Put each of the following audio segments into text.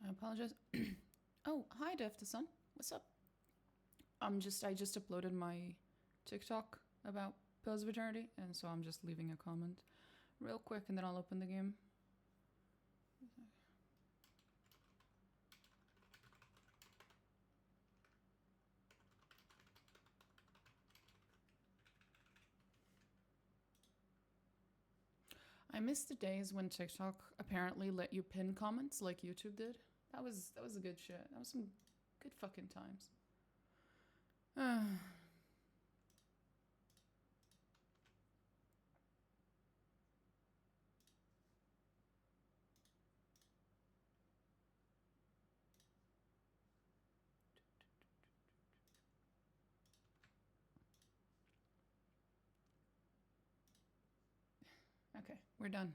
I apologize. Oh, hi, Deftason. What's up? I just uploaded my TikTok about Pillars of Eternity, and so I'm just leaving a comment real quick, and then I'll open the game. I miss the days when TikTok apparently let you pin comments like YouTube did. That was a good shit. That was some good fucking times. Okay, we're done.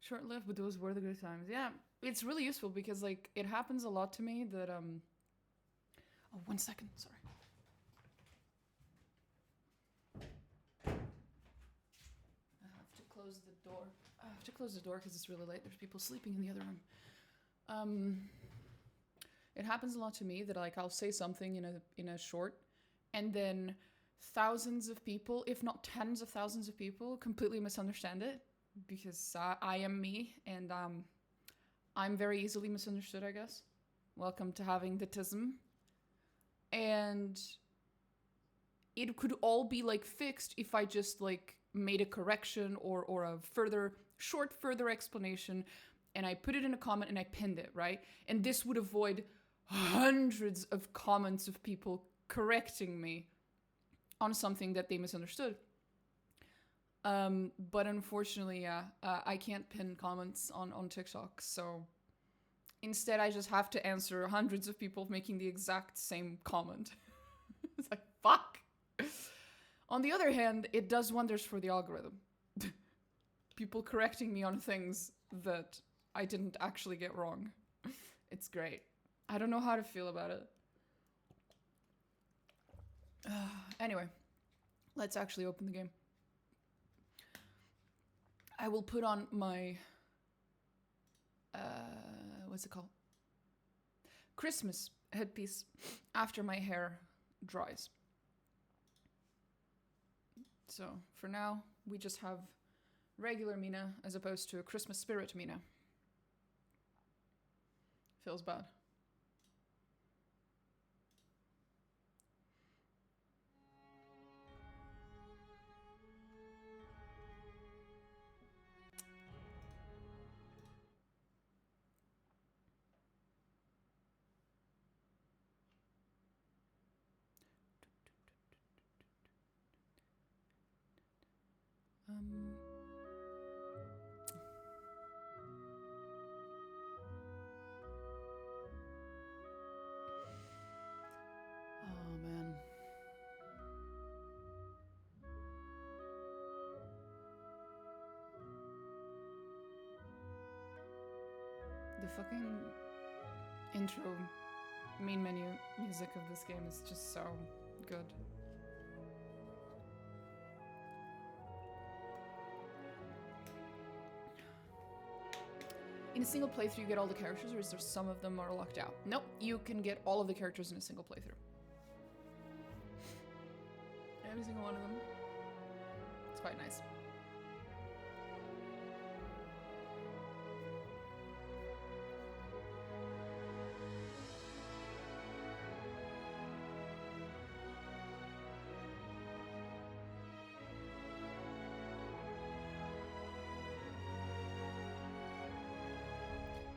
Short-lived, but those were the good times. Yeah, it's really useful because like it happens a lot to me that Oh, 1 second. Sorry. I have to close the door. I have to close the door because it's really late. There's people sleeping in the other room. It happens a lot to me that like I'll say something in a short, and then thousands of people, if not tens of thousands of people, completely misunderstand it because I am me, and I'm very easily misunderstood, I guess. Welcome to having the tism. And it could all be like fixed if I just like made a correction or a further explanation, and I put it in a comment and I pinned it, right? And this would avoid hundreds of comments of people correcting me on something that they misunderstood. But unfortunately, yeah, I can't pin comments on TikTok, so instead I just have to answer hundreds of people making the exact same comment. It's like, fuck! On the other hand, it does wonders for the algorithm. People correcting me on things that I didn't actually get wrong. It's great. I don't know how to feel about it. Anyway, let's actually open the game. I will put on my... what's it called? Christmas headpiece after my hair dries. So, for now, we just have regular Mina as opposed to a Christmas spirit Mina. Feels bad. Oh man. The fucking intro main menu music of this game is just so good. In a single playthrough you get all the characters, or is there some of them are locked out? Nope, you can get all of the characters in a single playthrough. Every single one of them. It's quite nice.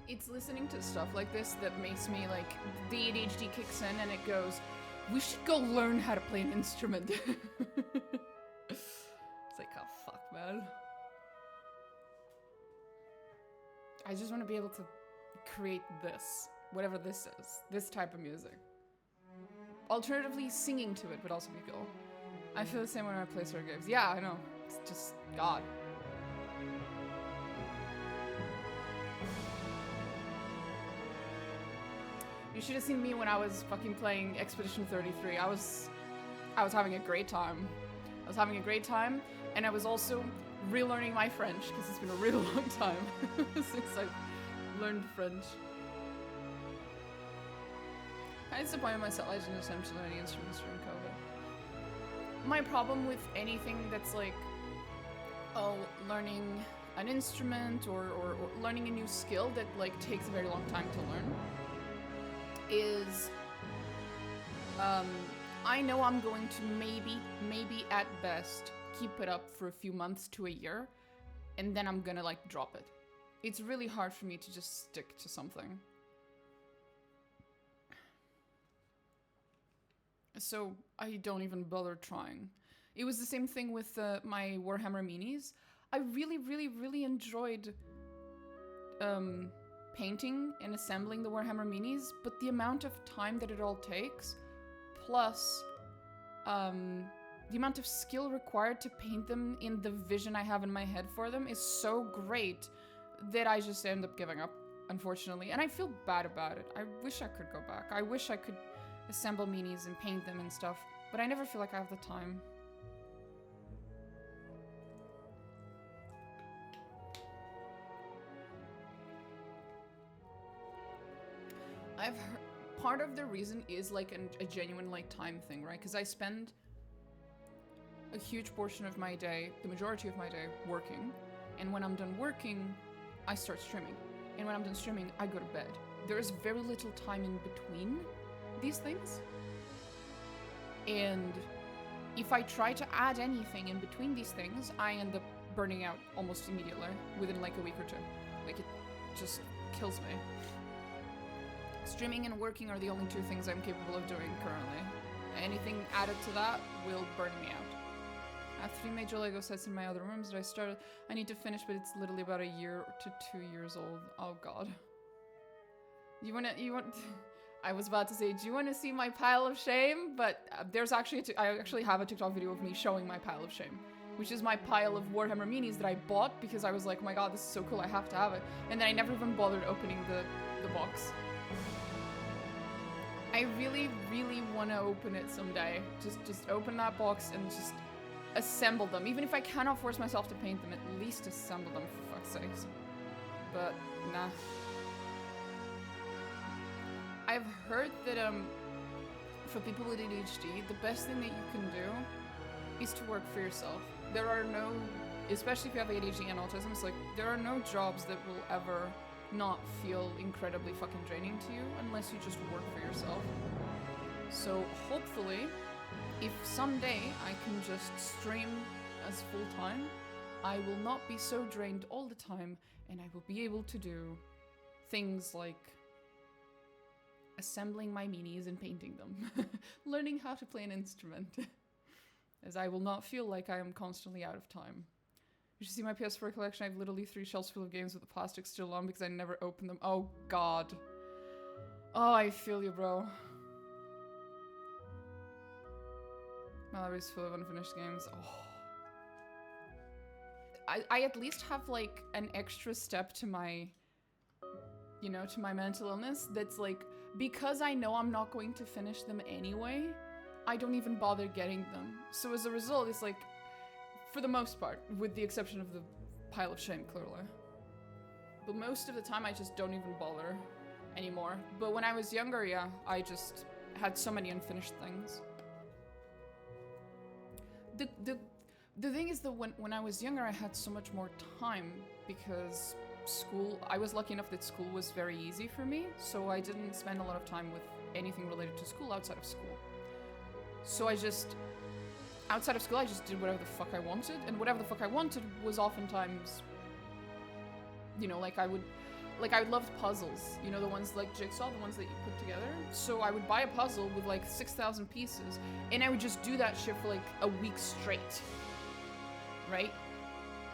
It's listening to stuff like this that makes me, like, the ADHD kicks in and it goes, we should go learn how to play an instrument. It's like, oh fuck, man. I just want to be able to create this, whatever this is, this type of music. Alternatively, singing to it would also be cool. I feel the same when I play certain games. Yeah, I know. It's just God. You should have seen me when I was fucking playing Expedition 33. I was having a great time. I was having a great time, and I was also relearning my French, because it's been a really long time since I've learned French. I disappointed myself I didn't attempt to learn any instruments during COVID. My problem with anything that's like, oh, learning an instrument or learning a new skill that like takes a very long time to learn is, I know I'm going to maybe at best keep it up for a few months to a year, and then I'm gonna like drop it. It's really hard for me to just stick to something. So I don't even bother trying. It was the same thing with my Warhammer minis. I really enjoyed painting and assembling the Warhammer minis, but the amount of time that it all takes, plus the amount of skill required to paint them in the vision I have in my head for them is so great that I just end up giving up, unfortunately. And I feel bad about it. I wish I could go back. I wish I could assemble minis and paint them and stuff, but I never feel like I have the time. I've heard, part of the reason is like a genuine like time thing, right? Because I spend a huge portion of my day, the majority of my day, working, and when I'm done working, I start streaming, and when I'm done streaming, I go to bed. There is very little time in between these things, and if I try to add anything in between these things, I end up burning out almost immediately, within like a week or two. Like, it just kills me. Streaming and working are the only two things I'm capable of doing currently. Anything added to that will burn me out. I have 3 major Lego sets in my other rooms that I need to finish, but it's literally about a year to 2 years old. Oh god. I was about to say, do you want to see my pile of shame? But there's actually, I actually have a TikTok video of me showing my pile of shame, which is my pile of Warhammer minis that I bought because I was like, oh my god, this is so cool, I have to have it. And then I never even bothered opening the box. I really want to open it someday. Just open that box and just assemble them. Even if I cannot force myself to paint them, at least assemble them, for fuck's sakes. But, nah. I've heard that, for people with ADHD, the best thing that you can do is to work for yourself. There are no especially if you have ADHD and autism, it's like there are no jobs that will ever not feel incredibly fucking draining to you unless you just work for yourself. So hopefully, if someday I can just stream as full-time, I will not be so drained all the time, and I will be able to do things like assembling my minis and painting them, learning how to play an instrument, as I will not feel like I am constantly out of time. You should see my PS4 collection. I have literally 3 shelves full of games with the plastic still on because I never opened them. Oh god. Oh, I feel you, bro. My library's full of unfinished games. Oh. I at least have like an extra step to my, you know, to my mental illness that's like, because I know I'm not going to finish them anyway, I don't even bother getting them. So as a result, it's like, for the most part, with the exception of the pile of shame, clearly. But most of the time, I just don't even bother anymore. But when I was younger, yeah, I just had so many unfinished things. The thing is that when I was younger, I had so much more time because school, I was lucky enough that school was very easy for me, so I didn't spend a lot of time with anything related to school outside of school. So outside of school, I just did whatever the fuck I wanted, and whatever the fuck I wanted was oftentimes, you know, like I loved puzzles, you know, the ones like Jigsaw, the ones that you put together. So I would buy a puzzle with like 6,000 pieces, and I would just do that shit for like a week straight, right?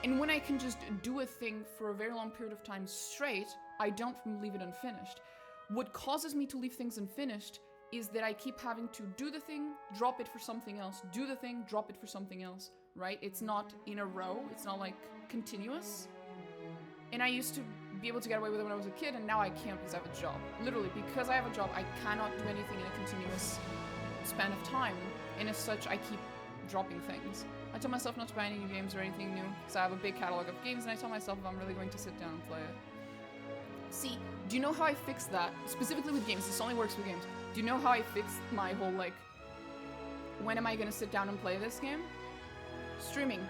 And when I can just do a thing for a very long period of time straight, I don't leave it unfinished. What causes me to leave things unfinished is that I keep having to do the thing, drop it for something else, do the thing, drop it for something else, right? It's not in a row, it's not like continuous. And I used to be able to get away with it when I was a kid, and now I can't because I have a job. Literally, because I have a job, I cannot do anything in a continuous span of time, and as such, I keep dropping things. I tell myself not to buy any new games or anything new, because I have a big catalog of games, and I tell myself if I'm really going to sit down and play it. See, do you know how I fixed that? Specifically with games, this only works with games. Do you know how I fixed my whole, like, when am I gonna sit down and play this game? Streaming.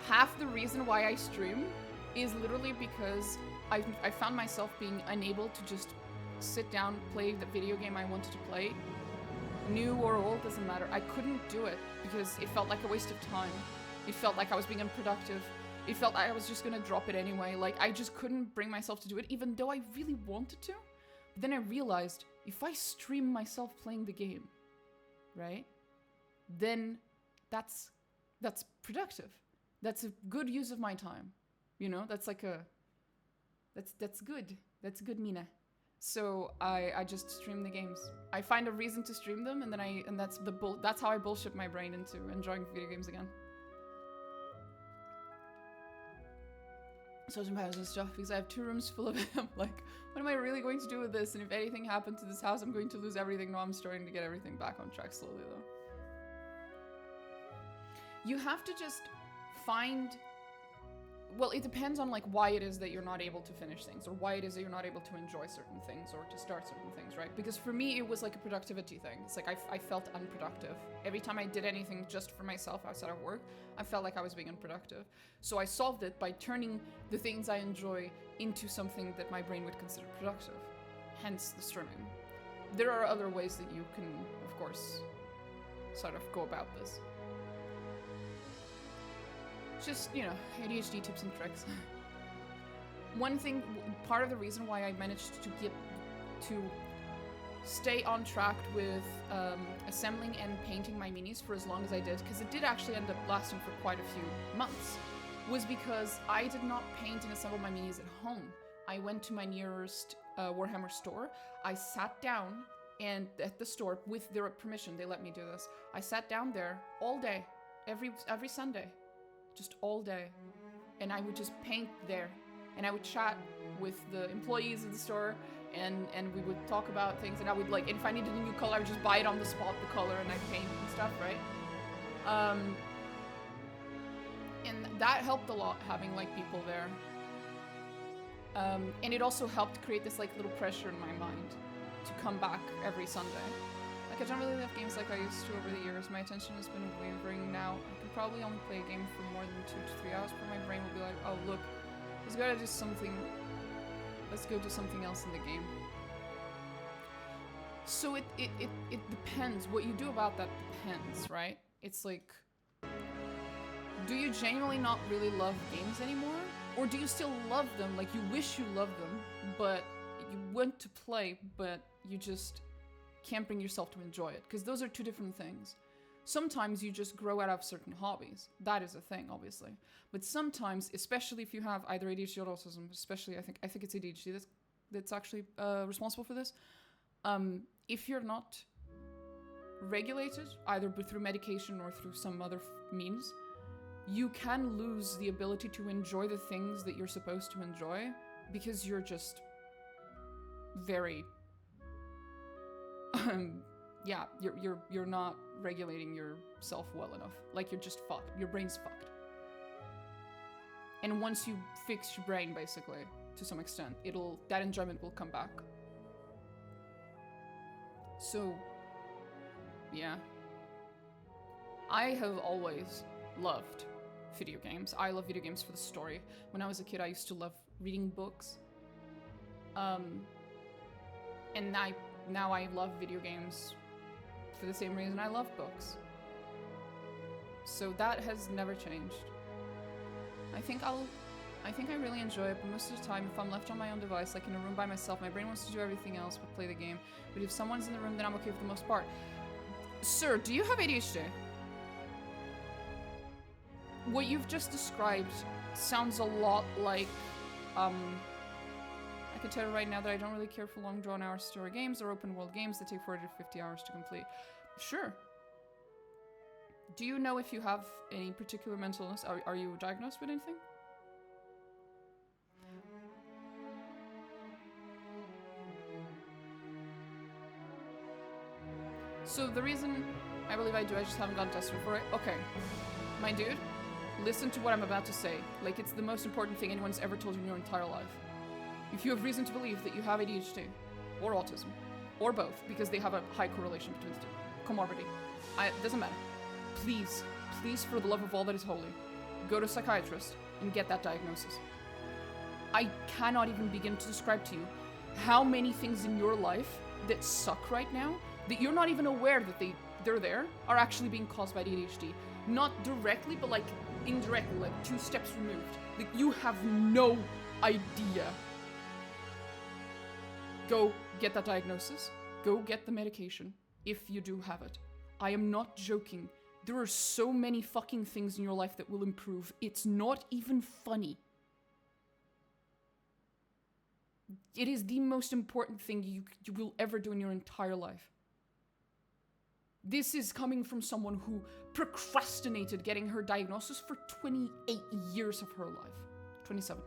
Half the reason why I stream is literally because I found myself being unable to just sit down, play the video game I wanted to play. New or old, doesn't matter. I couldn't do it because it felt like a waste of time. It felt like I was being unproductive. It felt like I was just gonna drop it anyway. Like, I just couldn't bring myself to do it, even though I really wanted to. But then I realized, if I stream myself playing the game, right? Then that's productive. That's a good use of my time. You know, that's like a, that's good. That's good, Mina. So I just stream the games. I find a reason to stream them, and then that's how I bullshit my brain into enjoying video games again. So sometimes and stuff, because I have 2 rooms full of them. Like, what am I really going to do with this? And if anything happened to this house, I'm going to lose everything. No, I'm starting to get everything back on track slowly, though. You have to just find... Well, it depends on, like, why it is that you're not able to finish things, or why it is that you're not able to enjoy certain things, or to start certain things, right? Because for me, it was like a productivity thing. It's like I felt unproductive. Every time I did anything just for myself outside of work, I felt like I was being unproductive. So I solved it by turning the things I enjoy into something that my brain would consider productive. Hence the streaming. There are other ways that you can, of course, sort of go about this. Just, you know, ADHD tips and tricks. One thing, part of the reason why I managed to stay on track with assembling and painting my minis for as long as I did, because it did actually end up lasting for quite a few months, was because I did not paint and assemble my minis at home. I went to my nearest Warhammer store. I sat down, and at the store, with their permission, they let me do this. I sat down there all day, every Sunday. Just all day, and I would just paint there, and I would chat with the employees of the store, and we would talk about things, and I would, like, and if I needed a new color, I would just buy it on the spot, the color, and I'd paint and stuff, right? And that helped a lot, having, like, people there. And it also helped create this, like, little pressure in my mind to come back every Sunday. Like, like, I don't really love games like I used to over the years. My attention has been wavering now. I can probably only play a game for more than 2 to 3 hours, but my brain will be like, oh look, let's go do something. Let's go do something else in the game. So it depends. What you do about that depends, right? It's like, do you genuinely not really love games anymore? Or do you still love them? Like, you wish you loved them, but you want to play, but you just can't bring yourself to enjoy it. Because those are two different things. Sometimes you just grow out of certain hobbies. That is a thing, obviously. But sometimes, especially if you have either ADHD or autism, especially I think it's ADHD that's actually responsible for this. If you're not regulated, either through medication or through some other means, you can lose the ability to enjoy the things that you're supposed to enjoy because you're just very yeah, you're not regulating yourself well enough. Like, you're just fucked. Your brain's fucked. And once you fix your brain, basically, to some extent, that enjoyment will come back. So, yeah. I have always loved video games. I love video games for the story. When I was a kid, I used to love reading books. And now I love video games for the same reason I love books. So that has never changed. I think I really enjoy it, but most of the time, if I'm left on my own device, like in a room by myself, my brain wants to do everything else but play the game. But if someone's in the room, then I'm okay for the most part. Sir, do you have ADHD? What you've just described sounds a lot like, I can tell you right now that I don't really care for long drawn-out story games or open-world games that take 40 to 50 hours to complete. Sure. Do you know if you have any particular mental illness? Are you diagnosed with anything? So the reason I believe I do, I just haven't gotten tested for it. Okay, my dude, listen to what I'm about to say. Like, it's the most important thing anyone's ever told you in your entire life. If you have reason to believe that you have ADHD, or autism, or both, because they have a high correlation between the two, comorbidity, it doesn't matter. Please, please, for the love of all that is holy, go to a psychiatrist and get that diagnosis. I cannot even begin to describe to you how many things in your life that suck right now, that you're not even aware that they're there, are actually being caused by ADHD. Not directly, but like indirectly, like 2 steps removed. Like, you have no idea. Go get that diagnosis. Go get the medication, if you do have it. I am not joking. There are so many fucking things in your life that will improve. It's not even funny. It is the most important thing you will ever do in your entire life. This is coming from someone who procrastinated getting her diagnosis for 28 years of her life. 27.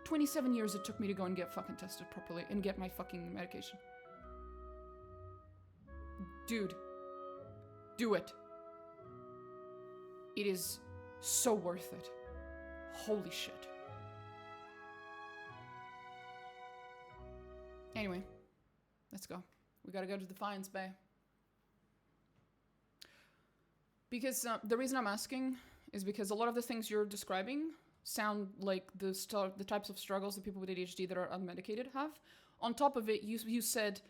27 years it took me to go and get fucking tested properly and get my fucking medication. Dude, do it. It is so worth it. Holy shit. Anyway, let's go. We gotta go to Defiance Bay. Because the reason I'm asking is because a lot of the things you're describing sound like the types of struggles that people with ADHD that are unmedicated have. On top of it, you said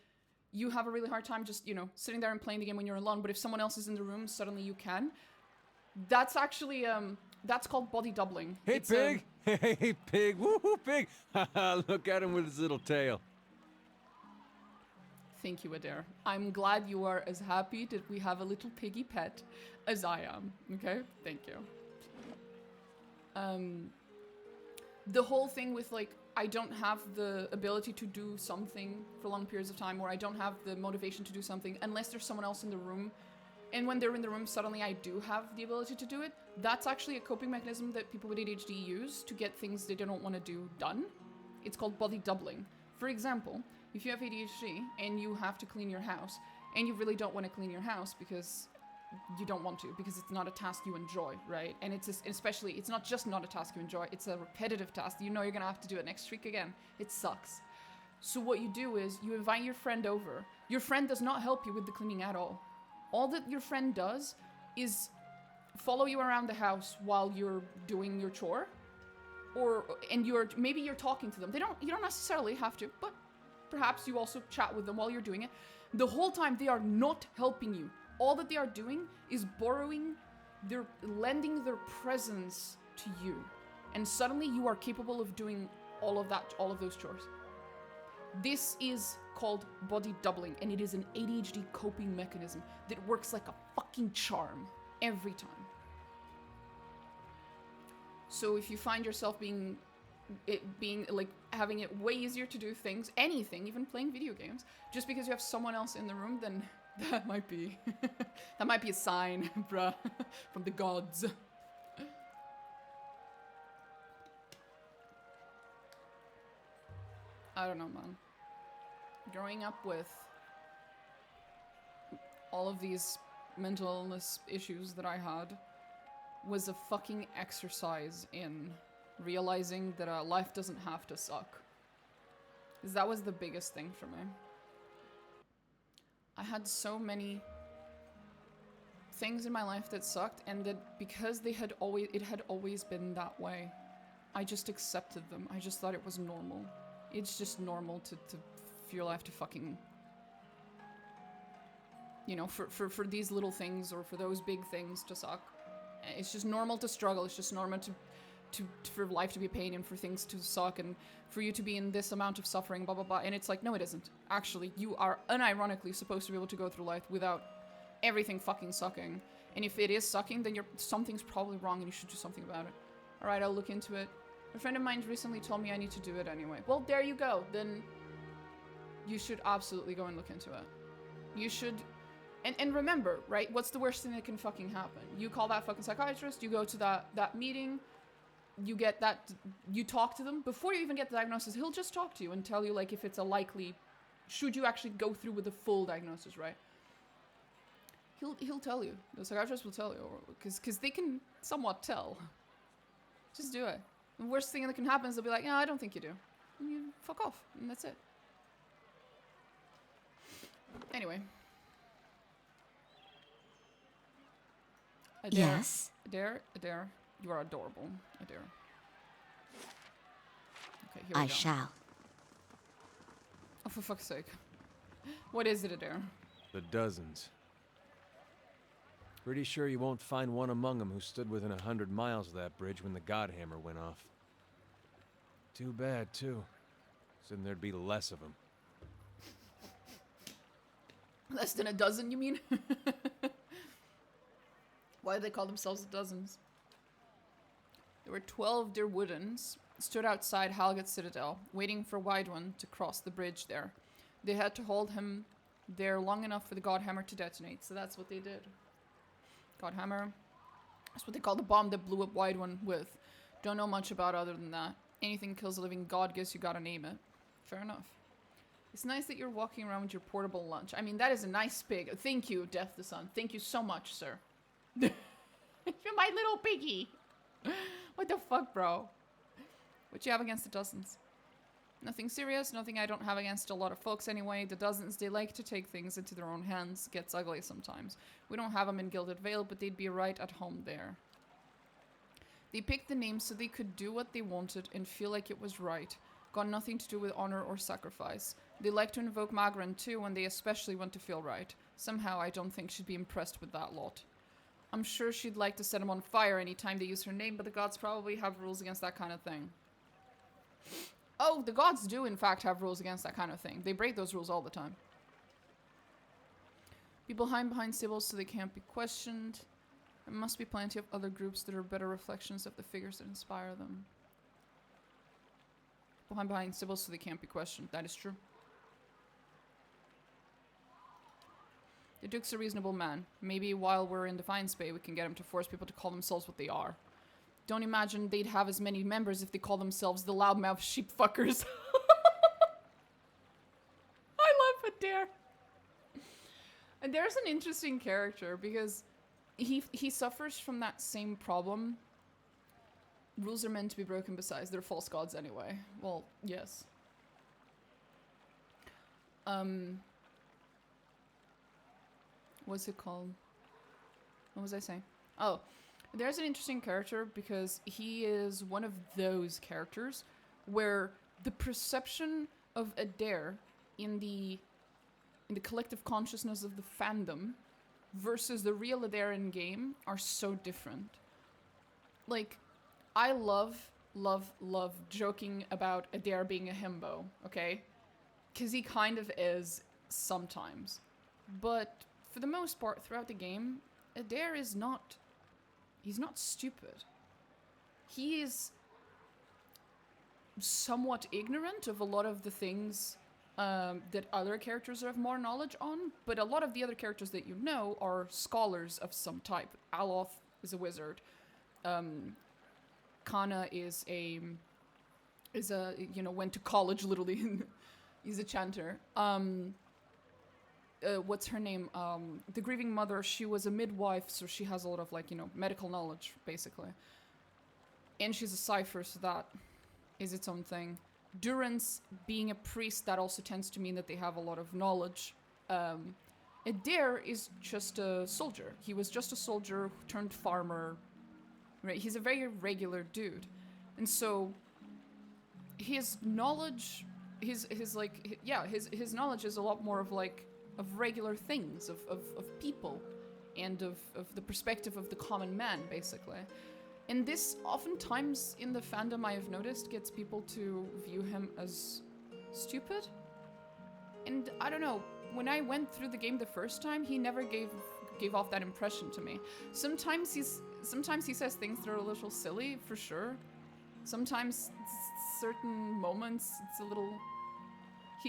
you have a really hard time just, sitting there and playing the game when you're alone, but if someone else is in the room, suddenly you can. That's actually, that's called body doubling. Hey, it's, pig! Hey, pig! Woohoo, pig! Look at him with his little tail. Thank you, Adair. I'm glad you are as happy that we have a little piggy pet as I am, okay? Thank you. The whole thing with, like, I don't have the ability to do something for long periods of time, or I don't have the motivation to do something unless there's someone else in the room. And when they're in the room, suddenly I do have the ability to do it. That's actually a coping mechanism that people with ADHD use to get things they don't want to do done. It's called body doubling. For example, if you have ADHD and you have to clean your house, and you really don't want to clean your house because you don't want to, because it's not a task you enjoy, right? And it's not just not a task you enjoy, it's a repetitive task. You know you're gonna have to do it next week again. It sucks. So what you do is you invite your friend over. Your friend does not help you with the cleaning at all. All that your friend does is follow you around the house while you're doing your chore. And maybe you're talking to them. You don't necessarily have to, but perhaps you also chat with them while you're doing it. The whole time they are not helping you. All that they are doing is lending their presence to you. And suddenly you are capable of doing all of those chores. This is called body doubling, and it is an ADHD coping mechanism that works like a fucking charm every time. So if you find yourself having it way easier to do things, anything, even playing video games, just because you have someone else in the room, then that might be a sign, bruh, from the gods. I don't know, man. Growing up with all of these mental illness issues that I had was a fucking exercise in realizing that life doesn't have to suck. 'Cause that was the biggest thing for me. I had so many things in my life that sucked, and that because it had always been that way, I just accepted them. I just thought it was normal. It's just normal to for your life to fucking, you know, for these little things or for those big things to suck. It's just normal to struggle. It's just normal for life to be a pain and for things to suck and for you to be in this amount of suffering, blah, blah, blah. And it's like, no, it isn't. Actually, you are unironically supposed to be able to go through life without everything fucking sucking. And if it is sucking, then something's probably wrong and you should do something about it. All right, I'll look into it. A friend of mine recently told me I need to do it anyway. Well, there you go. Then you should absolutely go and look into it. You should... And remember, right? What's the worst thing that can fucking happen? You call that fucking psychiatrist, you go to that meeting, you get that... You talk to them. Before you even get the diagnosis, he'll just talk to you and tell you, like, if it's a likely... Should you actually go through with the full diagnosis, right? He'll tell you. The psychiatrist will tell you. Because they can somewhat tell. Just do it. The worst thing that can happen is they'll be like, no, I don't think you do. And you fuck off. And that's it. Anyway. Adair, Yes? Adair, you are adorable. Adair. Okay, here we I go. shall. Oh, for fuck's sake. What is it, Adair? The dozens. Pretty sure you won't find one among them who stood within 100 miles of that bridge when the Godhammer went off. Too bad, too. Then there'd be less of them. Less than a dozen, you mean? Why do they call themselves the dozens? There were 12 Derwoodens stood outside Halget's citadel, waiting for Wide One to cross the bridge there. They had to hold him there long enough for the Godhammer to detonate, so that's what they did. Godhammer. That's what they call the bomb that blew up Wide One with. Don't know much about other than that. Anything kills a living god, guess you gotta name it. Fair enough. It's nice that you're walking around with your portable lunch. I mean, that is a nice pig. Thank you, Death the Sun. Thank you so much, sir. You're my little piggy. What the fuck, bro? What you have against the dozens? Nothing serious, nothing I don't have against a lot of folks anyway. The dozens, they like to take things into their own hands. Gets ugly sometimes. We don't have them in Gilded Vale, but they'd be right at home there. They picked the name so they could do what they wanted and feel like it was right. Got nothing to do with honor or sacrifice. They like to invoke Magran too, and they especially want to feel right. Somehow I don't think she'd be impressed with that lot. I'm sure she'd like to set him on fire anytime they use her name, but the gods probably have rules against that kind of thing. Oh, the gods do in fact have rules against that kind of thing. They break those rules all the time. People hide behind symbols so they can't be questioned. There must be plenty of other groups that are better reflections of the figures that inspire them. People hide behind symbols so they can't be questioned. That is true. The Duke's a reasonable man. Maybe while we're in Defiance Bay, we can get him to force people to call themselves what they are. Don't imagine they'd have as many members if they call themselves the loudmouth sheep fuckers. I love Adair. And there's an interesting character because he suffers from that same problem. Rules are meant to be broken besides. They're false gods anyway. Well, yes. What's it called? What was I saying? Oh, there's an interesting character because he is one of those characters where the perception of Adair in the collective consciousness of the fandom versus the real Adair in game are so different. Like, I love joking about Adair being a himbo, okay? Because he kind of is sometimes. But for the most part, throughout the game, Adair is not... He's not stupid. He is somewhat ignorant of a lot of the things that other characters have more knowledge on, but a lot of the other characters that you know are scholars of some type. Aloth is a wizard. Kana is a went to college literally. He's a chanter. What's her name? The grieving mother, she was a midwife, so she has a lot of medical knowledge basically. And she's a cipher, so that is its own thing. Durance being a priest, that also tends to mean that they have a lot of knowledge. Adair is just a soldier. He was just a soldier who turned farmer. Right? He's a very regular dude. And so his knowledge, his knowledge is a lot more of regular things, of people, and of the perspective of the common man, basically. And this oftentimes in the fandom, I have noticed, gets people to view him as stupid. And I don't know, when I went through the game the first time, he never gave off that impression to me. Sometimes he says things that are a little silly, for sure. Sometimes certain moments, it's a little...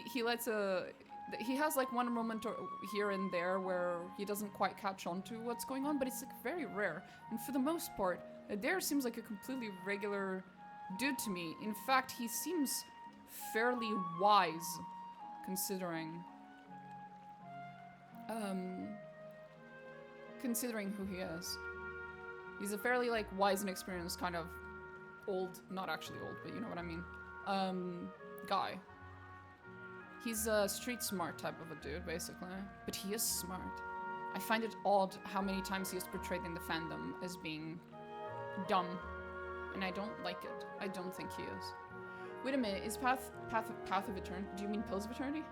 He has one moment here and there where he doesn't quite catch on to what's going on, but it's very rare. And for the most part, Adair seems like a completely regular dude to me. In fact, he seems fairly wise, considering who he is. He's a fairly wise and experienced kind of old, not actually old, but you know what I mean, guy. He's a street smart type of a dude, basically. But he is smart. I find it odd how many times he is portrayed in the fandom as being dumb. And I don't like it. I don't think he is. Wait a minute, is Path of Eternity... Do you mean Pills of Eternity?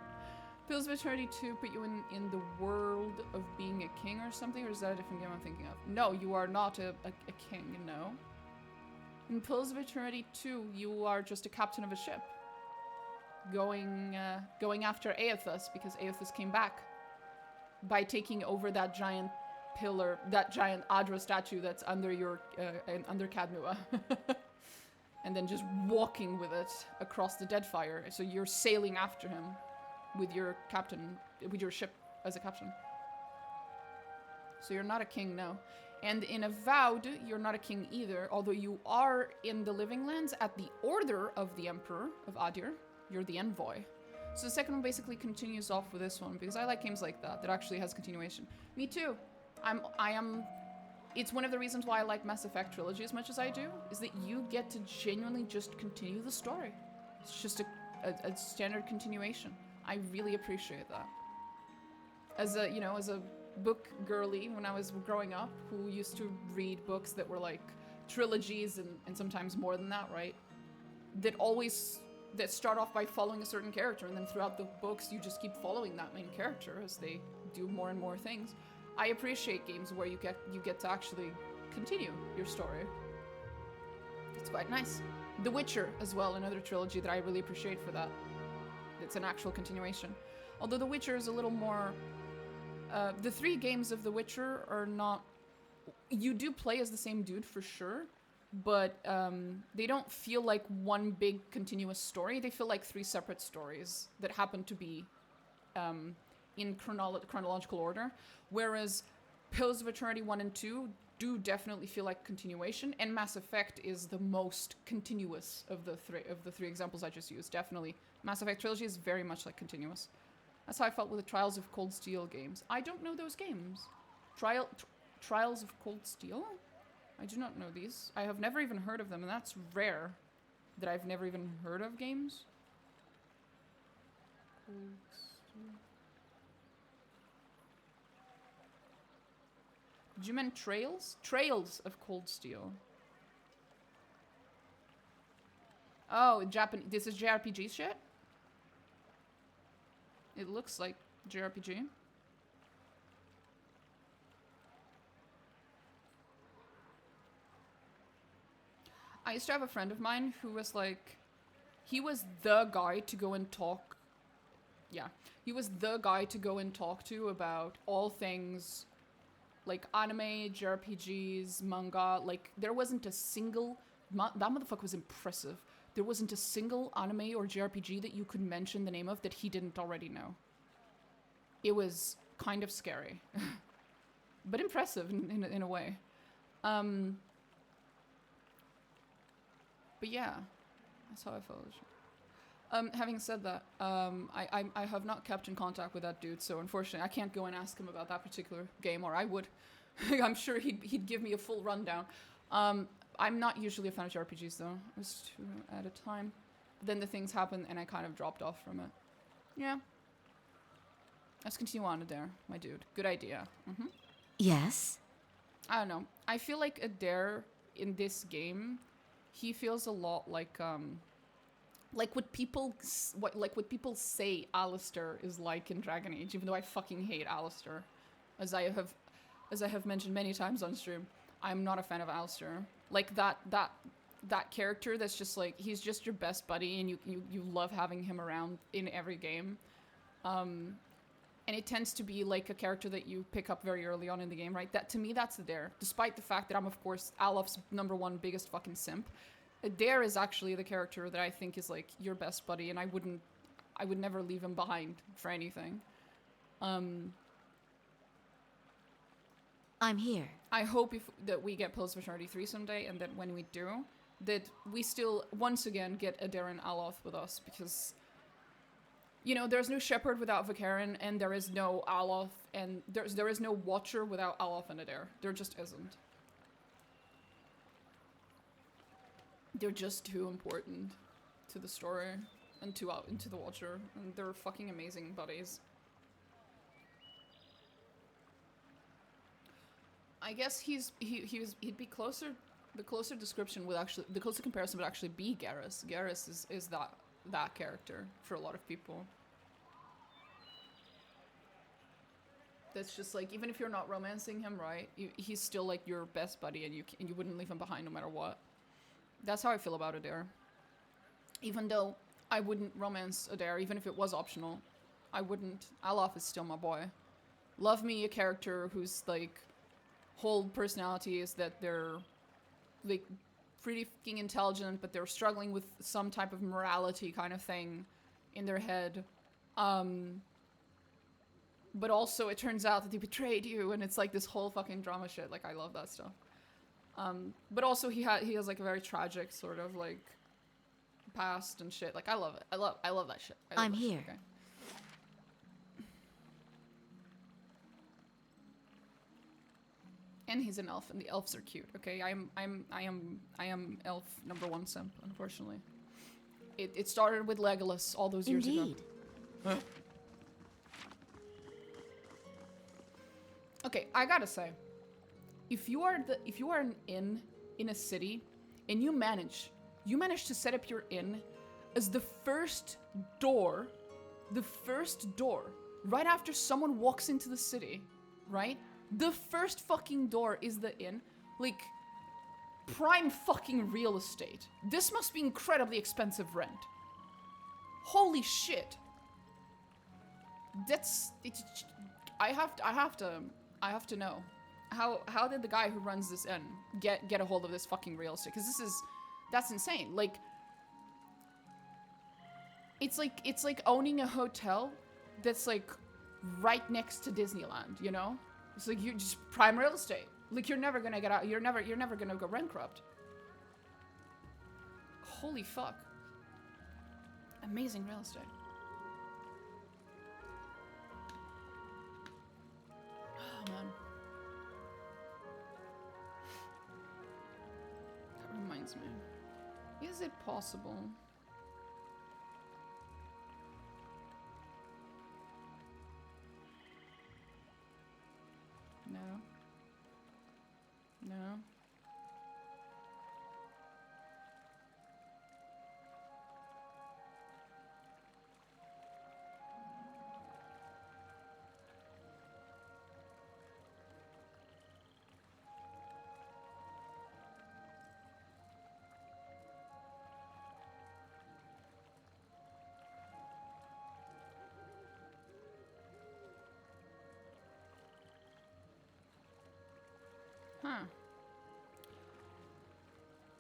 Pills of Eternity 2 put you in the world of being a king or something? Or is that a different game I'm thinking of? No, you are not a king, no. In Pills of Eternity 2, you are just a captain of a ship. Going after Aethys, because Aethys came back by taking over that giant pillar, that giant Adra statue that's under your under Cadnua, and then just walking with it across the Deadfire. So you're sailing after him with your ship as a captain. So you're not a king, no. And in Avowed, you're not a king either, although you are in the Living Lands at the order of the Emperor of Adir. You're the envoy. So the second one basically continues off with this one, because I like games like that actually has continuation. Me too. It's one of the reasons why I like Mass Effect Trilogy as much as I do, is that you get to genuinely just continue the story. It's just a standard continuation. I really appreciate that. As a book girly when I was growing up, who used to read books that were trilogies and sometimes more than that, right? That start off by following a certain character, and then throughout the books you just keep following that main character as they do more and more things. I appreciate games where you get to actually continue your story. It's quite nice. The Witcher as well, another trilogy that I really appreciate for that. It's an actual continuation. Although The Witcher is a little more... the 3 games of The Witcher are not... You do play as the same dude for sure, but they don't feel like one big continuous story. They feel like 3 separate stories that happen to be in chronological order, whereas Pills of Eternity 1 and 2 do definitely feel like continuation, and Mass Effect is the most continuous of the three examples I just used. Definitely, Mass Effect Trilogy is very much continuous. That's how I felt with the Trials of Cold Steel games. I don't know those games. Trials of Cold Steel? I do not know these. I have never even heard of them, and that's rare that I've never even heard of games. Cold Steel. Did you mean trails? Trails of cold steel. Oh, Japanese. This is JRPG shit? It looks like JRPG. I used to have a friend of mine who was like, he was the guy to go and talk. Yeah, he was the guy to go and talk to about all things like anime, JRPGs, manga. Like, there wasn't a single. That motherfucker was impressive. There wasn't a single anime or JRPG that you could mention the name of that he didn't already know. It was kind of scary, but impressive in a way. But yeah, that's how I felt. Having said that, I have not kept in contact with that dude, so unfortunately I can't go and ask him about that particular game, or I would. I'm sure he'd give me a full rundown. I'm not usually a fan of JRPGs though. It was 2 at a time. Then the things happened and I kind of dropped off from it. Yeah. Let's continue on there, my dude. Good idea. Yes? I don't know. I feel like Adair in this game, he feels a lot like what people say Alistair is like in Dragon Age, even though I fucking hate Alistair. As I have mentioned many times on stream, I'm not a fan of Alistair. Like that character that's just like, he's just your best buddy and you love having him around in every game. And it tends to be like a character that you pick up very early on in the game, right? That, to me, that's Adair. Despite the fact that I'm, of course, Aloth's #1 biggest fucking simp, Adair is actually the character that I think is like your best buddy, and I would never leave him behind for anything. I'm here. I hope that we get Pillars of Eternity 3 someday, and that when we do, that we still, once again, get Adair and Aloth with us, because, you know, there's no Shepherd without Vicarion, and there is no Aloth, and there is no Watcher without Aloth and Adair. There just isn't. They're just too important to the story, and to the Watcher, and they're fucking amazing buddies. I guess he'd be closer. The closer description would actually, the closer comparison would actually be Garrus. Garrus is that character for a lot of people. That's just like, even if you're not romancing him, right? He's still like your best buddy, and you wouldn't leave him behind no matter what. That's how I feel about Adair. Even though I wouldn't romance Adair, even if it was optional, I wouldn't. Aloth is still my boy. Love me a character whose like whole personality is that they're like pretty fucking intelligent, but they're struggling with some type of morality kind of thing in their head. But also it turns out that they betrayed you, and it's like this whole fucking drama shit. Like, I love that stuff. But also he has like a very tragic sort of like past and shit. Like, I love it. I love that shit. I'm here. Okay. And he's an elf, and the elves are cute. Okay, I am elf #1 simp. Unfortunately, it started with Legolas all those years ago. Indeed. Huh? Okay, I gotta say, if you are an inn in a city, and you manage to set up your inn as the first door right after someone walks into the city, right? The first fucking door is the inn. Like, prime fucking real estate. This must be incredibly expensive rent. Holy shit. I have to know. How did the guy who runs this inn get a hold of this fucking real estate? Because that's insane. Like, it's like owning a hotel that's like right next to Disneyland, you know? It's like, you're just prime real estate. Like, you're never gonna get out. You're never gonna go bankrupt. Holy fuck. Amazing real estate. Oh, man. That reminds me. Is it possible?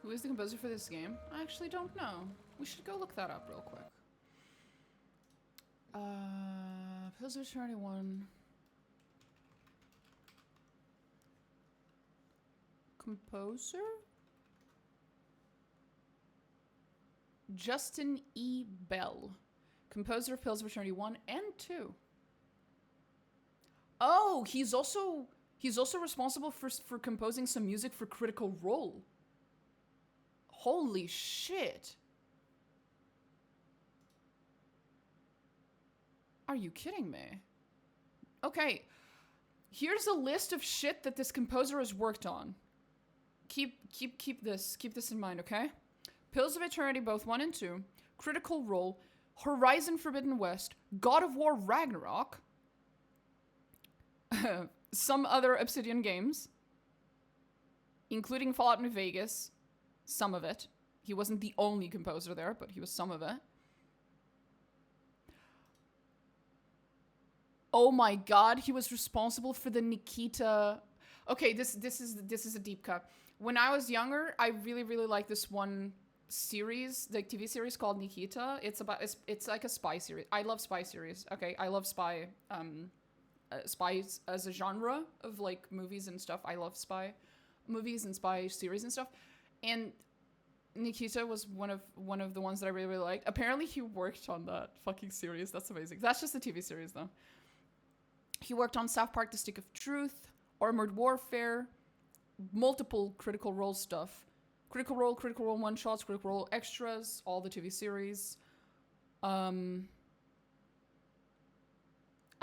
Who is the composer for this game? I actually don't know. We should go look that up real quick. Pillars of Eternity 1. Composer? Justin E. Bell. Composer of Pillars of Eternity 1 and 2. Oh, he's also responsible for composing some music for Critical Role. Holy shit. Are you kidding me? Okay, here's a list of shit that this composer has worked on. Keep this in mind, okay? Pillars of Eternity, both 1 and 2, Critical Role, Horizon Forbidden West, God of War Ragnarok, some other Obsidian games, including Fallout New Vegas, some of it. He wasn't the only composer there, but he was some of it. Oh my god, he was responsible for the Nikita. Okay, this is a deep cut. When I was younger, I really liked this one series, the TV series called Nikita. It's like a spy series. I love spy series. Okay, I love spies as a genre of like movies and stuff. I love spy movies and spy series and stuff. And Nikita was one of the ones that I really liked. Apparently he worked on that fucking series. That's amazing. That's just a TV series though. He worked on South Park: The Stick of Truth, Armored Warfare, multiple Critical Role stuff. Critical Role one-shots, Critical Role extras, all the TV series. I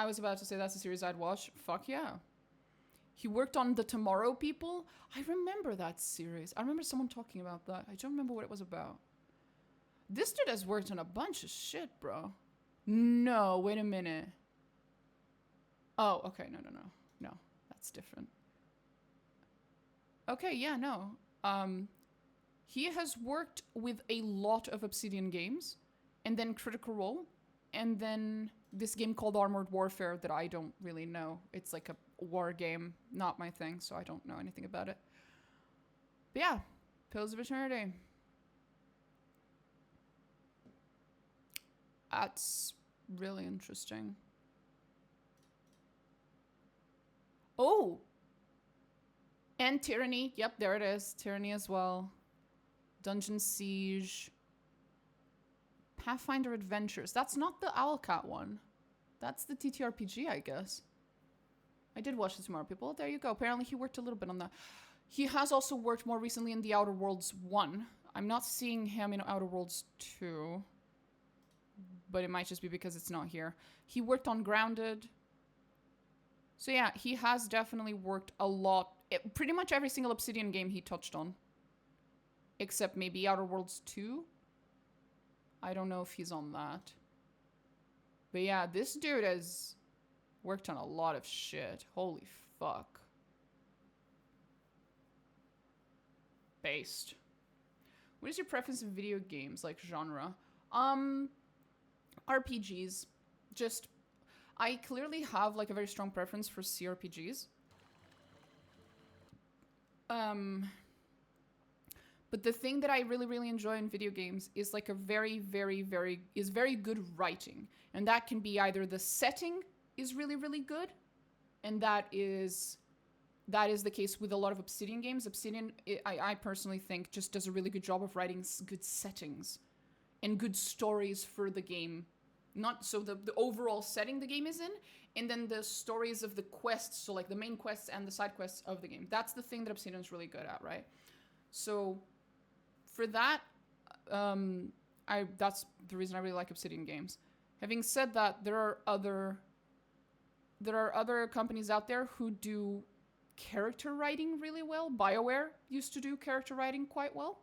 was about to say that's a series I'd watch. Fuck yeah. He worked on The Tomorrow People. I remember that series. I remember someone talking about that. I don't remember what it was about. This dude has worked on a bunch of shit, bro. No, wait a minute. Oh, okay, no, that's different. Okay, yeah, no. He has worked with a lot of Obsidian games, and then Critical Role, and then this game called Armored Warfare that I don't really know. It's like a war game, not my thing, so I don't know anything about it. But yeah, Pillars of Eternity. That's really interesting. Oh! And Tyranny. Yep, there it is. Tyranny as well. Dungeon Siege. Pathfinder Adventures. That's not the Owlcat one. That's the TTRPG, I guess. I did watch The Tomorrow People. There you go. Apparently he worked a little bit on that. He has also worked more recently in The Outer Worlds 1. I'm not seeing him in Outer Worlds 2. But it might just be because it's not here. He worked on Grounded. So yeah, he has definitely worked a lot. Pretty much every single Obsidian game he touched on. Except maybe Outer Worlds 2. I don't know if he's on that. But yeah, this dude has worked on a lot of shit. Holy fuck. Based. What is your preference in video games, like genre? RPGs. Just, I clearly have like a very strong preference for CRPGs. But the thing that I really enjoy in video games is like a very good writing. And that can be either the setting is really good, and that is the case with a lot of Obsidian games. Obsidian, I personally think, just does a really good job of writing good settings and good stories for the game. Not so the overall setting the game is in, and then the stories of the quests, so like the main quests and the side quests of the game. That's the thing that Obsidian is really good at, right? So for that, that's the reason I really like Obsidian games. Having said that, there are other companies out there who do character writing really well. BioWare used to do character writing quite well.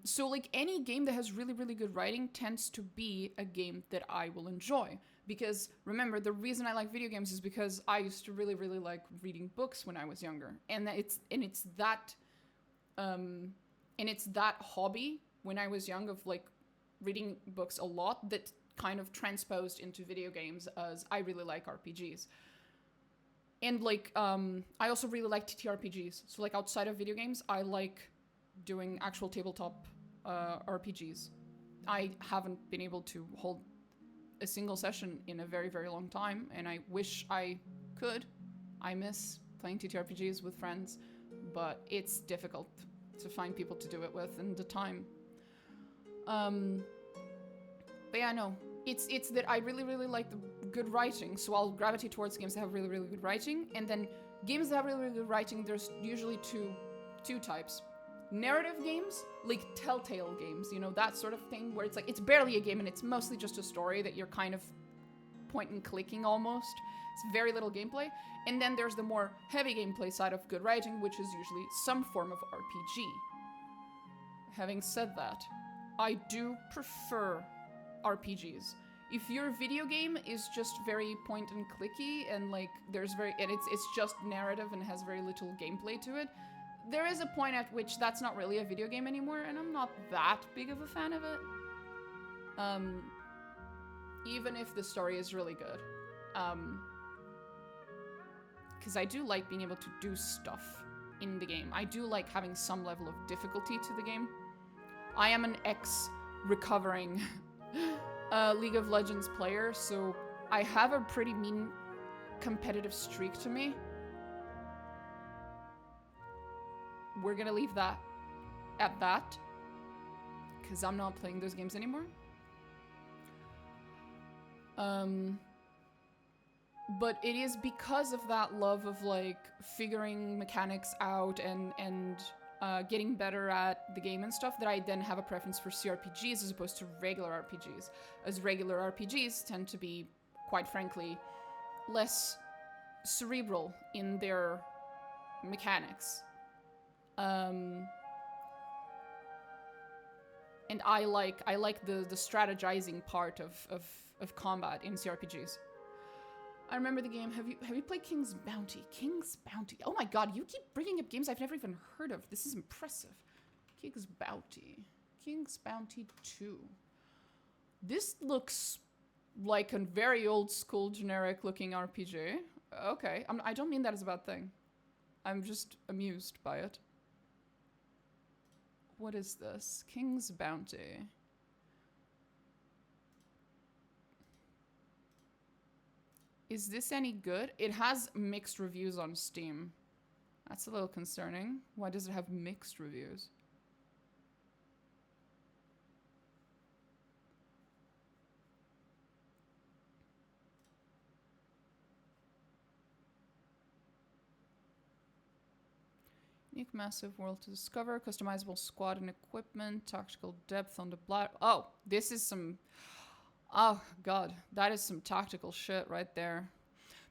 So like any game that has really good writing tends to be a game that I will enjoy. Because remember, the reason I like video games is because I used to really like reading books when I was younger. And it's that hobby when I was young of like reading books a lot that kind of transposed into video games, as I really like RPGs. And like, I also really like TTRPGs. So like outside of video games, I like doing actual tabletop RPGs. I haven't been able to hold a single session in a very, very long time, and I wish I could. I miss playing TTRPGs with friends, but it's difficult to find people to do it with and the time. But yeah, no. It's that I really, really like the good writing, so I'll gravitate towards games that have really, really good writing, and then games that have really, really good writing, there's usually two types. Narrative games, like Telltale games, you know, that sort of thing, where it's like, it's barely a game and it's mostly just a story that you're kind of point and clicking almost. It's very little gameplay. And then there's the more heavy gameplay side of good writing, which is usually some form of RPG. Having said that, I do prefer RPGs. If your video game is just very point and clicky and like it's just narrative and has very little gameplay to it, there is a point at which that's not really a video game anymore, and I'm not that big of a fan of it. Even if the story is really good. Because I do like being able to do stuff in the game. I do like having some level of difficulty to the game. I am an ex-recovering League of Legends player, so I have a pretty mean competitive streak to me. We're gonna leave that at that, because I'm not playing those games anymore. But it is because of that love of like figuring mechanics out and getting better at the game and stuff that I then have a preference for CRPGs as opposed to regular RPGs. As regular RPGs tend to be, quite frankly, less cerebral in their mechanics. And I like the strategizing part of combat in CRPGs. I remember the game. Have you played King's Bounty? King's Bounty. Oh my god, you keep bringing up games I've never even heard of. This is impressive. King's Bounty. King's Bounty 2. This looks like a very old school generic looking RPG. Okay, I don't mean that as a bad thing. I'm just amused by it. What is this? King's Bounty. Is this any good? It has mixed reviews on Steam. That's a little concerning. Why does it have mixed reviews? Unique massive world to discover, customizable squad and equipment, tactical depth on the black. Oh, this is some... Oh god, that is some tactical shit right there.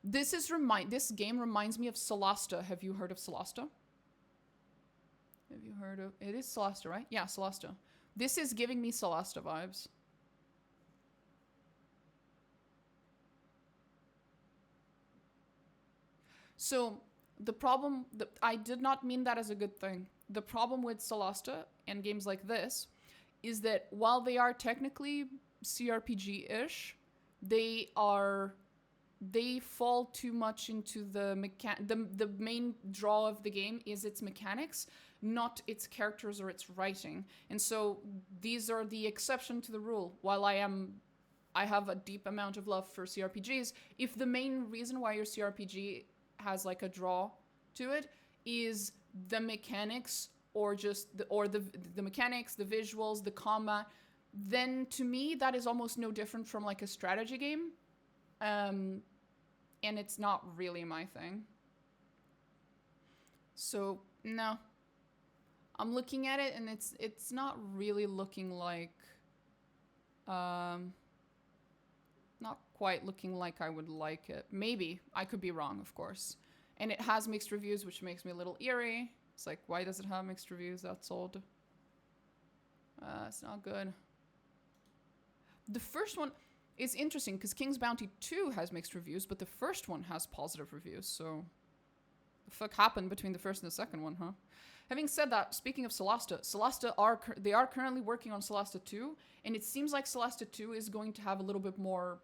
This game reminds me of Solasta. Have you heard of Solasta? Have you heard of... It is Solasta, right? Yeah, Solasta. This is giving me Solasta vibes. So, the problem... I did not mean that as a good thing. The problem with Solasta and games like this is that while they are technically CRPG-ish, they fall too much into the main draw of the game is its mechanics, not its characters or its writing. And so these are the exception to the rule. While I have a deep amount of love for CRPGs, if the main reason why your CRPG has like a draw to it is the mechanics or just the mechanics, the visuals, the combat, then to me that is almost no different from like a strategy game. And it's not really my thing. So no. I'm looking at it and it's not really looking like not quite looking like I would like it. Maybe. I could be wrong, of course. And it has mixed reviews, which makes me a little eerie. It's like, why does it have mixed reviews? That's odd. It's not good. The first one is interesting because King's Bounty 2 has mixed reviews, but the first one has positive reviews, so... The fuck happened between the first and the second one, huh? Having said that, speaking of Solasta, they are currently working on Solasta 2, and it seems like Solasta 2 is going to have a little bit more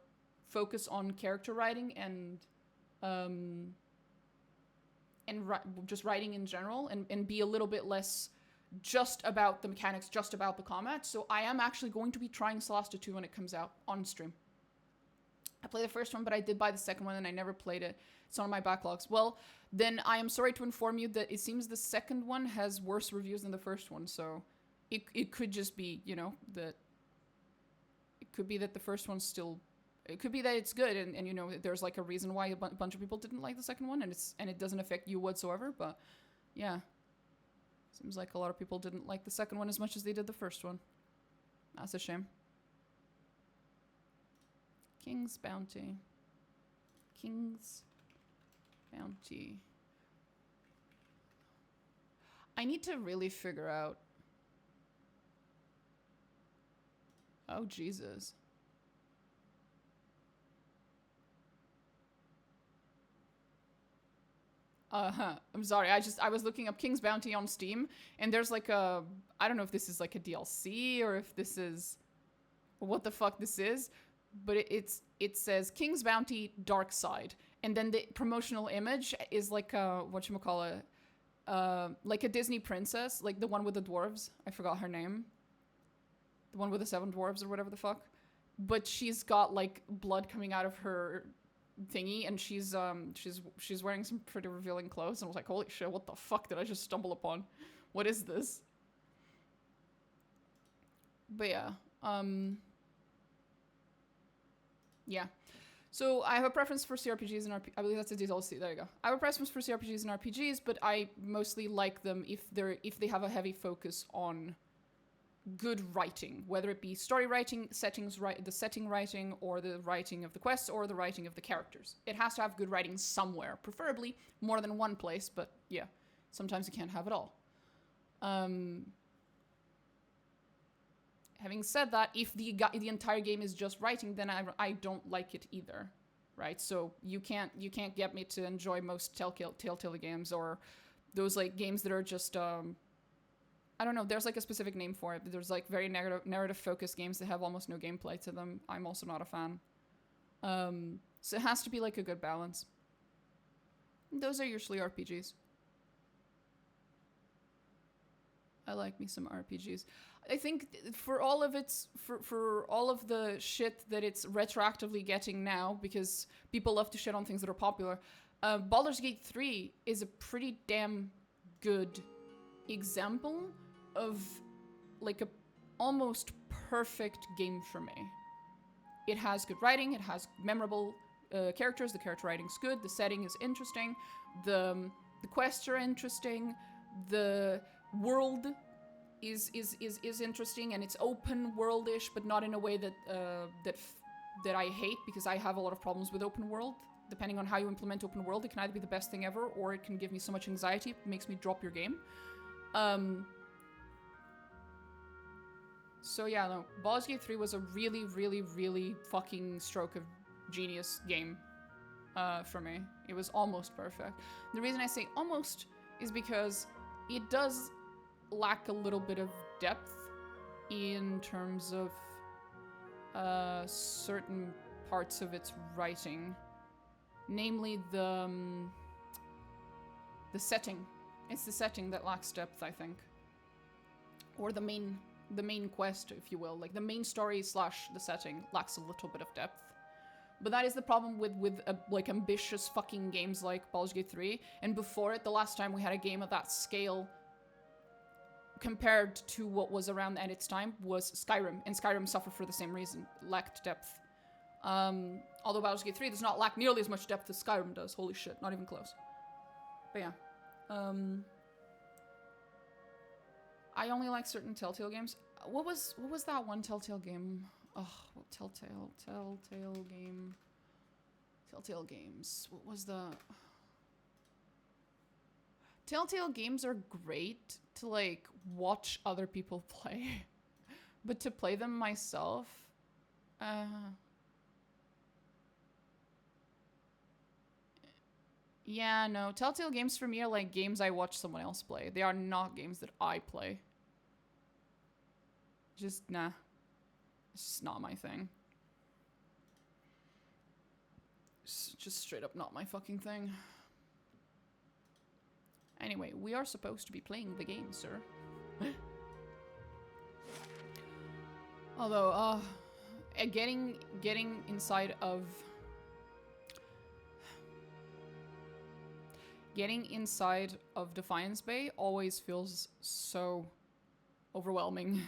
focus on character writing and and just writing in general, and be a little bit less just about the mechanics, just about the combat. So I am actually going to be trying Solasta 2 when it comes out on stream. I played the first one, but I did buy the second one and I never played it. It's on my backlogs. Well, then I am sorry to inform you that it seems the second one has worse reviews than the first one. So it could just be, you know, that it could be that the first one's still, it could be that it's good and you know, there's like a reason why a bunch of people didn't like the second one, and it doesn't affect you whatsoever. But yeah. Seems like a lot of people didn't like the second one as much as they did the first one. That's a shame. King's Bounty. King's Bounty. I need to really figure out... Oh, Jesus. I'm sorry, I was looking up King's Bounty on Steam, and there's like a, I don't know if this is like a DLC or if this is, what the fuck this is, but it says King's Bounty Dark Side, and then the promotional image is like a, whatchamacallit, like a Disney princess, like the one with the dwarves, I forgot her name, the one with the 7 dwarves or whatever the fuck, but she's got like blood coming out of her thingy, and she's wearing some pretty revealing clothes, and I was like, holy shit, what the fuck did I just stumble upon? What is this? But yeah, yeah. So I have a preference for CRPGs and I believe that's a DLC. There you go. I have a preference for CRPGs and RPGs, but I mostly like them if they have a heavy focus on good writing, whether it be story writing, the setting writing, or the writing of the quests, or the writing of the characters. It has to have good writing somewhere, preferably more than one place, but yeah, sometimes you can't have it all. Having said that, if the entire game is just writing, then I don't like it either, right? So you can't get me to enjoy most Telltale games, or those like games that are just I don't know, there's like a specific name for it. There's like very narrative focused games that have almost no gameplay to them. I'm also not a fan. So it has to be like a good balance. Those are usually RPGs. I like me some RPGs. I think for all of its, for all of the shit that it's retroactively getting now, because people love to shit on things that are popular, Baldur's Gate 3 is a pretty damn good example of like a almost perfect game for me. It has good writing, it has memorable characters, the character writing's good, the setting is interesting, the quests are interesting, the world is interesting, and it's open world-ish, but not in a way that that I hate, because I have a lot of problems with open world. Depending on how you implement open world, it can either be the best thing ever, or it can give me so much anxiety, it makes me drop your game. So yeah, no, Baldur's Gate 3 was a really, really, really fucking stroke of genius game for me. It was almost perfect. The reason I say almost is because it does lack a little bit of depth in terms of certain parts of its writing. Namely the setting. It's the setting that lacks depth, I think. Or the main quest, if you will. Like, the main story / the setting lacks a little bit of depth. But that is the problem with like, ambitious fucking games like Baldur's Gate 3. And before it, the last time we had a game of that scale compared to what was around at its time was Skyrim. And Skyrim suffered for the same reason. Lacked depth. Although Baldur's Gate 3 does not lack nearly as much depth as Skyrim does. Holy shit, not even close. But yeah. I only like certain Telltale games. What was that one Telltale game? Oh, Telltale game. Telltale games. What was the... Telltale games are great to, like, watch other people play. But to play them myself... Yeah, no. Telltale games for me are like games I watch someone else play. They are not games that I play. Just, nah. It's just not my thing. It's just straight up not my fucking thing. Anyway, we are supposed to be playing the game, sir. Although, getting inside of... Getting inside of Defiance Bay always feels so overwhelming.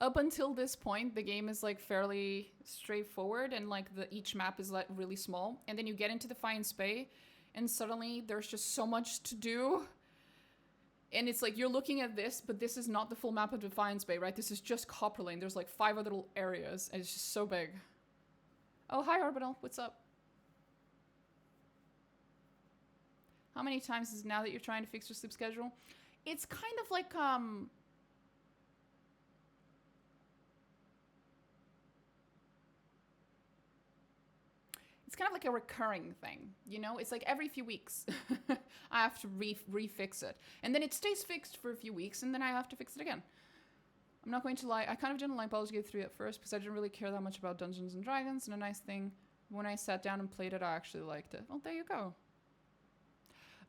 Up until this point, the game is like fairly straightforward and like each map is like really small. And then you get into Defiance Bay and suddenly there's just so much to do. And it's like you're looking at this, but this is not the full map of Defiance Bay, right? This is just Copperlane. There's like 5 other little areas and it's just so big. Oh, hi Orbital, what's up? How many times is it now that you're trying to fix your sleep schedule? It's kind of like, it's kind of like a recurring thing, you know? It's like every few weeks I have to refix it. And then it stays fixed for a few weeks and then I have to fix it again. I'm not going to lie, I kind of didn't like Baldur's Gate 3 at first because I didn't really care that much about Dungeons and Dragons. And a nice thing, when I sat down and played it, I actually liked it. Well, there you go.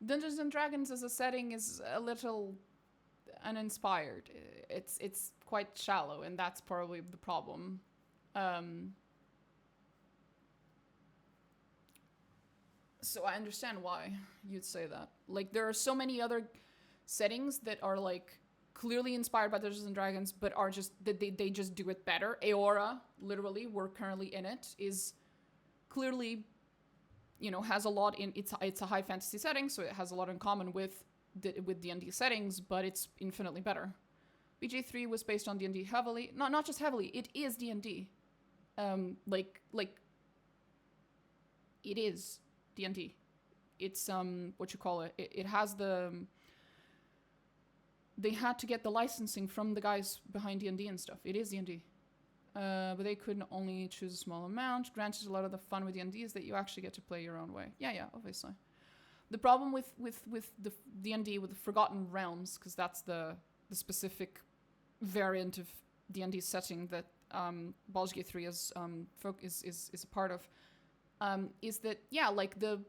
Dungeons and Dragons as a setting is a little uninspired. It's quite shallow and that's probably the problem. So I understand why you'd say that. Like, there are so many other settings that are, like, clearly inspired by Dungeons & Dragons, but are just, that they just do it better. Aora, literally, we're currently in it, is clearly, you know, has a lot in, it's a high fantasy setting, so it has a lot in common with D&D settings, but it's infinitely better. BJ3 was based on D&D heavily. Not just heavily, it is D&D. Like, it is D&D. It's, what you call it? It has the... They had to get the licensing from the guys behind D&D and stuff. It is D&D. But they could only choose a small amount. Granted, a lot of the fun with D&D is that you actually get to play your own way. Yeah, obviously. The problem with the D&D, with the Forgotten Realms, because that's the specific variant of D&D setting that Baldur's Gate 3 is a part of, is that, yeah, like the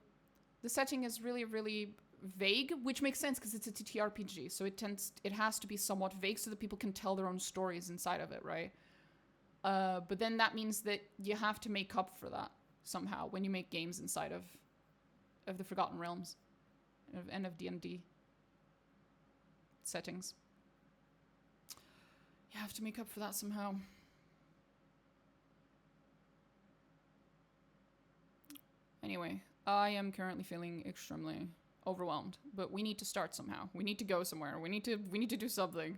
setting is really, really vague, which makes sense because it's a TTRPG, so it has to be somewhat vague so that people can tell their own stories inside of it, right? But then that means that you have to make up for that somehow when you make games inside of the Forgotten Realms and of D&D settings. You have to make up for that somehow. Anyway, I am currently feeling extremely overwhelmed, but we need to start somehow. We need to go somewhere. We need to do something.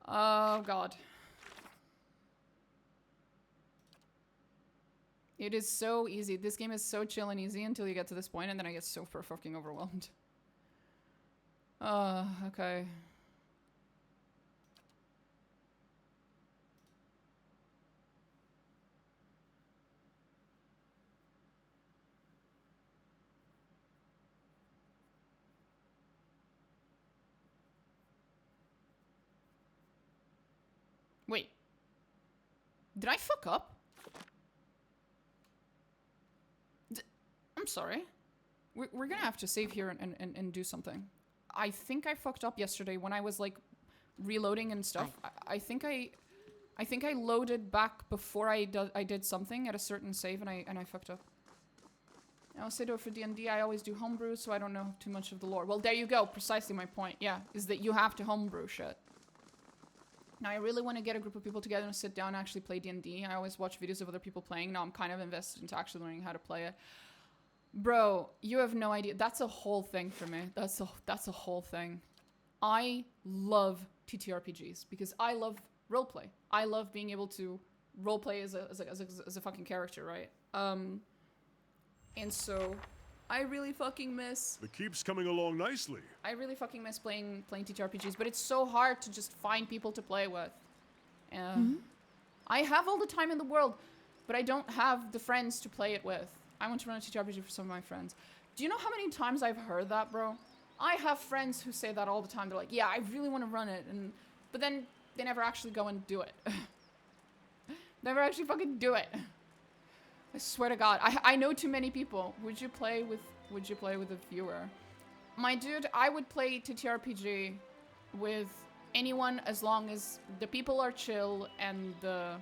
Oh god. It is so easy. This game is so chill and easy until you get to this point, and then I get super fucking overwhelmed. Okay. Wait. Did I fuck up? I'm sorry. We're gonna have to save here and do something. I think I fucked up yesterday when I was like reloading and stuff. I think I loaded back before I did something at a certain save and I fucked up. I also do it for D&D. I always do homebrew, so I don't know too much of the lore. Well, there you go. Precisely my point. Yeah, is that you have to homebrew shit. Now, I really want to get a group of people together and sit down and actually play D&D. I always watch videos of other people playing. Now I'm kind of invested into actually learning how to play it. Bro, you have no idea. That's a whole thing for me. That's a whole thing. I love TTRPGs because I love roleplay. I love being able to roleplay as a fucking character, right? And so I really fucking miss... The keep's coming along nicely. I really fucking miss playing TTRPGs, but it's so hard to just find people to play with. I have all the time in the world, but I don't have the friends to play it with. I want to run a TTRPG for some of my friends. Do you know how many times I've heard that, bro? I have friends who say that all the time. They're like, yeah, I really want to run it. But then they never actually go and do it. Never actually fucking do it. I swear to God, I know too many people. Would you play with a viewer? My dude, I would play TTRPG with anyone as long as the people are chill and the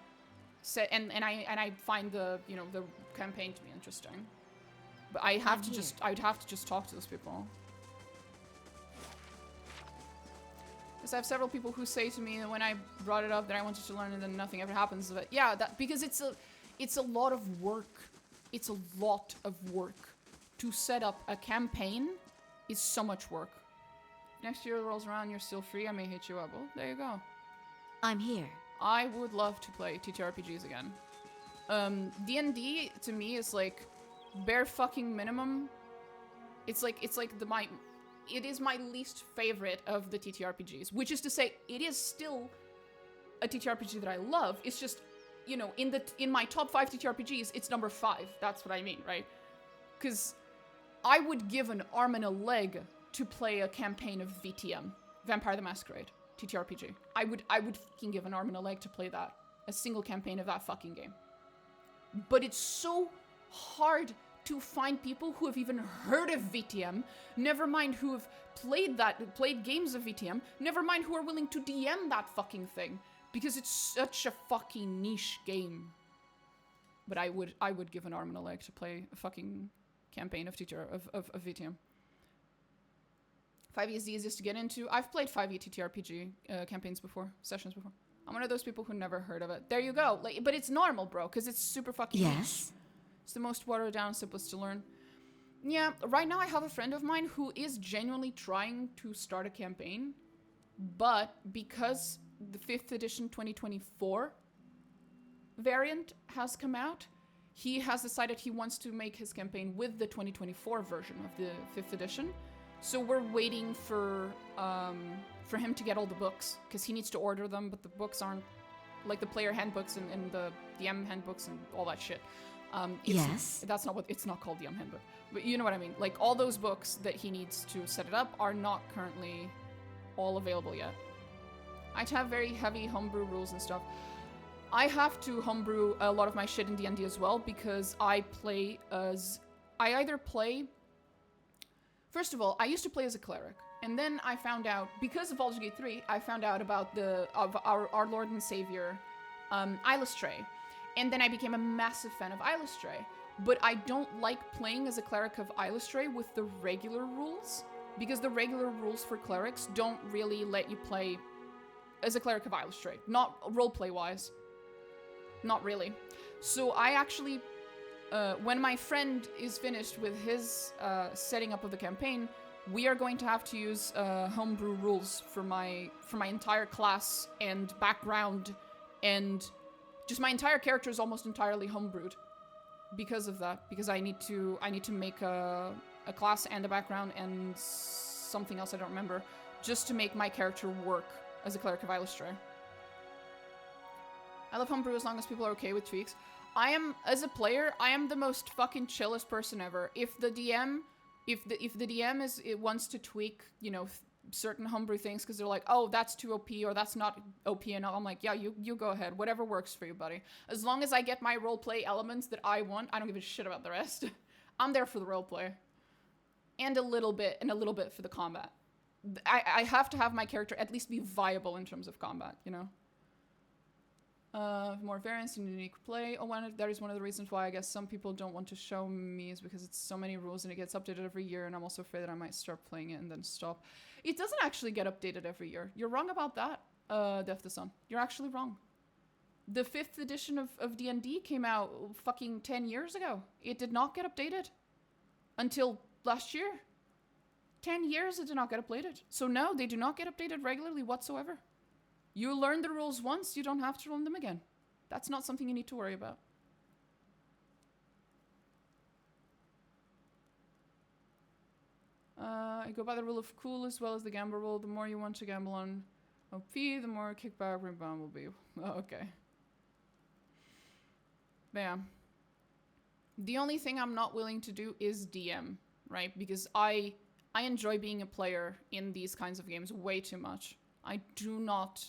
and I find the the campaign to be interesting. But I'd have to just talk to those people. Because I have several people who say to me that when I brought it up that I wanted to learn and then nothing ever happens. But yeah, because it's a lot of work. It's a lot of work to set up a campaign. Is so much work. Next year rolls around, you're still free. I may hit you up. Well, there you go. I'm here. I would love to play TTRPGs again. D&D to me is like bare fucking minimum. It is my least favorite of the TTRPGs, which is to say it is still a TTRPG that I love. It's just, in my top 5 TTRPGs, it's number 5. That's what I mean, right? Because I would give an arm and a leg to play a campaign of VTM, Vampire the Masquerade, TTRPG. I would fucking give an arm and a leg to play that. A single campaign of that fucking game. But it's so hard to find people who have even heard of VTM, never mind who have played games of VTM, never mind who are willing to DM that fucking thing, because it's such a fucking niche game. But I would give an arm and a leg to play a fucking campaign of VTM. 5e is the easiest to get into. I've played 5e TTRPG campaigns before, sessions before. I'm one of those people who never heard of it. There you go. But it's normal, bro, because it's super fucking niche. Yes. It's the most watered down, simplest to learn. Yeah, right now I have a friend of mine who is genuinely trying to start a campaign, but because the 5th edition 2024 variant has come out, he has decided he wants to make his campaign with the 2024 version of the 5th edition. So we're waiting for him to get all the books, because he needs to order them, but the books aren't, like the player handbooks and the DM handbooks and all that shit. Yes. That's not what, it's not called DM handbook, but you know what I mean. Like all those books that he needs to set it up are not currently all available yet. I have very heavy homebrew rules and stuff. I have to homebrew a lot of my shit in D&D as well, because I either play... First of all, I used to play as a cleric, and then I found out, because of Baldur's Gate 3, I found out about our Lord and Savior, Illustrae. And then I became a massive fan of Illustrae. But I don't like playing as a cleric of Illustrae with the regular rules, because the regular rules for clerics don't really let you play as a cleric of Illustrae. Not roleplay-wise. Not really. So I actually... when my friend is finished with his setting up of the campaign, we are going to have to use homebrew rules for my entire class and background, and just my entire character is almost entirely homebrewed because of that. Because I need to make a class and a background and something else I don't remember, just to make my character work as a cleric of Illustrae. I love homebrew as long as people are okay with tweaks. As a player, I am the most fucking chillest person ever. If the DM wants to tweak, certain homebrew things because they're like, oh, that's too OP or that's not OP enough, I'm like, yeah, you go ahead. Whatever works for you, buddy. As long as I get my roleplay elements that I want, I don't give a shit about the rest. I'm there for the roleplay. And a little bit for the combat. I have to have my character at least be viable in terms of combat, more variance and unique play. That is one of the reasons why I guess some people don't want to show me, is because it's so many rules and it gets updated every year, and I'm also afraid that I might start playing it and then stop. It doesn't actually get updated every year. You're wrong about that, Death the Sun. You're actually wrong. The 5th edition of D&D came out fucking 10 years ago. It did not get updated until last year. 10 years it did not get updated. So no, they do not get updated regularly whatsoever. You learn the rules once, you don't have to learn them again. That's not something you need to worry about. I go by the rule of cool as well as the gamble rule. The more you want to gamble on OP, the more kickback rebound will be. Oh, okay. Bam. The only thing I'm not willing to do is DM, right? Because I enjoy being a player in these kinds of games way too much. I do not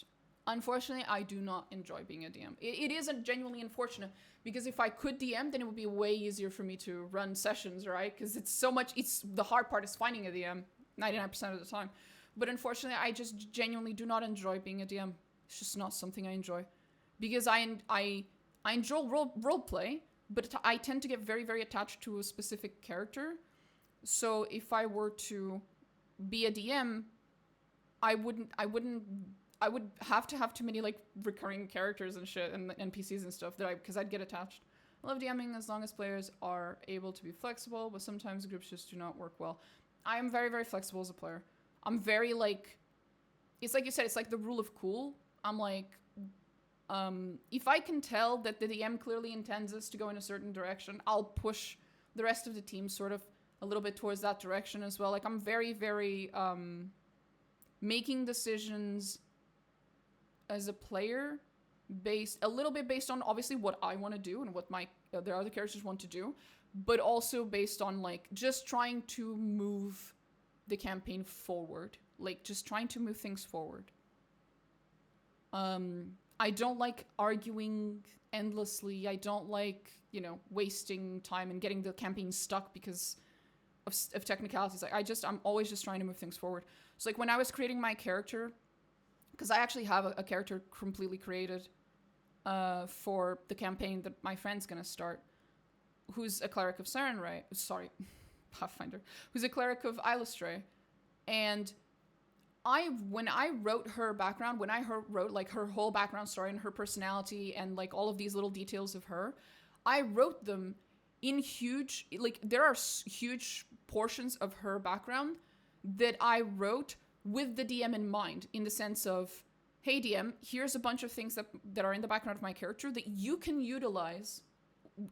Unfortunately, I do not enjoy being a DM. It isn't genuinely unfortunate, because if I could DM, then it would be way easier for me to run sessions, right? Because it's so much, the hard part is finding a DM 99% of the time. But unfortunately, I just genuinely do not enjoy being a DM. It's just not something I enjoy. Because I enjoy roleplay, but I tend to get very, very attached to a specific character. So if I were to be a DM, I would have to have too many like recurring characters and shit and NPCs and stuff because I'd get attached. I love DMing as long as players are able to be flexible, but sometimes groups just do not work well. I am very, very flexible as a player. I'm very like, it's like you said, it's like the rule of cool. I'm like, if I can tell that the DM clearly intends us to go in a certain direction, I'll push the rest of the team sort of a little bit towards that direction as well. Like I'm very, very making decisions as a player a little bit based on obviously what I want to do and what my the other characters want to do, but also based on like just trying to move the campaign forward, like just trying to move things forward. I don't like arguing endlessly. I don't like, wasting time and getting the campaign stuck because of technicalities. Like I'm always just trying to move things forward. So like when I was creating my character, because I actually have a character completely created for the campaign that my friend's gonna start, who's a cleric of Pathfinder, who's a cleric of Illustrae. And when I wrote her background, when I wrote like her whole background story and her personality and like all of these little details of her, I wrote them in huge, like there are huge portions of her background that I wrote with the DM in mind, in the sense of, hey DM, here's a bunch of things that are in the background of my character that you can utilize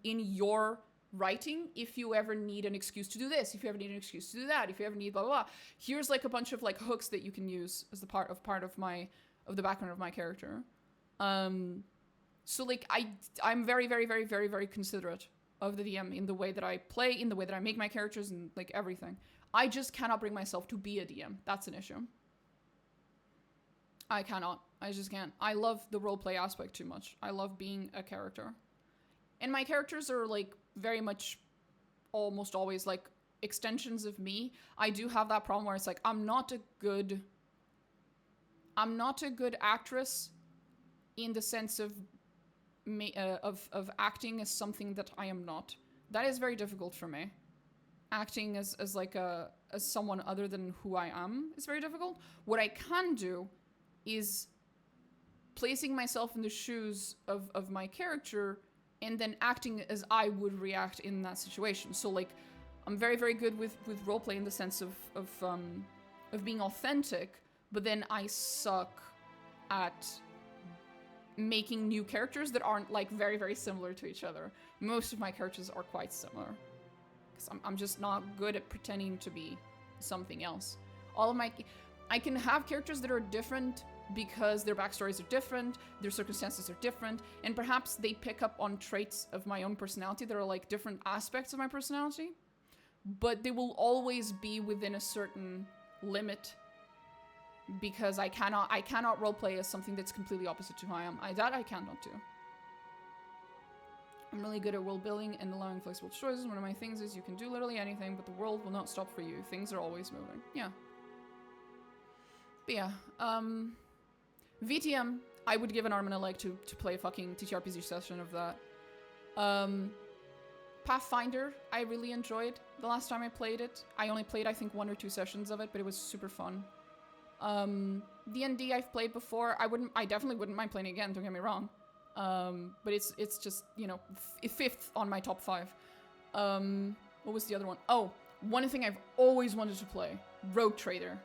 in your writing if you ever need an excuse to do this, if you ever need an excuse to do that, if you ever need blah blah blah. Here's like a bunch of like hooks that you can use as the part of the background of my character. So like I'm very, very, very, very, very considerate of the DM in the way that I play, in the way that I make my characters, and like everything. I just cannot bring myself to be a DM. That's an issue. I cannot. I just can't. I love the roleplay aspect too much. I love being a character. And my characters are like very much almost always like extensions of me. I do have that problem where it's like I'm not a good actress in the sense of acting as something that I am not. That is very difficult for me. Acting as someone other than who I am is very difficult. What I can do is placing myself in the shoes of my character and then acting as I would react in that situation. So like, I'm very, very good with roleplay in the sense of being authentic, but then I suck at making new characters that aren't like very, very similar to each other. Most of my characters are quite similar. I'm just not good at pretending to be something else. I can have characters that are different because their backstories are different, their circumstances are different, and perhaps they pick up on traits of my own personality that are like different aspects of my personality, but they will always be within a certain limit because I cannot roleplay as something that's completely opposite to who I am. That I cannot do. I'm really good at world building and allowing flexible choices. One of my things is you can do literally anything, but the world will not stop for you. Things are always moving. Yeah. But yeah, VTM, I would give an arm and a leg to play a fucking TTRPG session of that. Pathfinder, I really enjoyed the last time I played it. I only played, I think, 1 or 2 sessions of it, but it was super fun. D&D I've played before. I definitely wouldn't mind playing again, don't get me wrong. But it's just, 5th on my top 5. What was the other one? Oh, one thing I've always wanted to play, Rogue Trader.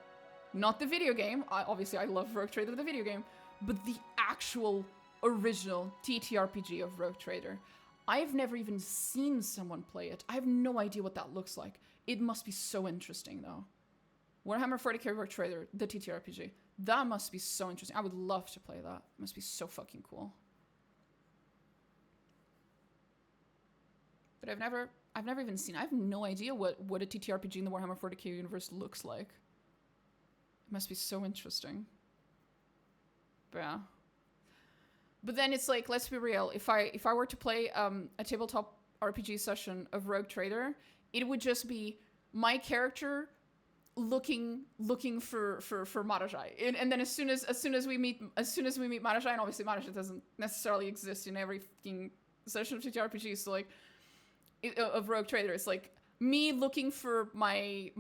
Not the video game. Obviously, I love Rogue Trader, the video game, but the actual original TTRPG of Rogue Trader. I've never even seen someone play it. I have no idea what that looks like. It must be so interesting, though. Warhammer 40k Rogue Trader, the TTRPG. That must be so interesting. I would love to play that. It must be so fucking cool. But I've never even seen. I have no idea what a TTRPG in the Warhammer 40k universe looks like. It must be so interesting. But yeah. But then it's like, let's be real. If I were to play a tabletop RPG session of Rogue Trader, it would just be my character looking for Marajai. And then as soon as we meet Marajai, and obviously Marajai doesn't necessarily exist in every fucking session of TTRPG, so like of Rogue Trader, it's like me looking for my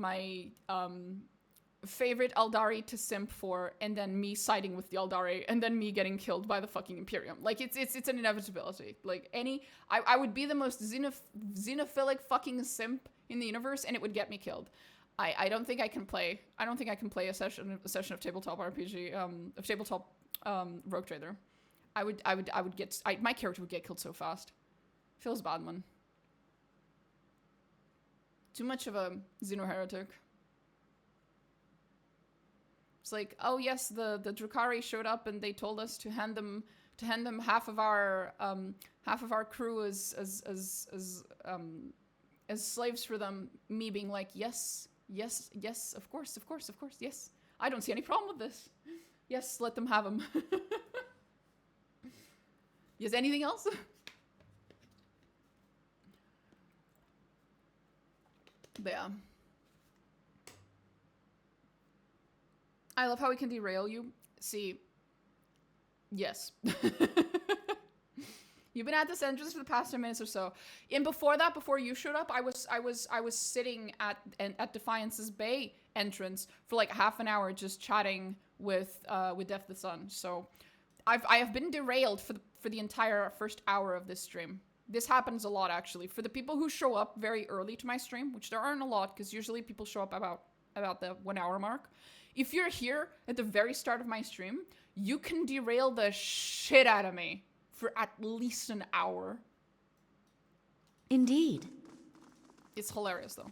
favorite Aldari to simp for, and then me siding with the Aldari, and then me getting killed by the fucking Imperium. Like it's an inevitability. Like I would be the most xenophilic fucking simp in the universe, and it would get me killed. I don't think I can play a session of tabletop RPG of tabletop Rogue Trader. My character would get killed so fast. Feels bad, man. Too much of a xeno-heretic. It's like, oh yes, the Drukhari showed up and they told us to hand them half of our crew as slaves for them. Me being like, yes, of course, yes. I don't see any problem with this. Yes, let them have them. Yes, anything else? But yeah. I love how we can derail you. See, yes. You've been at this entrance for the past 10 minutes or so. And before that, before you showed up, I was sitting at Defiance's Bay entrance for like half an hour just chatting with Def the Sun. So I have been derailed for the entire first hour of this stream. This happens a lot, actually. For the people who show up very early to my stream, which there aren't a lot, because usually people show up about the 1 hour mark. If you're here at the very start of my stream, you can derail the shit out of me for at least an hour. Indeed. It's hilarious, though.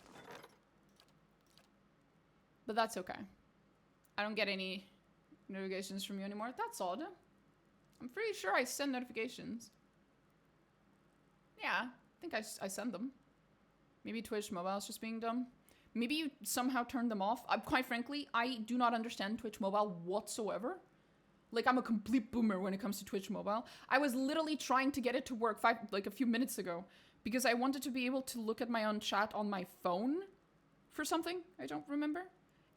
But that's okay. I don't get any notifications from you anymore. That's odd. I'm pretty sure I send notifications. Yeah, I think I send them. Maybe Twitch Mobile is just being dumb. Maybe you somehow turned them off. Quite frankly, I do not understand Twitch Mobile whatsoever. Like, I'm a complete boomer when it comes to Twitch Mobile. I was literally trying to get it to work a few minutes ago because I wanted to be able to look at my own chat on my phone for something. I don't remember.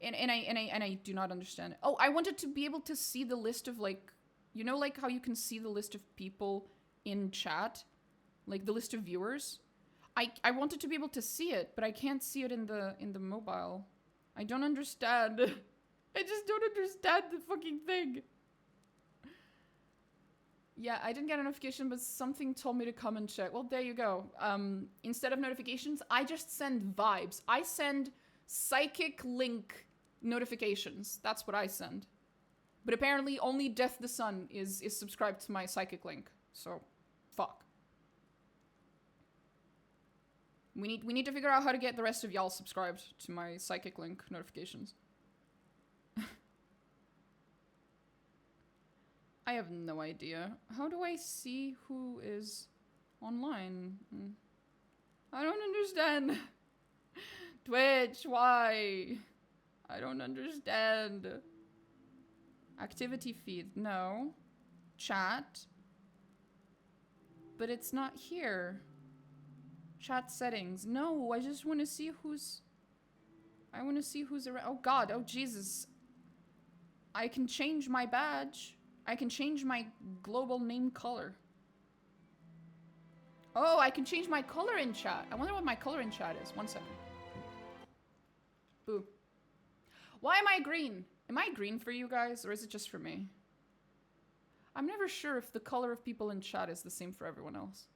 And I do not understand it. Oh, I wanted to be able to see the list of, like, you know, like how you can see the list of people in chat? Like the list of viewers? I wanted to be able to see it, but I can't see it in the mobile. I don't understand. I just don't understand the fucking thing. Yeah, I didn't get a notification, but something told me to come and check. Well, there you go. Instead of notifications, I just send vibes. I send psychic link notifications. That's what I send. But apparently only Death the Sun is subscribed to my psychic link. So, fuck. We need to figure out how to get the rest of y'all subscribed to my psychic link notifications. I have no idea. How do I see who is online? I don't understand. Twitch, why? I don't understand. Activity feed, no. Chat. But it's not here. Chat settings. No, I just want to see who's... I want to see who's around. Oh god, oh Jesus. I can change my badge. I can change my global name color. Oh, I can change my color in chat. I wonder what my color in chat is. 1 second. Boo. Why am I green? Am I green for you guys, or is it just for me? I'm never sure if the color of people in chat is the same for everyone else.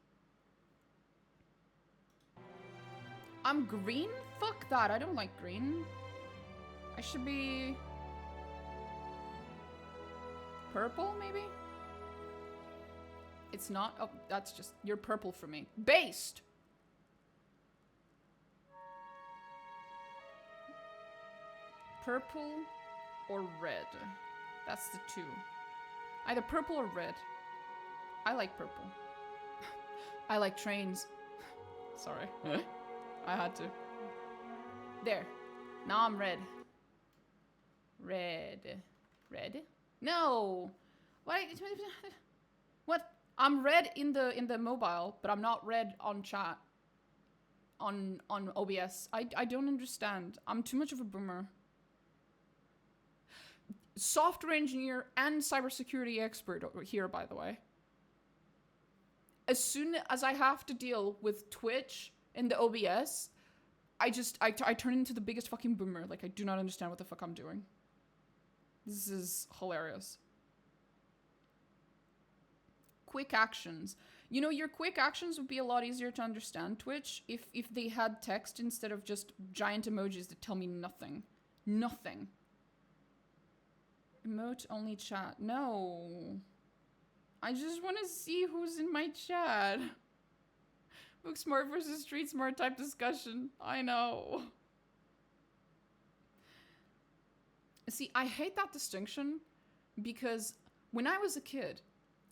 I'm green? Fuck that, I don't like green. I should be... purple, maybe? It's not? Oh, that's just... You're purple for me. Based! Purple or red. That's the two. Either purple or red. I like purple. I like trains. Sorry. I had to. There. Now I'm red. Red. Red? No! Why? What? I'm red in the mobile, but I'm not red on chat. On OBS. I don't understand. I'm too much of a boomer. Software engineer and cybersecurity expert over here, by the way. As soon as I have to deal with Twitch and the OBS, I turn into the biggest fucking boomer. Like, I do not understand what the fuck I'm doing. This is hilarious. Quick actions. You know, your quick actions would be a lot easier to understand, Twitch, if they had text instead of just giant emojis that tell me nothing. Nothing. Emote only chat. No. I just want to see who's in my chat. Book smart versus street smart type discussion. I know. See, I hate that distinction because when I was a kid,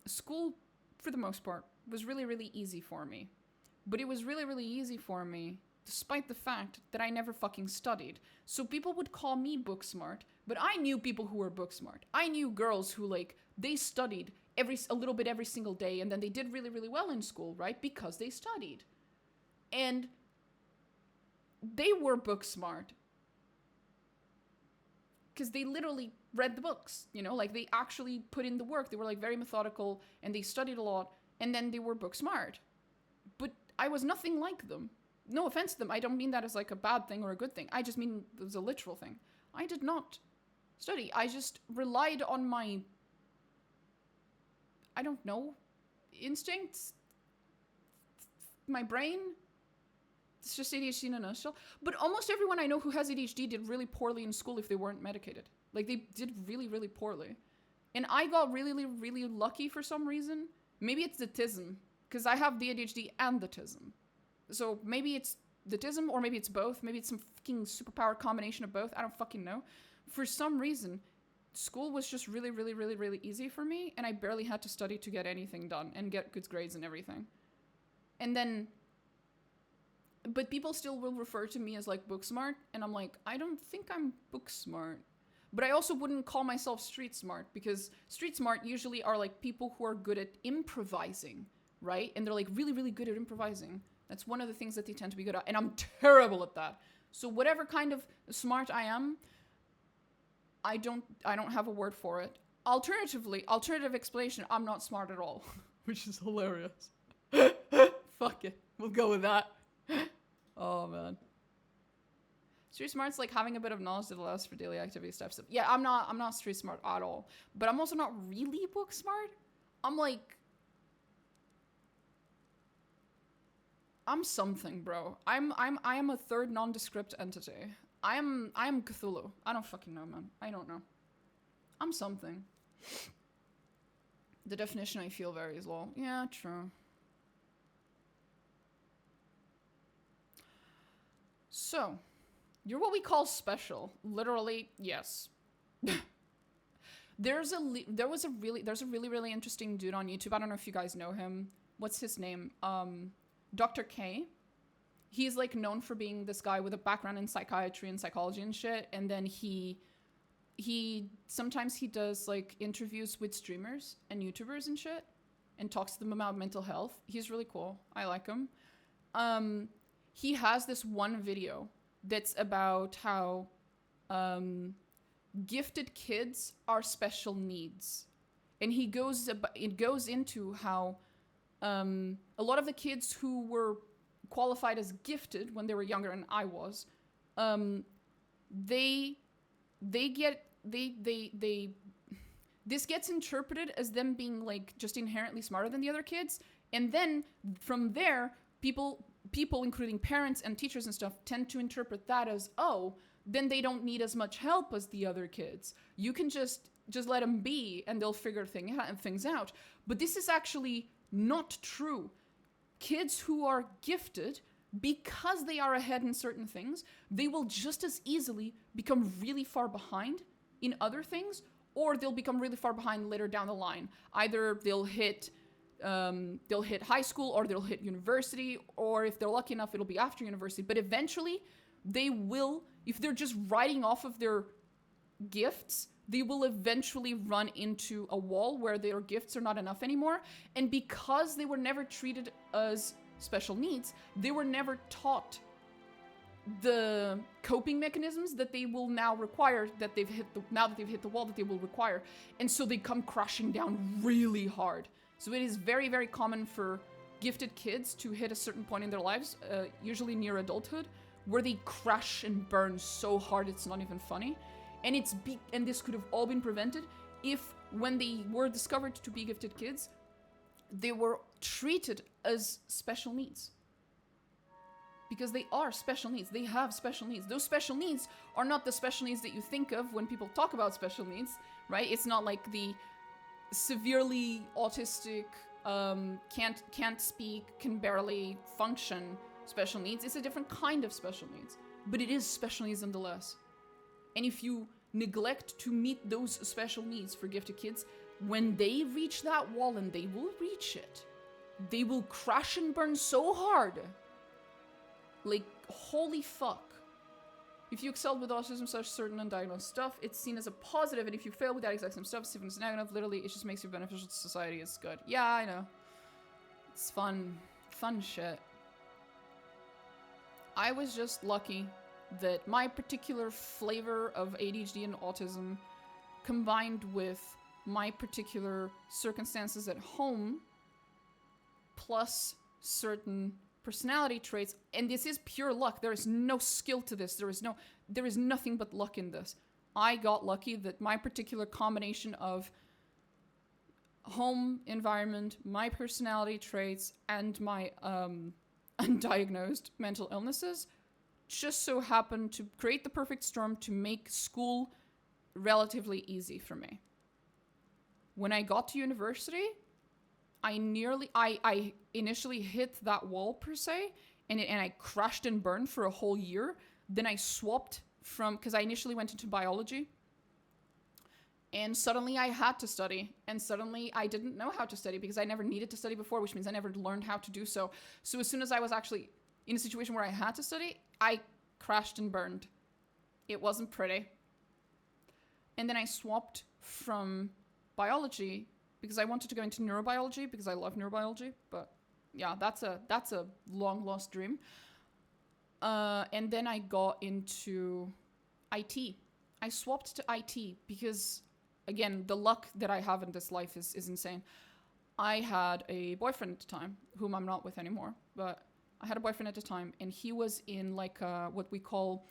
school, for the most part, was really, really easy for me. But it was really, really easy for me despite the fact that I never fucking studied. So people would call me book smart, but I knew people who were book smart. I knew girls who, like, they studied a little bit every single day, and then they did really, really well in school, right? Because they studied. And they were book smart. Because they literally read the books, you know? Like, they actually put in the work. They were, like, very methodical, and they studied a lot, and then they were book smart. But I was nothing like them. No offense to them. I don't mean that as, like, a bad thing or a good thing. I just mean it was a literal thing. I did not study. I just relied on my, I don't know, instincts, my brain. It's just ADHD in a nutshell. But almost everyone I know who has ADHD did really poorly in school if they weren't medicated. Like, they did really, really poorly. And I got really, really, really lucky for some reason. Maybe it's the TISM, because I have the ADHD and the TISM. So maybe it's the TISM, or maybe it's both. Maybe it's some fucking superpower combination of both. I don't fucking know. For some reason, school was just really, really, really, really easy for me, and I barely had to study to get anything done and get good grades and everything. And then, but people still will refer to me as, like, book smart, and I'm like, I don't think I'm book smart. But I also wouldn't call myself street smart, because street smart usually are, like, people who are good at improvising, right? And they're, like, really, really good at improvising. That's one of the things that they tend to be good at, and I'm terrible at that. So whatever kind of smart I am, I don't have a word for it. Alternative explanation, I'm not smart at all, which is hilarious. Fuck it, we'll go with that. Oh man. Street smart's like having a bit of knowledge that allows for daily activity stuff. So yeah, I'm not street smart at all, but I'm also not really book smart. I'm like, I'm something, bro. I am a third nondescript entity. I am Cthulhu. I don't fucking know, man. I don't know. I'm something. The definition I feel varies, lol. Yeah, true. So, you're what we call special. Literally, yes. There's a really, really interesting dude on YouTube. I don't know if you guys know him. What's his name? Dr. K. He's, like, known for being this guy with a background in psychiatry and psychology and shit. And then he sometimes he does, like, interviews with streamers and YouTubers and shit and talks to them about mental health. He's really cool. I like him. He has this one video that's about how gifted kids are special needs. And it goes into how a lot of the kids who were qualified as gifted when they were younger, and I was, this gets interpreted as them being, like, just inherently smarter than the other kids, and then from there, people including parents and teachers and stuff tend to interpret that as, oh, then they don't need as much help as the other kids. You can just let them be and they'll figure things out. But this is actually not true. Kids who are gifted, because they are ahead in certain things, they will just as easily become really far behind in other things, or they'll become really far behind later down the line. Either they'll hit high school, or they'll hit university, or if they're lucky enough, it'll be after university. But eventually, they will, if they're just riding off of their gifts, they will eventually run into a wall where their gifts are not enough anymore. And because they were never treated as special needs, they were never taught the coping mechanisms that they will now require, that they've hit the, now that they've hit the wall, that they will require. And so they come crashing down really hard. So it is very, very common for gifted kids to hit a certain point in their lives, usually near adulthood, where they crash and burn so hard it's not even funny. And and this could have all been prevented if, when they were discovered to be gifted kids, they were treated as special needs. Because they are special needs. They have special needs. Those special needs are not the special needs that you think of when people talk about special needs, right? It's not like the severely autistic, can't speak, can barely function special needs. It's a different kind of special needs. But it is special needs nonetheless. And if you neglect to meet those special needs for gifted kids, when they reach that wall, and they will reach it, they will crash and burn so hard. Like, holy fuck. If you excelled with autism, such certain undiagnosed stuff, it's seen as a positive, and if you fail with that exact same stuff, it's seen as negative. Literally, it just makes you beneficial to society. It's good. Yeah, I know. It's fun. Fun shit. I was just lucky that my particular flavor of ADHD and autism, combined with my particular circumstances at home, plus certain personality traits, and this is pure luck. There is no skill to this. There is nothing but luck in this. I got lucky that my particular combination of home environment, my personality traits, and my undiagnosed mental illnesses just so happened to create the perfect storm to make school relatively easy for me. When I got to university, I initially hit that wall per se, and I crashed and burned for a whole year. Then I swapped from, because I initially went into biology, and suddenly I had to study, and suddenly I didn't know how to study because I never needed to study before, which means I never learned how to do so. So as soon as I was actually in a situation where I had to study, I crashed and burned. It wasn't pretty. And then I swapped from biology because I wanted to go into neurobiology because I love neurobiology. But yeah, that's a long lost dream. And then I got into IT. I swapped to IT because, again, the luck that I have in this life is insane. I had a boyfriend at the time, whom I'm not with anymore, but I had a boyfriend at the time, and he was in like what we call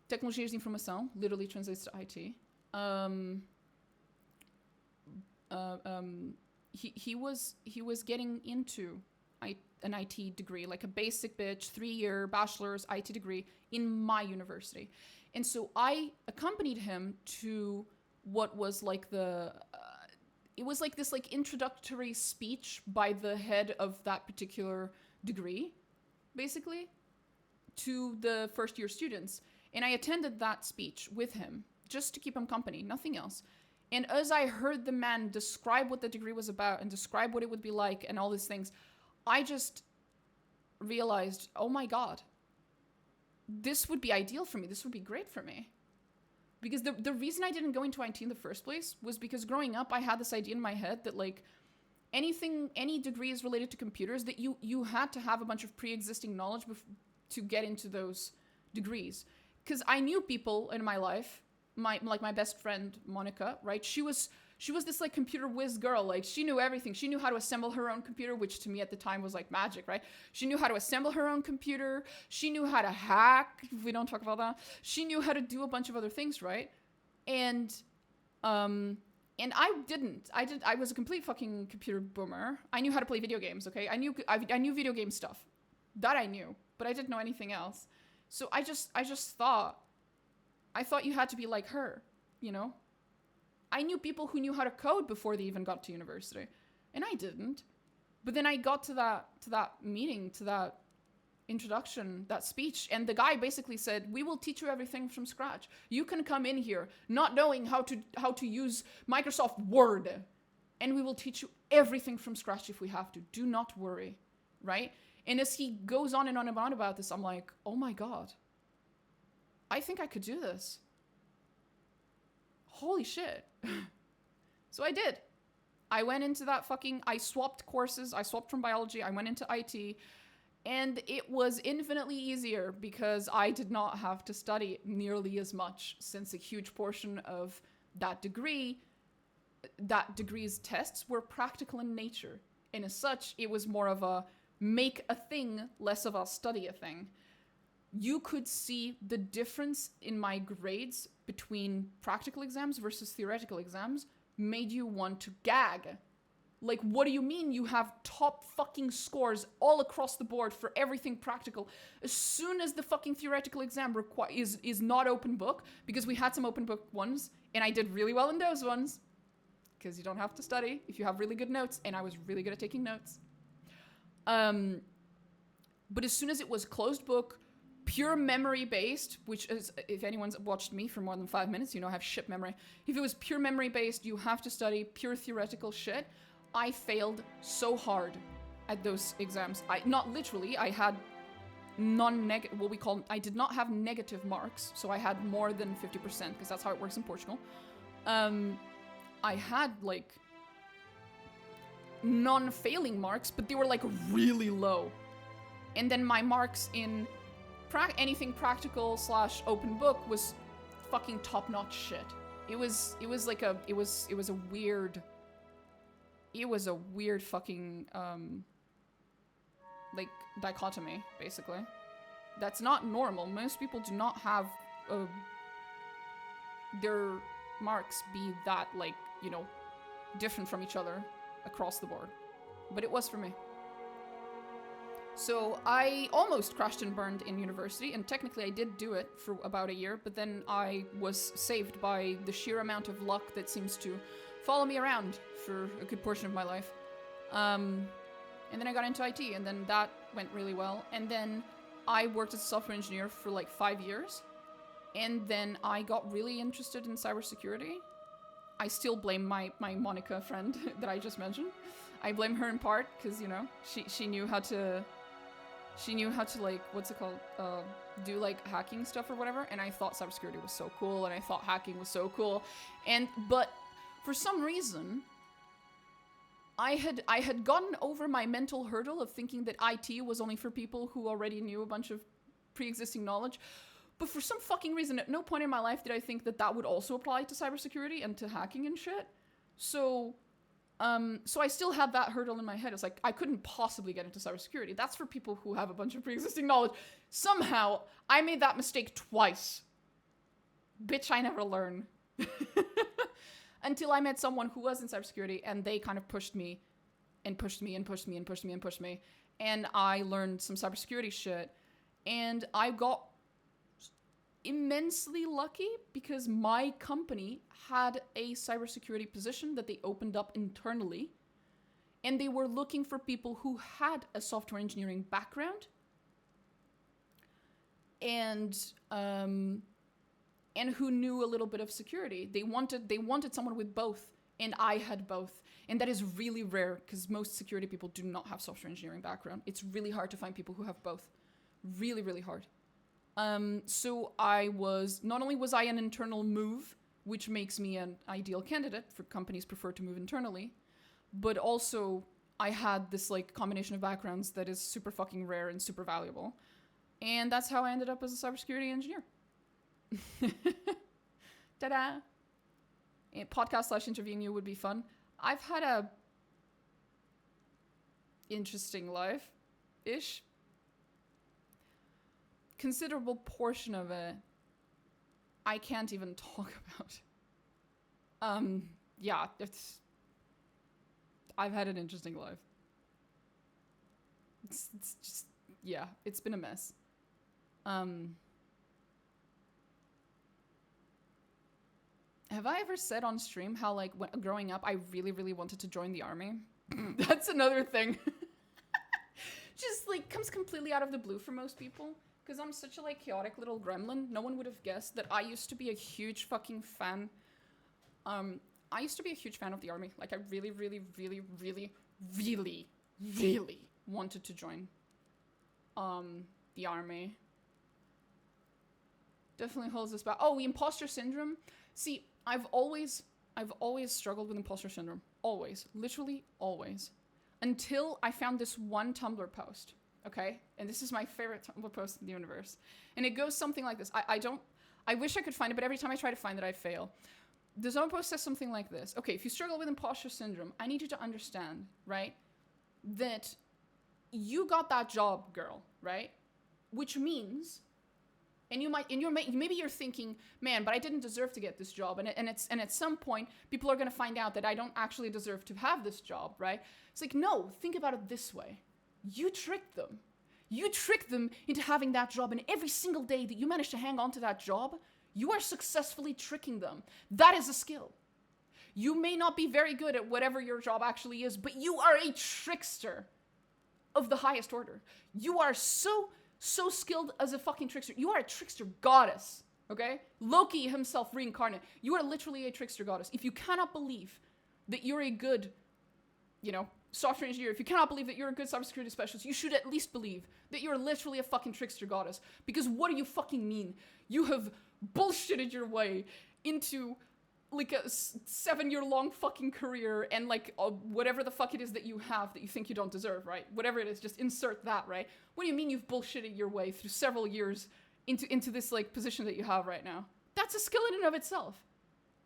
Tecnologias de Informação, literally translates to IT. He was getting into an IT degree, like a basic bitch, 3-year bachelor's IT degree in my university. And so I accompanied him to what was like it was like this like introductory speech by the head of that particular degree, basically, to the first year students. And I attended that speech with him just to keep him company, nothing else. And as I heard the man describe what the degree was about and describe what it would be like and all these things, I just realized, oh my God, this would be ideal for me. This would be great for me. Because the reason I didn't go into IT in the first place was because growing up, I had this idea in my head that like any degrees related to computers, that you had to have a bunch of pre-existing knowledge to get into those degrees. Because I knew people in my life, my best friend Monica, right? She was this like computer whiz girl. Like she knew everything. She knew how to assemble her own computer, which to me at the time was like magic, right? She knew how to assemble her own computer. She knew how to hack. If we don't talk about that, she knew how to do a bunch of other things, right? And I didn't. I was a complete fucking computer boomer. I knew how to play video games. Okay, I knew video game stuff. That I knew, but I didn't know anything else. So I just thought you had to be like her, you know? I knew people who knew how to code before they even got to university, and I didn't. But then I got to that meeting, to that introduction, that speech, and the guy basically said, "We will teach you everything from scratch. You can come in here not knowing how to use Microsoft Word, and we will teach you everything from scratch if we have to. Do not worry," right? And as he goes on and on and on about this, I'm like, oh my God, I think I could do this. holy shit. So I did. I went into that I swapped courses. I swapped from biology. I went into IT. And it was infinitely easier because I did not have to study nearly as much, since a huge portion of that degree's tests were practical in nature. And as such, it was more of a make a thing, less of a study a thing. You could see the difference in my grades between practical exams versus theoretical exams made you want to gag. Like, what do you mean you have top fucking scores all across the board for everything practical? As soon as the fucking theoretical exam is not open book, because we had some open book ones, and I did really well in those ones, because you don't have to study if you have really good notes, and I was really good at taking notes. But as soon as it was closed book, pure memory based, which is, if anyone's watched me for more than 5 minutes, you know I have shit memory. If it was pure memory based, you have to study pure theoretical shit. I failed so hard at those exams. Not literally, I had I did not have negative marks, so I had more than 50%, because that's how it works in Portugal. I had like non-failing marks, but they were like really low. And then my marks in anything practical / open book was fucking top-notch shit. It was a weird fucking like dichotomy, basically. That's not normal. Most people do not have their marks be that, like, you know, different from each other across the board. But it was for me. So I almost crashed and burned in university, and technically I did do it for about a year, but then I was saved by the sheer amount of luck that seems to follow me around for a good portion of my life. And then I got into IT, and then that went really well. And then I worked as a software engineer for like 5 years. And then I got really interested in cybersecurity. I still blame my Monica friend that I just mentioned. I blame her in part because, you know, she knew how to like, what's it called? Do like hacking stuff or whatever. And I thought cybersecurity was so cool, and I thought hacking was so cool. But for some reason, I had gotten over my mental hurdle of thinking that IT was only for people who already knew a bunch of pre-existing knowledge. But for some fucking reason, at no point in my life did I think that that would also apply to cybersecurity and to hacking and shit. So I still had that hurdle in my head. It's like, I couldn't possibly get into cybersecurity. That's for people who have a bunch of pre-existing knowledge. Somehow, I made that mistake twice. Bitch, I never learn. Until I met someone who was in cybersecurity, and they kind of pushed me, and pushed me, and pushed me, and pushed me, and pushed me. And I learned some cybersecurity shit. And I got immensely lucky because my company had a cybersecurity position that they opened up internally, and they were looking for people who had a software engineering background and who knew a little bit of security. They wanted someone with both, and I had both. And that is really rare because most security people do not have software engineering background. It's really hard to find people who have both. Really, really hard. So not only was I an internal move, which makes me an ideal candidate for companies prefer to move internally, but also I had this like combination of backgrounds that is super fucking rare and super valuable. And that's how I ended up as a cybersecurity engineer. Ta-da! A podcast / interviewing you would be fun. I've had a interesting life-ish. Considerable portion of it I can't even talk about. Yeah, I've had an interesting life. It's just, yeah, it's been a mess. Have I ever said on stream how, like, growing up, I really, really wanted to join the army? That's another thing. Just, like, comes completely out of the blue for most people. Because I'm such a, like, chaotic little gremlin. No one would have guessed that I used to be a huge fucking fan. I used to be a huge fan of the army. Like, I really, really, really, really, really, really wanted to join the army. Definitely holds us back. Oh, the imposter syndrome. See, I've always struggled with imposter syndrome. Always. Literally always. Until I found this one Tumblr post. Okay? And this is my favorite Tumblr post in the universe. And it goes something like this. I wish I could find it, but every time I try to find it, I fail. The Tumblr post says something like this. Okay, if you struggle with imposter syndrome, I need you to understand, right? That you got that job, girl, right? Which means, and maybe you're thinking, man, but I didn't deserve to get this job, and at some point people are gonna find out that I don't actually deserve to have this job, right? It's like, no, think about it this way: you tricked them. You tricked them into having that job, and every single day that you manage to hang on to that job, you are successfully tricking them. That is a skill. You may not be very good at whatever your job actually is, but you are a trickster of the highest order. You are so skilled as a fucking trickster. You are a trickster goddess, okay? Loki himself reincarnate. You are literally a trickster goddess. If you cannot believe that you're a good, software engineer, if you cannot believe that you're a good cybersecurity specialist, you should at least believe that you're literally a fucking trickster goddess. Because what do you fucking mean? You have bullshitted your way into like a 7-year-long fucking career and whatever the fuck it is that you have that you think you don't deserve, right? Whatever it is, just insert that, right? What do you mean you've bullshitted your way through several years into this position that you have right now? That's a skill in and of itself.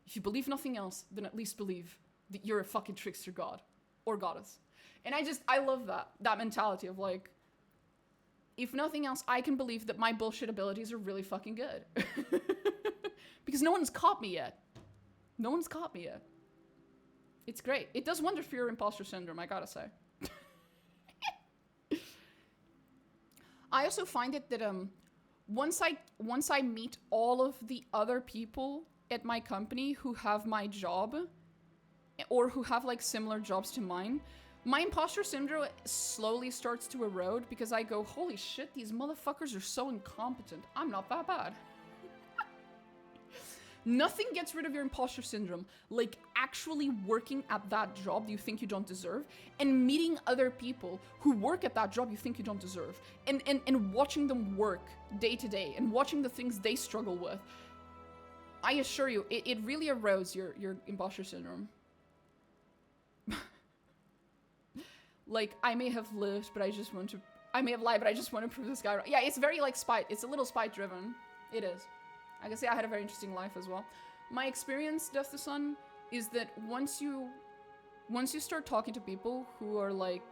If you believe nothing else, then at least believe that you're a fucking trickster god or goddess. And I love that mentality of if nothing else, I can believe that my bullshit abilities are really fucking good. Because no one's caught me yet. No one's caught me yet. It's great. It does wonders for your imposter syndrome, I gotta say. I also find it that once I meet all of the other people at my company who have my job or who have similar jobs to mine, my imposter syndrome slowly starts to erode because I go, holy shit, these motherfuckers are so incompetent. I'm not that bad. Nothing gets rid of your imposter syndrome like actually working at that job that you think you don't deserve and meeting other people who work at that job you think you don't deserve and watching them work day to day and watching the things they struggle with. I assure you, it really erodes your imposter syndrome. I may have lived, but I may have lied, but I just want to prove this guy right. Yeah, it's very spite. It's a little spite driven. It is. I can say I had a very interesting life as well. My experience, Death the Sun, is that once you start talking to people who are late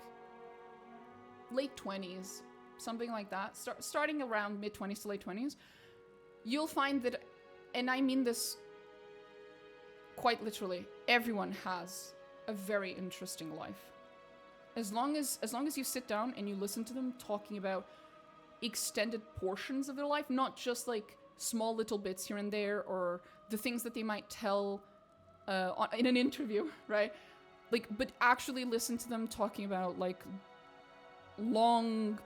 20s, something like that, starting around mid 20s to late 20s, you'll find that, and I mean this quite literally, everyone has a very interesting life. As long as you sit down and you listen to them talking about extended portions of their life, not just small little bits here and there, or the things that they might tell in an interview, right? But actually listen to them talking about long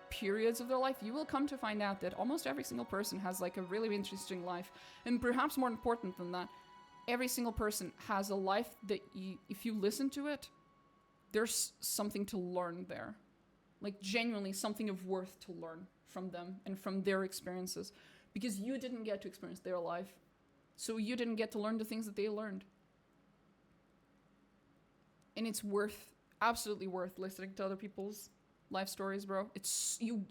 periods of their life, you will come to find out that almost every single person has a really interesting life. And perhaps more important than that, every single person has a life that if you listen to it, there's something to learn there. Genuinely something of worth to learn from them and from their experiences. Because you didn't get to experience their life. So you didn't get to learn the things that they learned. And it's absolutely worth listening to other people's life stories, bro. It's you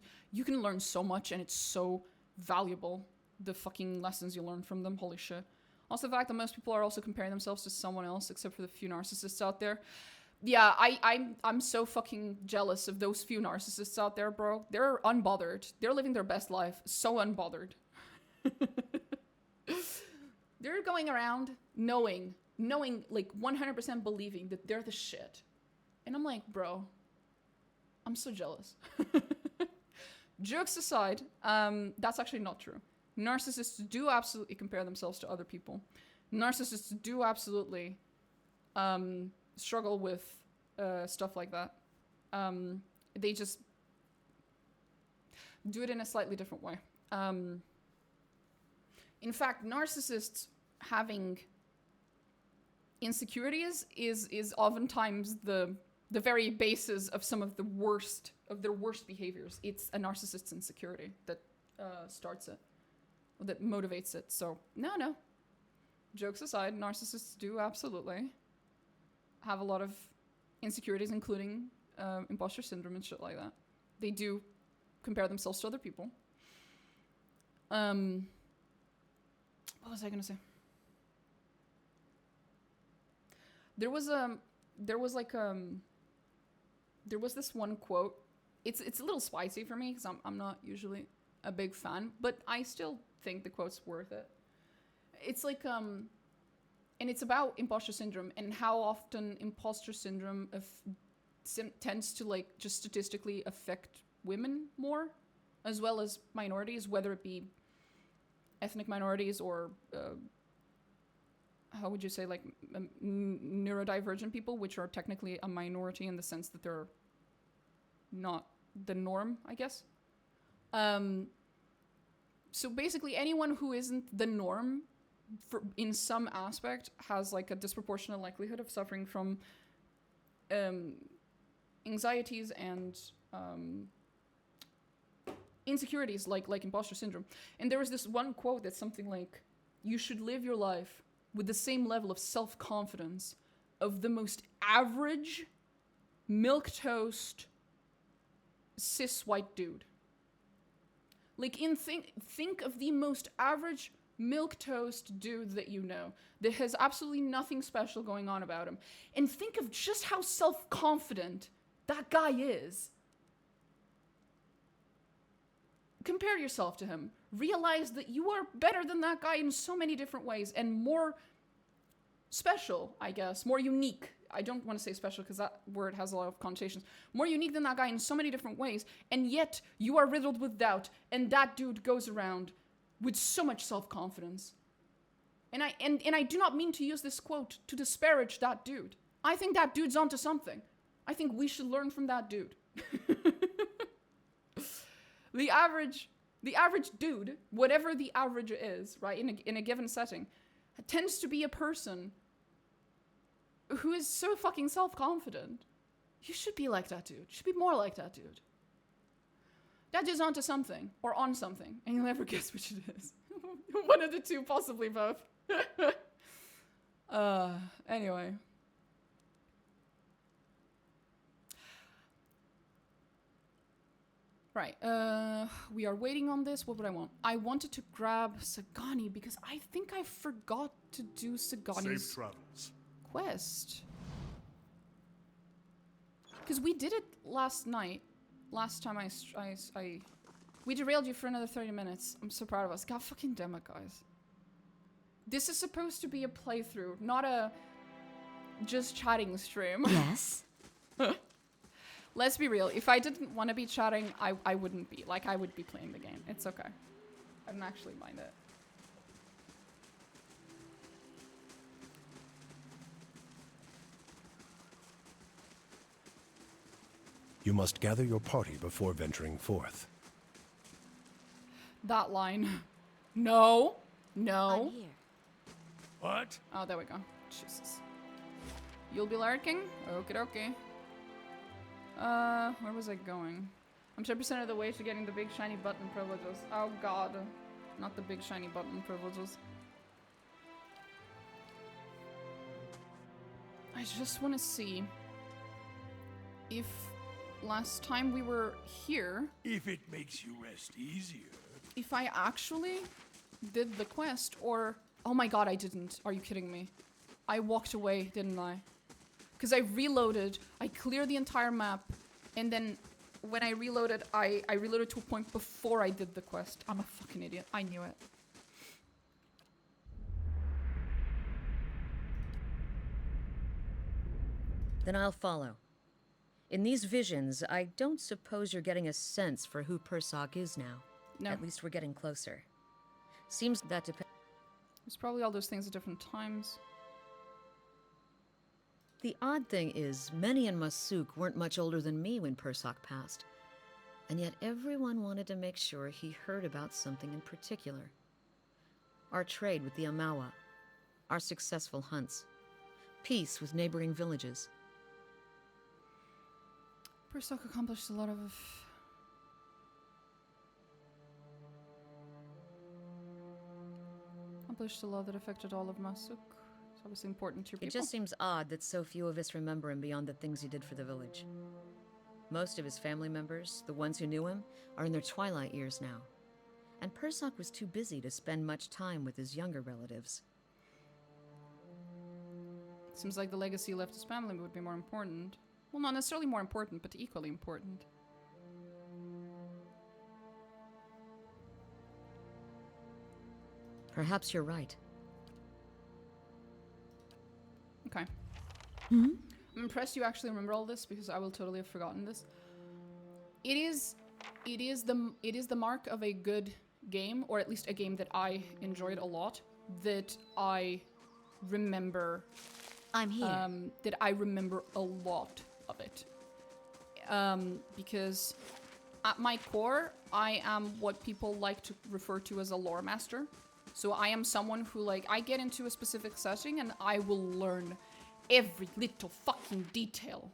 can learn so much and it's so valuable, the fucking lessons you learn from them. Holy shit. Also the fact that most people are also comparing themselves to someone else, except for the few narcissists out there. Yeah, I'm so fucking jealous of those few narcissists out there, bro. They're unbothered. They're living their best life. So unbothered. They're going around knowing 100% believing that they're the shit. And I'm like, bro, I'm so jealous. Jokes aside, that's actually not true. Narcissists do absolutely compare themselves to other people. Narcissists do absolutely struggle with stuff like that. They just do it in a slightly different way. In fact, narcissists having insecurities is oftentimes the very basis of some of their worst behaviors. It's a narcissist's insecurity that starts it, that motivates it. So no, jokes aside, narcissists do absolutely have a lot of insecurities, including imposter syndrome and shit like that. They do compare themselves to other people. What was I gonna say? There was this one quote. It's a little spicy for me because I'm not usually a big fan, but I still think the quote's worth it. It's like and it's about imposter syndrome and how often imposter syndrome tends to like just statistically affect women more, as well as minorities, whether it be ethnic minorities or how would you say, like neurodivergent people, which are technically a minority in the sense that they're not the norm, I guess. So basically anyone who isn't the norm in some aspect has like a disproportionate likelihood of suffering from anxieties and insecurities like imposter syndrome. And there was this one quote that's something like, you should live your life with the same level of self-confidence of the most average milquetoast cis white dude. Like think of the most average milquetoast dude that you know that has absolutely nothing special going on about him, and think of just how self-confident that guy is. Compare yourself to him. Realize that you are better than that guy in so many different ways, and more special, I guess, more unique. I don't want to say special because that word has a lot of connotations. More unique than that guy in so many different ways, and yet you are riddled with doubt, and that dude goes around with so much self-confidence. And I do not mean to use this quote to disparage that dude. I think that dude's onto something. I think we should learn from that dude. The average dude, whatever the average is, right, in a given setting, tends to be a person who is so fucking self-confident. You should be like that dude. You should be more like that dude. That dude's onto something, or on something, and you'll never guess which it is. One of the two, possibly both. Anyway. Right, we are waiting on this. What would I want? I wanted to grab Sagani because I think I forgot to do Sagani's Safe travels. quest. Because we did it last night. Last time we derailed you for another 30 minutes. I'm so proud of us. God fucking damn it, guys. This is supposed to be a playthrough, not a just chatting stream. Yes? Let's be real. If I didn't want to be chatting, I wouldn't be. Like, I would be playing the game. It's okay. I don't actually mind it. You must gather your party before venturing forth. That line. No. I'm No. here. What? Oh, there we go. Jesus. You'll be lurking? Okie dokie. Where was I going? I'm 10% of the way to getting the big shiny button privileges. Oh god. Not the big shiny button privileges. I just want to see if last time we were here, If it makes you rest easier. if I actually did the quest, or... Oh my god, I didn't. Are you kidding me? I walked away, didn't I? Because I reloaded, I cleared the entire map, and then when I reloaded, I reloaded to a point before I did the quest. I'm a fucking idiot. I knew it. Then I'll follow. In these visions, I don't suppose you're getting a sense for who Persok is now. No. At least we're getting closer. Seems that depends. There's probably all those things at different times. The odd thing is, many in Masuk weren't much older than me when Persok passed. And yet everyone wanted to make sure he heard about something in particular. Our trade with the Amawa. Our successful hunts. Peace with neighboring villages. Persok accomplished a lot of... Accomplished a law that affected all of Masuk. It's obviously important to your It people. just seems odd that so few of us remember him beyond the things he did for the village. Most of his family members, the ones who knew him, are in their twilight years now. And Persok was too busy to spend much time with his younger relatives. Seems like the legacy he left his family would be more important. Well, not necessarily more important, but equally important. Perhaps you're right. Okay. Hmm? I'm impressed you actually remember all this because I will totally have forgotten this. It is the mark of a good game, or at least a game that I enjoyed a lot, that I remember. I'm here. That I remember a lot of it. Because at my core, I am what people like to refer to as a lore master. So I am someone who, like, I get into a specific setting and I will learn every little fucking detail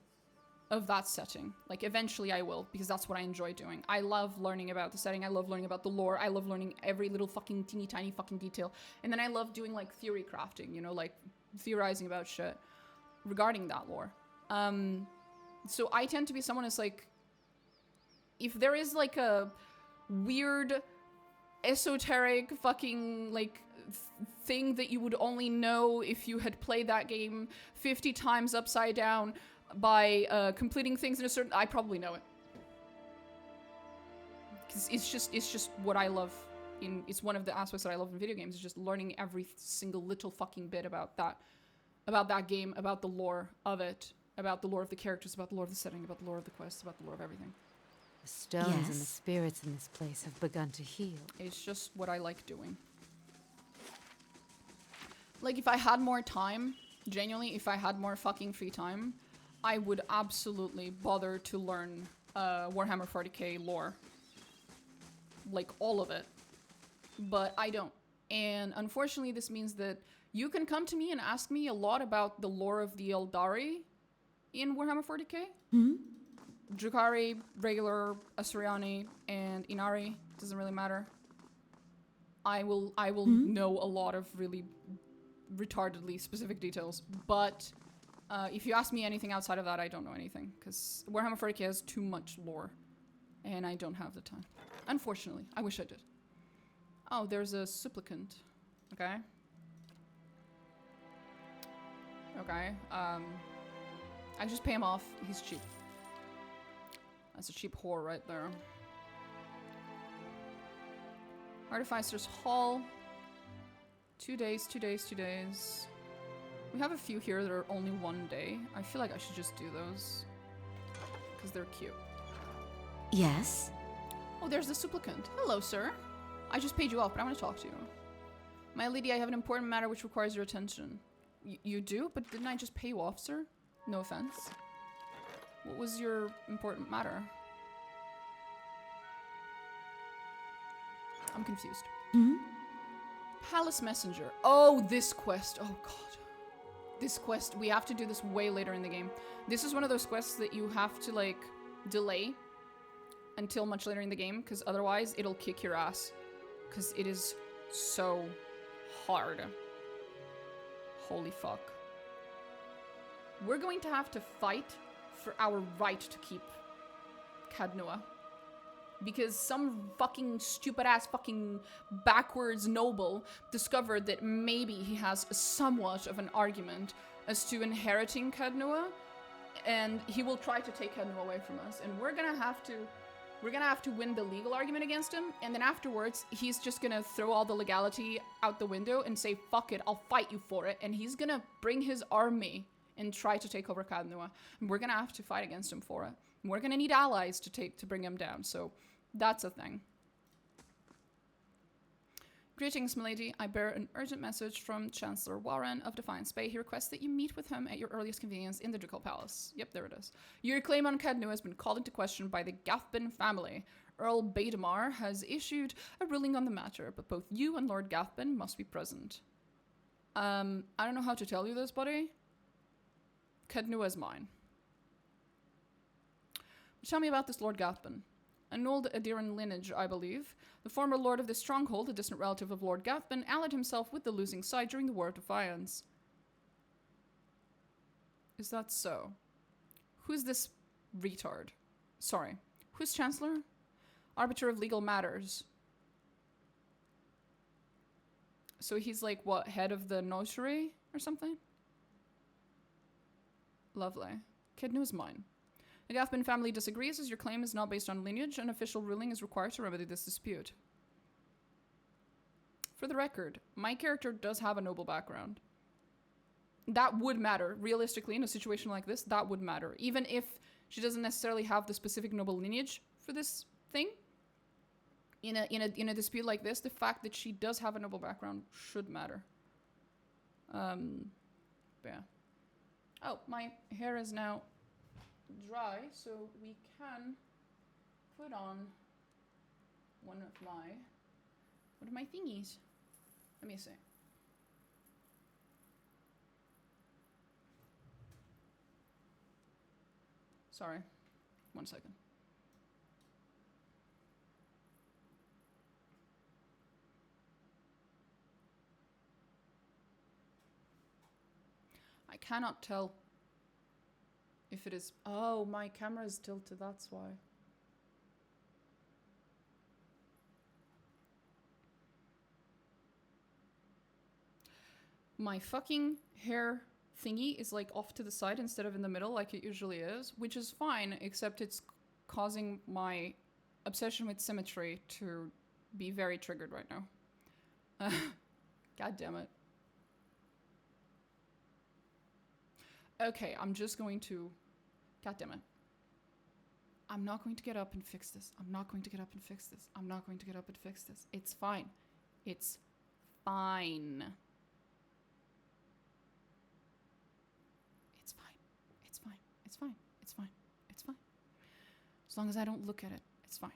of that setting. Like, eventually I will, because that's what I enjoy doing. I love learning about the setting. I love learning about the lore. I love learning every little fucking teeny tiny fucking detail. And then I love doing, like, theory crafting, you know, like, theorizing about shit regarding that lore. So I tend to be someone who's like, if there is, like, a weird, esoteric fucking, like, thing that you would only know if you had played that game 50 times upside down by completing things in a certain... I probably know it. Because it's just what I love in... It's one of the aspects that I love in video games, is just learning every single little fucking bit about that game, about the lore of it, about the lore of the characters, about the lore of the setting, about the lore of the quests, about the lore of everything. The stones and the Yes? spirits in this place have begun to heal. It's just what I like doing. Like, if I had more time, genuinely, if I had more fucking free time, I would absolutely bother to learn Warhammer 40k lore. Like, all of it. But I don't. And unfortunately, this means that you can come to me and ask me a lot about the lore of the Eldari in Warhammer 40k. Hmm? Drukhari, regular, Asuryani, and Inari. Doesn't really matter. I will know a lot of really retardedly specific details. But if you ask me anything outside of that, I don't know anything. Because Warhammer 40k has too much lore. And I don't have the time. Unfortunately. I wish I did. Oh, there's a supplicant. Okay. Okay. I just pay him off. He's cheap. That's a cheap whore right there. Artificer's Hall. 2 days, 2 days, 2 days. We have a few here that are only 1 day. I feel like I should just do those. Because they're cute. Yes? Oh, there's the supplicant. Hello, sir. I just paid you off, but I want to talk to you. My lady, I have an important matter which requires your attention. You do? But didn't I just pay you off, sir? No offense. What was your important matter? I'm confused. Hmm? Palace Messenger. Oh, this quest. Oh, God. This quest. We have to do this way later in the game. This is one of those quests that you have to, like, delay until much later in the game, because otherwise it'll kick your ass. Because it is so hard. Holy fuck. We're going to have to fight for our right to keep Cadnua. Because some fucking stupid-ass fucking backwards noble discovered that maybe he has somewhat of an argument as to inheriting Cadnua, and he will try to take Cadnua away from us. And we're gonna have to win the legal argument against him, and then afterwards, he's just gonna throw all the legality out the window and say, fuck it, I'll fight you for it. And he's gonna bring his army and try to take over Cadnua. And we're gonna have to fight against him for it. And we're gonna need allies to bring him down, so that's a thing. Greetings, milady. I bear an urgent message from Chancellor Warren of Defiance Bay. He requests that you meet with him at your earliest convenience in the Ducal Palace. Yep, there it is. Your claim on Cadnua has been called into question by the Gathbin family. Earl Baedamar has issued a ruling on the matter, but both you and Lord Gathbin must be present. I don't know how to tell you this, buddy. Cadnua is mine. Tell me about this Lord Gathbin. an old Adiran lineage, I believe. The former lord of this stronghold, a distant relative of Lord Gathban, allied himself with the losing side during the War of Defiance. Is that so? Who's this retard? Sorry. Who's Chancellor? Arbiter of Legal Matters. So he's like, what, head of the notary or something? Lovely. Kid knows mine. The Gathban family disagrees as your claim is not based on lineage. An official ruling is required to remedy this dispute. For the record, my character does have a noble background. That would matter. Realistically, in a situation like this, that would matter. Even if she doesn't necessarily have the specific noble lineage for this thing. In a dispute like this, the fact that she does have a noble background should matter. Yeah. Oh, my hair is now dry, so we can put on one of my thingies. Let me see. Sorry. 1 second. I cannot tell if it is... Oh, my camera is tilted, that's why. My fucking hair thingy is like off to the side instead of in the middle like it usually is, which is fine, except it's causing my obsession with symmetry to be very triggered right now. God damn it. Okay, I'm just going to... God damn it. I'm not going to get up and fix this. I'm not going to get up and fix this. I'm not going to get up and fix this. It's fine. It's fine. It's fine. It's fine. It's fine. It's fine. It's fine. As long as I don't look at it, it's fine.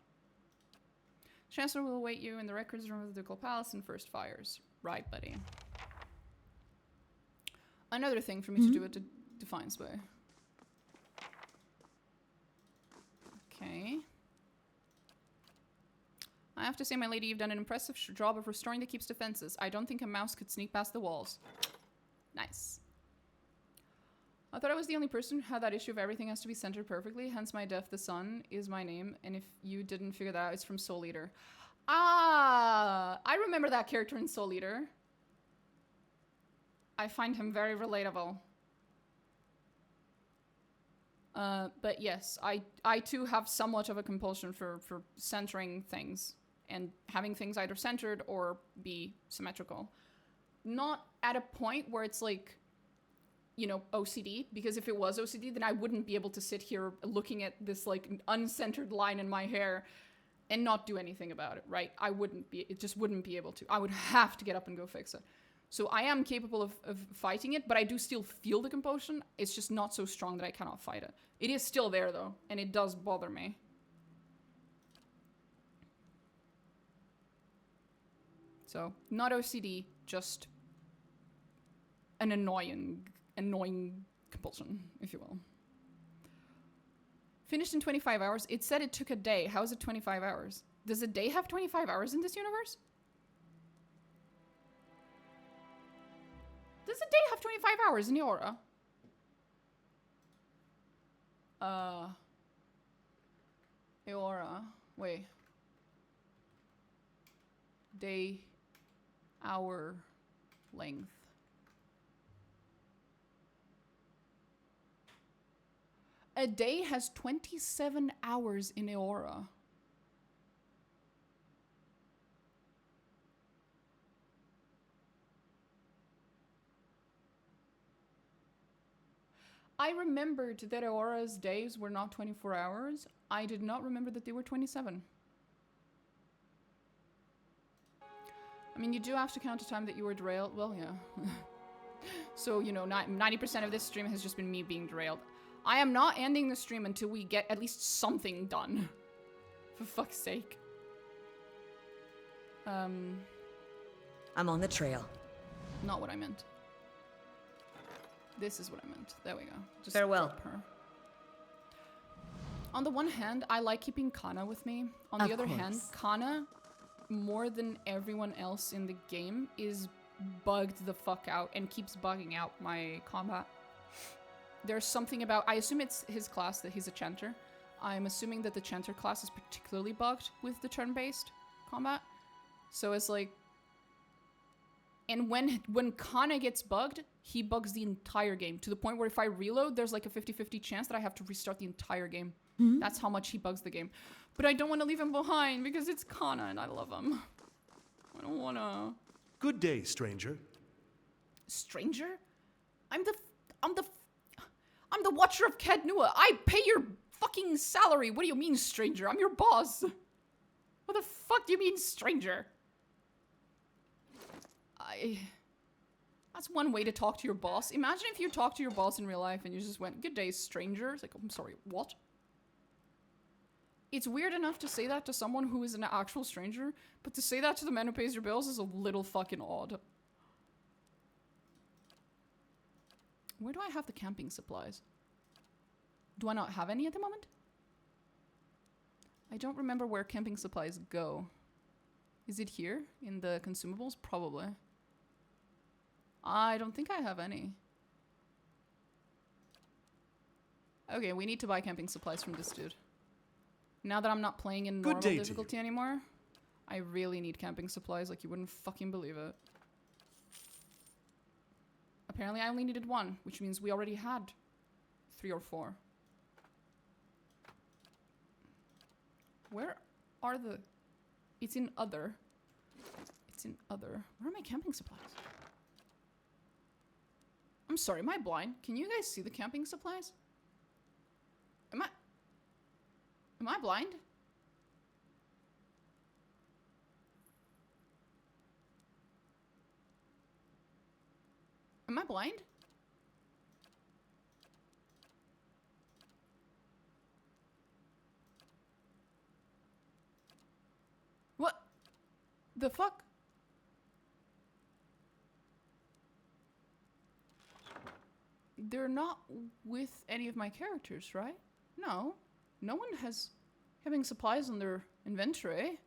Chancellor will await you in the records room of the Ducal Palace in first fires. Right, buddy. Another thing for me to do at Defiance Bay. Okay. I have to say, my lady, you've done an impressive job of restoring the keep's defenses. I don't think a mouse could sneak past the walls. Nice. I thought I was the only person who had that issue of everything has to be centered perfectly, hence my Death the Sun is my name, and if you didn't figure that out, it's from Soul Eater. Ah! I remember that character in Soul Eater. I find him very relatable. But yes, I too have somewhat of a compulsion for centering things and having things either centered or be symmetrical. Not at a point where it's like, you know, OCD, because if it was OCD, then I wouldn't be able to sit here looking at this like uncentered line in my hair and not do anything about it, right? It just wouldn't be able to. I would have to get up and go fix it. So I am capable of fighting it, but I do still feel the compulsion. It's just not so strong that I cannot fight it. It is still there though, and it does bother me. So, not OCD, just an annoying compulsion, if you will. Finished in 25 hours. It said it took a day. How is it 25 hours? Does a day have 25 hours in this universe? Does a day have 25 hours in the aura? Aura. Wait. Day. Hour. Length. A day has 27 hours in Aura. I remembered that Aura's days were not 24 hours. I did not remember that they were 27. I mean, you do have to count the time that you were derailed. Well, yeah. So, you know, 90% of this stream has just been me being derailed. I am not ending the stream until we get at least something done. For fuck's sake. I'm on the trail. Not what I meant. This is what I meant. There we go. Just Farewell. drop her. On the one hand, I like keeping Kana with me. On the other hand, Kana, more than everyone else in the game, is bugged the fuck out and keeps bugging out my combat. There's something about... I assume it's his class, that he's a chanter. I'm assuming that the chanter class is particularly bugged with the turn-based combat. So it's like... And when Kana gets bugged, he bugs the entire game. To the point where if I reload, there's like a 50-50 chance that I have to restart the entire game. That's how much he bugs the game. But I don't want to leave him behind because it's Kana and I love him. I don't want to... Good day, stranger. Stranger? I'm the Watcher of Kednua. I pay your fucking salary. What do you mean, stranger? I'm your boss. What the fuck do you mean, stranger? That's one way to talk to your boss. Imagine if you talked to your boss in real life and you just went, "Good day, stranger." It's like, I'm sorry, what? It's weird enough to say that to someone who is an actual stranger, but to say that to the man who pays your bills is a little fucking odd. Where do I have the camping supplies? Do I not have any at the moment? I don't remember where camping supplies go. Is it here in the consumables? Probably. I don't think I have any. Okay, we need to buy camping supplies from this dude. Now that I'm not playing in normal difficulty anymore, I really need camping supplies like you wouldn't fucking believe it. Apparently I only needed one, which means we already had 3 or 4. Where are the... It's in other. It's in other. Where are my camping supplies? I'm sorry, am I blind? Can you guys see the camping supplies? Am I blind? Am I blind? What the fuck? They're not with any of my characters, right? No. No one has having supplies on their inventory.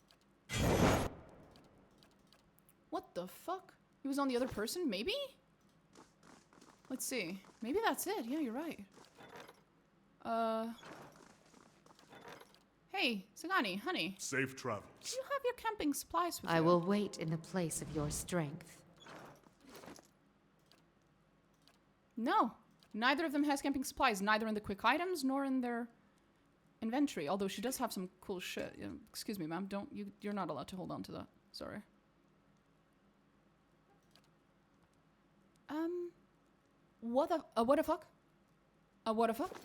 What the fuck? He was on the other person, maybe? Let's see. Maybe that's it. Yeah, you're right. Hey, Sagani, honey. Safe travels. Do you have your camping supplies with you? I will wait in the place of your strength. No. Neither of them has camping supplies. Neither in the quick items nor in their inventory. Although she does have some cool shit. Excuse me, ma'am. You're not allowed to hold on to that. Sorry. What the fuck? What the fuck?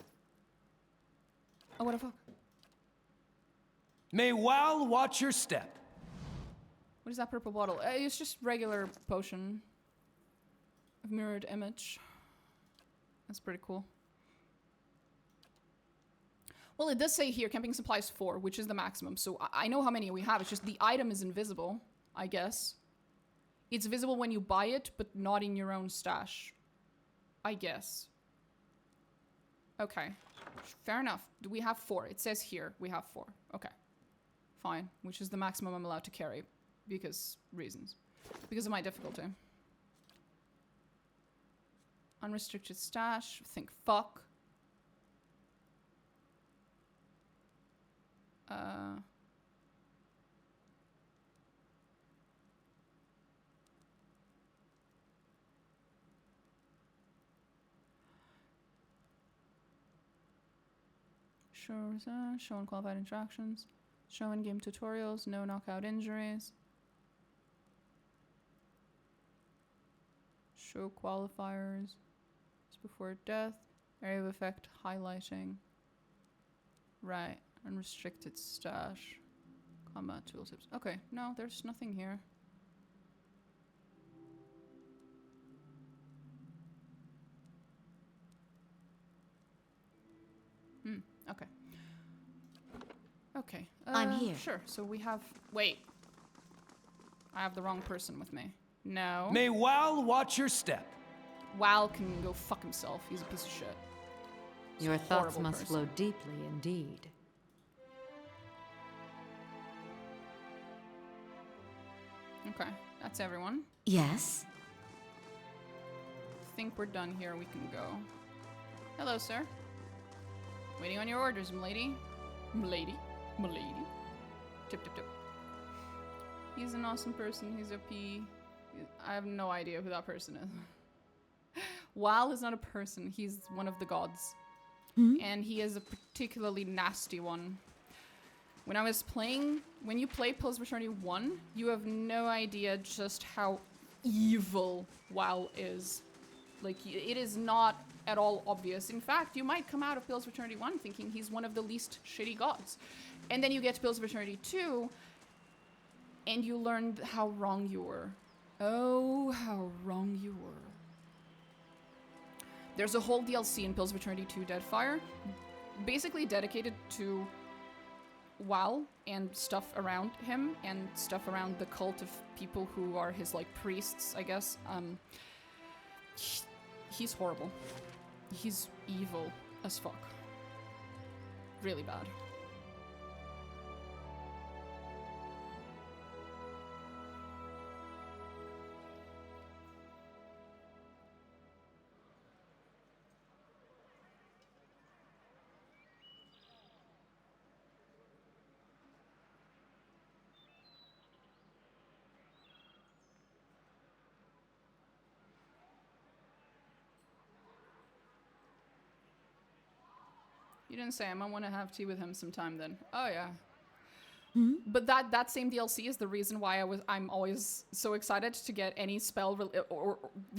What the fuck? May Wal watch your step. What is that purple bottle? It's just regular potion of mirrored image. That's pretty cool. Well, it does say here, camping supplies 4, which is the maximum. So I know how many we have. It's just the item is invisible, I guess. It's visible when you buy it, but not in your own stash. I guess. Okay. Fair enough. Do we have 4? It says here we have 4. Okay. Fine. Which is the maximum I'm allowed to carry. Because reasons. Because of my difficulty. Unrestricted stash. Think fuck. Show unqualified interactions. Show in-game tutorials. No knockout injuries. Show qualifiers. Just before death. Area of effect highlighting. Right. Unrestricted stash. Combat tooltips. Okay. No, there's nothing here. Okay. Okay. I'm here. Sure. So we have... Wait. I have the wrong person with me. No. May Wal watch your step. Wal can go fuck himself. He's a piece of shit. Your thoughts horrible must person. flow deeply indeed. Okay, that's everyone. Yes? Think we're done here. We can go. Hello, sir. Waiting on your orders, m'lady. M'lady. M'lady. Tip, tip, tip. He's an awesome person. He's OP. I have no idea who that person is. Wal is not a person. He's one of the gods. And he is a particularly nasty one. When I was playing... When you play Pillars of Eternity 1, you have no idea just how evil Wal is. Like, it is not at all obvious. In fact, you might come out of Pillars of Eternity 1 thinking he's one of the least shitty gods. And then you get to Pillars of Eternity 2, and you learn how wrong you were. Oh, how wrong you were. There's a whole DLC in Pillars of Eternity 2 Deadfire, basically dedicated to Wal and stuff around him, and stuff around the cult of people who are his, like, priests, I guess. He's horrible. He's evil as fuck. Really bad. You didn't say. I might want to have tea with him sometime then. Oh yeah. But that same DLC is the reason why I'm always so excited to get any spell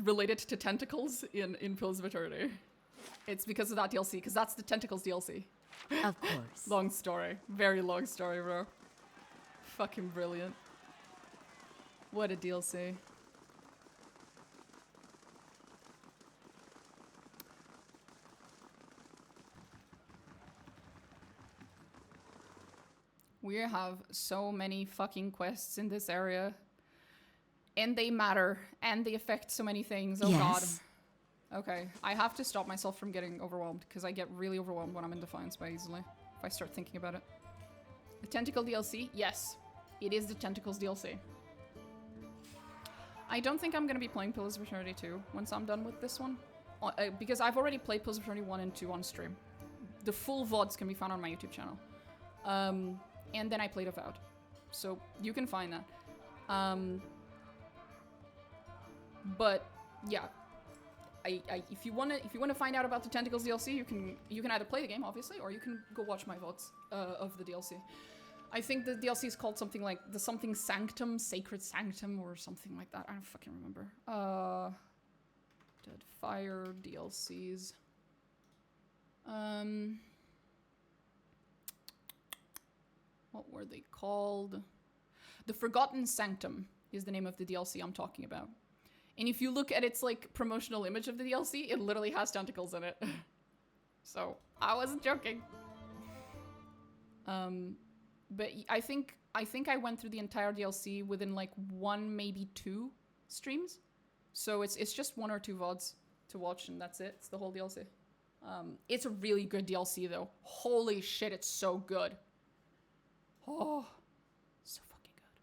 related to tentacles in Pillars of Eternity. It's because of that DLC, because that's the Tentacles DLC. Of course. Long story. Very long story, bro. Fucking brilliant. What a DLC. We have so many fucking quests in this area. And they matter. And they affect so many things. Oh Yes. god. Okay. I have to stop myself from getting overwhelmed, because I get really overwhelmed when I'm in Defiance Bay easily. If I start thinking about it. The Tentacle DLC? Yes. It is the Tentacles DLC. I don't think I'm going to be playing Pillars of Eternity 2 once I'm done with this one. Because I've already played Pillars of Eternity 1 and 2 on stream. The full VODs can be found on my YouTube channel. And then I played Avowed. So you can find that. But yeah. If you wanna find out about the Tentacles DLC, you can either play the game, obviously, or you can go watch my VODs of the DLC. I think the DLC is called something like the something Sanctum, Sacred Sanctum, or something like that. I don't fucking remember. Deadfire DLCs. What were they called? The Forgotten Sanctum is the name of the DLC I'm talking about. And if you look at its, like, promotional image of the DLC, it literally has tentacles in it. So, I wasn't joking. But I think I went through the entire DLC within, like, 1, maybe 2 streams. So it's just 1 or 2 VODs to watch, and that's it. It's the whole DLC. It's a really good DLC, though. Holy shit, it's so good. Oh, so fucking good.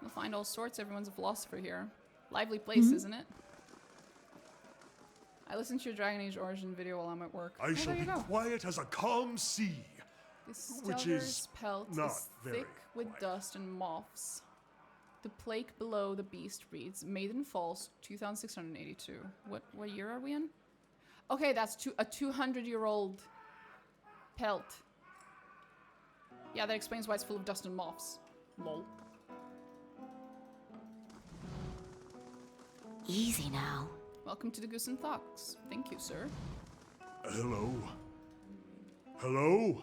You'll find all sorts. Everyone's a philosopher here. Lively place, isn't it? I listened to your Dragon Age Origin video while I'm at work. I shall there you be go. quiet as a calm sea. This which is Stelder's pelt not is very thick with quiet. dust and moths. The plaque below the beast reads, Maiden Falls, 2682. What year are we in? Okay, that's a 200-year-old pelt. Yeah, that explains why it's full of dust and moths. Lol. Easy now. Welcome to the Goose and Thocks. Thank you, sir. Hello? Hello?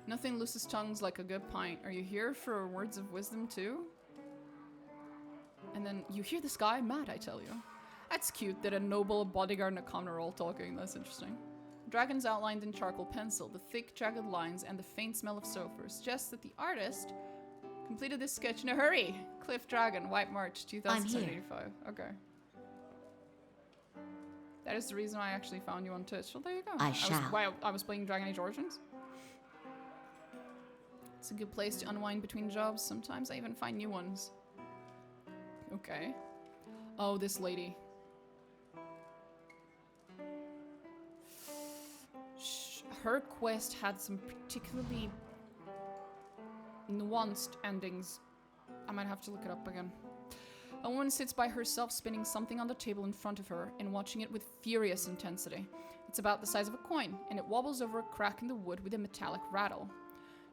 Nothing looses tongues like a good pint. Are you here for words of wisdom too? And then, you hear this guy? Mad, I tell you. That's cute that a noble, a bodyguard, and a commoner are all talking. That's interesting. Dragons outlined in charcoal pencil. The thick, jagged lines and the faint smell of sulfur suggests that the artist completed this sketch in a hurry. Cliff Dragon, White March, 2785. Okay. That is the reason I actually found you on Twitch. So there you go. I shall. I was playing Dragon Age Origins. It's a good place to unwind between jobs. Sometimes I even find new ones. Okay. Oh, this lady. Her quest had some particularly nuanced endings. I might have to look it up again. A woman sits by herself spinning something on the table in front of her and watching it with furious intensity. It's about the size of a coin, and it wobbles over a crack in the wood with a metallic rattle.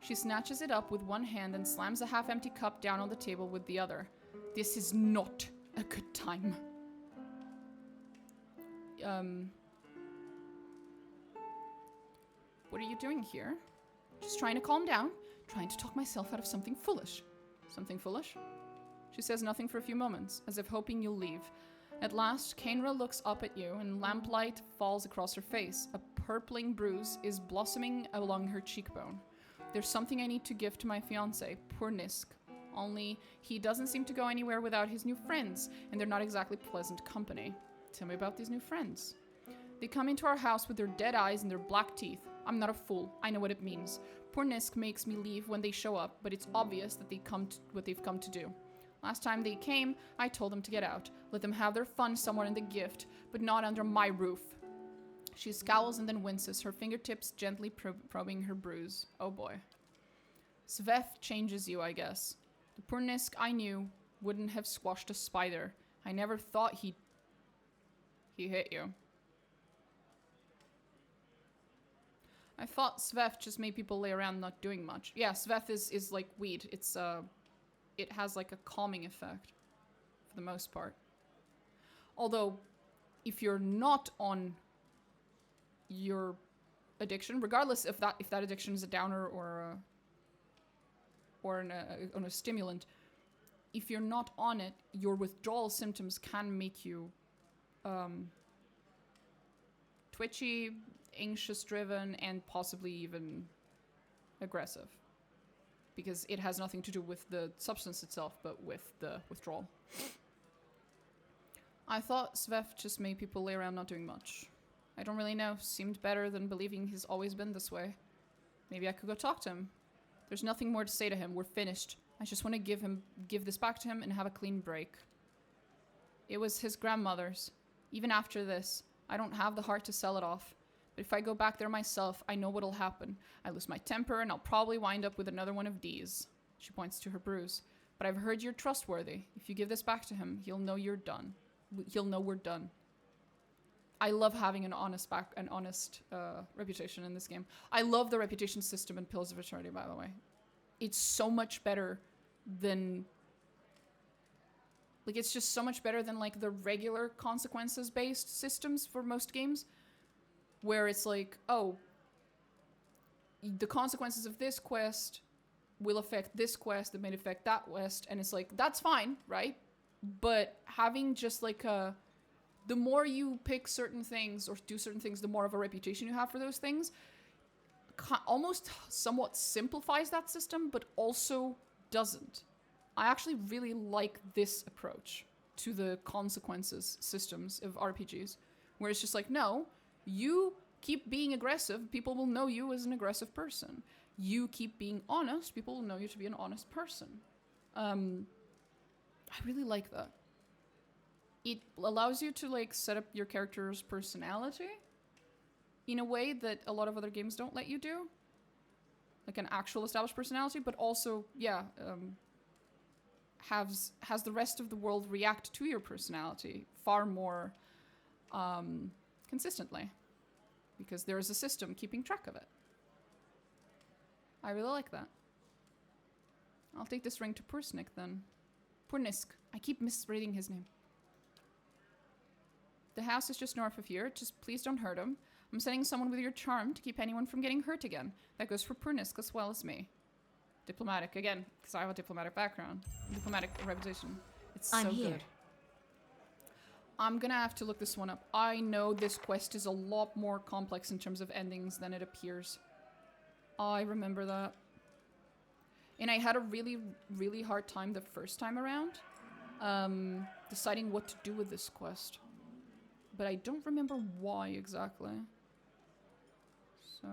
She snatches it up with one hand and slams a half-empty cup down on the table with the other. This is not a good time. What are you doing here? Just trying to calm down, trying to talk myself out of something foolish. Something foolish? She says nothing for a few moments, as if hoping you'll leave. At last, Kainra looks up at you, and lamplight falls across her face. A purpling bruise is blossoming along her cheekbone. There's something I need to give to my fiancé, poor Nisk. Only, he doesn't seem to go anywhere without his new friends, and they're not exactly pleasant company. Tell me about these new friends. They come into our house with their dead eyes and their black teeth. I'm not a fool. I know what it means. Poor Nisk makes me leave when they show up, but it's obvious that what they've come to do. Last time they came, I told them to get out. Let them have their fun somewhere in the gift, but not under my roof. She scowls and then winces, her fingertips gently probing her bruise. Oh boy. Sveff changes you, I guess. The poor Nisk I knew wouldn't have squashed a spider. I never thought he hit you. I thought Sveff just made people lay around not doing much. Yeah, Sveff is like weed. It's it has like a calming effect for the most part. Although, if you're not on your addiction, regardless if that addiction is a downer or on a stimulant, if you're not on it, your withdrawal symptoms can make you twitchy, anxious-driven, and possibly even aggressive. Because it has nothing to do with the substance itself, but with the withdrawal. I thought Sveff just made people lay around not doing much. I don't really know. Seemed better than believing he's always been this way. Maybe I could go talk to him. There's nothing more to say to him. We're finished. I just want to give this back to him and have a clean break. It was his grandmother's. Even after this, I don't have the heart to sell it off. But if I go back there myself, I know what'll happen. I lose my temper, and I'll probably wind up with another one of these. She points to her bruise. But I've heard you're trustworthy. If you give this back to him, he'll know you're done. He'll know we're done. I love having an honest reputation in this game. I love the reputation system in Pillars of Eternity, by the way. It's so much better than... Like, it's just so much better than, like, the regular consequences-based systems for most games. Where it's like, oh, the consequences of this quest will affect this quest that may affect that quest. And it's like, that's fine, right? But having just like the more you pick certain things or do certain things, the more of a reputation you have for those things, almost somewhat simplifies that system, but also doesn't. I actually really like this approach to the consequences systems of RPGs, where it's just like, no, you keep being aggressive, people will know you as an aggressive person. You keep being honest, people will know you to be an honest person. I really like that. It allows you to like set up your character's personality in a way that a lot of other games don't let you do. Like an actual established personality, but also, yeah, has the rest of the world react to your personality far more consistently, because there is a system keeping track of it. I really like that. I'll take this ring to Pursnik then. Purnisk. I keep misreading his name. The house is just north of here. Just please don't hurt him. I'm sending someone with your charm to keep anyone from getting hurt again. That goes for Purnisk as well as me. Diplomatic again, because I have a diplomatic background. Diplomatic reputation. It's so good. I'm gonna have to look this one up. I know this quest is a lot more complex in terms of endings than it appears. I remember that. And I had a really, really hard time the first time around deciding what to do with this quest. but I don't remember why exactly. So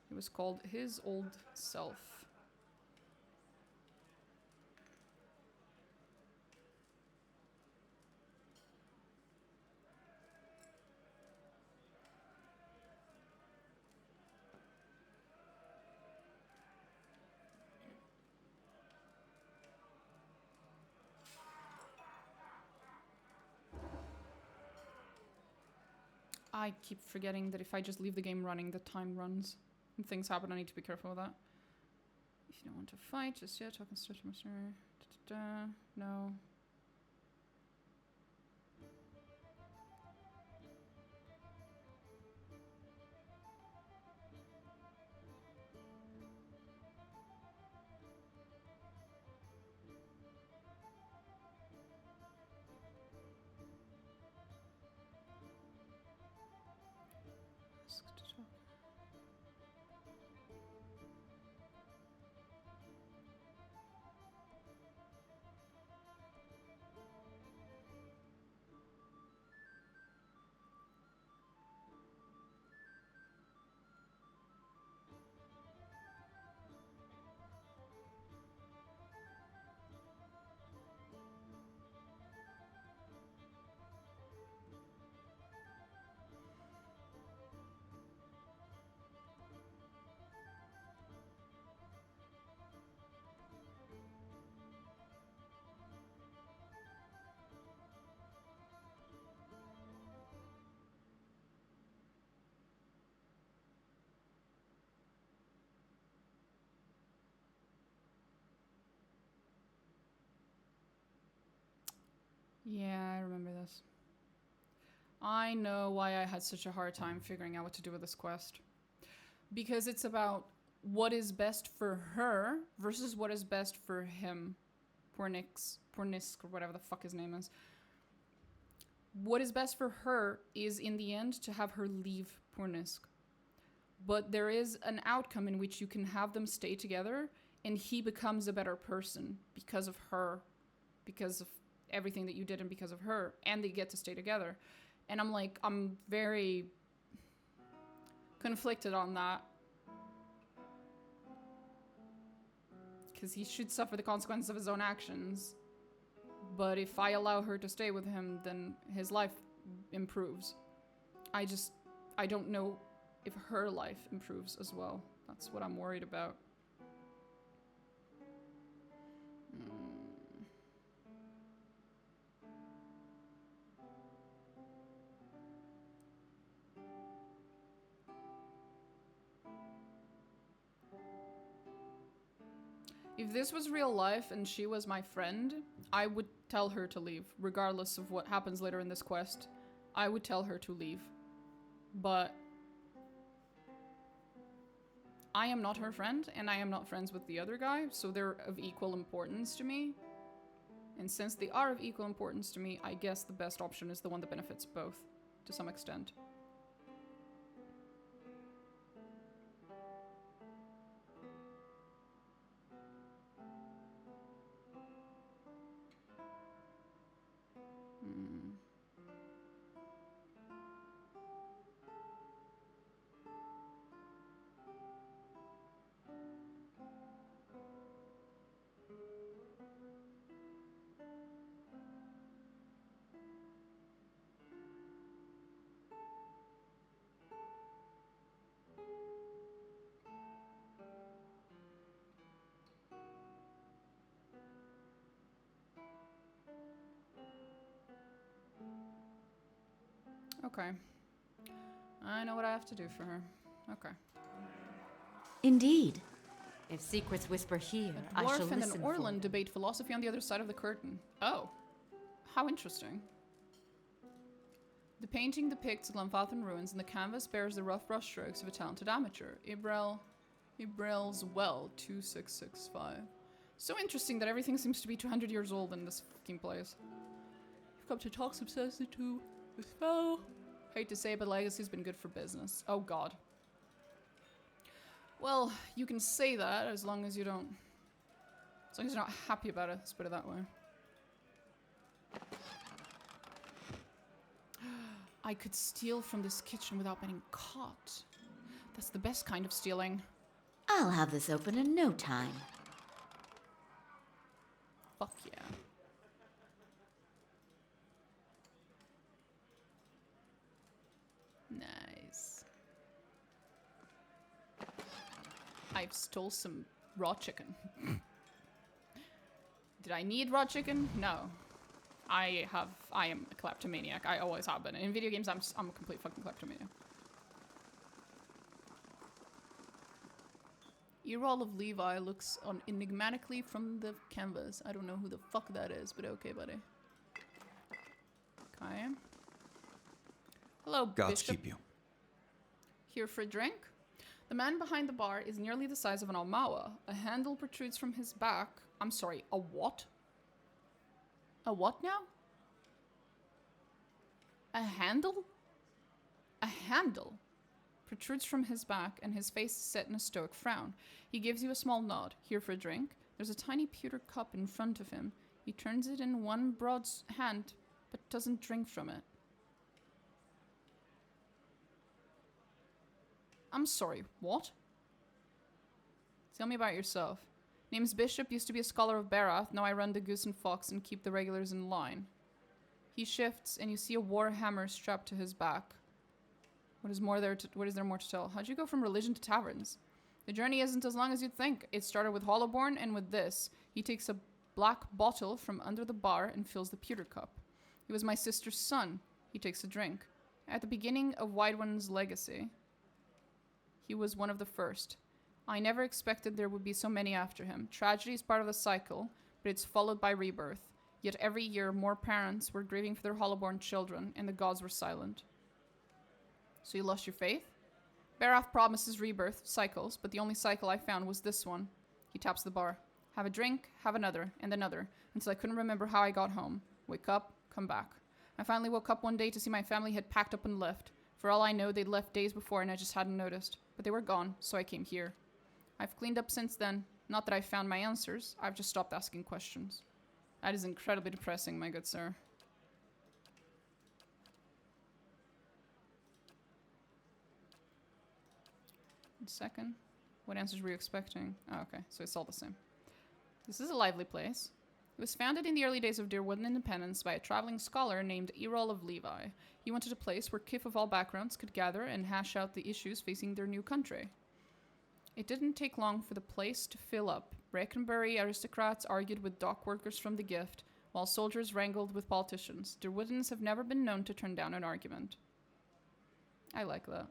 it was called His Old Self. I keep forgetting that if I just leave the game running, the time runs. And things happen, I need to be careful with that. If you don't want to fight, just yeah, talk and start to master. No. Ask to talk. Yeah, I remember this. I know why I had such a hard time figuring out what to do with this quest. Because it's about what is best for her versus what is best for him. Pornisk, or whatever the fuck his name is. What is best for her is, in the end, to have her leave Pornisk. But there is an outcome in which you can have them stay together, and he becomes a better person because of her. Because of everything that you did and because of her, and they get to stay together. And I'm like, I'm very conflicted on that. Because he should suffer the consequences of his own actions. But if I allow her to stay with him, then his life improves. I don't know if her life improves as well. That's what I'm worried about. If this was real life and she was my friend, I would tell her to leave, regardless of what happens later in this quest. I would tell her to leave. But I am not her friend, and I am not friends with the other guy, so they're of equal importance to me. And since they are of equal importance to me, I guess the best option is the one that benefits both, to some extent. Okay. I know what I have to do for her. Okay. Indeed. If secrets whisper here, A I shall dwarf and listen an for Orlan them. debate philosophy on the other side of the curtain. Oh. How interesting. The painting depicts Glenfathan ruins, and the canvas bears the rough brushstrokes of a talented amateur. Ibrel's Well, 2665. So interesting that everything seems to be 200 years old in this fucking place. You've come to talk substantially to this fellow. Hate to say it, but Legacy's been good for business. Oh god. Well, you can say that as long as you don't... As long as you're not happy about it, let's put it that way. I could steal from this kitchen without getting caught. That's the best kind of stealing. I'll have this open in no time. Fuck yeah. Nice. I've stole some raw chicken. Did I need raw chicken? No. I am a kleptomaniac. I always have been. In video games, I'm a complete fucking kleptomaniac. Earl of Levi looks on enigmatically from the canvas. I don't know who the fuck that is, but okay, buddy. Okay. Hello, Gods Bishop. keep you. Here for a drink? The man behind the bar is nearly the size of an Almawa. A handle protrudes from his back. I'm sorry, a what? A what now? A handle? A handle protrudes from his back, and his face is set in a stoic frown. He gives you a small nod. Here for a drink? There's a tiny pewter cup in front of him. He turns it in one broad hand, but doesn't drink from it. I'm sorry, what? Tell me about yourself. Name's Bishop, used to be a scholar of Barath. Now I run the Goose and Fox and keep the regulars in line. He shifts, and you see a war hammer strapped to his back. What is there more to tell? How'd you go from religion to taverns? The journey isn't as long as you'd think. It started with Hollowborn and with this. He takes a black bottle from under the bar and fills the pewter cup. He was my sister's son. He takes a drink. At the beginning of Wide One's legacy, he was one of the first. I never expected there would be so many after him. Tragedy is part of the cycle, but it's followed by rebirth. Yet every year, more parents were grieving for their Hollowborn children, and the gods were silent. So you lost your faith? Barath promises rebirth cycles, but the only cycle I found was this one. He taps the bar. Have a drink, have another, and another, until I couldn't remember how I got home. Wake up, come back. I finally woke up one day to see my family had packed up and left. For all I know, they'd left days before and I just hadn't noticed. But they were gone, so I came here. I've cleaned up since then. Not that I've found my answers, I've just stopped asking questions. That is incredibly depressing, my good sir. Second. What answers were you expecting? Oh, okay, so it's all the same. This is a lively place. It was founded in the early days of Deerwood independence by a traveling scholar named Earl of Levi. He wanted a place where kith of all backgrounds could gather and hash out the issues facing their new country. It didn't take long for the place to fill up. Breckenbury aristocrats argued with dock workers from the Gift, while soldiers wrangled with politicians. Deerwoodans have never been known to turn down an argument. I like that.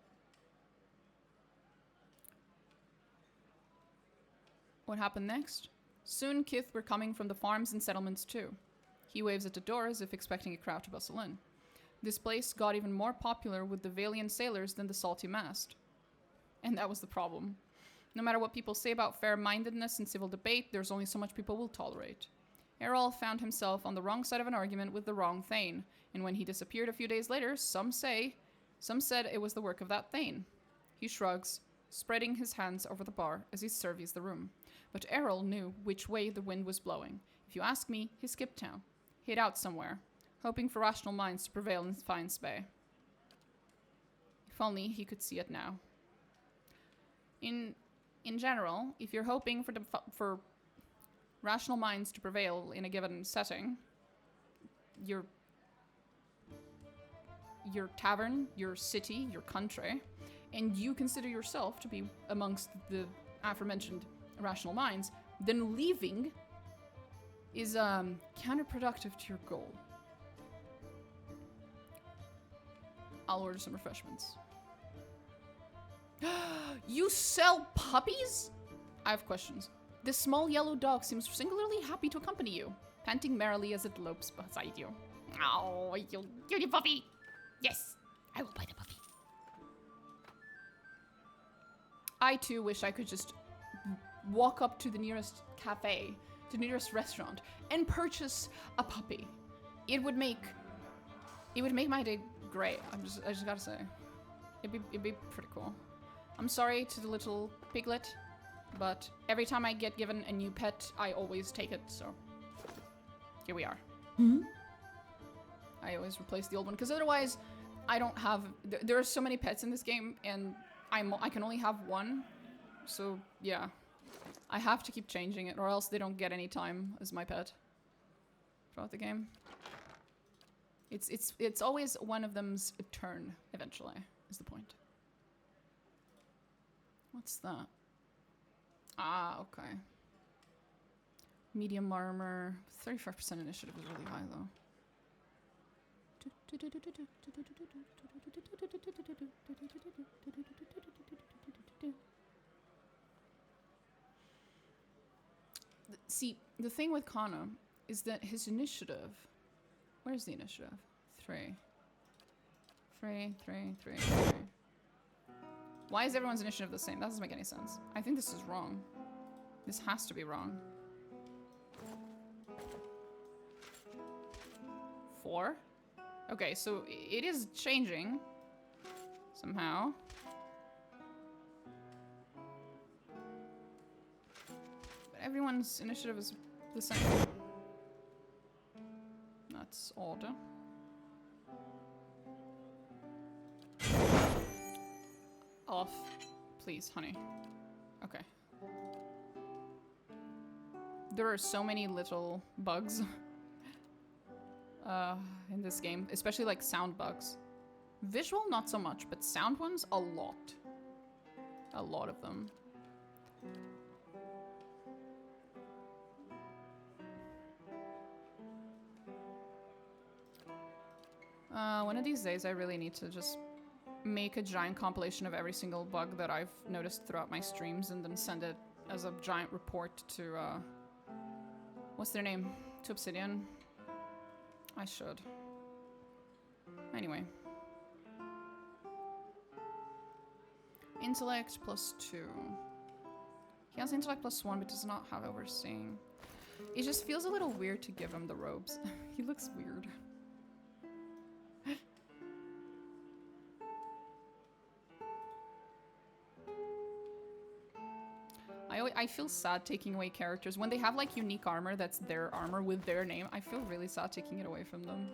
What happened next? Soon kith were coming from the farms and settlements too. He waves at the door as if expecting a crowd to bustle in. This place got even more popular with the Valian sailors than the Salty Mast. And that was the problem. No matter what people say about fair-mindedness and civil debate, there's only so much people will tolerate. Errol found himself on the wrong side of an argument with the wrong Thane, and when he disappeared a few days later, some said it was the work of that Thane. He shrugs, spreading his hands over the bar as he surveys the room. But Errol knew which way the wind was blowing. If you ask me, he skipped town, hid out somewhere, hoping for rational minds to prevail in Defiance Bay. If only he could see it now. In general, if you're hoping for rational minds to prevail in a given setting, your tavern, your city, your country, and you consider yourself to be amongst the aforementioned rational minds, then leaving is counterproductive to your goal. I'll order some refreshments. You sell puppies? I have questions. This small yellow dog seems singularly happy to accompany you, panting merrily as it lopes beside you. Oh, you cutie puppy! Yes, I will buy the puppy. I too wish I could just walk up to the nearest cafe, to the nearest restaurant, and purchase a puppy. It would make my day great. I just gotta say, it'd be pretty cool. I'm sorry to the little piglet, but every time I get given a new pet, I always take it. So here we are. Hmm? I always replace the old one because otherwise, I don't have... There are so many pets in this game, and I can only have one. So, yeah. I have to keep changing it, or else they don't get any time as my pet throughout the game. It's always one of them's turn, eventually, is the point. What's that? Ah, okay. Medium armor. 35% initiative is really high, though. See, the thing with Kana is that his initiative... Where's the initiative? 3. Why is everyone's initiative the same? That doesn't make any sense. I think this is wrong. This has to be wrong. 4? Okay, so it is changing. Somehow. But everyone's initiative is the same. That's odd. Off. Please, honey. Okay. There are so many little bugs in this game, especially like sound bugs. Visual, not so much, but sound ones, a lot. A lot of them. One of these days I really need to just make a giant compilation of every single bug that I've noticed throughout my streams and then send it as a giant report to, what's their name? To Obsidian. I should. Anyway. Intellect +2. He has intellect +1 but does not have overseeing. It just feels a little weird to give him the robes. He looks weird. I feel sad taking away characters. When they have like unique armor that's their armor with their name, I feel really sad taking it away from them.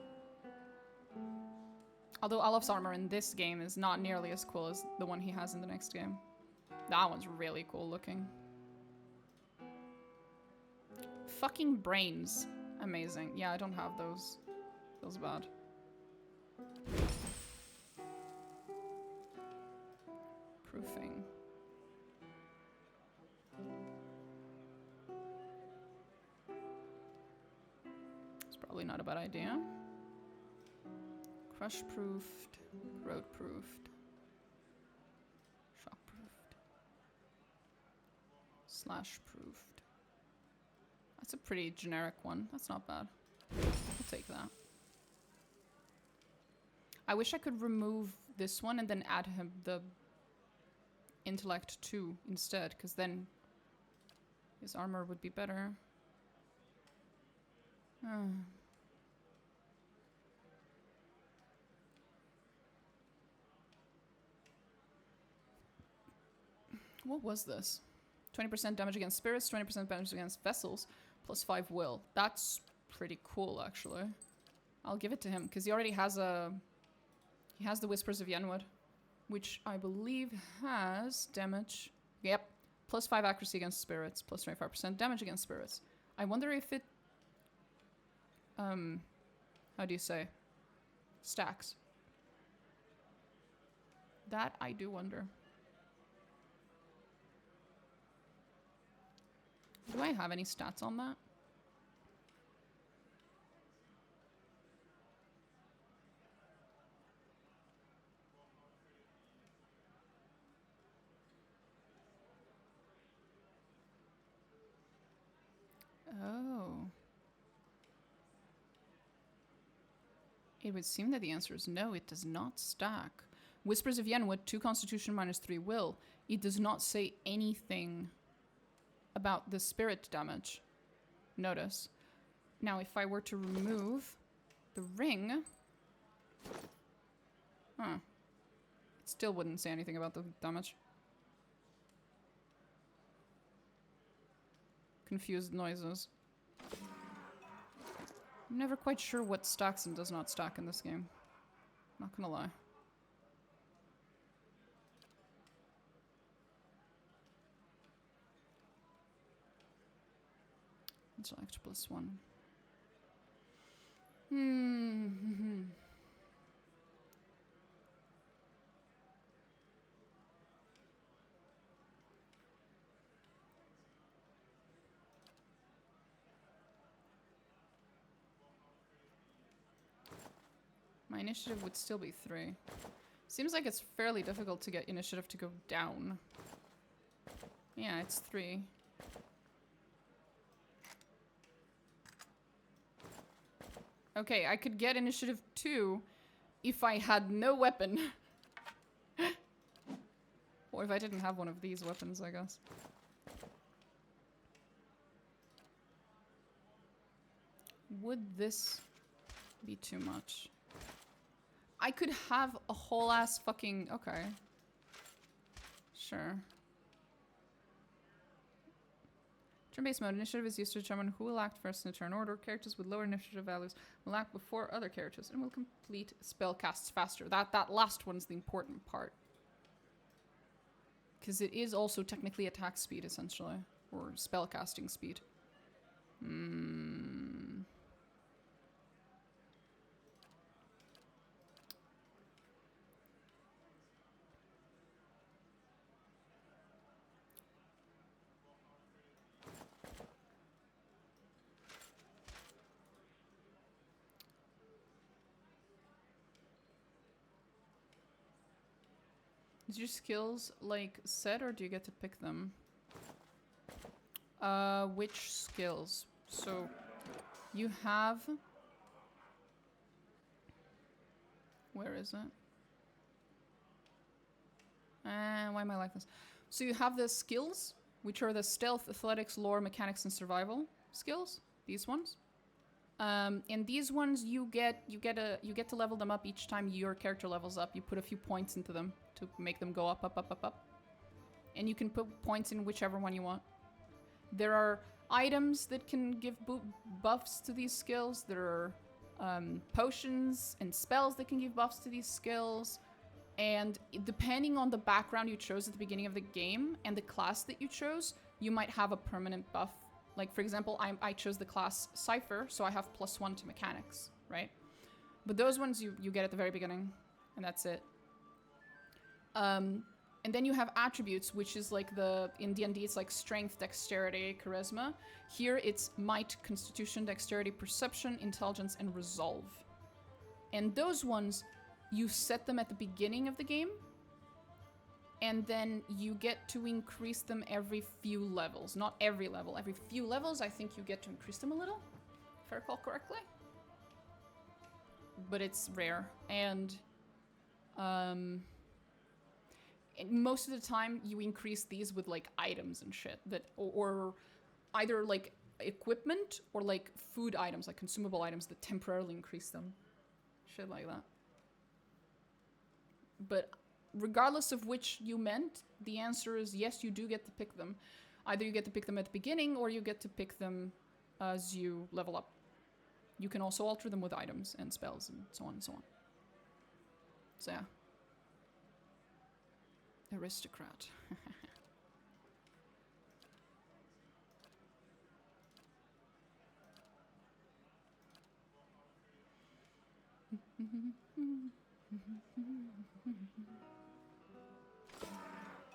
Although Aloth's armor in this game is not nearly as cool as the one he has in the next game. That one's really cool looking. Fucking brains. Amazing. Yeah, I don't have those. Feels bad. Proofing. It's probably not a bad idea. Crush proofed, corrode proofed, shock proofed, slash proofed. That's a pretty generic one. That's not bad. I'll take that. I wish I could remove this one and then add him the intellect 2 instead, because then his armor would be better. What was this? 20% damage against spirits, 20% damage against vessels, +5 will. That's pretty cool, actually. I'll give it to him, because he already has a... He has the Whispers of Yenwood, which I believe has damage... Yep. +5 accuracy against spirits, +25% damage against spirits. I wonder if it... how do you say? Stacks. That I do wonder. Do I have any stats on that? Oh. It would seem that the answer is no, it does not stack. Whispers of Yenwood, 2 constitution -3 will. It does not say anything about the spirit damage. Notice. Now, if I were to remove the ring... Huh. It still wouldn't say anything about the damage. Confused noises. I'm never quite sure what stacks and does not stack in this game. Not gonna lie. Intellect +1. Hmm. My initiative would still be 3. Seems like it's fairly difficult to get initiative to go down. Yeah, it's 3. Okay, I could get initiative 2 if I had no weapon. Or if I didn't have one of these weapons, I guess. Would this be too much? I could have a whole ass fucking... Okay. Sure. Turn-based mode. Initiative is used to determine who will act first in a turn order. Characters with lower initiative values will act before other characters and will complete spell casts faster. That last one's the important part. Because it is also technically attack speed, essentially. Or spell casting speed. Is your skills like set or do you get to pick them? Which skills? So you have... Where is it? Why am I like this? So you have the skills, which are the stealth, athletics, lore, mechanics, and survival skills. These ones. And these ones you get to level them up each time your character levels up. You put a few points into them to make them go up, up, up, up, up. And you can put points in whichever one you want. There are items that can give buffs to these skills. There are potions and spells that can give buffs to these skills. And depending on the background you chose at the beginning of the game and the class that you chose, you might have a permanent buff. Like, for example, I chose the class Cypher, so I have +1 to mechanics, right? But those ones you get at the very beginning, and that's it. And then you have attributes, which is like in D&D, it's like strength, dexterity, charisma. Here it's might, constitution, dexterity, perception, intelligence, and resolve. And those ones, you set them at the beginning of the game, and then you get to increase them every few levels. Not every level. Every few levels, I think you get to increase them a little, if I recall correctly. But it's rare. And most of the time, you increase these with, like, items and shit. Or either, like, equipment or, like, food items, like consumable items that temporarily increase them. Shit like that. But regardless of which you meant, the answer is yes, you do get to pick them. Either you get to pick them at the beginning or you get to pick them as you level up. You can also alter them with items and spells and so on and so on. So yeah. Aristocrat.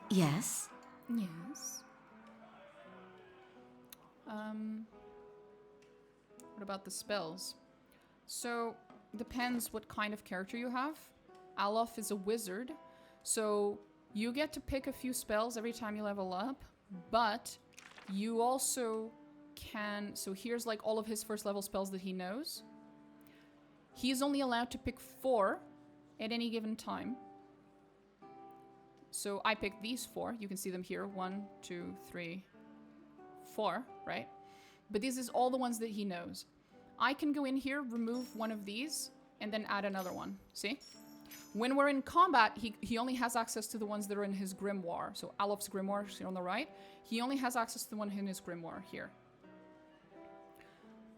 Yes? Yes. What about the spells? So, depends what kind of character you have. Aloth is a wizard, so you get to pick a few spells every time you level up, but you also can... So here's like all of his first level spells that he knows. He's only allowed to pick 4 at any given time. So I picked these 4. You can see them here. 1, 2, 3, 4, right? But this is all the ones that he knows. I can go in here, remove one of these, and then add another one. See? When we're in combat, he only has access to the ones that are in his grimoire. So Aloth's grimoire is here on the right. He only has access to the one in his grimoire here.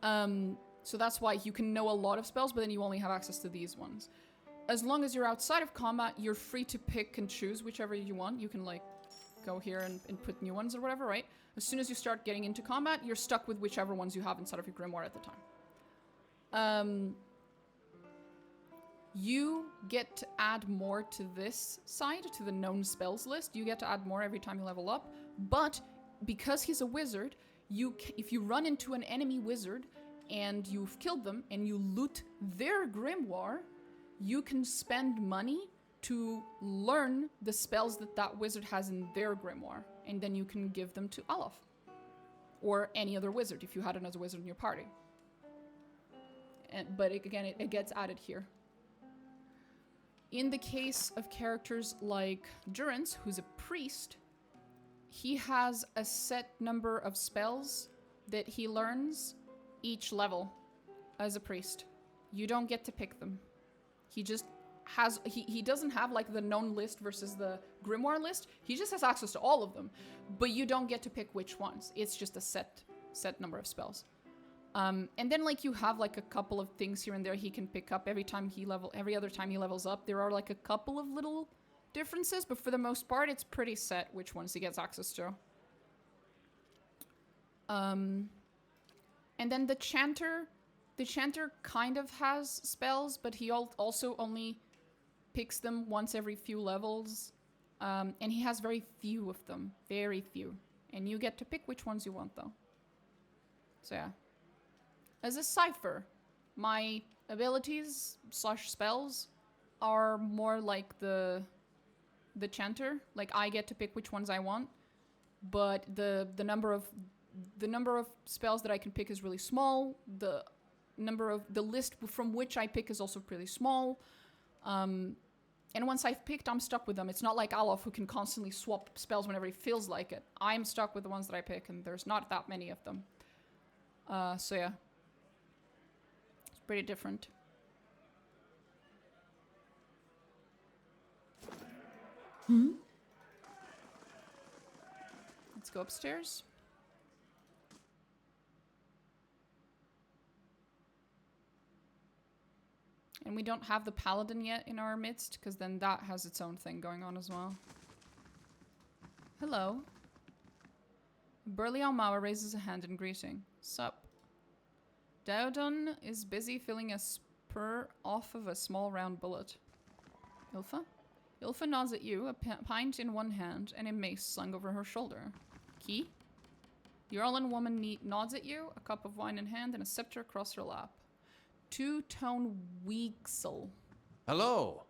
So that's why you can know a lot of spells, but then you only have access to these ones. As long as you're outside of combat, you're free to pick and choose whichever you want. You can, like, go here and put new ones or whatever, right? As soon as you start getting into combat, you're stuck with whichever ones you have inside of your grimoire at the time. You get to add more to this side, to the known spells list. You get to add more every time you level up. But because he's a wizard, if you run into an enemy wizard and you've killed them and you loot their grimoire, you can spend money to learn the spells that that wizard has in their grimoire. And then you can give them to Aloth. Or any other wizard, if you had another wizard in your party. But again, it gets added here. In the case of characters like Durance, who's a priest, he has a set number of spells that he learns each level as a priest. You don't get to pick them. He just has, he doesn't have like the known list versus the grimoire list. He just has access to all of them, but you don't get to pick which ones. It's just a set number of spells. And then like you have like a couple of things here and there he can pick up every other time he levels up. There are like a couple of little differences, but for the most part it's pretty set which ones he gets access to. And then the chanter kind of has spells, but he also only picks them once every few levels. And he has very few of them, very few. And you get to pick which ones you want though. So yeah. As a cipher, my abilities / spells are more like the chanter. Like I get to pick which ones I want, but the number of spells that I can pick is really small. The list from which I pick is also pretty small. And once I've picked, I'm stuck with them. It's not like Aloth who can constantly swap spells whenever he feels like it. I'm stuck with the ones that I pick, and there's not that many of them. So yeah. Pretty different. Let's go upstairs. And we don't have the paladin yet in our midst, because then that has its own thing going on as well. Hello. Burly Almawa raises a hand in greeting. Sup? Dowdon is busy filling a spur off of a small round bullet. Ilfa? Ilfa nods at you, a pint in one hand and a mace slung over her shoulder. Key? The Orlan woman nods at you, a cup of wine in hand and a scepter across her lap. Two-tone Weaksel. Hello!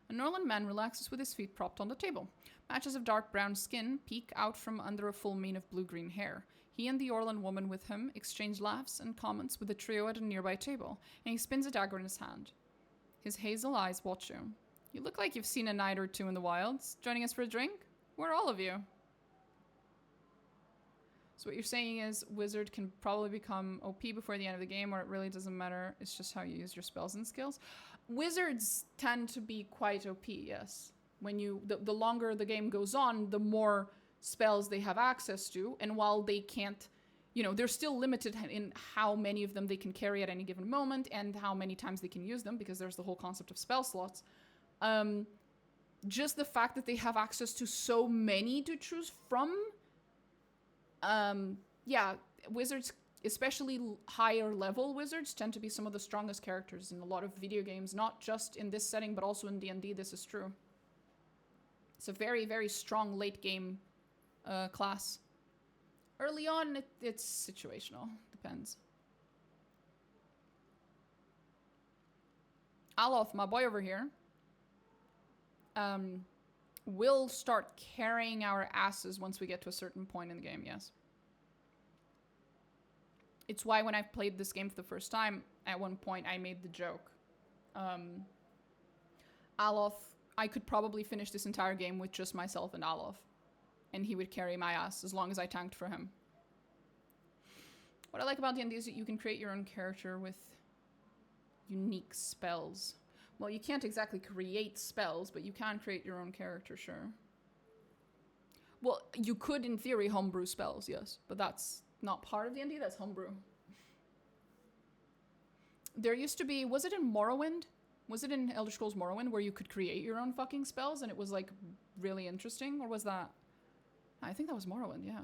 A Norland man relaxes with his feet propped on the table. Patches of dark brown skin peek out from under a full mane of blue-green hair. He and the Orlan woman with him exchange laughs and comments with the trio at a nearby table, and he spins a dagger in his hand. His hazel eyes watch you. You look like you've seen a night or two in the wilds. Joining us for a drink? Where are all of you? So what you're saying is Wizard can probably become OP before the end of the game, or it really doesn't matter. It's just how you use your spells and skills. Wizards tend to be quite OP, yes. When the longer the game goes on, the more spells they have access to, and while they can't, they're still limited in how many of them they can carry at any given moment and how many times they can use them, because there's the whole concept of spell slots. Just the fact that they have access to so many to choose from, wizards, especially higher level wizards, tend to be some of the strongest characters in a lot of video games, not just in this setting, but also in D&D. This is true. It's a very, very strong late game class. Early on, it's situational. Depends. Aloth, my boy over here, will start carrying our asses once we get to a certain point in the game, yes. It's why when I played this game for the first time, at one point I made the joke. Aloth, I could probably finish this entire game with just myself and Aloth. And he would carry my ass as long as I tanked for him. What I like about D&D is that you can create your own character with unique spells. Well, you can't exactly create spells, but you can create your own character, sure. Well, you could, in theory, homebrew spells, yes. But that's not part of D&D, that's homebrew. There used to be, was it in Morrowind? Was it in Elder Scrolls Morrowind where you could create your own fucking spells and it was like really interesting? Or was that I think that was Morrowind, yeah.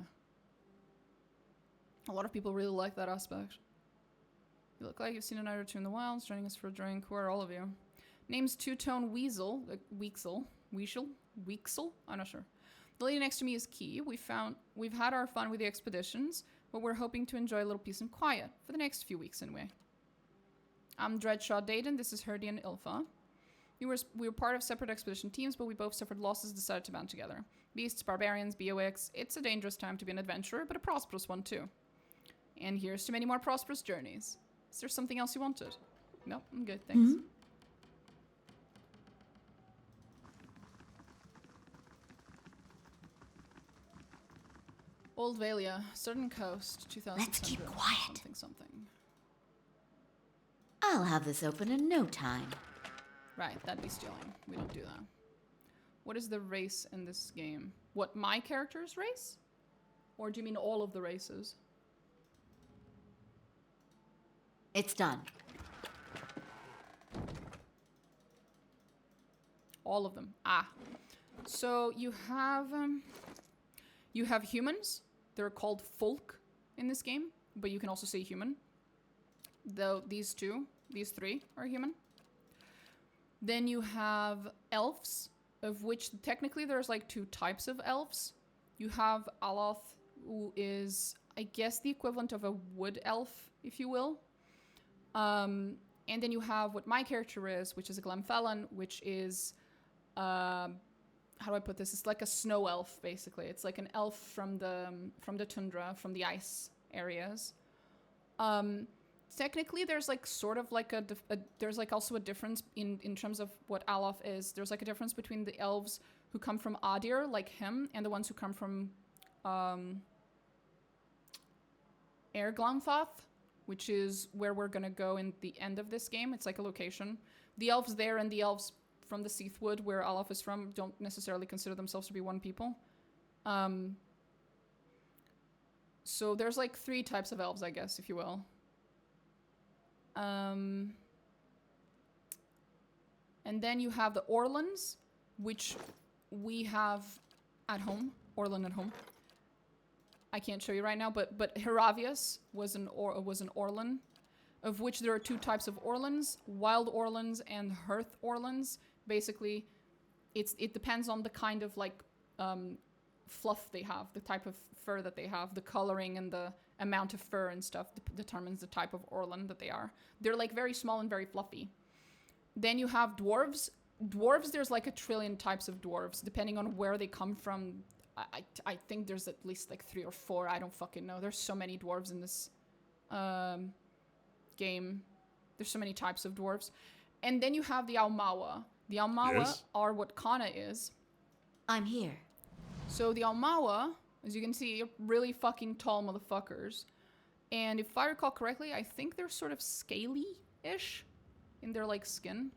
A lot of people really like that aspect. You look like you've seen a night or two in the wilds, joining us for a drink. Who are all of you? Name's Two-Tone Weasel. Weasel? I'm not sure. The lady next to me is Key. We've had our fun with the expeditions, but we're hoping to enjoy a little peace and quiet for the next few weeks anyway. I'm Dreadshaw Dayton. This is Herdy and Ilfa. We were part of separate expedition teams, but we both suffered losses and decided to band together. Beasts, barbarians, BOX. It's a dangerous time to be an adventurer, but a prosperous one too. And here's to many more prosperous journeys. Is there something else you wanted? Nope, I'm good, thanks. Old Valia, Southern Coast, 2000. Let's keep quiet. Something. I'll have this open in no time. Right, that'd be stealing. We don't do that. What is the race in this game? What, my character's race? Or do you mean all of the races? It's done. All of them. Ah. So you have humans. They're called folk in this game, but you can also say human. Though these three are human. Then you have elves, of which technically there's like 2 types of elves. You have Aloth, who is, I guess, the equivalent of a wood elf, if you will. And then you have what my character is, which is a Glenfellan, which is, how do I put this? It's like a snow elf, basically. It's like an elf from the tundra, from the ice areas. Technically, there's like sort of like there's like also a difference in terms of what Aloth is. There's like a difference between the elves who come from Adir, like him, and the ones who come from Erglanfath, which is where we're gonna go in the end of this game. It's like a location. The elves there and the elves from the Seathwood, where Aloth is from, don't necessarily consider themselves to be one people. So there's like 3 types of elves, I guess, if you will. And then you have the Orlans, which we have at home. Orlan at home. I can't show you right now, but Heravius was an Orlan, of which there are 2 types of Orlans: wild Orlans and hearth Orlans. Basically, it depends on the kind of like fluff they have, the type of fur that they have, the coloring and the amount of fur and stuff determines the type of Orlan that they are. They're like very small and very fluffy. Then you have dwarves. Dwarves, there's like a trillion types of dwarves, depending on where they come from. I think there's at least like 3 or 4. I don't fucking know. There's so many dwarves in this game. There's so many types of dwarves. And then you have the Aumaua. The Aumaua are what Kana is. I'm here. So the Aumaua, as you can see, are really fucking tall motherfuckers. And if I recall correctly, I think they're sort of scaly-ish in their like skin.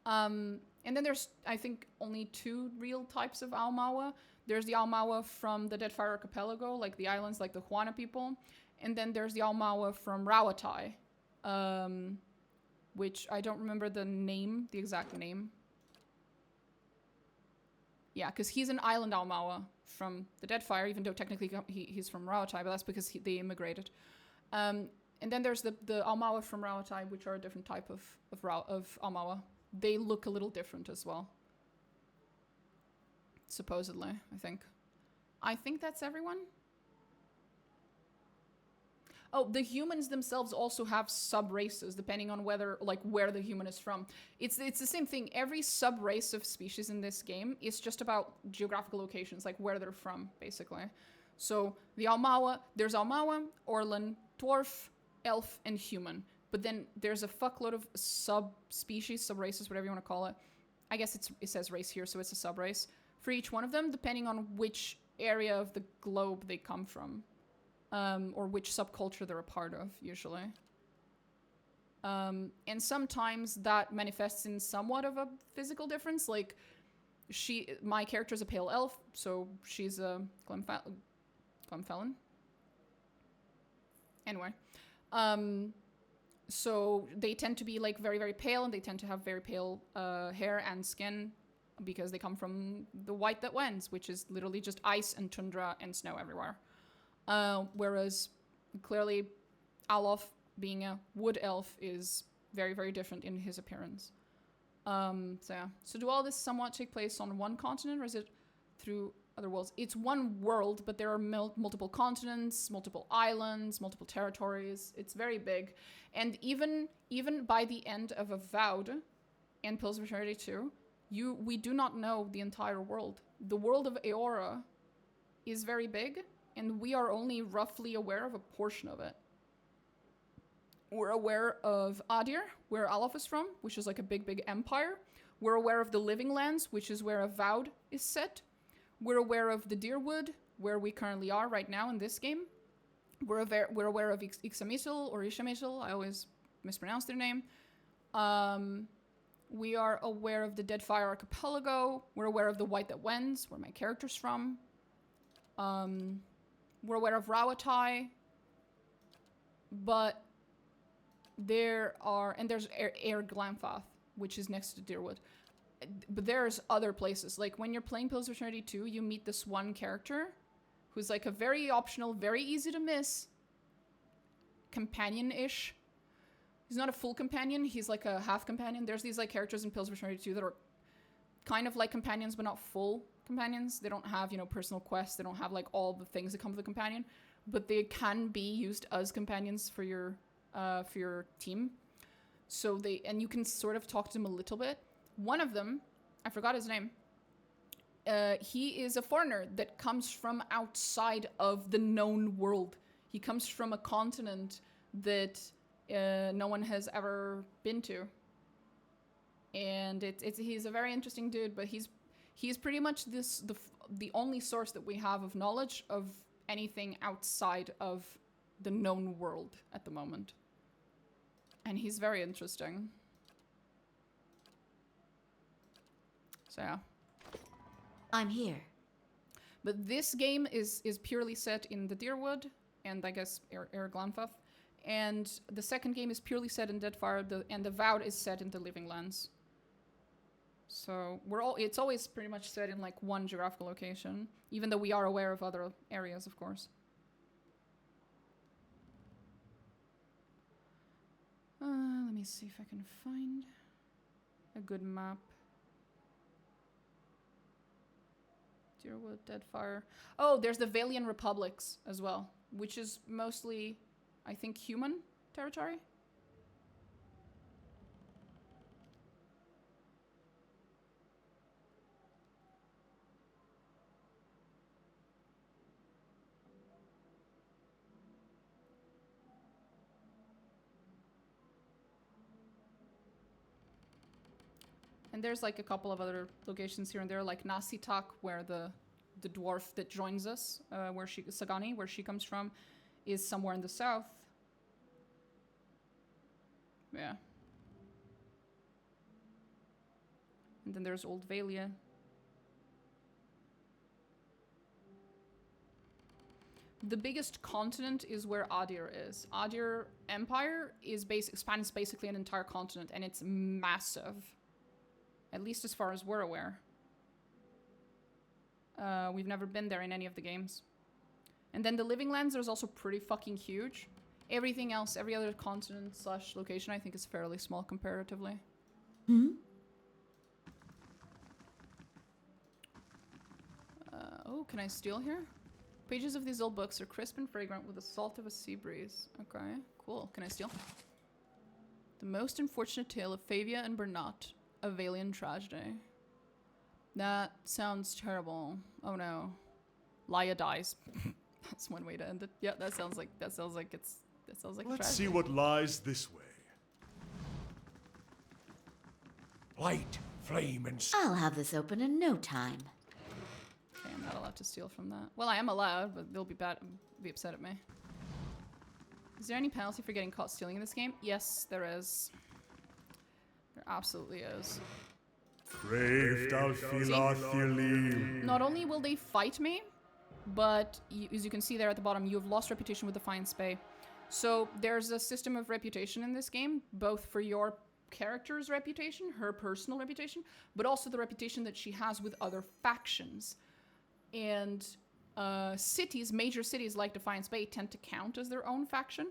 And then there's, I think, only 2 real types of Aumaua. There's the Aumaua from the Deadfire Archipelago, like the islands, like the Huana people. And then there's the Aumaua from Rauatai, which I don't remember the exact name. Yeah, because he's an island Aumaua from the Deadfire, even though technically he's from Rauatai, but that's because they immigrated. And then there's the Aumaua from Rauatai, which are a different type of Aumaua. They look a little different as well. Supposedly, I think. I think that's everyone. Oh, the humans themselves also have sub-races, depending on where the human is from. It's the same thing. Every sub-race of species in this game is just about geographical locations, like where they're from, basically. So the Aumaua, there's Aumaua, Orlan, Dwarf, Elf, and Human. But then there's a fuckload of sub-species, sub-races, whatever you want to call it. I guess it says race here, so it's a sub-race. For each one of them, depending on which area of the globe they come from. Or which subculture they're a part of, usually. And sometimes that manifests in somewhat of a physical difference. Like, my character's a pale elf, so she's a Glenfellan. Anyway. So they tend to be, like, very, very pale, and they tend to have very pale hair and skin. because they come from the white that wins, which is literally just ice and tundra and snow everywhere. Whereas clearly Aloth, being a wood elf, is very, very different in his appearance. So yeah. So do all this somewhat take place on one continent, or is it through other worlds? It's one world, but there are multiple continents, multiple islands, multiple territories. It's very big. And even by the end of Avowed and Pills of Eternity 2, we do not know the entire world. The world of Eora is very big, and we are only roughly aware of a portion of it. We're aware of Adir, where Aloth is from, which is like a big, big empire. We're aware of the Living Lands, which is where Avowed is set. We're aware of the Deerwood, where we currently are right now in this game. We're aware of Ixamitil or Ishamitil. I always mispronounce their name. We are aware of the Deadfire Archipelago. We're aware of the White That Wends, where my character's from. We're aware of Rawatai. But there's Air Glamfath, which is next to Deerwood. But there's other places. Like when you're playing Pills of Eternity 2, you meet this one character who's like a very optional, very easy to miss companion-ish. He's not a full companion, he's like a half companion. There's these like characters in Pills of Eternity 2 that are kind of like companions, but not full companions. They don't have, personal quests. They don't have like all the things that come with a companion, but they can be used as companions for your team. So and you can sort of talk to them a little bit. One of them, I forgot his name. He is a foreigner that comes from outside of the known world. He comes from a continent that no one has ever been to. And he's a very interesting dude, but he's pretty much the only source that we have of knowledge of anything outside of the known world at the moment. And he's very interesting. So yeah. I'm here. But this game is purely set in the Deerwood and I guess Air Glamfath. And the second game is purely set in Deadfire, and the Avowed is set in the Living Lands. So it's always pretty much set in like one geographical location, even though we are aware of other areas, of course. Let me see if I can find a good map. Deerwood, Deadfire. Oh, there's the Valian Republics as well, which is mostly, I think, human territory. And there's like a couple of other locations here and there, like Nasitak, where the dwarf that joins us, Sagani, where she comes from, is somewhere in the south. Yeah. And then there's Old Valia. The biggest continent is where Adir is. Adir Empire spans basically an entire continent, and it's massive. At least as far as we're aware. We've never been there in any of the games. And then the Living Lands is also pretty fucking huge. Everything else, every other continent / location, I think is fairly small comparatively. Hmm? Oh, can I steal here? Pages of these old books are crisp and fragrant with the salt of a sea breeze. Okay, cool. Can I steal? The most unfortunate tale of Favia and Bernat. A Valian tragedy. That sounds terrible. Oh no. Laia dies. That's one way to end it. Yeah, that sounds like a tragedy. Let's see what lies this way. Light, flame, and I'll have this open in no time. Okay, I'm not allowed to steal from that. Well, I am allowed, but they'll be upset at me. Is there any penalty for getting caught stealing in this game? Yes, there is. There absolutely is. Not only will they fight me, but as you can see there at the bottom, you have lost reputation with Defiance Bay. So there's a system of reputation in this game, both for your character's reputation, her personal reputation, but also the reputation that she has with other factions. And cities, major cities like Defiance Bay, tend to count as their own faction.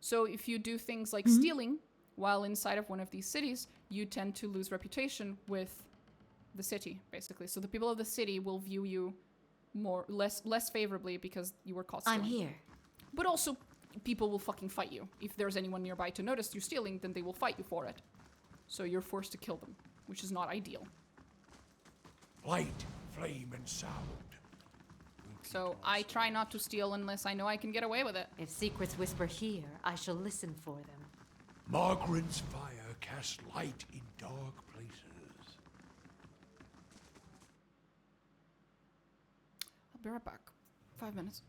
So if you do things like stealing while inside of one of these cities, you tend to lose reputation with the city, basically. So the people of the city will view you less favorably because you were caught stealing. I'm here. But also, people will fucking fight you. If there's anyone nearby to notice you stealing, then they will fight you for it. So you're forced to kill them, which is not ideal. Light, flame, and sound. So I try not to steal unless I know I can get away with it. If secrets whisper here, I shall listen for them. Margaret's fire casts light in dark places. I'll be right back. 5 minutes.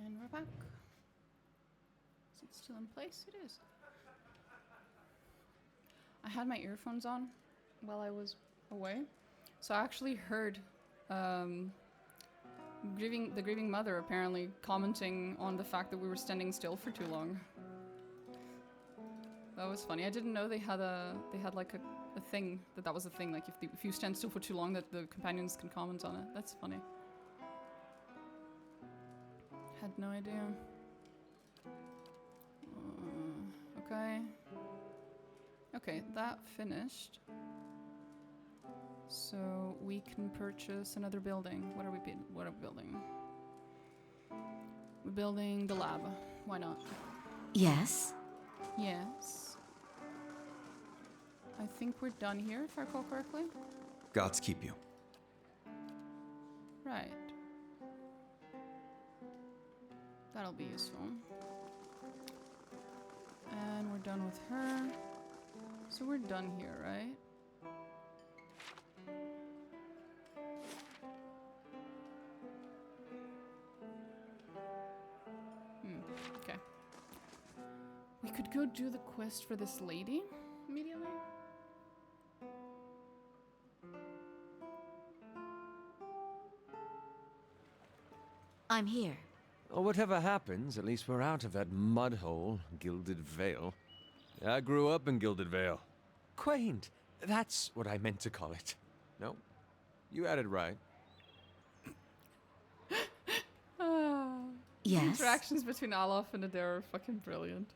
And we're back. Is it still in place? It is. I had my earphones on while I was away, so I actually heard the grieving mother apparently commenting on the fact that we were standing still for too long. That was funny. I didn't know they had like a thing that was a thing. Like if you stand still for too long, that the companions can comment on it. That's funny. Had no idea. Okay. Okay, that finished. So we can purchase another building. What are we building? We're building the lab. Why not? Yes? Yes. I think we're done here, if I recall correctly. Gods keep you. Right. That'll be useful. And we're done with her. So we're done here, right? Okay. We could go do the quest for this lady immediately. I'm here. Well, whatever happens, at least we're out of that mud hole, Gilded Vale. I grew up in Gilded Vale. Quaint. That's what I meant to call it. No, you had it right. Yes? The interactions between Aloth and Adair are fucking brilliant.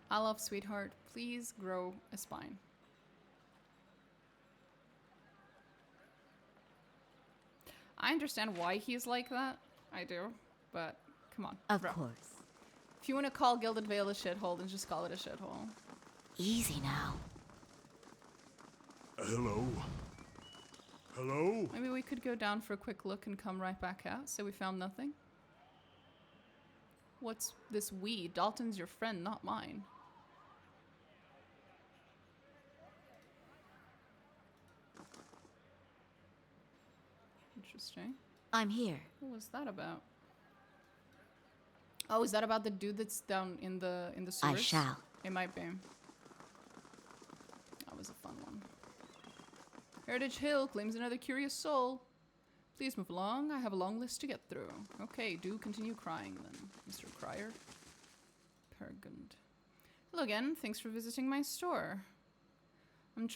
Aloth, sweetheart, please grow a spine. I understand why he's like that. I do. But, come on. Of bro. course. If you want to call Gilded Vale a shithole, then just call it a shithole. Easy now. Hello? Hello? Maybe we could go down for a quick look and come right back out. So we found nothing. What's this we? Dalton's your friend, not mine. Interesting. I'm here. What was that about? Oh, is that about the dude that's down in the sewers? I shall. It might be. That was a fun one. Heritage Hill claims another curious soul. Please move along. I have a long list to get through. Okay, do continue crying then, Mr. Crier. Pergund. Hello again. Thanks for visiting my store. I'm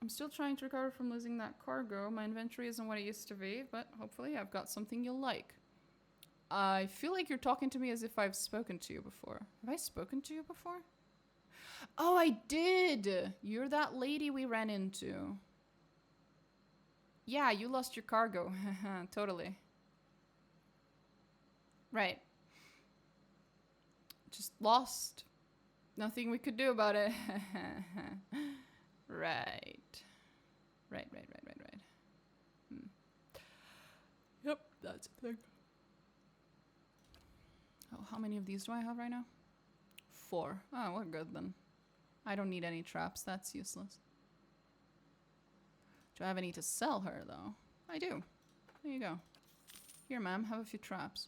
still trying to recover from losing that cargo. My inventory isn't what it used to be, but hopefully I've got something you'll like. I feel like you're talking to me as if I've spoken to you before. Have I spoken to you before? Oh, I did! You're that lady we ran into. Yeah, you lost your cargo. Totally. Right. Just lost. Nothing we could do about it. Right. Right. Yep, that's a thing. Oh, how many of these do I have right now? 4. Oh, we're good then. I don't need any traps. That's useless. Do I have any to sell her, though? I do. There you go. Here, ma'am. Have a few traps.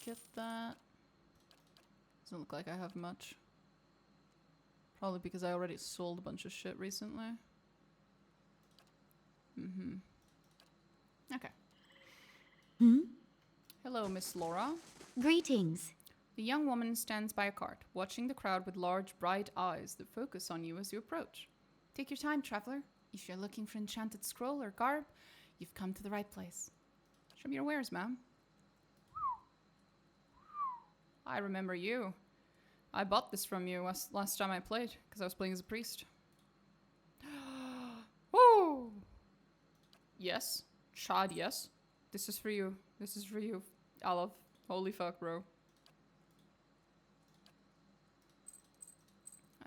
Get that. Doesn't look like I have much. Probably because I already sold a bunch of shit recently. Okay. Hello, Miss Laura. Greetings. The young woman stands by a cart, watching the crowd with large, bright eyes that focus on you as you approach. Take your time, traveler. If you're looking for enchanted scroll or garb, you've come to the right place. Show me your wares, ma'am. I remember you. I bought this from you last time I played, because I was playing as a priest. Woo! Yes. Chad, yes. This is for you. This is for you, Aloth. Holy fuck, bro.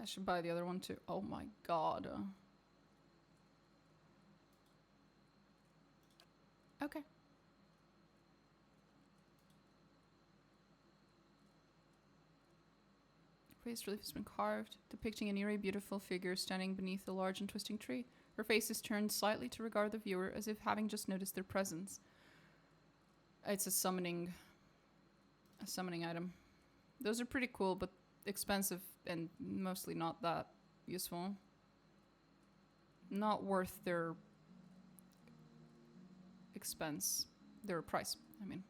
I should buy the other one too. Oh my god. Okay. Face relief has been carved, depicting an eerie, beautiful figure standing beneath a large and twisting tree. Her face is turned slightly to regard the viewer, as if having just noticed their presence. It's a summoning item. Those are pretty cool, but expensive and mostly not that useful. Not worth their expense. Their price, I mean.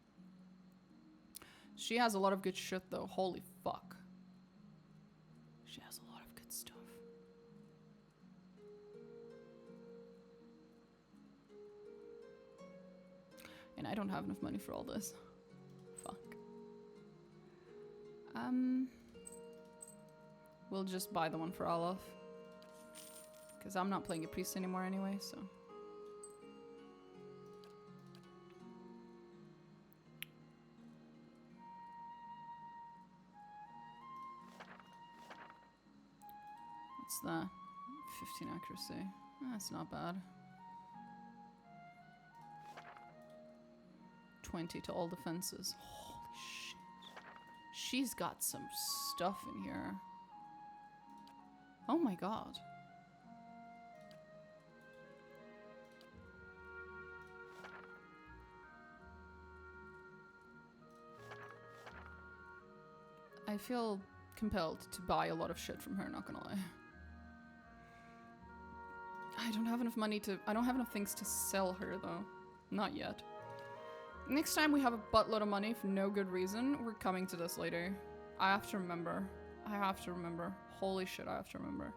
She has a lot of good shit though. Holy fuck. She has a lot of good stuff. And I don't have enough money for all this. Fuck. We'll just buy the one for Aloth. Because I'm not playing a priest anymore anyway, so. What's that? 15 accuracy. That's not bad. 20 to all defenses. Holy shit. She's got some stuff in here. Oh my god. I feel compelled to buy a lot of shit from her, not gonna lie. I don't have enough money to... I don't have enough things to sell her, though. Not yet. Next time we have a buttload of money for no good reason, we're coming to this later. I have to remember. I have to remember. Holy shit, I have to remember.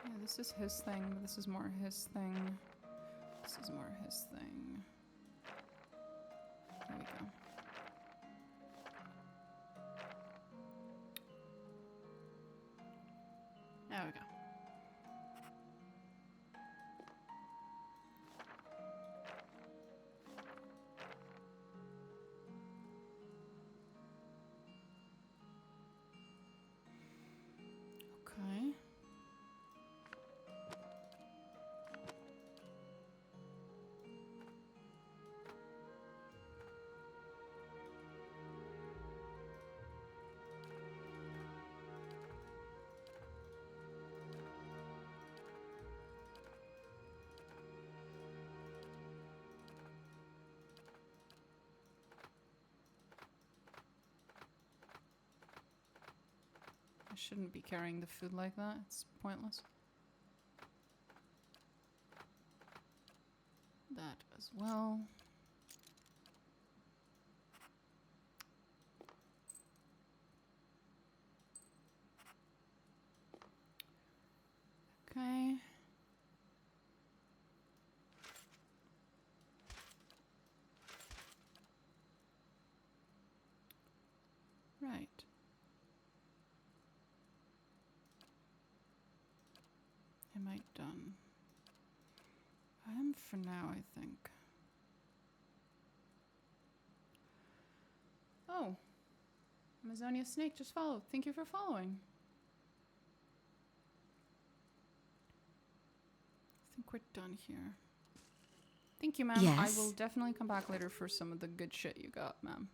Yeah, this is his thing, but this is more his thing. This is more his thing. There we go. There we go. Okay. I shouldn't be carrying the food like that. It's pointless. That as well. Okay. Right. Am I done? I am for now, I think. Oh. Amazonia Snake just followed. Thank you for following. I think we're done here. Thank you, ma'am. Yes? I will definitely come back later for some of the good shit you got, ma'am.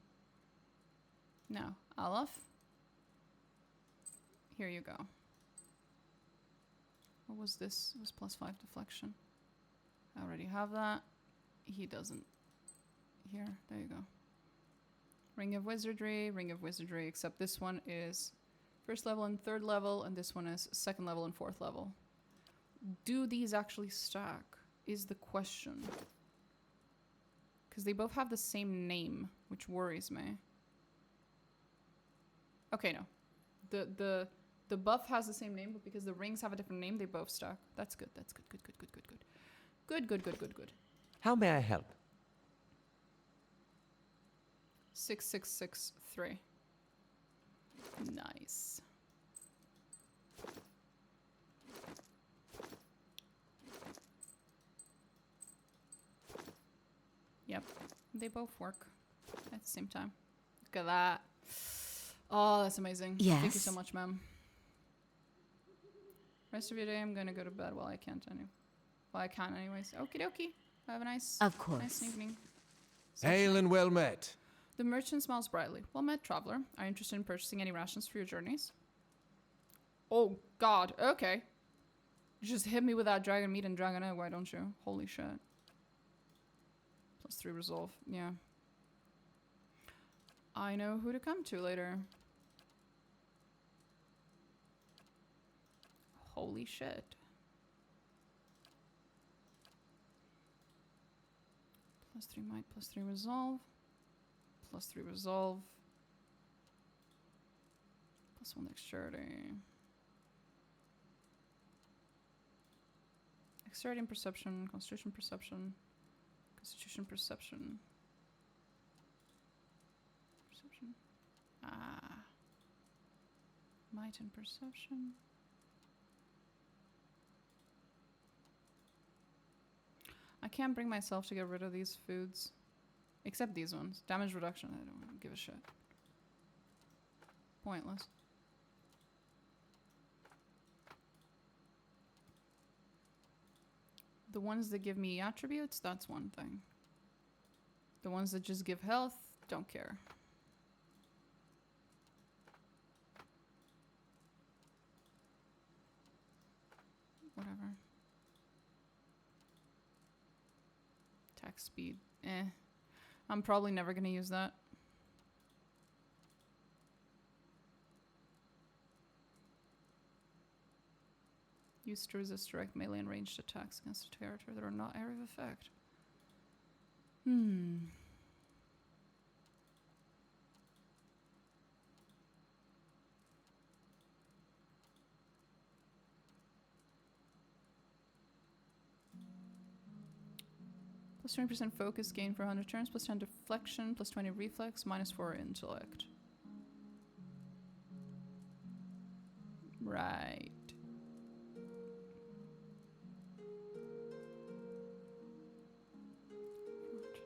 Now, Aloth. Here you go. What was this? It was +5 deflection. I already have that. He doesn't. Here, there you go. Ring of Wizardry, except this one is 1st level and 3rd level, and this one is 2nd level and 4th level. Do these actually stack? Is the question. Because they both have the same name, which worries me. Okay, no. The buff has the same name, but because the rings have a different name, they both stack. That's good. That's good. Good. Good. Good. Good. Good. Good. Good. Good. Good. Good. How may I help? 6663. Nice. Yep, they both work at the same time. Look at that. Oh, that's amazing. Thank you so Yes? much, ma'am. Rest of your day, I'm gonna go to bed while I can't Well, I can anyways. Okie dokie. Have a nice, Of course. nice evening. Hail and well met. The merchant smiles brightly. Well met, traveler. Are you interested in purchasing any rations for your journeys? Oh, God. Okay. You just hit me with that dragon meat and dragon egg, why don't you? Holy shit. +3 resolve. Yeah. I know who to come to later. Holy shit. +3 might, +3 resolve. +3 resolve. +1 dexterity. Dexterity and perception. Constitution perception. Constitution perception. Perception. Ah. Might and perception. I can't bring myself to get rid of these foods. Except these ones. Damage reduction, I don't give a shit. Pointless. The ones that give me attributes, that's one thing. The ones that just give health, don't care. Whatever. Attack speed, eh. I'm probably never gonna use that. Used to resist direct melee and ranged attacks against a character that are not area of effect. +20% focus gain for 100 turns, +10 deflection, +20 reflex, -4 intellect. Right.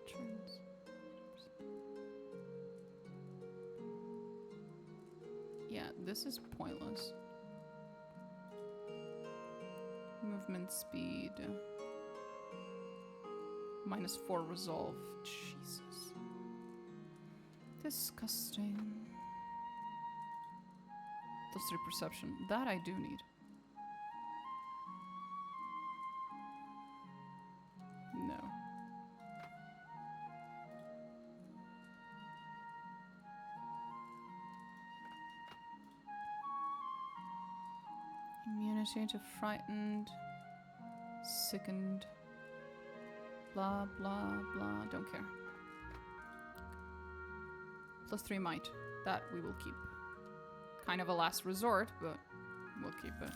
Turns. Yeah, this is pointless. Movement speed. -4 resolve. Jesus. Disgusting. +3 perception. That I do need. No. Immunity to frightened. Sickened. Blah, blah, blah. Don't care. +3 might. That we will keep. Kind of a last resort, but we'll keep it.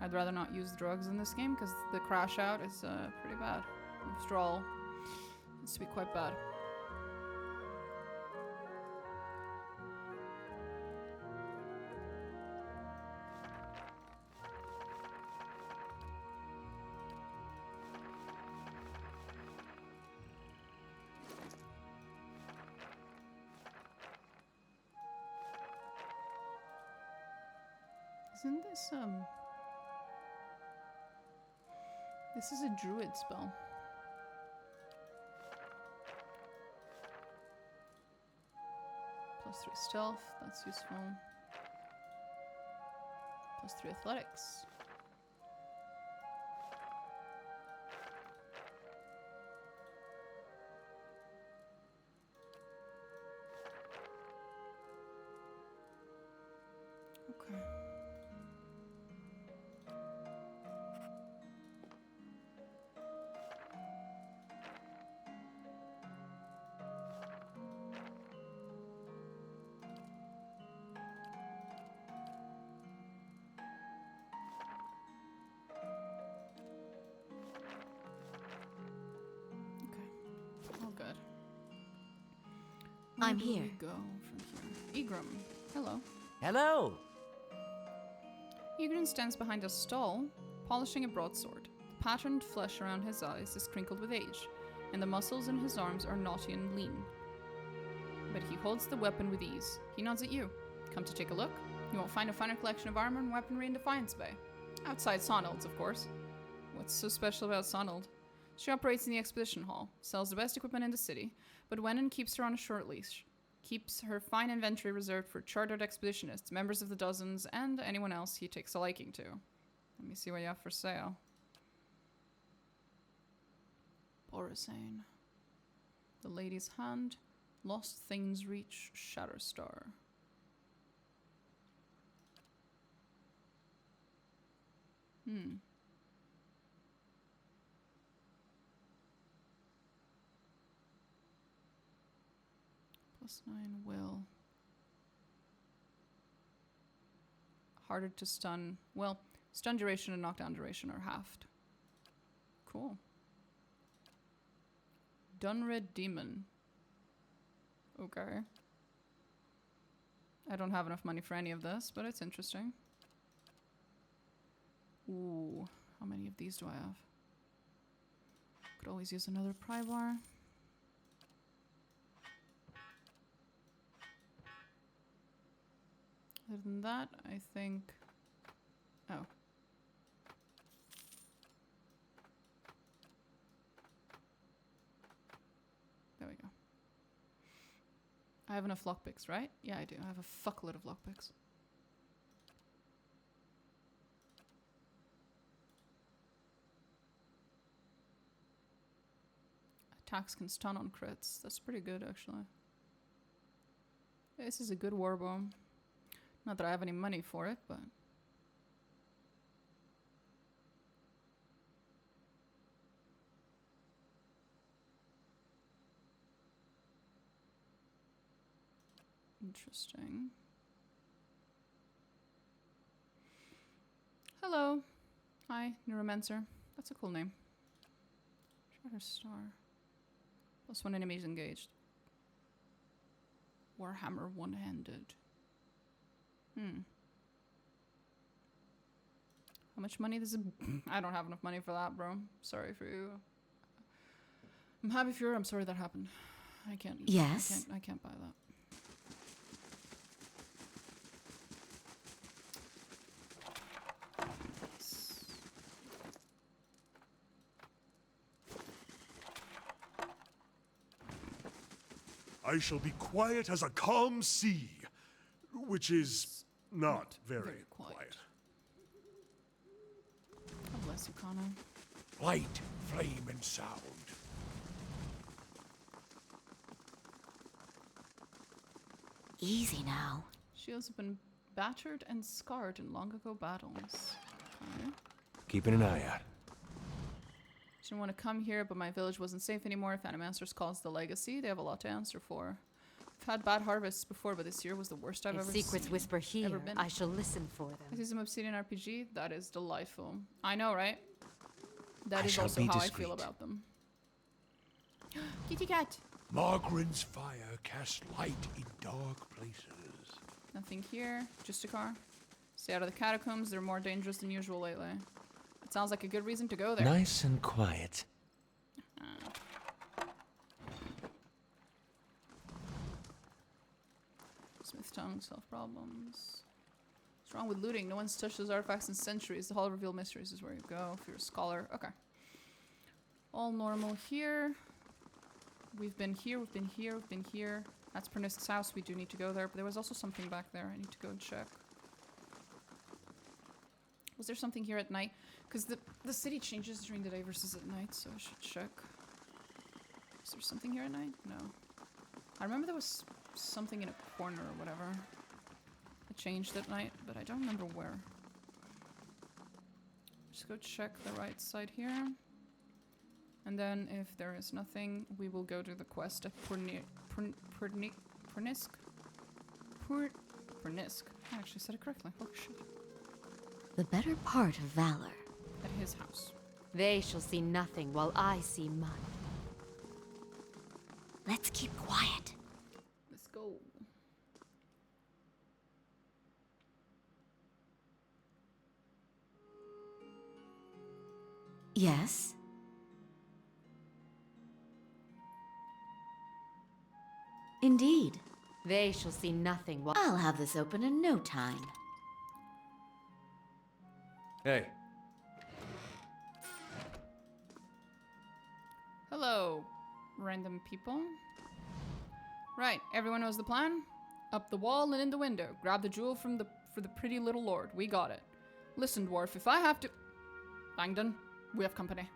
I'd rather not use drugs in this game because the crash out is pretty bad. Withdrawal needs to be quite bad. Isn't this, this is a druid spell. +3 stealth, that's useful. +3 athletics. Okay. I'm Where do here. we go from here? Egrim. Hello. Hello! Egrim stands behind a stall, polishing a broadsword. The patterned flesh around his eyes is crinkled with age, and the muscles in his arms are knotty and lean. But he holds the weapon with ease. He nods at you. Come to take a look? You won't find a finer collection of armor and weaponry in Defiance Bay. Outside Sonald's, of course. What's so special about Sonald? She operates in the exposition hall, sells the best equipment in the city, but Wenon keeps her on a short leash. Keeps her fine inventory reserved for chartered expeditionists, members of the dozens, and anyone else he takes a liking to. Let me see what you have for sale. Borisane. The Lady's Hand. Lost Things Reach. Shatterstar. +9 will. Harder to stun. Well, stun duration and knockdown duration are halved. Cool. Dunred Demon. Okay. I don't have enough money for any of this, but it's interesting. Ooh, how many of these do I have? Could always use another pry bar. Other than that, I think... Oh. There we go. I have enough lockpicks, right? Yeah, I do. I have a fuckload of lockpicks. Attacks can stun on crits. That's pretty good, actually. This is a good warbow. Not that I have any money for it, but... Interesting. Hello. Hi, Neuromancer. That's a cool name. Shatterstar. +1 enemies engaged. Warhammer one-handed. How much money does it... I don't have enough money for that, bro. Sorry for you. I'm happy for you. I'm sorry that happened. I can't... Yes? I can't buy that. I shall be quiet as a calm sea, which is not very quiet. God bless you, Connor. Light, flame, and sound. Easy now. Shields have been battered and scarred in long ago battles. Okay. Keeping an eye out. Didn't want to come here, but my village wasn't safe anymore. If Animaster's calls the legacy, they have a lot to answer for. I've had bad harvests before, but this year was the worst I've If ever secrets seen. whisper here, Ever been. I shall listen for I them. see some Obsidian RPG. That is delightful. I know, right? That I is shall also be how I discreet. feel about them. Kitty cat! Margaren's fire casts light in dark places. Nothing here. Just a car. Stay out of the catacombs. They're more dangerous than usual lately. It sounds like a good reason to go there. Nice and quiet. Smith tongue, solve problems. What's wrong with looting? No one's touched those artifacts in centuries. The Hall of Revealed Mysteries is where you go if you're a scholar. Okay. All normal here. We've been here, we've been here, we've been here. That's Pernisk's house. We do need to go there, but there was also something back there. I need to go and check. Was there something here at night? Because the city changes during the day versus at night, so I should check. Is there something here at night? No. I remember there was something in a corner or whatever. It changed at night, but I don't remember where. Just go check the right side here. And then if there is nothing, we will go to the quest at Pernisk. Pernisk. I actually said it correctly. Holy shit. The better part of valor. At his house. They shall see nothing while I see mud. Let's keep quiet. The Yes? Indeed. They shall see nothing while I'll have this open in no time. Hey, Hello, random people. Right, everyone knows the plan? Up the wall and in the window. Grab the jewel for the pretty little lord. We got it. Listen, dwarf, if I have to... Langdon, we have company.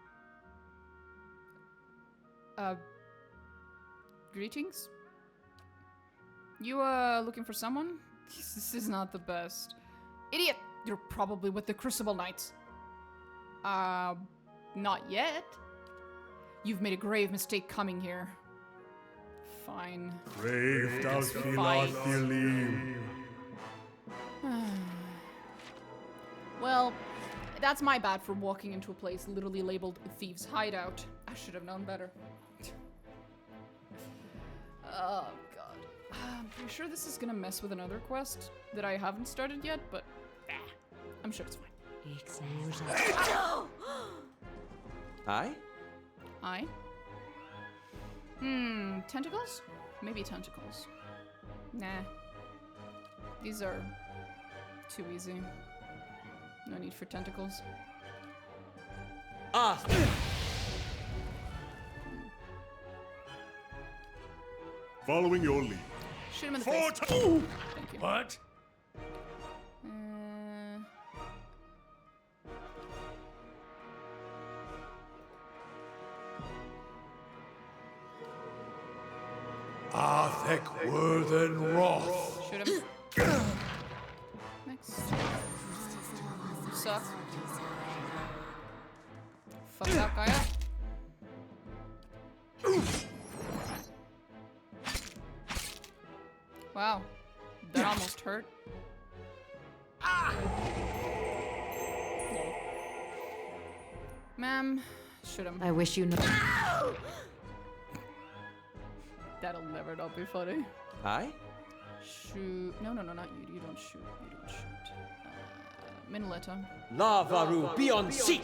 Greetings? You, looking for someone? This is not the best. Idiot! You're probably with the Crucible Knights. Not yet. You've made a grave mistake coming here. Fine. Brave thou Fine. not believe. Well, that's my bad for walking into a place literally labeled Thieves' Hideout. I should have known better. Oh, God. I'm pretty sure this is gonna mess with another quest that I haven't started yet, but I'm sure it's fine. aye? I? Tentacles? Maybe tentacles. Nah. These are too easy. No need for tentacles. Ah! Following your lead. Shoot him in the face. Thank you. What? Arthek Worthen Roth. Shoot him. Next. Suck. Fuck that guy up. Wow. That almost hurt. Ma'am, shoot him. I wish you know. That'll never not be funny. Aye? Shoot. No, not you. You don't shoot. You don't shoot. Minoletta. Lavaru, be on seek!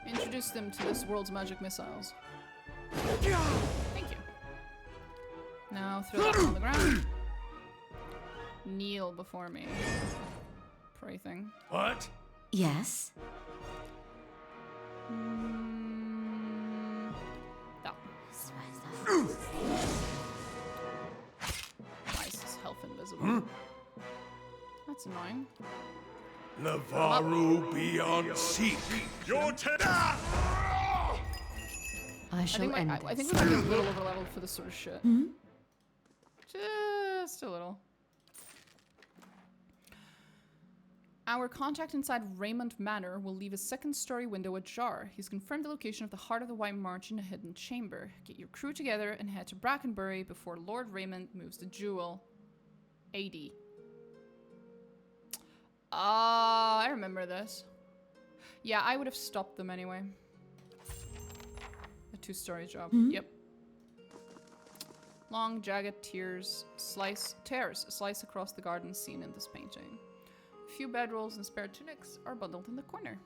Introduce them to this world's magic missiles. Thank you. Now throw that on the ground. Kneel before me. Pray thing. What? Yes? That one. Why is his health invisible? That's annoying. Lavaru be on seek. Your turn. I shall end I think this. we're a little over leveled for this sort of shit. Just a little. Our contact inside Raymond Manor will leave a second-story window ajar. He's confirmed the location of the Heart of the White March in a hidden chamber. Get your crew together and head to Brackenbury before Lord Raymond moves the jewel. AD. I remember this. Yeah, I would have stopped them anyway. A two-story job. Yep. Long, jagged tears slice across the garden seen in this painting. A few bedrolls and spare tunics are bundled in the corner.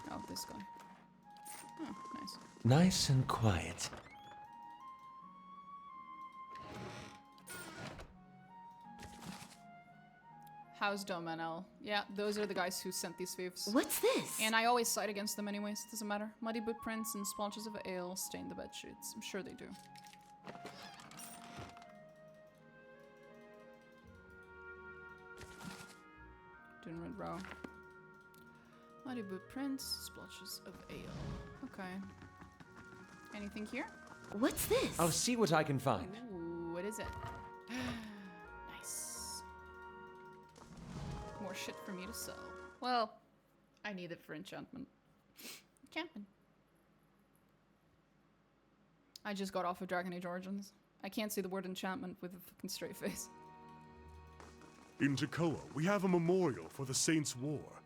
Oh, this guy. Oh, nice. Nice and quiet. How's Domanel? Yeah, those are the guys who sent these thieves. What's this? And I always side against them anyways, it doesn't matter. Muddy footprints and splotches of ale stain the bedsheets. I'm sure they do. Dinrid row. Muddy boot prints, splotches of ale. Okay. Anything here? What's this? I'll see what I can find. Ooh, what is it? Nice. More shit for me to sell. Well, I need it for enchantment. Enchantment. I just got off of Dragon Age Origins. I can't say the word enchantment with a fucking straight face. In Jacoa, we have a memorial for the Saints' War.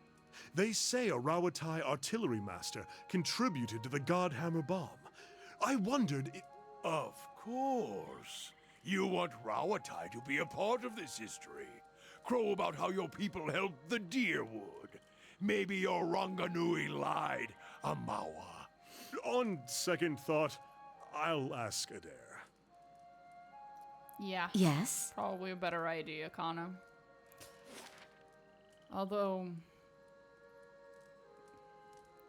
They say a Rawatai artillery master contributed to the Godhammer bomb. I wondered if... Of course. You want Rawatai to be a part of this history. crow about how your people helped the Deerwood. Maybe your Ranganui lied, Amawa. On second thought, I'll ask Adair. Yeah. Yes? Probably a better idea, Kana. Although...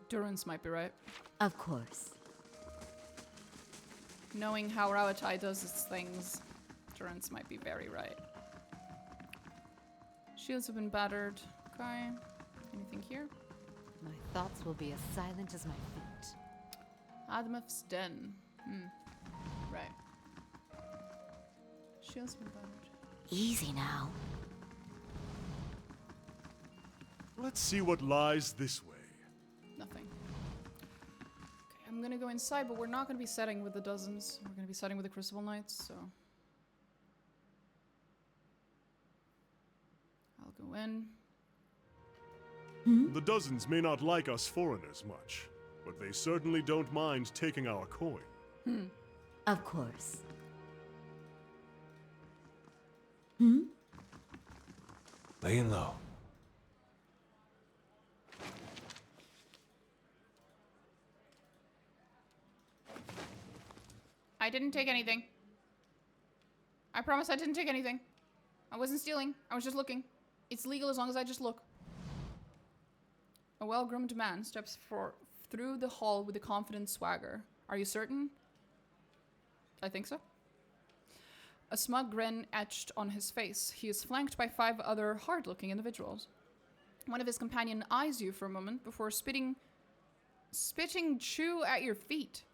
Durance might be right. Of course. Knowing how Rawatai does its things, Durance might be very right. Shields have been battered. Okay. Anything here? My thoughts will be as silent as my feet. Adameth's Den. Right. Shields have been battered. Easy now. Let's see what lies this way. Nothing. Okay, I'm gonna go inside, but we're not gonna be setting with the dozens. We're gonna be setting with the Crucible Knights, so... I'll go in. The dozens may not like us foreigners much, but they certainly don't mind taking our coin. Of course. Laying low. I didn't take anything. I promise I didn't take anything. I wasn't stealing. I was just looking. It's legal as long as I just look. A well-groomed man steps through the hall with a confident swagger. Are you certain? I think so. A smug grin etched on his face. He is flanked by 5 other hard-looking individuals. One of his companions eyes you for a moment before spitting chew at your feet.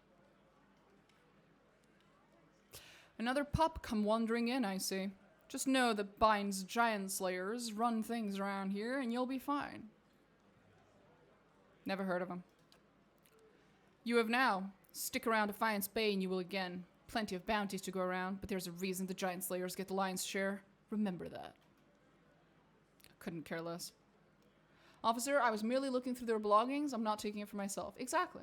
Another pup come wandering in, I see. Just know that Bine's giant slayers run things around here and you'll be fine. Never heard of him. You have now. Stick around Defiance Bay and you will again. Plenty of bounties to go around, but there's a reason the giant slayers get the lion's share. Remember that. Couldn't care less. Officer, I was merely looking through their belongings. I'm not taking it for myself. Exactly.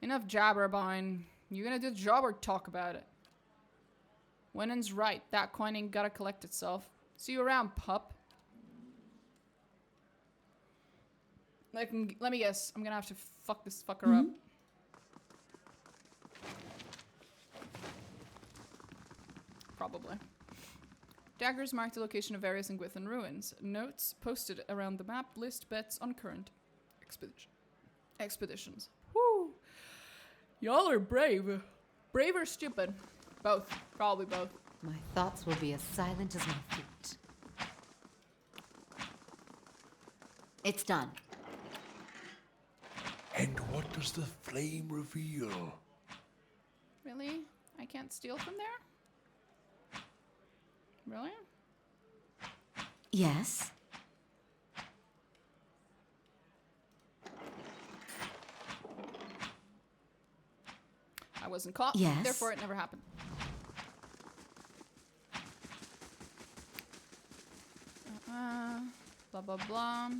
Enough jabber, Bine. You gonna do the job or talk about it? Wennon's right. That coin ain't gotta collect itself. See you around, pup. Let me guess. I'm gonna have to fuck this fucker up. Probably. Daggers mark the location of various Ingwithan ruins. Notes posted around the map list bets on current expeditions. Woo! Y'all are brave. Brave or stupid? Both. Probably both. My thoughts will be as silent as my feet. It's done. And what does the flame reveal? Really? I can't steal from there? Really? Yes? I wasn't caught. Yes. Therefore, it never happened. Blah, blah, blah.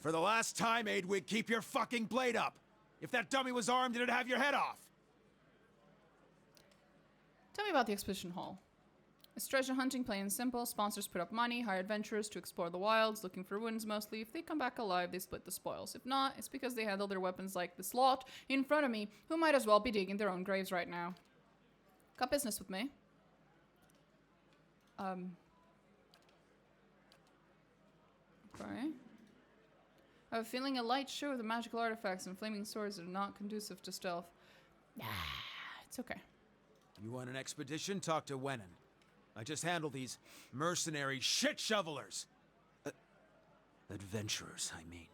For the last time, Aidwig, keep your fucking blade up. If that dummy was armed, it'd have your head off. Tell me about the Expedition Hall. It's treasure hunting, plain and simple. Sponsors put up money, hire adventurers to explore the wilds, looking for ruins mostly. If they come back alive, they split the spoils. If not, it's because they handle their weapons like this lot in front of me, who might as well be digging their own graves right now. Got business with me. Okay. I have a feeling a light show of the magical artifacts and flaming swords are not conducive to stealth. It's okay. You want an expedition? Talk to Wennon. I just handle these mercenary shit shovelers. Adventurers, I mean.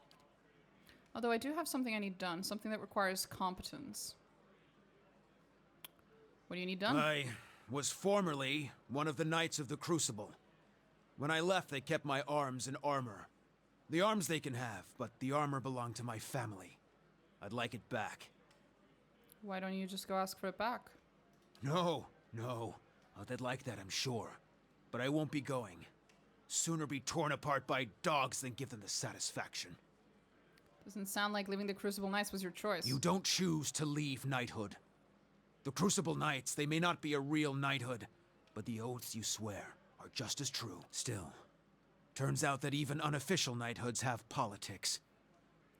Although I do have something I need done, something that requires competence. What do you need done? I was formerly one of the Knights of the Crucible. When I left, they kept my arms and armor. The arms they can have, but the armor belonged to my family. I'd like it back. Why don't you just go ask for it back? No. Oh, they'd like that, I'm sure. But I won't be going. Sooner be torn apart by dogs than give them the satisfaction. Doesn't sound like leaving the Crucible Knights was your choice. You don't choose to leave knighthood. The Crucible Knights, they may not be a real knighthood, but the oaths you swear are just as true. Still, turns out that even unofficial knighthoods have politics.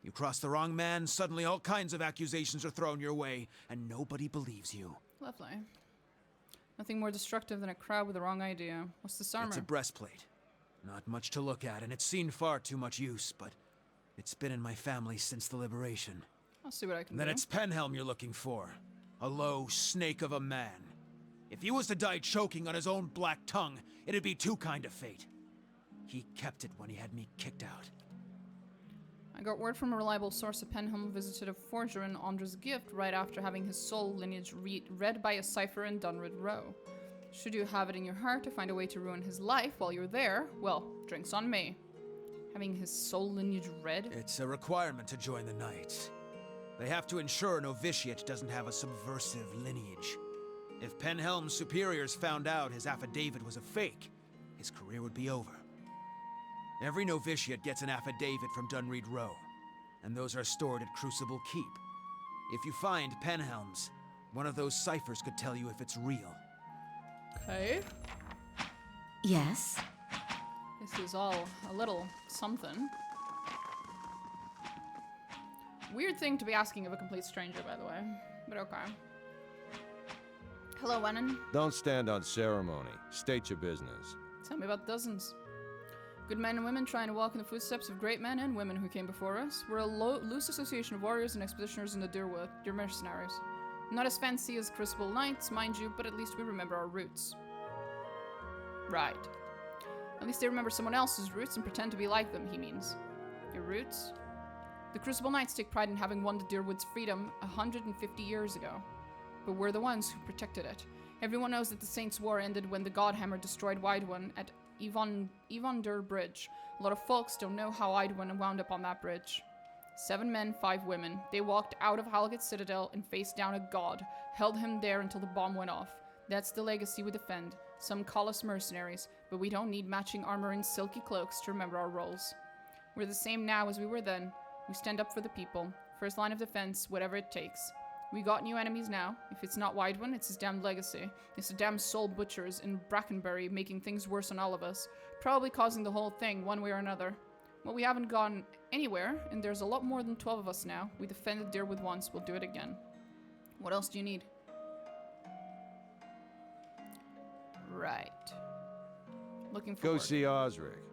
You cross the wrong man, suddenly all kinds of accusations are thrown your way, and nobody believes you. Lovely. Nothing more destructive than a crowd with the wrong idea. What's this armor? It's a breastplate. Not much to look at, and it's seen far too much use, but it's been in my family since the liberation. I'll see what I can Then do. it's Penhelm you're looking for. A low snake of a man. If he was to die choking on his own black tongue, it'd be too kind a fate. He kept it when he had me kicked out. I got word from a reliable source that Penhelm visited a forger in Andra's gift right after having his soul lineage read by a cipher in Dunrid Row. Should you have it in your heart to find a way to ruin his life while you're there, well, drinks on me. Having his soul lineage read? It's a requirement to join the Knights. They have to ensure a novitiate doesn't have a subversive lineage. If Penhelm's superiors found out his affidavit was a fake, his career would be over. Every novitiate gets an affidavit from Dunreed Row, and those are stored at Crucible Keep. If you find Penhelm's, one of those ciphers could tell you if it's real. Okay. Yes? This is all a little something. Weird thing to be asking of a complete stranger, by the way. But okay. Hello, Wennon. Don't stand on ceremony. State your business. Tell me about dozens. Good men and women trying to walk in the footsteps of great men and women who came before us. We're a loose association of warriors and expeditioners in the Deerwood, dear mercenaries. Not as fancy as Crucible Knights, mind you, but at least we remember our roots. Right. At least they remember someone else's roots and pretend to be like them, he means. Your roots? The Crucible Knights take pride in having won the Deerwood's freedom 150 years ago. But we're the ones who protected it. Everyone knows that the Saints' War ended when the Godhammer destroyed Widewon at Yvondur Bridge. A lot of folks don't know how Widewon wound up on that bridge. 7 men, 5 women. They walked out of Halgate Citadel and faced down a god, held him there until the bomb went off. That's the legacy we defend. Some call us mercenaries, but we don't need matching armor and silky cloaks to remember our roles. We're the same now as we were then. We stand up for the people. First line of defense, whatever it takes. We got new enemies now. If it's not Widewon, it's his damn legacy. It's the damn soul butchers in Brackenbury making things worse on all of us. Probably causing the whole thing one way or another. Well, we haven't gone anywhere, and there's a lot more than 12 of us now. We defended Deerwood once, we'll do it again. What else do you need? Right. Looking for Go work. see Osric.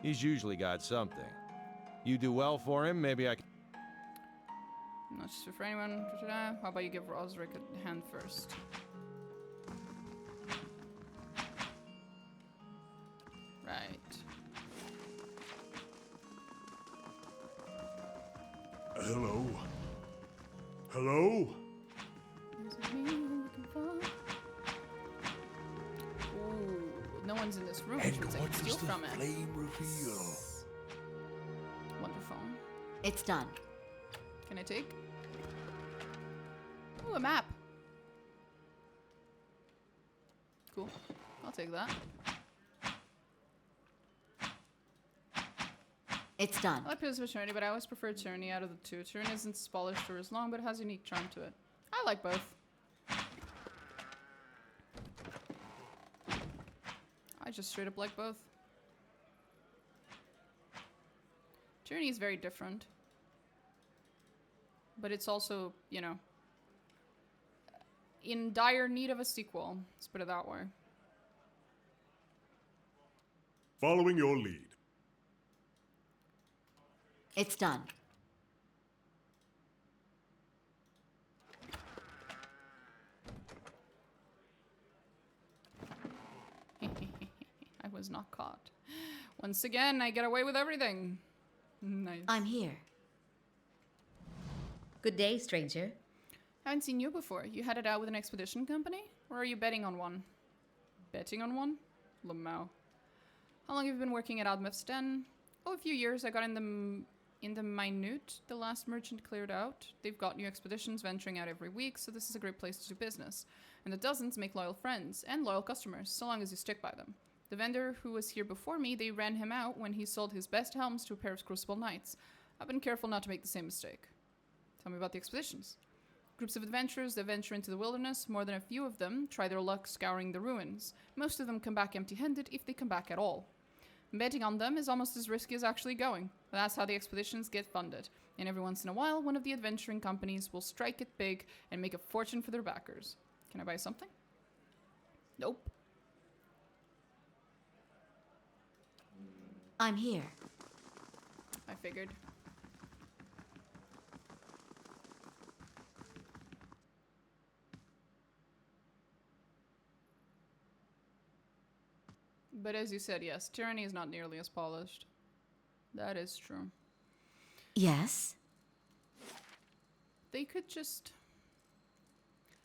He's usually got something. You do well for him, maybe I can... Not just for anyone for today. How about you give Osric a hand first? Right. Hello? Hello? Is it me you're looking for? Ooh, no one's in this room, which means I can steal from it. flame reveal? Wonderful. It's done. Can I take? Ooh, a map. Cool. I'll take that. It's done. I like Pillars of Eternity, but I always prefer Tyranny out of the two. Tyranny isn't as polished or as long, but it has a unique charm to it. I like both. I just straight up like both. Tyranny is very different. But it's also, you know, in dire need of a sequel. Let's put it that way. Following your lead. It's done. I was not caught. Once again, I get away with everything. Nice. I'm here. Good day, stranger. Haven't seen you before. You headed out with an expedition company? Or are you betting on one? Betting on one? Lamau. How long have you been working at Admeth's Den? Oh, a few years. I got in the minute. The last merchant cleared out. They've got new expeditions venturing out every week, so this is a great place to do business. And the dozens make loyal friends and loyal customers, so long as you stick by them. The vendor who was here before me, they ran him out when he sold his best helms to a pair of Crucible Knights. I've been careful not to make the same mistake. Tell me about the expeditions. Groups of adventurers that venture into the wilderness, more than a few of them try their luck scouring the ruins. Most of them come back empty-handed if they come back at all. Betting on them is almost as risky as actually going. But that's how the expeditions get funded. And every once in a while, one of the adventuring companies will strike it big and make a fortune for their backers. Can I buy something? Nope. I'm here. I figured. But as you said, yes, tyranny is not nearly as polished. That is true. Yes? They could just...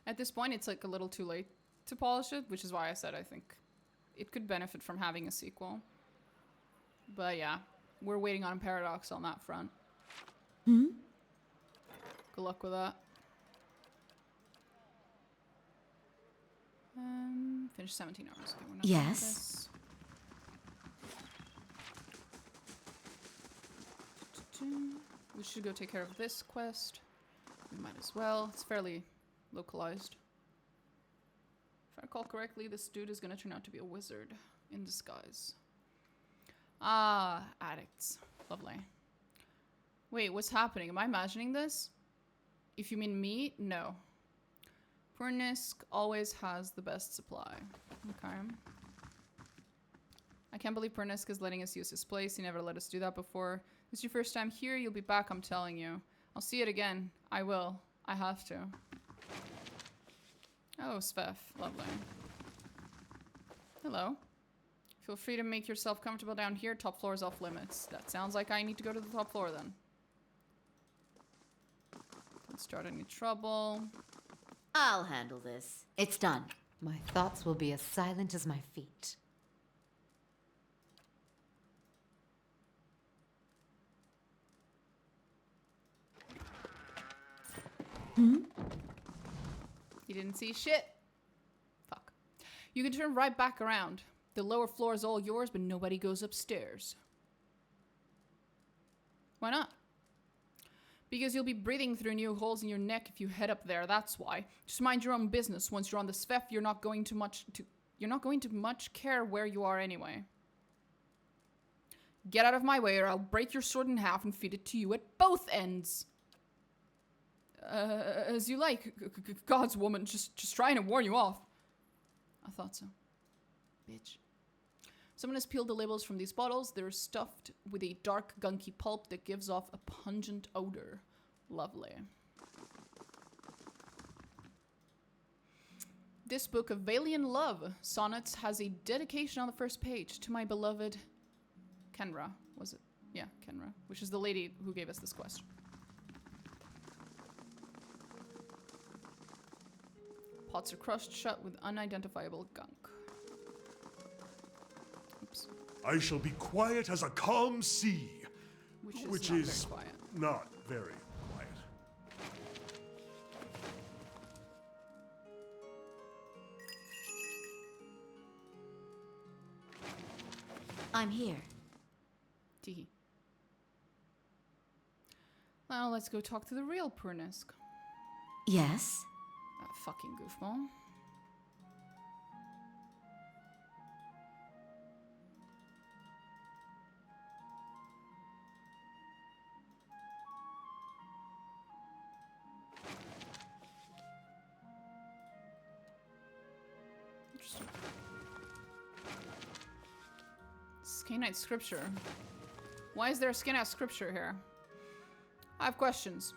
At this point, it's like a little too late to polish it, which is why I said I think it could benefit from having a sequel. But yeah, we're waiting on a paradox on that front. Hmm? Good luck with that. Finish 17 hours. Okay, we're not doing Yes? this. We should go take care of this quest. We might as well. It's fairly localized. If I recall correctly, this dude is going to turn out to be a wizard in disguise. Ah, addicts. Lovely. Wait, what's happening? Am I imagining this? If you mean me, no. Purnisk always has the best supply. Okay. I can't believe Purnisk is letting us use his place. He never let us do that before. This is your first time here. You'll be back, I'm telling you. I'll see it again. I will. I have to. Oh, Svef. Lovely. Hello. Feel free to make yourself comfortable down here. Top floor is off limits. That sounds like I need to go to the top floor then. Don't start any trouble. I'll handle this. It's done. My thoughts will be as silent as my feet. Hmm? You didn't see shit. Fuck. You can turn right back around. The lower floor is all yours, but nobody goes upstairs. Why not? Because you'll be breathing through new holes in your neck if you head up there, that's why. Just mind your own business. Once you're on the Svef, you're not going to much care where you are anyway. Get out of my way or I'll break your sword in half and feed it to you at both ends. As you like, God's woman, just trying to warn you off. I thought so. Bitch. Someone has peeled the labels from these bottles. They're stuffed with a dark, gunky pulp that gives off a pungent odor. Lovely. This book of Valiant Love Sonnets has a dedication on the first page to my beloved Kenra. Was it? Yeah, Kenra, which is the lady who gave us this quest. Pots are crushed shut with unidentifiable gunk. Oops. I shall be quiet as a calm sea. Which is not very quiet. I'm here. Teehee. Well, let's go talk to the real Purnisk. Yes? That fucking goofball. Interesting. Scanite scripture. Why is there a Scanite scripture here? I have questions.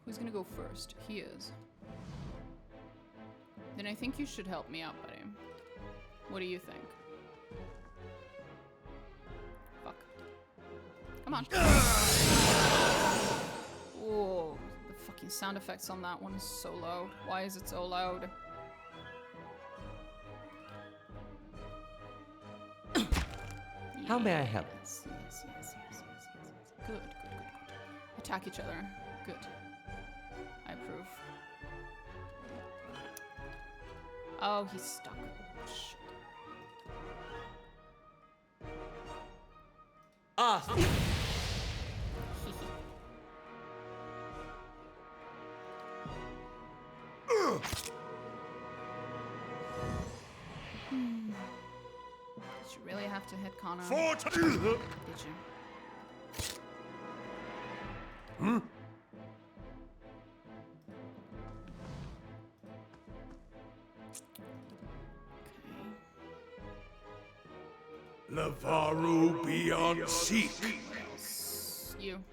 Who's gonna go first? He is. Then I think you should help me out, buddy. What do you think? Fuck. Come on. Whoa. The fucking sound effects on that one is so loud. Why is it so loud? How may I help? Yes. Good. Attack each other. Good. improve. Oh, he's stuck. Shit. Ah! Did you really have to hit Connor? Did Did you? Lavaru beyond seek. You.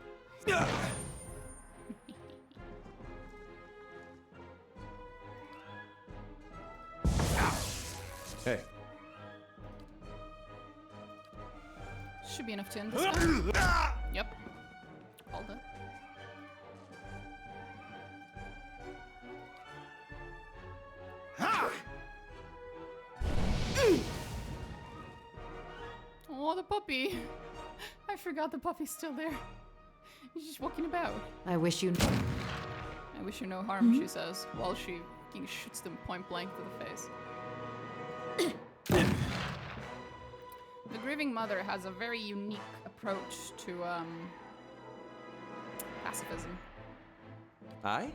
Hey. Should be enough to end this guy. Yep. Hold it. Oh, the puppy. I forgot the puppy's still there. He's just walking about. I wish you I wish you no harm, she says, while she fucking shoots them point blank to the face. The grieving mother has a very unique approach to pacifism. Aye?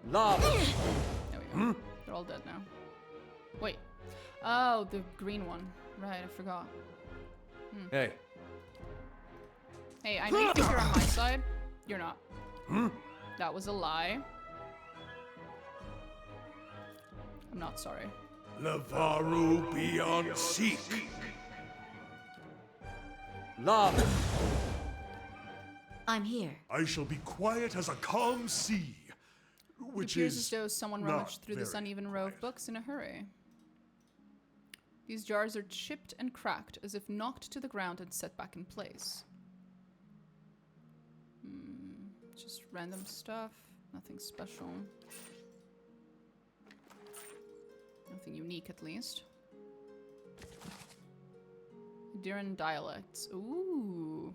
Love! There we go. They're all dead now. Wait. Oh, the green one. Right, I forgot. Hey. Hey, I know you think you're on my side. You're not. That was a lie. I'm not sorry. Lavaru beyond seek. Love! I'm here. I shall be quiet as a calm sea. Which It appears is as though someone not rummaged through this very uneven row of quiet. books in a hurry. These jars are chipped and cracked, as if knocked to the ground and set back in place. Just random stuff. Nothing special. Nothing unique, at least. Diran dialects. Ooh.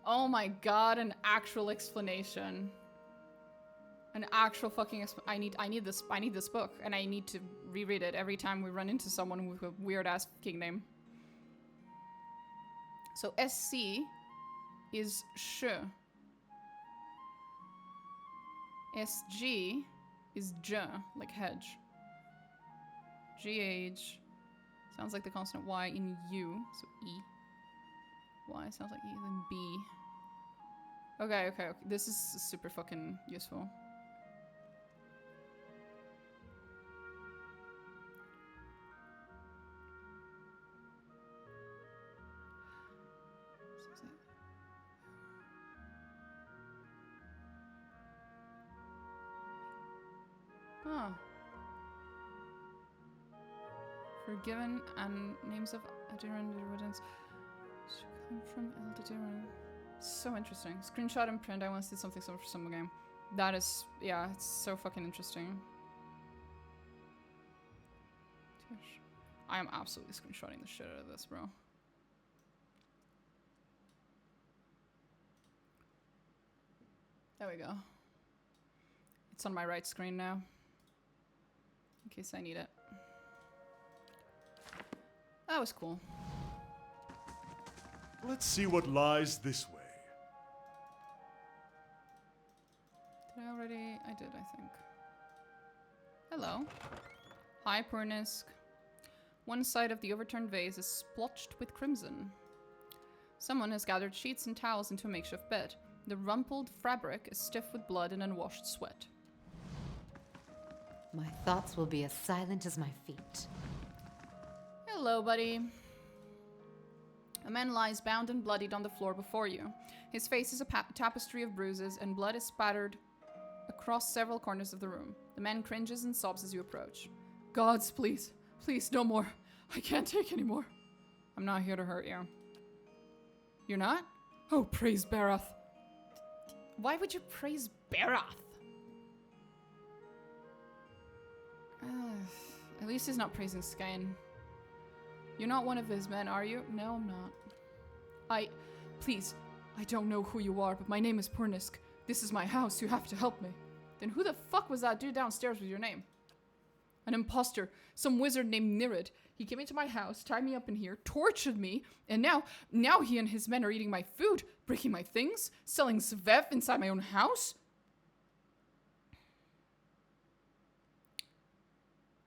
Oh my god, an actual explanation. An actual fucking I need this book, and I need to reread it every time we run into someone with a weird ass fucking name. So SC is sh. SG is j, like hedge. GH sounds like the consonant Y in U, so E. Y sounds like E, then B. Okay, okay, okay. This is super fucking useful. Huh. Forgiven and names of Adiran residents come from Eldiran. So interesting. Screenshot and print. I want to see something for some game. That is, yeah, it's so fucking interesting. I am absolutely screenshotting the shit out of this, bro. There we go. It's on my right screen now. In case I need it. That was cool. Let's see what lies this way. Did I already? I did, I think. Hello. Hi, poor Nisk. One side of the overturned vase is splotched with crimson. Someone has gathered sheets and towels into a makeshift bed. The rumpled fabric is stiff with blood and unwashed sweat. My thoughts will be as silent as my feet. Hello, buddy. A man lies bound and bloodied on the floor before you. His face is a tapestry of bruises, and blood is spattered across several corners of the room. The man cringes and sobs as you approach. Gods, please. Please, no more. I can't take any more. I'm not here to hurt you. You're not? Oh, praise Barath. Why would you praise Barath? At least he's not praising Skyn. You're not one of his men, are you? No, I'm not. Please, I don't know who you are, but my name is Purnisk. This is my house. You have to help me. Then who the fuck was that dude downstairs with your name? An imposter. Some wizard named Nirid. He came into my house, tied me up in here, tortured me, and now he and his men are eating my food, breaking my things, selling Svev inside my own house.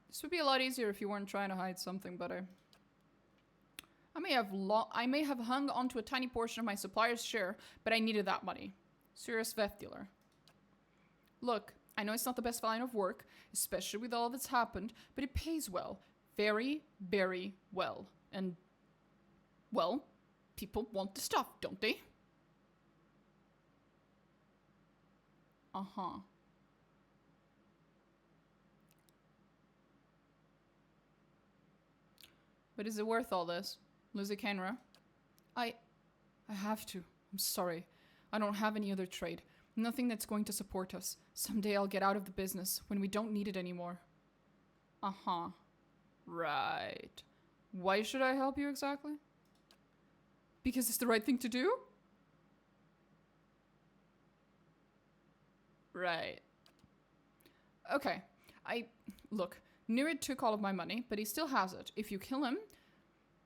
This would be a lot easier if you weren't trying to hide something better. I may have hung onto a tiny portion of my supplier's share, but I needed that money. Serious Svev dealer. Look, I know it's not the best line of work, especially with all that's happened, but it pays well. Very, very well. And, well, people want the stuff, don't they? Uh-huh. But is it worth all this? Lizzie Kenra? I have to. I'm sorry. I don't have any other trade. Nothing that's going to support us. Someday I'll get out of the business when we don't need it anymore. Uh-huh. Right. Why should I help you exactly? Because it's the right thing to do? Right. Okay. Look, Nirid took all of my money, but he still has it. If you kill him,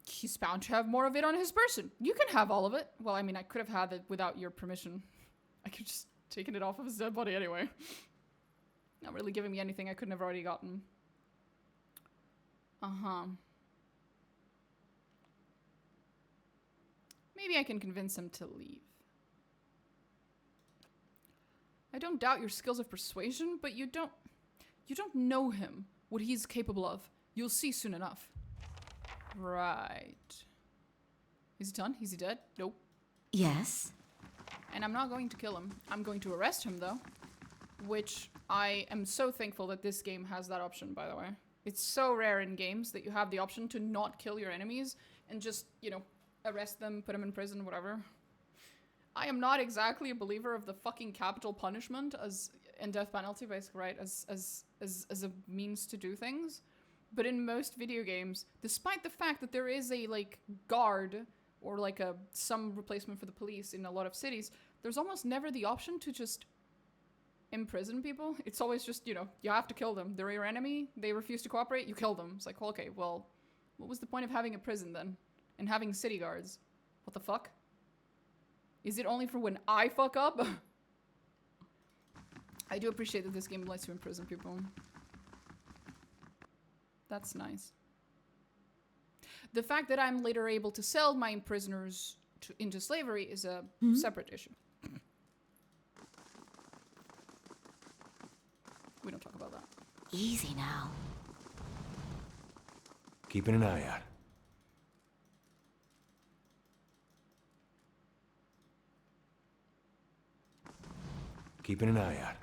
he's bound to have more of it on his person. You can have all of it. Well, I mean, I could have had it without your permission. I could just taken it off of his dead body anyway. Not really giving me anything I couldn't have already gotten. Uh-huh. Maybe I can convince him to leave. I don't doubt your skills of persuasion, but you don't know him, what he's capable of. You'll see soon enough. Right. Is he done? Is he dead? Nope. Yes? And I'm not going to kill him. I'm going to arrest him, though. Which I am so thankful that this game has that option, by the way. It's so rare in games that you have the option to not kill your enemies and just, you know, arrest them, put them in prison, whatever. I am not exactly a believer of the fucking capital punishment and death penalty, basically, right? As a means to do things. But in most video games, despite the fact that there is a, like, guard or like some replacement for the police in a lot of cities, there's almost never the option to just imprison people. It's always just, you know, you have to kill them. They're your enemy. They refuse to cooperate. You kill them. It's like, well, okay, well, what was the point of having a prison then? And having city guards? What the fuck? Is it only for when I fuck up? I do appreciate that this game lets you imprison people. That's nice. The fact that I'm later able to sell my prisoners into slavery is a separate issue. We don't talk about that. Easy now. Keeping an eye out. Keeping an eye out.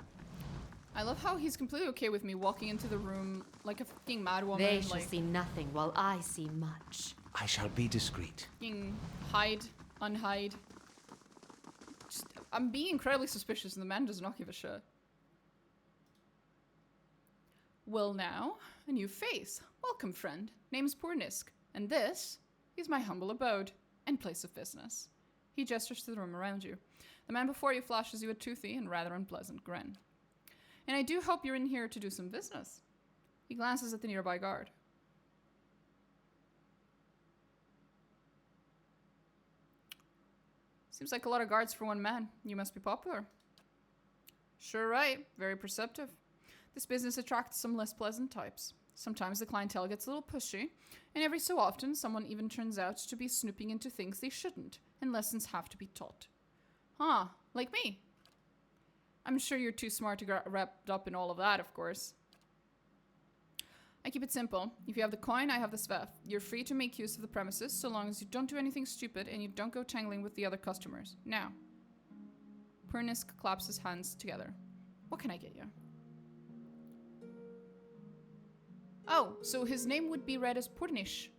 I love how he's completely okay with me walking into the room like a fucking mad woman. They shall like, see nothing while I see much. I shall be discreet. fucking hide, unhide. I'm being incredibly suspicious and the man does not give a shit. Well now, a new face. Welcome, friend. Name's Purnisk, and this is my humble abode and place of business. He gestures to the room around you. The man before you flashes you a toothy and rather unpleasant grin. And I do hope you're in here to do some business. He glances at the nearby guard. Seems like a lot of guards for one man. You must be popular. Sure right. Very perceptive. This business attracts some less pleasant types. Sometimes the clientele gets a little pushy, and every so often someone even turns out to be snooping into things they shouldn't, and lessons have to be taught. Huh, like me. I'm sure you're too smart to get wrapped up in all of that, of course. I keep it simple. If you have the coin, I have the svev. You're free to make use of the premises, so long as you don't do anything stupid and you don't go tangling with the other customers. Now. Purnisk claps his hands together. What can I get you? Oh, so his name would be read as Purnish,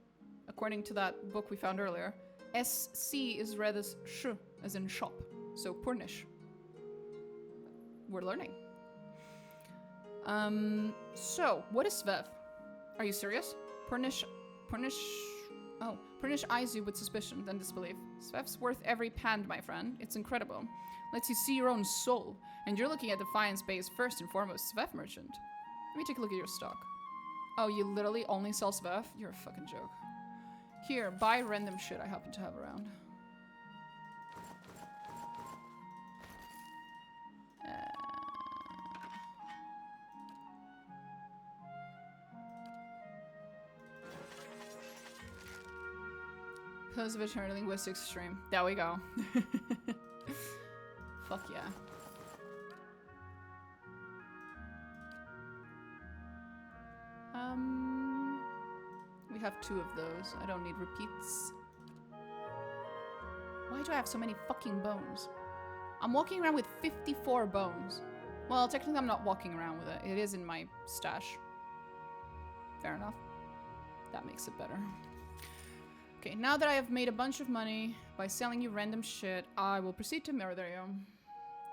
according to that book we found earlier. SC is read as sh, as in shop. So Purnish. We're learning. So, what is Svev? Are you serious? Purnish Oh, Prunish eyes you with suspicion, then disbelief. Svef's worth every pand, my friend. It's incredible. Lets you see your own soul. And you're looking at Defiance Bay's first and foremost Svef merchant. Let me take a look at your stock. Oh, you literally only sell Svef? You're a fucking joke. Here, buy random shit I happen to have around. Because of eternal linguistics stream. There we go. Fuck yeah. We have 2 of those. I don't need repeats. Why do I have so many fucking bones? I'm walking around with 54 bones. Well, technically I'm not walking around with it. It is in my stash. Fair enough. That makes it better. Okay, now that I have made a bunch of money by selling you random shit, I will proceed to murder you.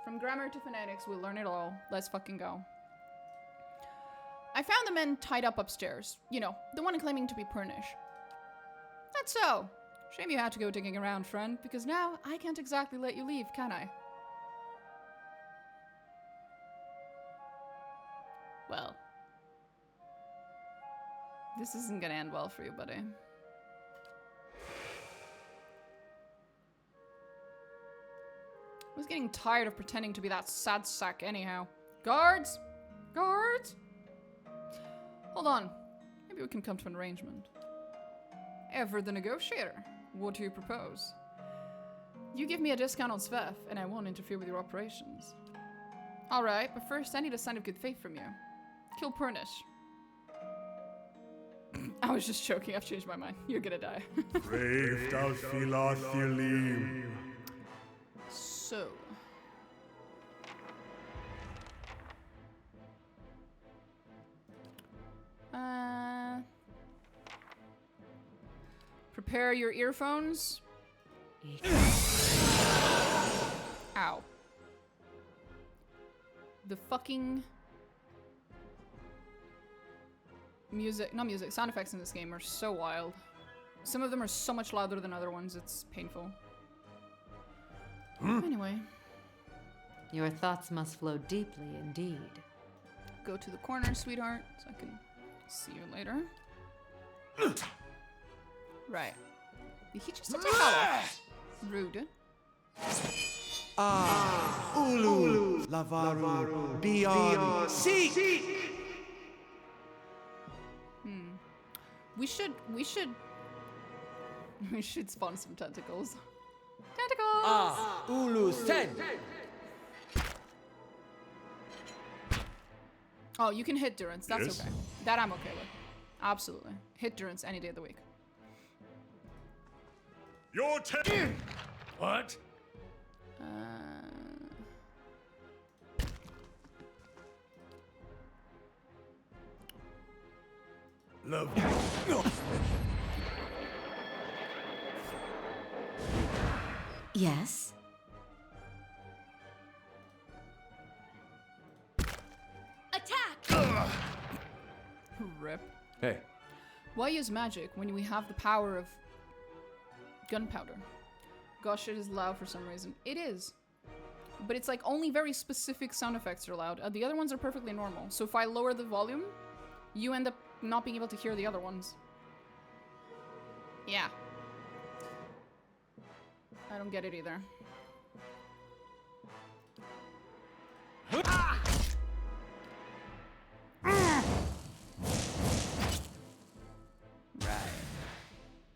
From grammar to phonetics, we'll learn it all. Let's fucking go. I found the men tied up upstairs. You know, the one claiming to be Purnish. That's so. Shame you had to go digging around, friend, because now I can't exactly let you leave, can I? Well. This isn't gonna end well for you, buddy. I was getting tired of pretending to be that sad sack anyhow. Guards! Guards! Hold on. Maybe we can come to an arrangement. Ever the negotiator. What do you propose? You give me a discount on Svef, and I won't interfere with your operations. Alright, but first I need a sign of good faith from you. Kill Purnish. I was just joking, I've changed my mind. You're gonna die. So. Prepare your earphones. Ow. The fucking sound effects in this game are so wild. Some of them are so much louder than other ones, it's painful. Anyway. Your thoughts must flow deeply indeed. Go to the corner, sweetheart, so I can see you later. Right. Did he just attack Aloth? Rude. Ulu, Lavaru, beyond, seek! We should spawn some tentacles. Tentacles! Ulu, send! Oh, you can hit Durance. That's Yes. okay. That I'm okay with. Absolutely. Hit Durance any day of the week. Your turn! What? Love. Yes? Attack! Rip. Hey, Why use magic when we have the power of gunpowder? Gosh, it is loud for some reason. It is. But it's like only very specific sound effects are loud. The other ones are perfectly normal. So if I lower the volume, you end up not being able to hear the other ones. Yeah. I don't get it either. Right.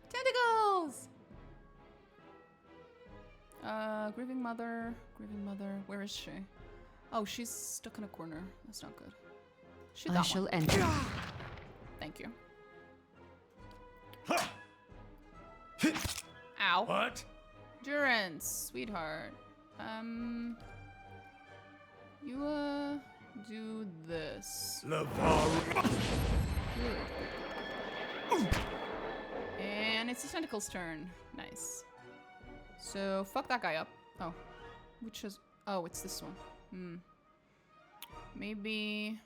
Tentacles! Grieving mother, where is she? Oh, she's stuck in a corner. That's not good. Shoot I that shall one. enter. Thank you. Ow. What? Durance, sweetheart. You, do this. Lavaru. And it's the tentacle's turn. Nice. So, fuck that guy up. Oh. Which is... Oh, it's this one. Maybe...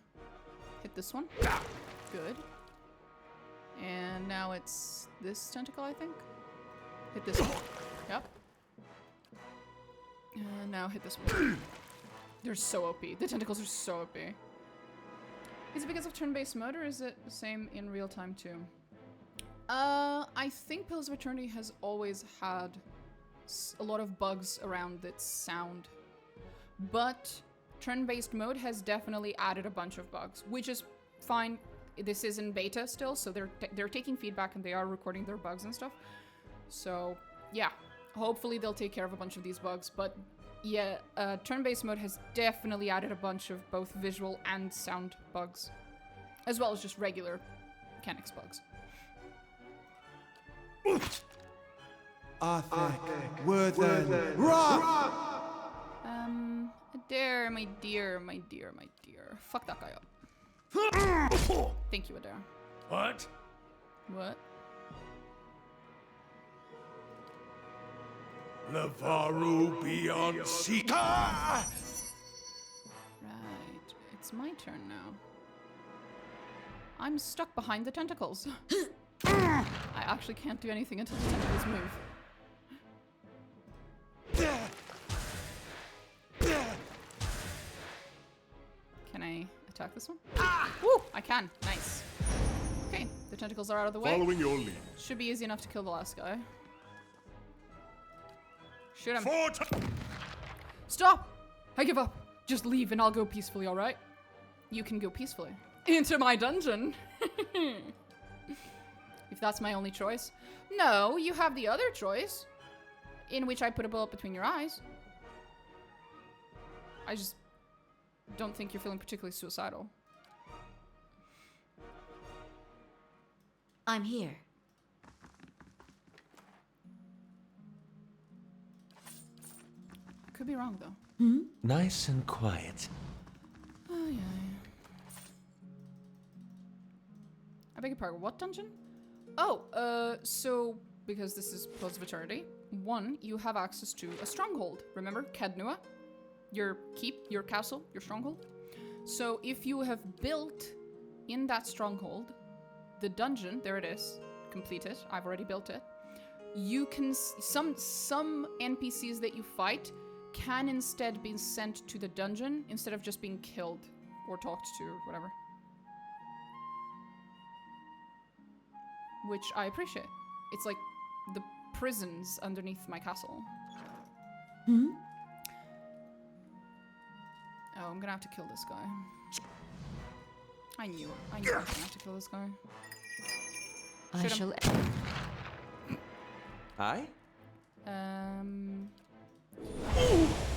hit this one. Good. And now it's this tentacle, I think. Hit this one. Yep. And now hit this one. They're so OP. The tentacles are so OP. Is it because of turn-based mode, or is it the same in real time too? I think Pillars of Eternity has always had a lot of bugs around its sound. But turn-based mode has definitely added a bunch of bugs, which is fine. This is in beta still, so they're taking feedback and they are recording their bugs and stuff. So yeah, hopefully they'll take care of a bunch of these bugs. But yeah, turn-based mode has definitely added a bunch of both visual and sound bugs, as well as just regular mechanics bugs. Worthen, rock! Adair, my dear, my dear, my dear. Fuck that guy up. Thank you, Adair. What? What? Lavaru beyond sea. Right, it's my turn now. I'm stuck behind the tentacles. I actually can't do anything until the tentacles move. Can I attack this one? Woo! I can. Nice. Okay, the tentacles are out of the way. Following your lead. Should be easy enough to kill the last guy. Shoot him. Stop! I give up. Just leave and I'll go peacefully, alright? You can go peacefully. Into my dungeon! If that's my only choice. No, you have the other choice. In which I put a bullet between your eyes. I just don't think you're feeling particularly suicidal. I'm here. Could be wrong, though. Nice and quiet. Oh, yeah. I beg your pardon, what dungeon? Oh, so, because this is Pillars of Eternity, 1, you have access to a stronghold. Remember, Kednua? Your keep, your castle, your stronghold? So, if you have built in that stronghold, the dungeon, there it is, complete it, I've already built it, you can, some NPCs that you fight can instead be sent to the dungeon instead of just being killed or talked to or whatever. Which I appreciate. It's like the prisons underneath my castle. Hmm? Oh, I'm gonna have to kill this guy. I knew I was gonna have to kill this guy. I Shoot him. shall. Aye?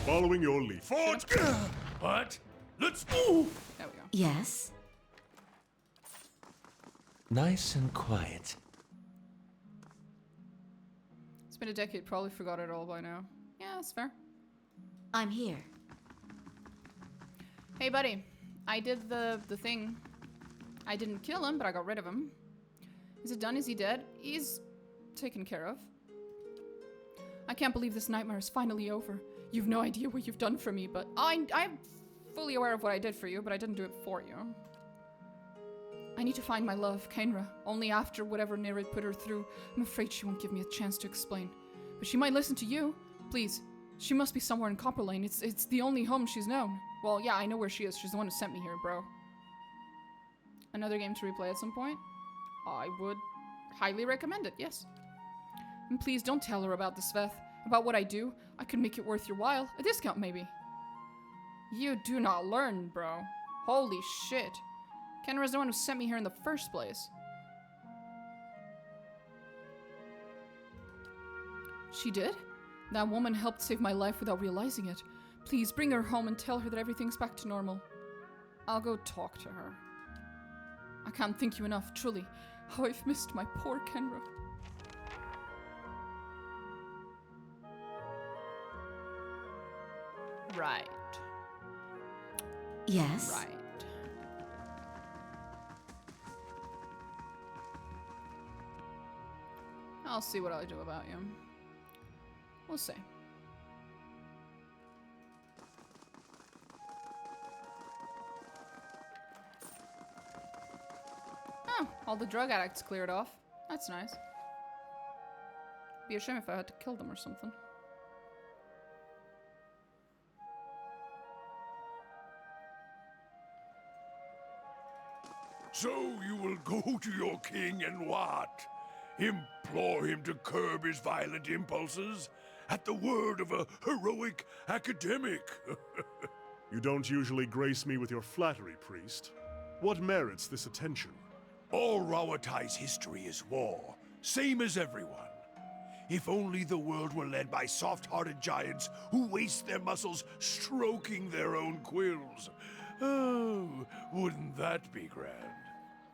Following your lead. What? Let's move! There we go. Yes. Nice and quiet. It's been a decade, probably forgot it all by now. Yeah, that's fair. I'm here. Hey, buddy. I did the thing. I didn't kill him, but I got rid of him. Is it done? Is he dead? He's taken care of. I can't believe this nightmare is finally over. You've no idea what you've done for me, but I'm fully aware of what I did for you, but I didn't do it for you. I need to find my love, Kainra. Only after whatever Nerid put her through. I'm afraid she won't give me a chance to explain. But she might listen to you. Please. She must be somewhere in Copper Lane. It's the only home she's known. Well, yeah, I know where she is. She's the one who sent me here, bro. Another game to replay at some point? I would highly recommend it, yes. And please don't tell her about the Sveth. About what I do. I could make it worth your while. A discount, maybe. You do not learn, bro. Holy shit. Kenra's the one who sent me here in the first place. She did? That woman helped save my life without realizing it. Please bring her home and tell her that everything's back to normal. I'll go talk to her. I can't thank you enough, truly. How I've missed my poor Kenra. Right. Yes. Right. I'll see what I do about you. We'll see. Oh, All the drug addicts cleared off. That's nice. Be a shame if I had to kill them or something. So you will go to your king and what? Implore him to curb his violent impulses? At the word of a heroic academic? You don't usually grace me with your flattery, priest. What merits this attention? All Rawatai's history is war, same as everyone. If only the world were led by soft-hearted giants who waste their muscles stroking their own quills. Oh, wouldn't that be grand?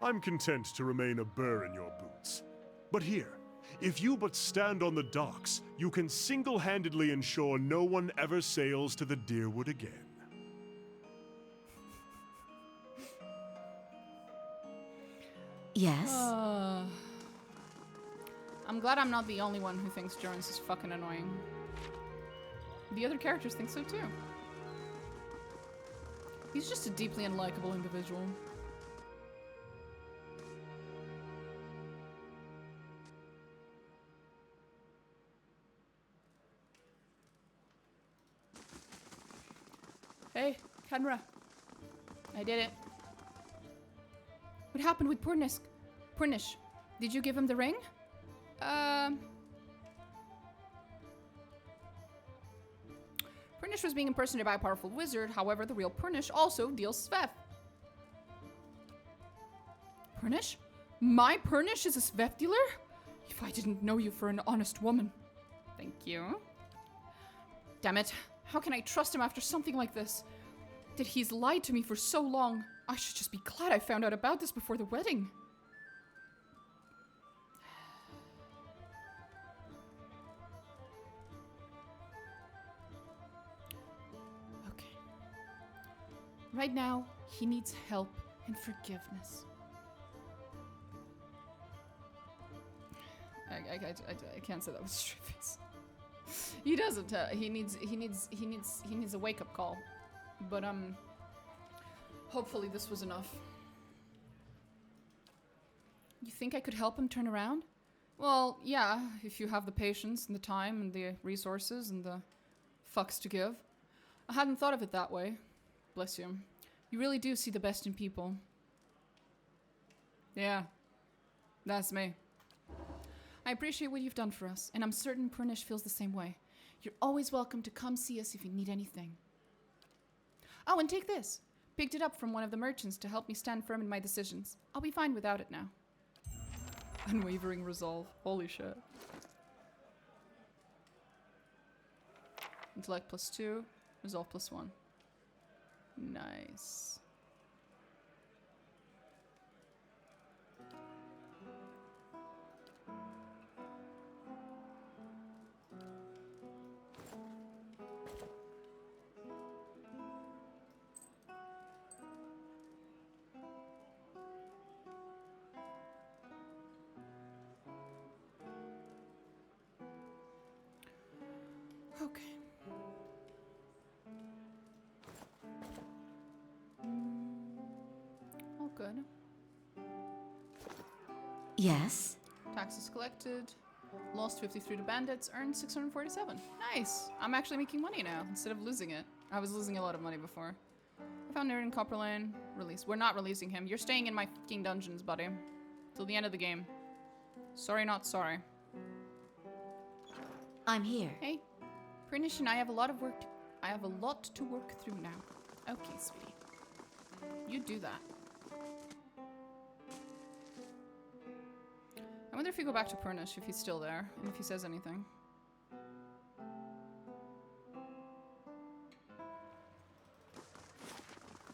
I'm content to remain a burr in your boots. But here, if you but stand on the docks, you can single-handedly ensure no one ever sails to the Deerwood again. Yes? I'm glad I'm not the only one who thinks Jones is fucking annoying. The other characters think so too. He's just a deeply unlikable individual. Hey, Kenra. I did it. What happened with Purnish? Purnish, did you give him the ring? Purnish was being impersonated by a powerful wizard, however, the real Purnish also deals Sveth. Purnish? My Purnish is a Sveth dealer? If I didn't know you for an honest woman. Thank you. Damn it. How can I trust him after something like this? That he's lied to me for so long. I should just be glad I found out about this before the wedding. Okay. Right now, he needs help and forgiveness. I can't say that with a straight face. He doesn't. He needs a wake-up call. But hopefully this was enough. You think I could help him turn around? Well, yeah, if you have the patience and the time and the resources and the fucks to give. I hadn't thought of it that way. Bless you. You really do see the best in people. Yeah, that's me. I appreciate what you've done for us, and I'm certain Purnish feels the same way. You're always welcome to come see us if you need anything. Oh, and take this. Picked it up from one of the merchants to help me stand firm in my decisions. I'll be fine without it now. Unwavering resolve. Holy shit. Intellect +2. Resolve +1. Nice. Okay. All good. Yes? Taxes collected. Lost 53 to bandits. Earned 647. Nice. I'm actually making money now instead of losing it. I was losing a lot of money before. I found Nerd in Copper Lane. Release. We're not releasing him. You're staying in my fucking dungeons, buddy. Till the end of the game. Sorry, not sorry. I'm here. Hey. Purnish and I have a lot to work through now. Okay, sweetie. You do that. I wonder if you go back to Purnish, if he's still there, and if he says anything.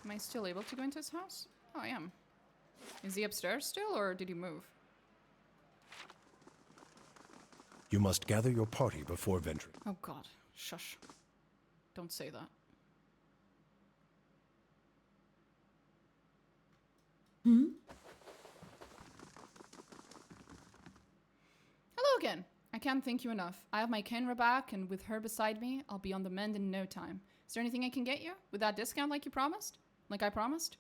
Am I still able to go into his house? Oh, I am. Is he upstairs still, or did he move? You must gather your party before venturing. Oh god. Shush. Don't say that. Hmm? Hello again. I can't thank you enough. I have my Kenra back, and with her beside me, I'll be on the mend in no time. Is there anything I can get you? With that discount like you promised? Like I promised?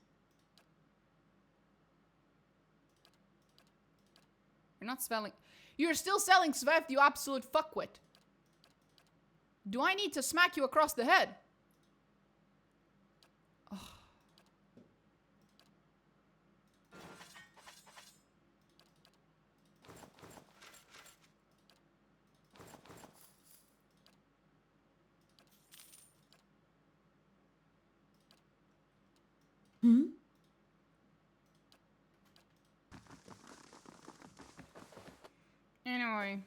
You're not selling. You're still selling Swift, you absolute fuckwit. Do I need to smack you across the head? Oh. Hmm? Anyway.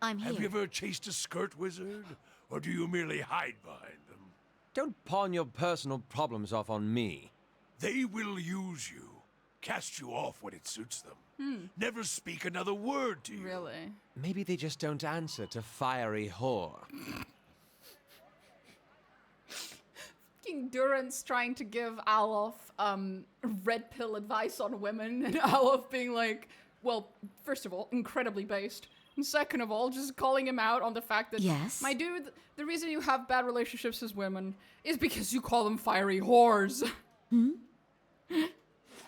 I'm here. Have you ever chased a skirt wizard? Or do you merely hide behind them? Don't pawn your personal problems off on me. They will use you, cast you off when it suits them. Never speak another word to you. Really? Maybe they just don't answer to fiery whore. Fucking Durance trying to give Aloth red pill advice on women, and Aloth being like, well, first of all, incredibly based. And second of all, just calling him out on the fact that, Yes? my dude, the reason you have bad relationships with women is because you call them fiery whores.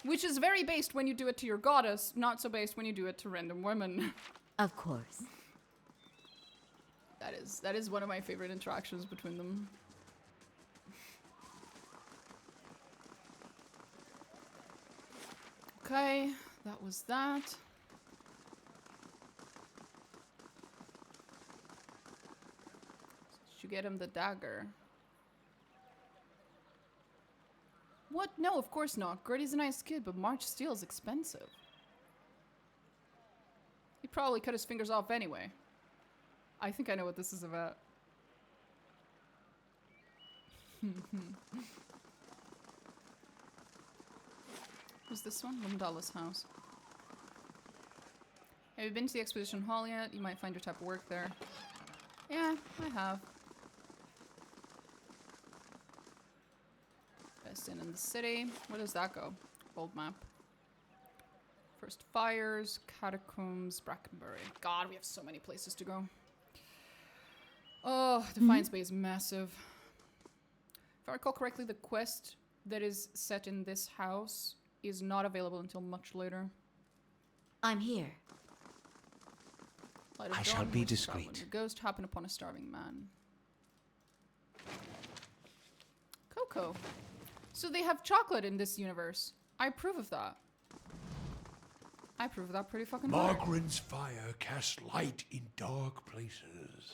Which is very based when you do it to your goddess, not so based when you do it to random women. Of course. That is one of my favorite interactions between them. Okay, that was that. Did you get him the dagger? What? No, of course not. Gertie's a nice kid, but March steel is expensive. He probably cut his fingers off anyway. I think I know what this is about. Who's this one? Lumdalla's house. Have you been to the exposition hall yet? You might find your type of work there. Yeah, I have. Best inn in the city. Where does that go? Old map. First Fires, Catacombs, Brackenbury. God, we have so many places to go. Oh, Defiance Bay is massive. If I recall correctly, the quest that is set in this house is not available until much later. I'm here. Light of I dawn, shall be voice of discreet. Scotland. The ghost happened upon a starving man. Cocoa. So they have chocolate in this universe. I approve of that. I approve of that pretty fucking hard. Margaren's fire casts light in dark places.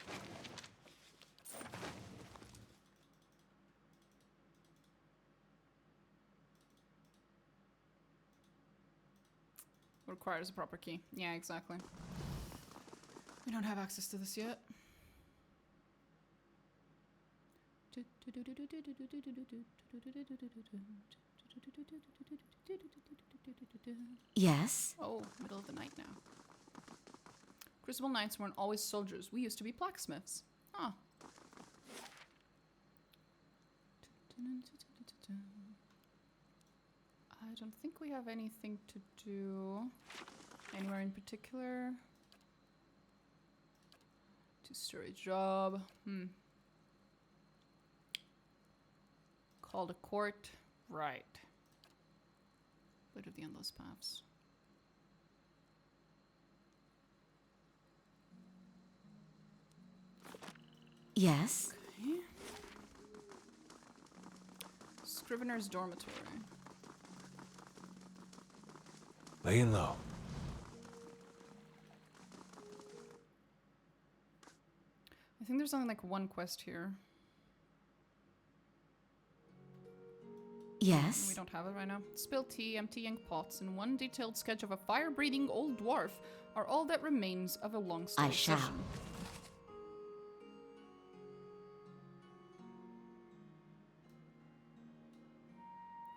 Requires a proper key. Yeah, exactly. We don't have access to this yet. Yes? Oh, middle of the night now. Crucible Knights weren't always soldiers. We used to be blacksmiths. Huh. I don't think we have anything to do anywhere in particular. Two-story job. Called a court. Right. Light of the Endless Paths. Yes? Okay. Scrivener's Dormitory. Laying low. I think there's only like one quest here. Yes? We don't have it right now. Spill tea, empty ink pots, and one detailed sketch of a fire-breathing old dwarf are all that remains of a long-stay I shall. session.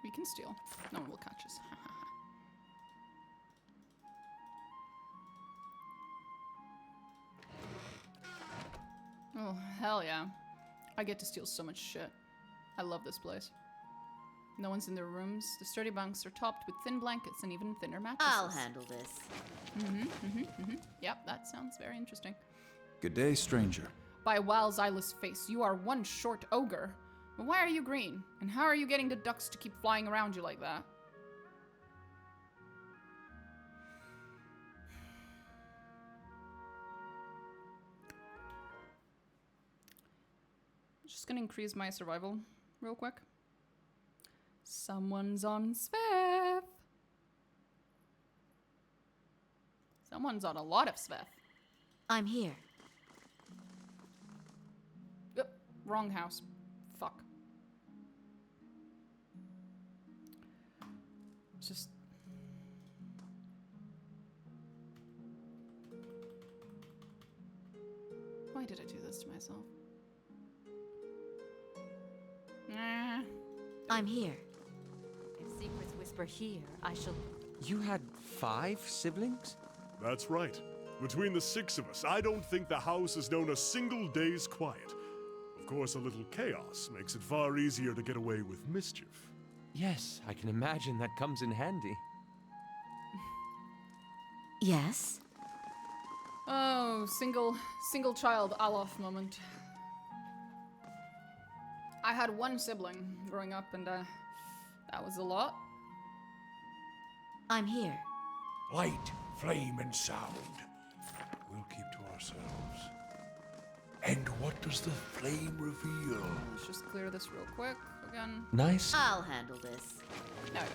We can steal. No one will catch us. Oh, hell yeah. I get to steal so much shit. I love this place. No one's in their rooms. The sturdy bunks are topped with thin blankets and even thinner mattresses. I'll handle this. Yep, that sounds very interesting. Good day, stranger. By Wal's eyeless face, you are one short ogre. But why are you green? And how are you getting the ducks to keep flying around you like that? Just gonna increase my survival real quick. Someone's on Sveth. Someone's on a lot of Sveth. I'm here. Yep, wrong house. Fuck. Just... Why did I do this to myself? Nah. I'm here. If secrets whisper here, I shall... You had 5 siblings? That's right. Between the 6 of us, I don't think the house has known a single day's quiet. Of course, a little chaos makes it far easier to get away with mischief. Yes, I can imagine that comes in handy. Yes? Oh, single child Aloth moment. I had one sibling growing up, and that was a lot. I'm here. Light, flame, and sound. We'll keep to ourselves. And what does the flame reveal? Let's just clear this real quick again. Nice. I'll handle this. There we go.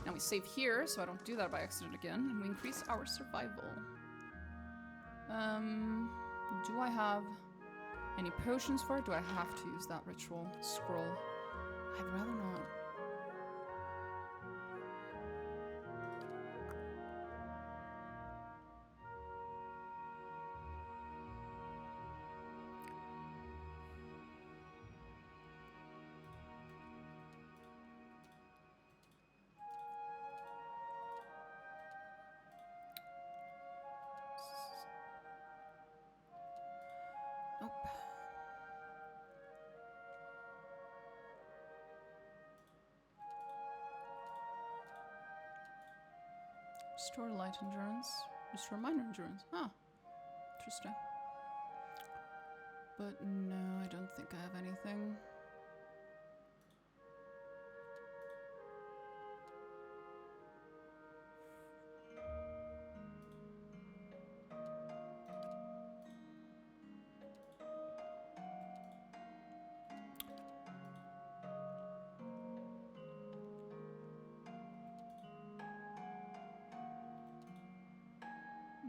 Now we save here, so I don't do that by accident again, and we increase our survival. Do I have any potions for it? Do I have to use that ritual scroll? I'd rather not. Nope. Restore light endurance. Restore minor endurance. Ah, interesting. But no, I don't think I have anything.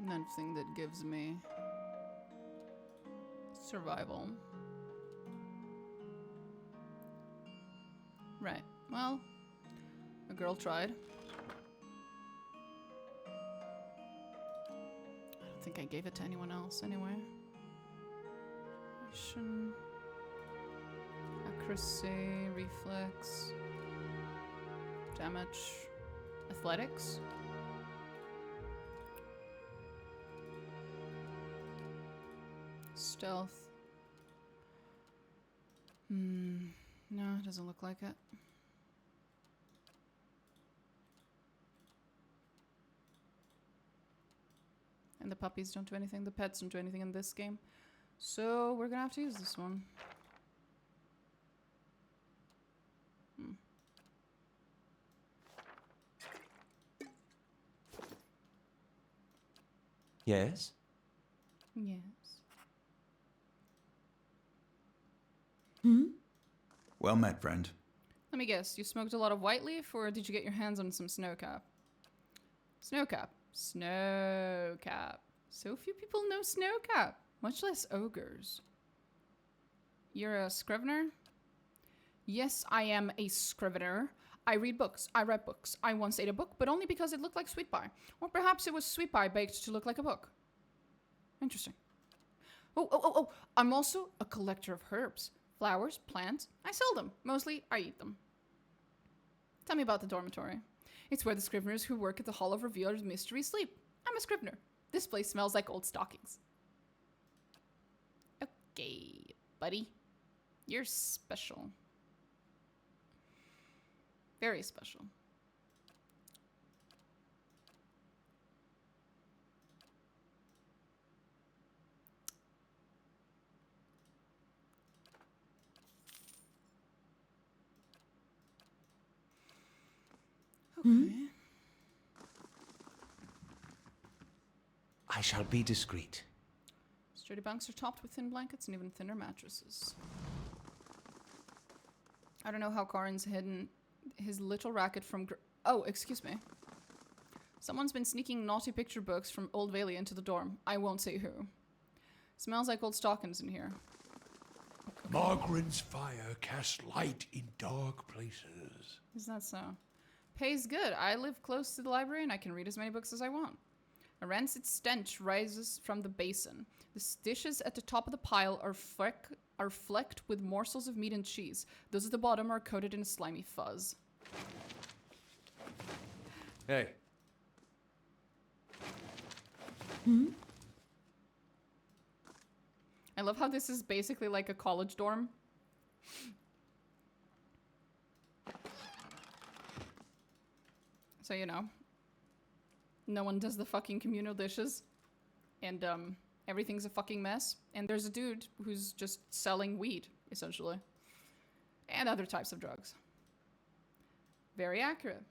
Nothing that gives me survival. Right. Well, a girl tried. I don't think I gave it to anyone else anyway. Action, accuracy, reflex, damage, athletics. Stealth. No, it doesn't look like it. And the puppies don't do anything. The pets don't do anything in this game. So we're gonna have to use this one. Yes? Yes. Well met, friend. Let me guess, you smoked a lot of white leaf, or did you get your hands on some snowcap? Snowcap. Snowcap. So few people know snowcap, much less ogres. You're a scrivener? Yes, I am a scrivener. I read books. I read books. I once ate a book, but only because it looked like sweet pie. Or perhaps it was sweet pie baked to look like a book. Interesting. Oh, I'm also a collector of herbs. Flowers, plants, I sell them. Mostly, I eat them. Tell me about the dormitory. It's where the scriveners who work at the Hall of Revealed Mystery sleep. I'm a scrivener. This place smells like old stockings. Okay, buddy. You're special. Very special. Okay. I shall be discreet. Sturdy bunks are topped with thin blankets and even thinner mattresses. I don't know how Corin's hidden his little racket from oh, excuse me. Someone's been sneaking naughty picture books from Old Bailey into the dorm. I won't say who. Smells like old stockings in here. Margaret's fire casts light in dark places. Is that so? Pay's good. I live close to the library and I can read as many books as I want. A rancid stench rises from the basin. The dishes at the top of the pile are flecked with morsels of meat and cheese. Those at the bottom are coated in a slimy fuzz. Hey. I love how this is basically like a college dorm. So, you know, no one does the fucking communal dishes. And everything's a fucking mess. And there's a dude who's just selling weed, essentially. And other types of drugs. Very accurate.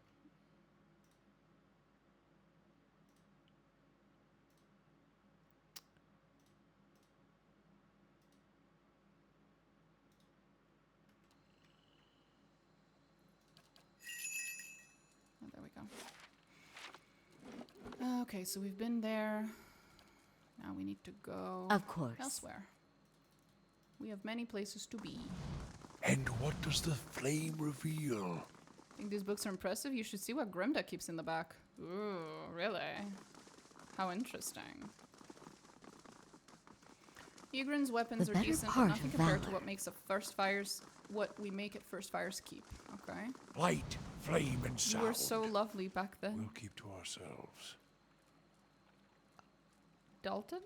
Oh, there we go. Okay, so we've been there. Now we need to go Of course. elsewhere. We have many places to be. And what does the flame reveal? Think these books are impressive? You should see what Grimda keeps in the back. Ooh, really? How interesting. Ygrin's weapons The are better decent, but part nothing of compared to valor. what we make at First Fire's keep. Okay. Light, flame, and You sound. were so lovely back then. We'll keep to ourselves. Dalton?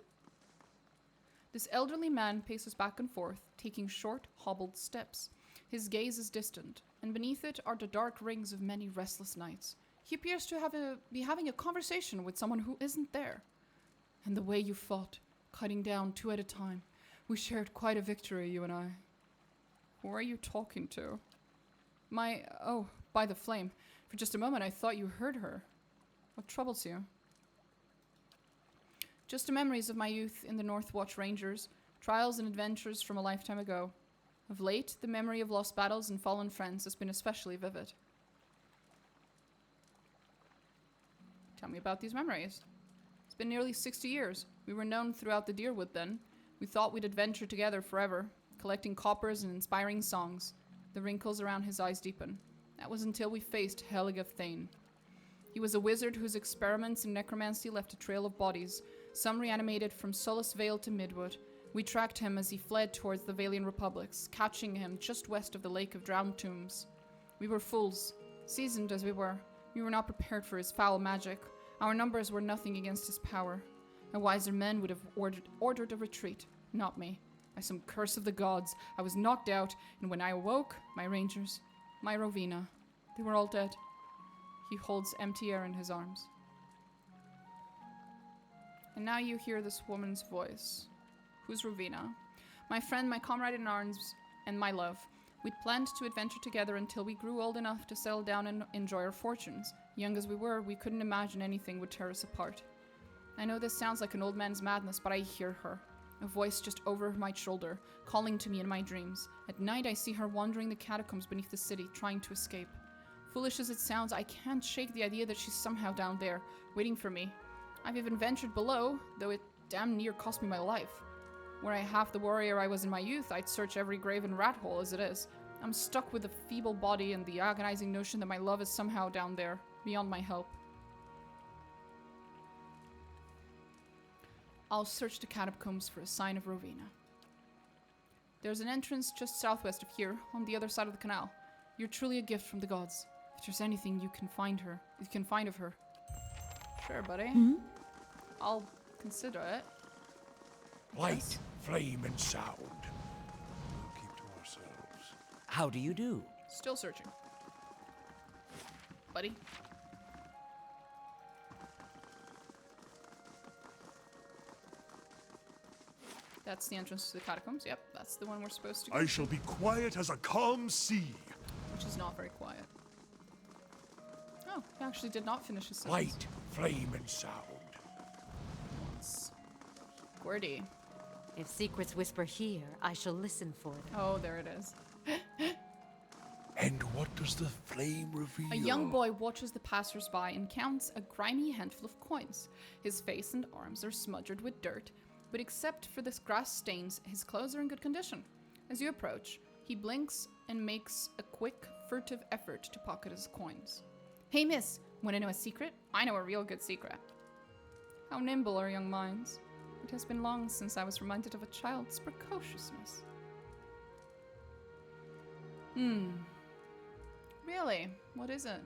This elderly man paces back and forth, taking short, hobbled steps. His gaze is distant, and beneath it are the dark rings of many restless nights. He appears to be having a conversation with someone who isn't there. And the way you fought, cutting down 2 at a time. We shared quite a victory, you and I. Who are you talking to? Oh, by the flame. For just a moment I thought you heard her. What troubles you? Just the memories of my youth in the North Watch Rangers, trials and adventures from a lifetime ago. Of late, the memory of lost battles and fallen friends has been especially vivid. Tell me about these memories. It's been nearly 60 years. We were known throughout the Deerwood then. We thought we'd adventure together forever, collecting coppers and inspiring songs. The wrinkles around his eyes deepen. That was until we faced Helga Thane. He was a wizard whose experiments in necromancy left a trail of bodies, some reanimated from Solace Vale to Midwood. We tracked him as he fled towards the Valian Republics, catching him just west of the Lake of Drowned Tombs. We were fools, seasoned as we were. We were not prepared for his foul magic. Our numbers were nothing against his power. A wiser man would have ordered a retreat, not me. By some curse of the gods, I was knocked out, and when I awoke, my rangers, my Rovina, they were all dead. He holds empty air in his arms. And now you hear this woman's voice. Who's Rovina? My friend, my comrade in arms, and my love. We'd planned to adventure together until we grew old enough to settle down and enjoy our fortunes. Young as we were, we couldn't imagine anything would tear us apart. I know this sounds like an old man's madness, but I hear her. A voice just over my shoulder, calling to me in my dreams. At night, I see her wandering the catacombs beneath the city, trying to escape. Foolish as it sounds, I can't shake the idea that she's somehow down there, waiting for me. I've even ventured below, though it damn near cost me my life. Were I half the warrior I was in my youth, I'd search every grave and rat hole as it is. I'm stuck with a feeble body and the agonizing notion that my love is somehow down there, beyond my help. I'll search the catacombs for a sign of Rovina. There's an entrance just southwest of here, on the other side of the canal. You're truly a gift from the gods. If there's anything you can find of her. Sure, buddy. I'll consider it. Light, Yes. flame, and sound. We'll keep to ourselves. How do you do? Still searching. Buddy. That's the entrance to the catacombs. Yep, that's the one we're supposed to go I shall be quiet as a calm sea. which is not very quiet. Oh, he actually did not finish his sentence. Light, flame, and sound. Gordy. If secrets whisper here, I shall listen for them. Oh, there it is. And what does the flame reveal? A young boy watches the passers-by and counts a grimy handful of coins. His face and arms are smudged with dirt, but except for the grass stains, his clothes are in good condition. As you approach, he blinks and makes a quick, furtive effort to pocket his coins. Hey, miss, want to know a secret? I know a real good secret. How nimble are young minds. It has been long since I was reminded of a child's precociousness. Really? What is it?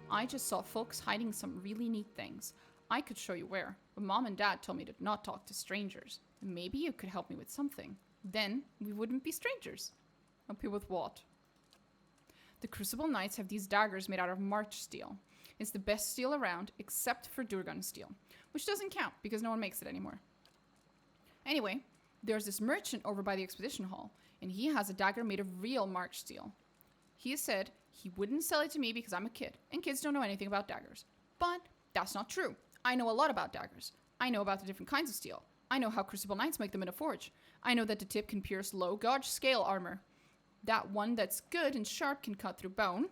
I just saw folks hiding some really neat things. I could show you where, but Mom and Dad told me to not talk to strangers. Maybe you could help me with something. Then we wouldn't be strangers. Help you with what? The Crucible Knights have these daggers made out of March steel. It's the best steel around, except for Durgan steel, which doesn't count because no one makes it anymore. Anyway, there's this merchant over by the exposition hall, and he has a dagger made of real March steel. He said he wouldn't sell it to me because I'm a kid, and kids don't know anything about daggers. But that's not true. I know a lot about daggers. I know about the different kinds of steel. I know how Crucible Knights make them in a forge. I know that the tip can pierce low gauge scale armor. That one that's good and sharp can cut through bone.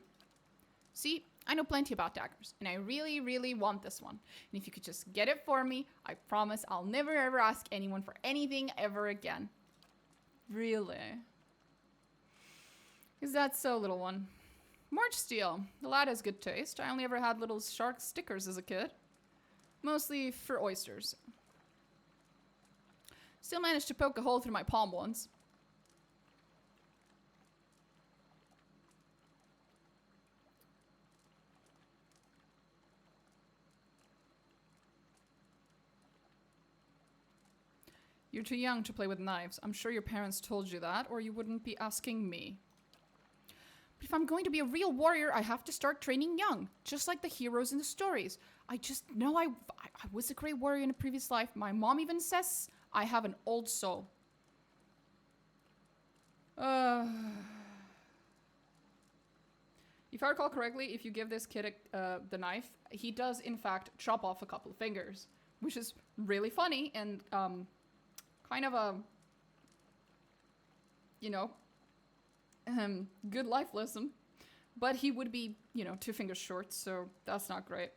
See, I know plenty about daggers, and I really, really want this one. And if you could just get it for me, I promise I'll never ever ask anyone for anything ever again. Really? Is that so, little one? March steel. The lad has good taste. I only ever had little shark stickers as a kid. Mostly for oysters. Still managed to poke a hole through my palm once. You're too young to play with knives. I'm sure your parents told you that, or you wouldn't be asking me. But if I'm going to be a real warrior, I have to start training young, just like the heroes in the stories. I just know I was a great warrior in a previous life. My mom even says I have an old soul. If I recall correctly, if you give this kid the knife, he does in fact chop off a couple of fingers, which is really funny and kind of a, you know, good life lesson. But he would be, you know, 2 fingers short, so that's not great.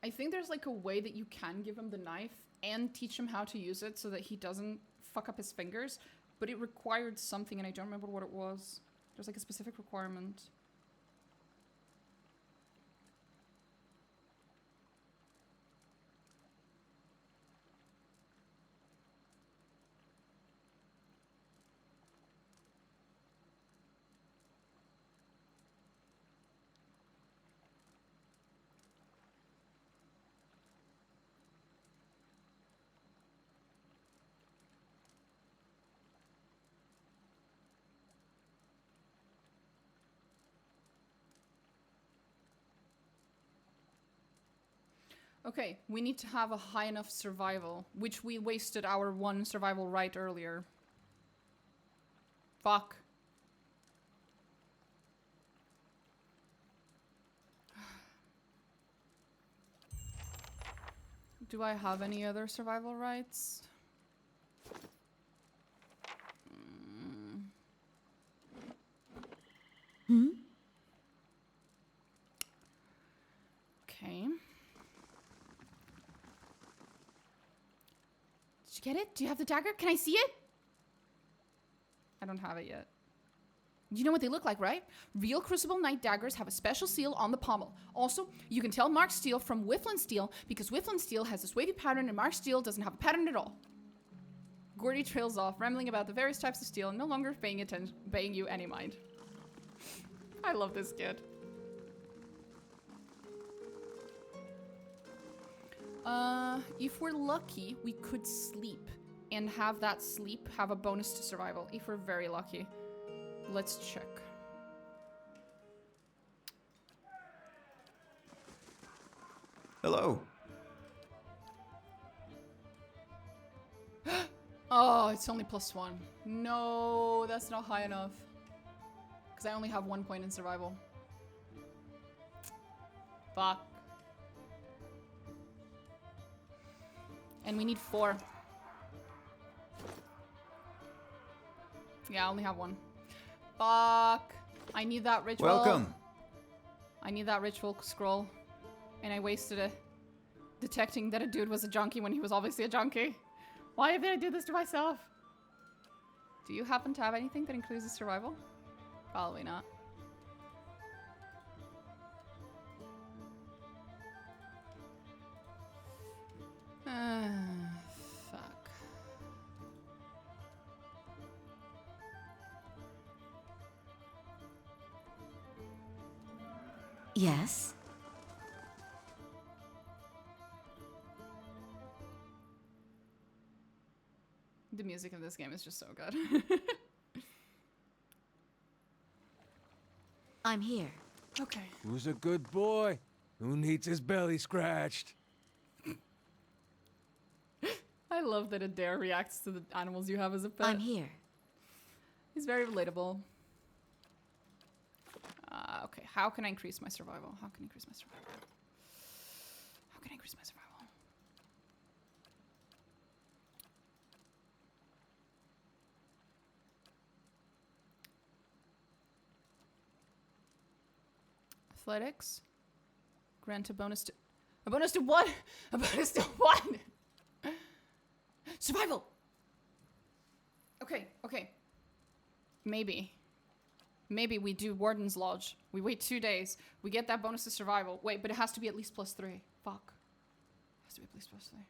I think there's like a way that you can give him the knife and teach him how to use it so that he doesn't fuck up his fingers, but it required something and I don't remember what it was. There's like a specific requirement. Okay, we need to have a high enough survival, which we wasted our 1 survival right earlier. Fuck. Do I have any other survival rights? Okay. Did you get it? Do you have the dagger? Can I see it? I don't have it yet. You know what they look like, right? Real Crucible Knight daggers have a special seal on the pommel. Also, you can tell Mark Steel from Whifflin Steel because Whifflin Steel has this wavy pattern and Mark Steel doesn't have a pattern at all. Gordy trails off, rambling about the various types of steel and no longer paying you any mind. I love this kid. If we're lucky, we could sleep and have that sleep have a bonus to survival. If we're very lucky. Let's check. Hello. Oh, it's only +1. No, that's not high enough. Because I only have 1 point in survival. Fuck. And we need 4. Yeah, I only have 1. Fuck. I need that ritual. Welcome. I need that ritual scroll. And I wasted it. Detecting that a dude was a junkie when he was obviously a junkie. Why did I do this to myself? Do you happen to have anything that increases survival? Probably not. Fuck. Yes? The music of this game is just so good. I'm here. Okay. Who's a good boy? Who needs his belly scratched? I love that a dare reacts to the animals you have as a pet. I'm here. He's very relatable. Okay, how can I increase my survival? How can I increase my survival? How can I increase my survival? Athletics. Grant a bonus to... A bonus to what? A bonus to what? Survival! Okay, okay. Maybe. Maybe we do Warden's Lodge. We wait 2 days. We get that bonus to survival. Wait, but it has to be at least +3. Fuck. It has to be at least +3.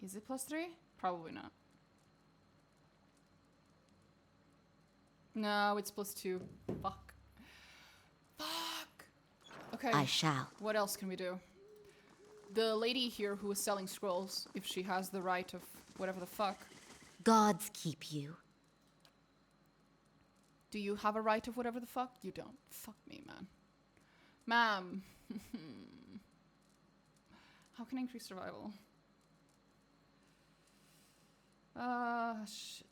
Is it +3? Probably not. No, it's +2. Fuck. Fuck. Okay. I shall. What else can we do? The lady here who is selling scrolls, if she has the right of whatever the fuck. Gods keep you. Do you have a right of whatever the fuck? You don't. Fuck me, man. Ma'am. How can I increase survival? Shit.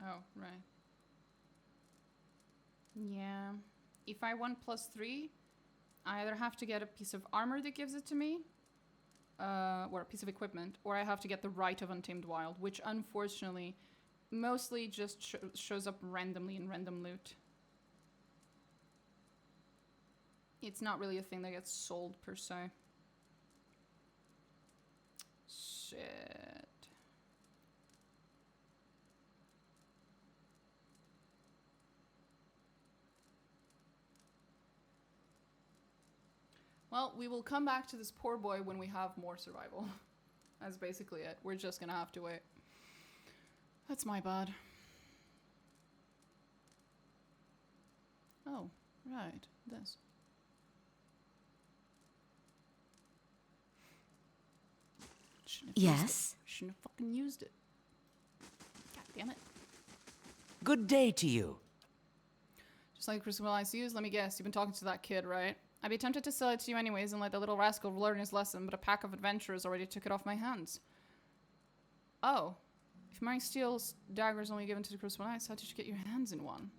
Oh, right. Yeah. If I want +3, I either have to get a piece of armor that gives it to me, or a piece of equipment, or I have to get the Rite of Untamed Wild, which unfortunately mostly just shows up randomly in random loot. It's not really a thing that gets sold per se. Shit. Well, we will come back to this poor boy when we have more survival. That's basically it. We're just gonna have to wait. That's my bad. Oh, right. This. Shouldn't have used Yes? it. Shouldn't have fucking used it. God damn it. Good day to you. Just like Crucible ICUs, let me guess, you've been talking to that kid, right? I'd be tempted to sell it to you anyways and let the little rascal learn his lesson, but a pack of adventurers already took it off my hands. Oh. If my steel dagger is only given to the Crucible Knights, how did you get your hands in one?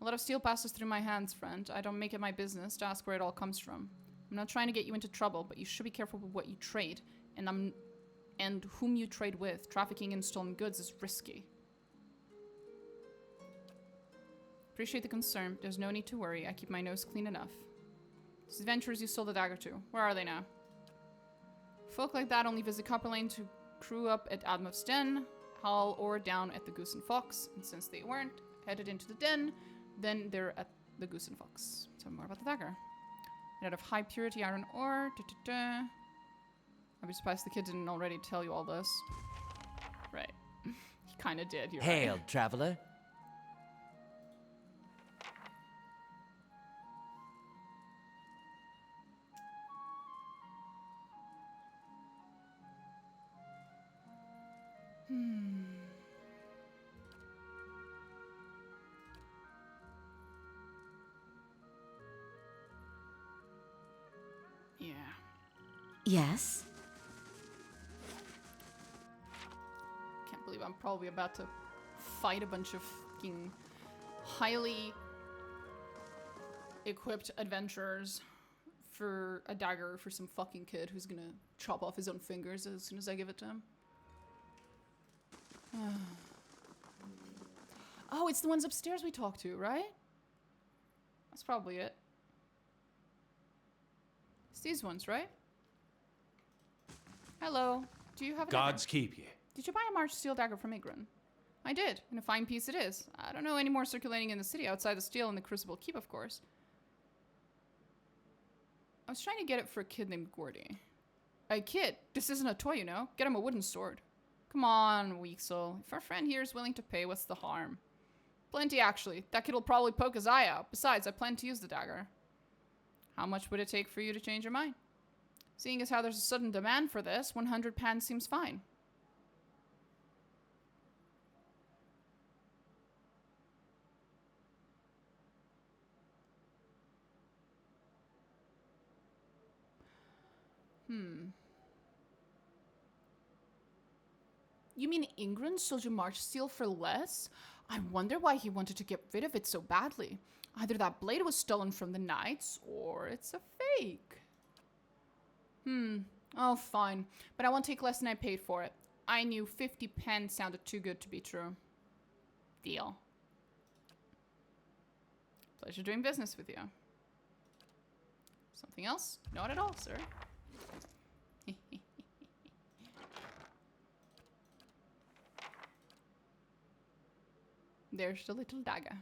A lot of steel passes through my hands, friend. I don't make it my business to ask where it all comes from. I'm not trying to get you into trouble, but you should be careful with what you trade, and whom you trade with. Trafficking in stolen goods is risky. Appreciate the concern. There's no need to worry. I keep my nose clean enough. These adventurers you stole the dagger to, where are they now? Folk like that only visit Copper Lane to crew up at Admoth's Den, Howl, or down at the Goose and Fox. And since they weren't headed into the den, then they're at the Goose and Fox. Tell me more about the dagger. Made out of high purity iron ore. I'd be surprised the kid didn't already tell you all this. Right. He kind of did. You're Hail, right. traveler. Yeah. Yes? Can't believe I'm probably about to fight a bunch of fucking highly equipped adventurers for a dagger for some fucking kid who's gonna chop off his own fingers as soon as I give it to him. Oh, it's the ones upstairs we talked to, right? That's probably it. It's these ones, right? Hello. Do you have a dagger? Gods keep you. Did you buy a March steel dagger from Igran? I did, and a fine piece it is. I don't know any more circulating in the city outside the steel and the Crucible Keep, of course. I was trying to get it for a kid named Gordy. A kid? This isn't a toy, you know. Get him a wooden sword. Come on, weak soul. If our friend here is willing to pay, what's the harm? Plenty, actually. That kid will probably poke his eye out. Besides, I plan to use the dagger. How much would it take for you to change your mind? Seeing as how there's a sudden demand for this, 100 pounds seems fine. You mean Ingrid sold you March steel for less? I wonder why he wanted to get rid of it so badly. Either that blade was stolen from the knights, or it's a fake. Oh, fine. But I won't take less than I paid for it. I knew 50 pence sounded too good to be true. Deal. Pleasure doing business with you. Something else? Not at all, sir. There's the little dagger.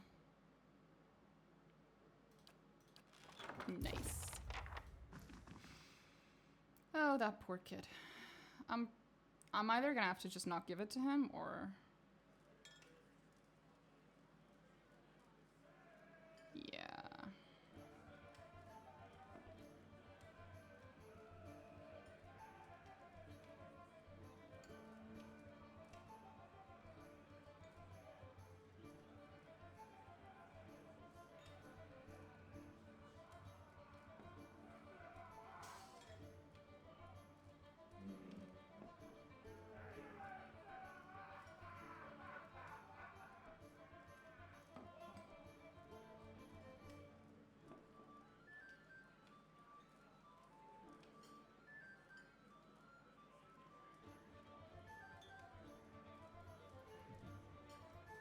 Nice. Oh, that poor kid. I'm either gonna have to just not give it to him, or... Yeah.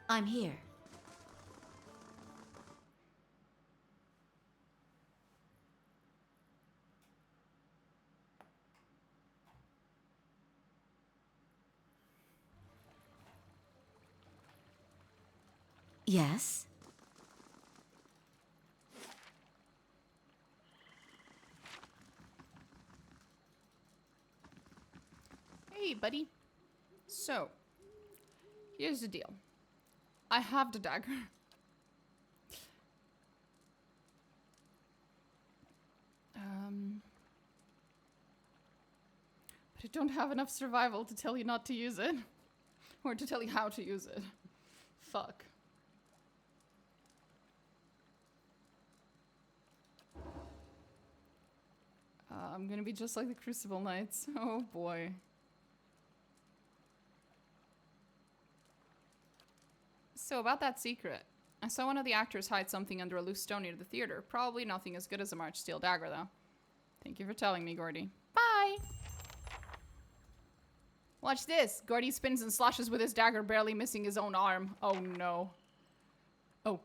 I'm here. Yes? Hey, buddy. So, here's the deal. I have the dagger. But I don't have enough survival to tell you not to use it. Or to tell you how to use it. Fuck. I'm gonna be just like the Crucible Knights. Oh boy. So about that secret. I saw one of the actors hide something under a loose stone near the theater. Probably nothing as good as a March steel dagger, though. Thank you for telling me, Gordy. Bye! Watch this. Gordy spins and slashes with his dagger, barely missing his own arm. Oh, no. Oh.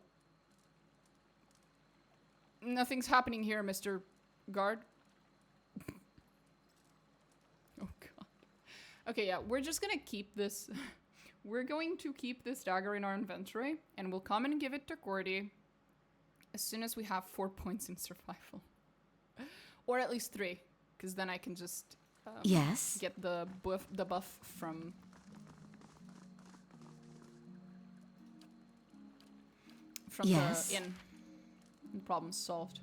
Nothing's happening here, Mr. Guard. Oh, God. Okay, yeah, we're just gonna keep this... We're going to keep this dagger in our inventory, and we'll come and give it to Gordy as soon as we have 4 points in survival. Or at least 3, because then I can just yes? get the buff from... yes? the inn. The problem's solved.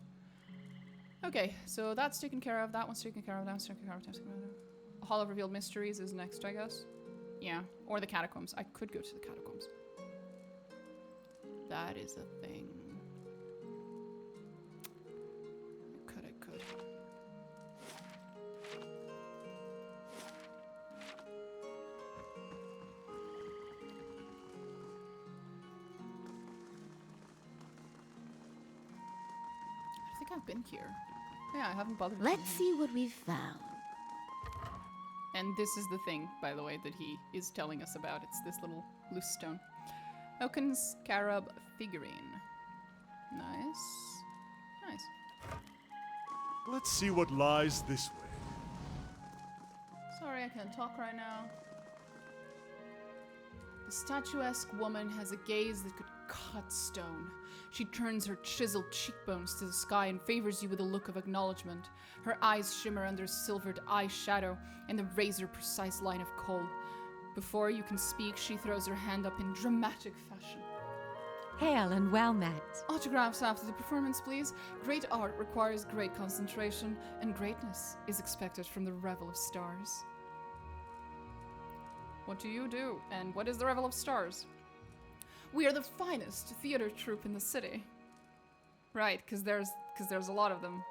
Okay, so that's taken care of, that one's taken care of, that one's taken care of, that's taken care of. Hall of Revealed Mysteries is next, I guess. Yeah, or the catacombs. I could go to the catacombs. That is a thing. I could. I think I've been here. Yeah, I haven't bothered. Let's see what we've found. And this is the thing, by the way, that he is telling us about. It's this little loose stone. Oaken's Scarab figurine. Nice. Nice. Let's see what lies this way. Sorry, I can't talk right now. The statuesque woman has a gaze that could cut stone. She turns her chiseled cheekbones to the sky and favors you with a look of acknowledgement. Her eyes shimmer under silvered eyeshadow and the razor-precise line of kohl. Before you can speak, she throws her hand up in dramatic fashion. Hail and well met. Autographs after the performance, please. Great art requires great concentration, and greatness is expected from the Revel of Stars. What do you do, and what is the Revel of Stars? We are the finest theater troupe in the city. Right, because there's a lot of them.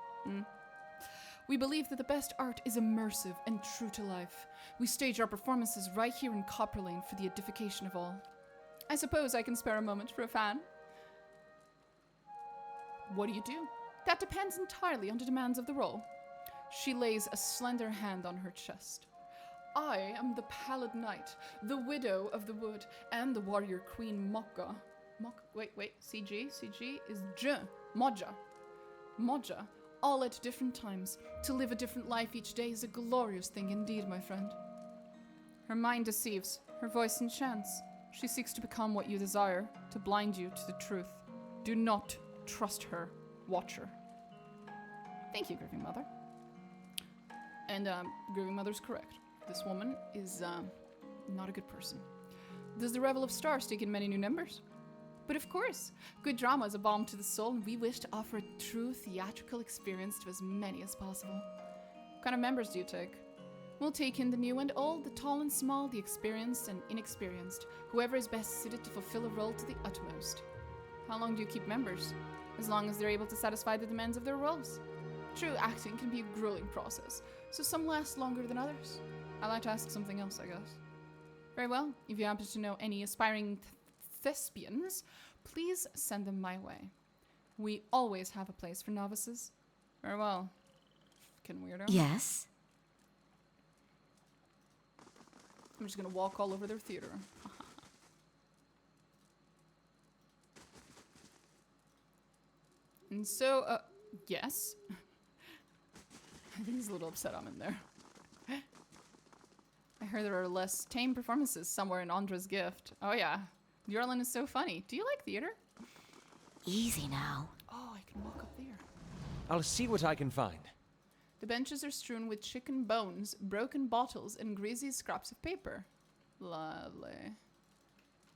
We believe that the best art is immersive and true to life. We stage our performances right here in Copper Lane for the edification of all. I suppose I can spare a moment for a fan. What do you do? That depends entirely on the demands of the role. She lays a slender hand on her chest. I am the Pallid Knight, the Widow of the Wood, and the Warrior Queen Mokka. Wait, CG is J. Moja. Moja, all at different times. To live a different life each day is a glorious thing indeed, my friend. Her mind deceives, her voice enchants. She seeks to become what you desire, to blind you to the truth. Do not trust her, watch her. Thank you, Grieving Mother. And, Grieving Mother's correct. This woman is, not a good person. Does the Revel of Stars take in many new members? But of course, good drama is a balm to the soul, and we wish to offer a true theatrical experience to as many as possible. What kind of members do you take? We'll take in the new and old, the tall and small, the experienced and inexperienced, whoever is best suited to fulfill a role to the utmost. How long do you keep members? As long as they're able to satisfy the demands of their roles. True acting can be a grueling process, so some last longer than others. I'd like to ask something else, I guess. Very well. If you happen to know any aspiring thespians, please send them my way. We always have a place for novices. Very well. Fucking weirdo. Yes? I'm just gonna walk all over their theater. And so, yes. I think he's a little upset I'm in there. I heard there are less tame performances somewhere in Andra's gift. Oh yeah. Yorlin is so funny. Do you like theater? Easy now. Oh, I can walk up there. I'll see what I can find. The benches are strewn with chicken bones, broken bottles, and greasy scraps of paper. Lovely.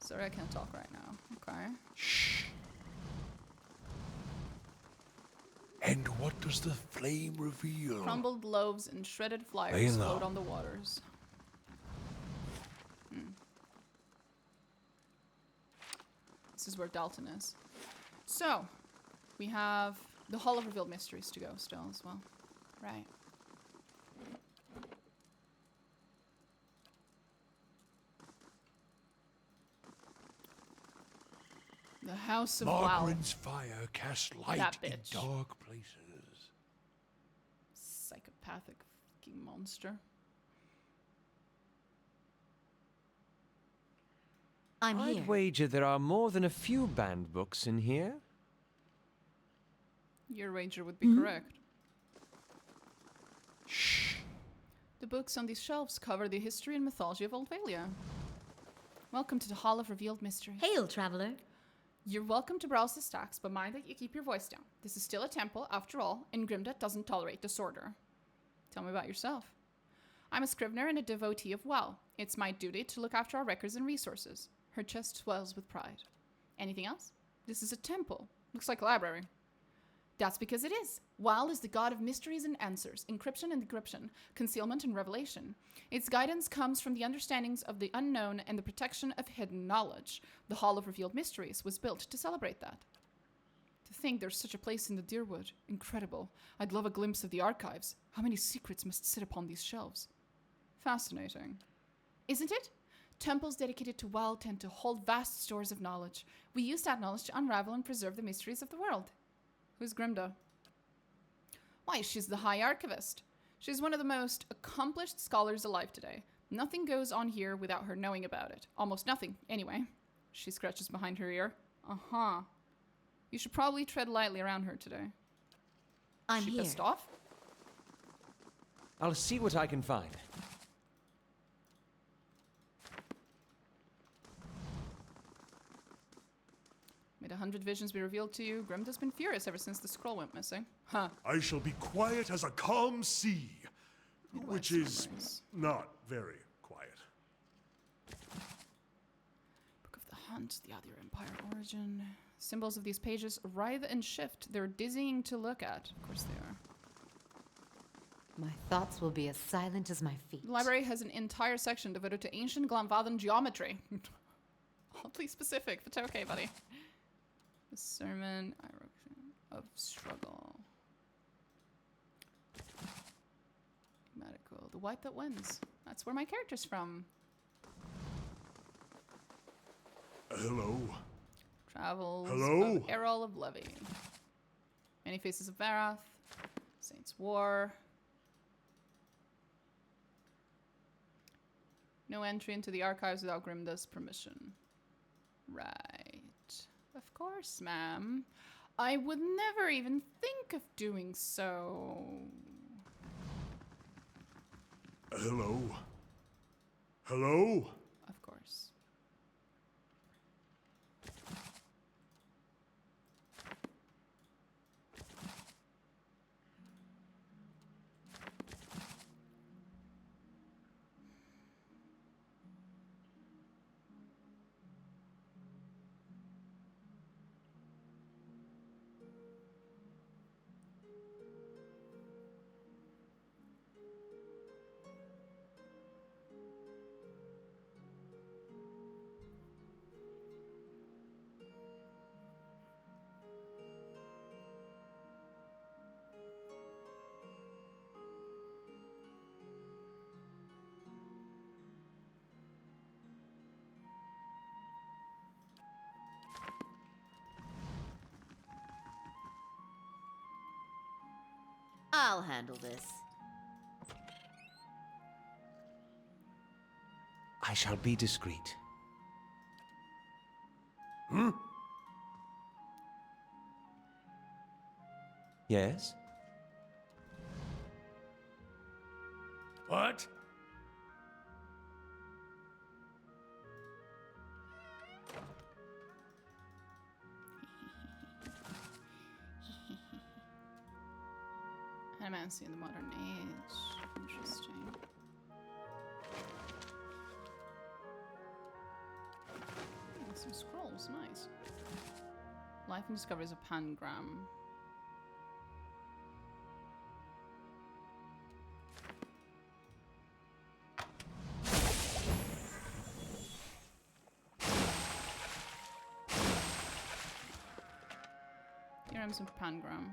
Sorry, I can't talk right now. Okay. Shh. And what does the flame reveal? Crumbled loaves and shredded flyers Lay low. float on the waters. This is where Dalton is. So, we have the Hall of Revealed Mysteries to go still as well. Right. The House of Wow. Margaret's fire casts light That in bitch. dark places. Psychopathic fucking monster. I'm here. I'd wager there are more than a few banned books in here. Your wager would be correct. Shh. The books on these shelves cover the history and mythology of Oldvalia. Welcome to the Hall of Revealed Mysteries. Hail, traveler. You're welcome to browse the stacks, but mind that you keep your voice down. This is still a temple, after all, and Grimda doesn't tolerate disorder. Tell me about yourself. I'm a scrivener and a devotee of WoW. It's my duty to look after our records and resources. Her chest swells with pride. Anything else? This is a temple. Looks like a library. That's because it is. WoW is the god of mysteries and answers, encryption and decryption, concealment and revelation. Its guidance comes from the understandings of the unknown and the protection of hidden knowledge. The Hall of Revealed Mysteries was built to celebrate that. To think there's such a place in the Deerwood. Incredible. I'd love a glimpse of the archives. How many secrets must sit upon these shelves? Fascinating. Isn't it? Temples dedicated to WoW tend to hold vast stores of knowledge. We use that knowledge to unravel and preserve the mysteries of the world. Who's Grimda? Why, she's the High Archivist. She's one of the most accomplished scholars alive today. Nothing goes on here without her knowing about it. Almost nothing, anyway. She scratches behind her ear. Uh-huh. You should probably tread lightly around her today. I'm she here. pissed off? I'll see what I can find. Made 100 visions be revealed to you. Grimda's been furious ever since the scroll went missing. Huh. I shall be quiet as a calm sea, which is Memories. not very quiet. Book of the Hunt, the Other Empire origin. Symbols of these pages writhe and shift. They're dizzying to look at. Of course they are. My thoughts will be as silent as my feet. The library has an entire section devoted to ancient Glamvathan geometry. Oddly specific, but okay, buddy. The Sermon of Struggle. Medical. The White That Wins. That's where my character's from. Hello. Travels Hello? of Errol of Levy. Many Faces of Varath. Saints War. No entry into the archives without Grimda's permission. Right. Of course, ma'am. I would never even think of doing so. Hello. Hello? Of course. I'll handle this. I shall be discreet. Hmm? Yes? What? Necromancy in the modern age. Interesting. Some scrolls, nice. Life and discoveries of Pangram. Theorems of Pangram.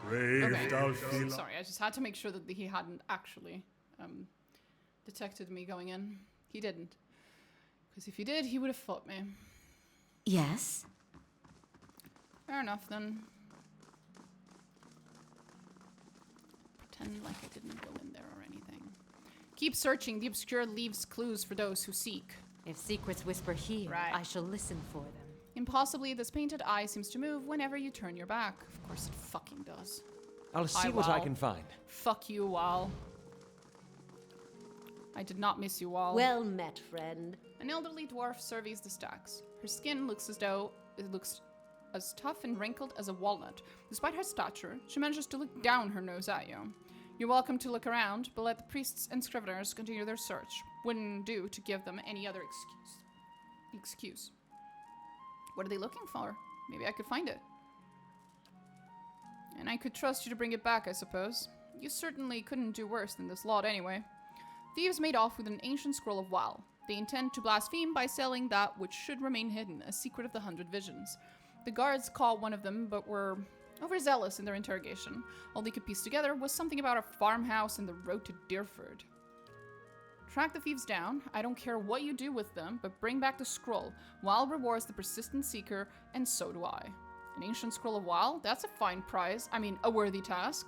Brave Dalfila. Sorry, I just had to make sure that he hadn't actually detected me going in. He didn't. Because if he did, he would have fought me. Yes? Fair enough, then. Pretend like I didn't go in there or anything. Keep searching. The obscure leaves clues for those who seek. If secrets whisper here, Right. I shall listen for them. Impossibly, this painted eye seems to move whenever you turn your back. Of course it fucking does. I'll see what I can find. Fuck you, Wal. I did not miss you, Wal. Well met, friend. An elderly dwarf surveys the stacks. Her skin looks as though it looks as tough and wrinkled as a walnut. Despite her stature, she manages to look down her nose at you. You're welcome to look around, but let the priests and scriveners continue their search. Wouldn't do to give them any other excuse. What are they looking for? Maybe I could find it. And I could trust you to bring it back, I suppose. You certainly couldn't do worse than this lot anyway. Thieves made off with an ancient scroll of Wal. They intend to blaspheme by selling that which should remain hidden, a secret of the 100 Visions. The guards caught one of them, but were overzealous in their interrogation. All they could piece together was something about a farmhouse and the road to Deerford. Track the thieves down. I don't care what you do with them, but bring back the scroll. Wal rewards the persistent seeker, and so do I. An ancient scroll of Wal? That's a fine prize. I mean, a worthy task.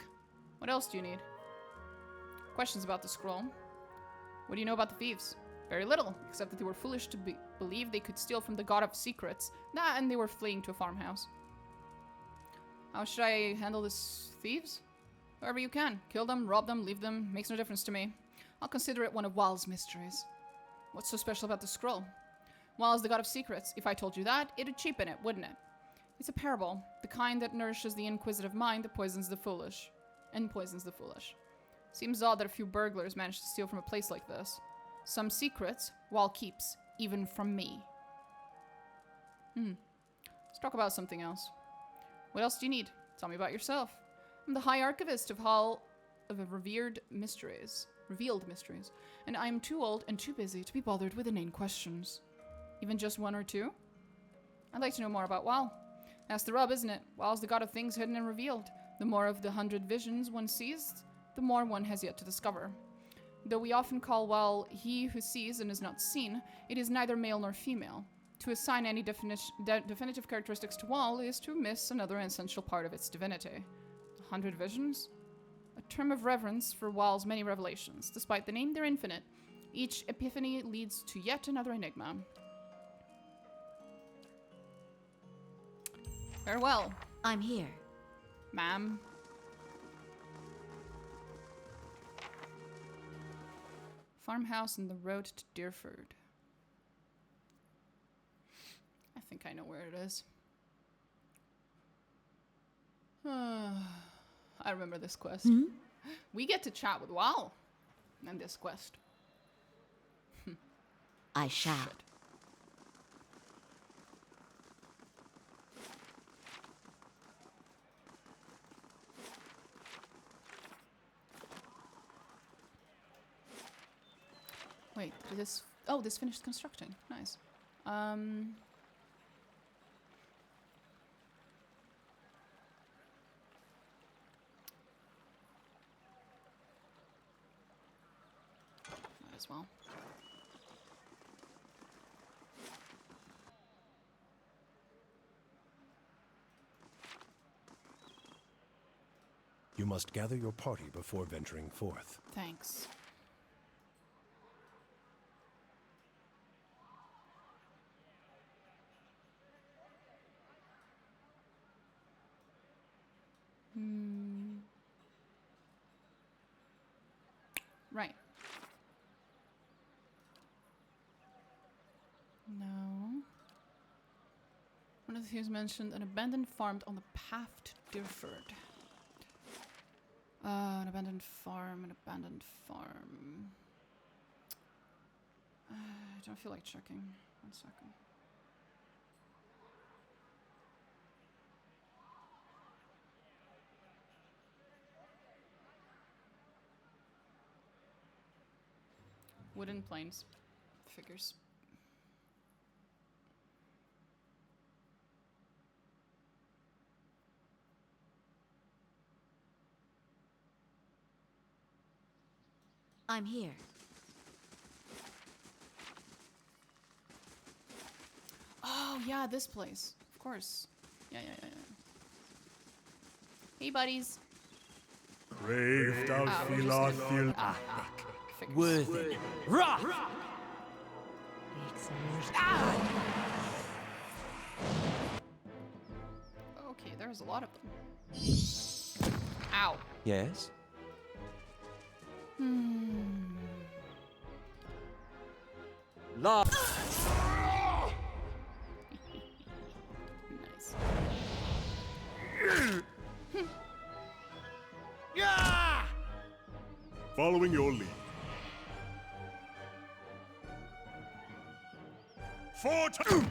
What else do you need? Questions about the scroll. What do you know about the thieves? Very little, except that they were foolish to believe they could steal from the god of secrets. And they were fleeing to a farmhouse. How should I handle this thieves? However you can. Kill them, rob them, leave them. Makes no difference to me. I'll consider it one of Wal's mysteries. What's so special about the scroll? Wal is the god of secrets. If I told you that, it'd cheapen it, wouldn't it? It's a parable, the kind that nourishes the inquisitive mind that poisons the foolish. Seems odd that a few burglars managed to steal from a place like this. Some secrets, Wal keeps, even from me. Let's talk about something else. What else do you need? Tell me about yourself. I'm the High Archivist of Hall of Revealed Mysteries, and I am too old and too busy to be bothered with inane questions. Even just one or two? I'd like to know more about Wal. That's the rub, isn't it? Wal's the god of things hidden and revealed. The more of the 100 visions one sees, the more one has yet to discover. Though we often call Wal he who sees and is not seen, it is neither male nor female. To assign any definitive characteristics to Wal is to miss another essential part of its divinity. 100 visions? A term of reverence for Wal's many revelations. Despite the name, they're infinite. Each epiphany leads to yet another enigma. Farewell. I'm here. Ma'am. Farmhouse and the road to Deerford. I think I know where it is. I remember this quest. We get to chat with Wal in this quest. I shall. Shit. Wait, did this... Oh, this finished constructing. Nice. Might as well. You must gather your party before venturing forth. Thanks. Right. One of the things mentioned an abandoned farm on the path to Deerford. An abandoned farm, I don't feel like checking. 1 second. Wooden planes. Figures. I'm here. Oh, yeah, this place. Of course. Yeah. Hey, buddies. Craved out Philothil. Worth it. Rock! Okay, there's a lot of them. Ow. Yes? Love. Nice. Yeah! Following your lead. 4 times.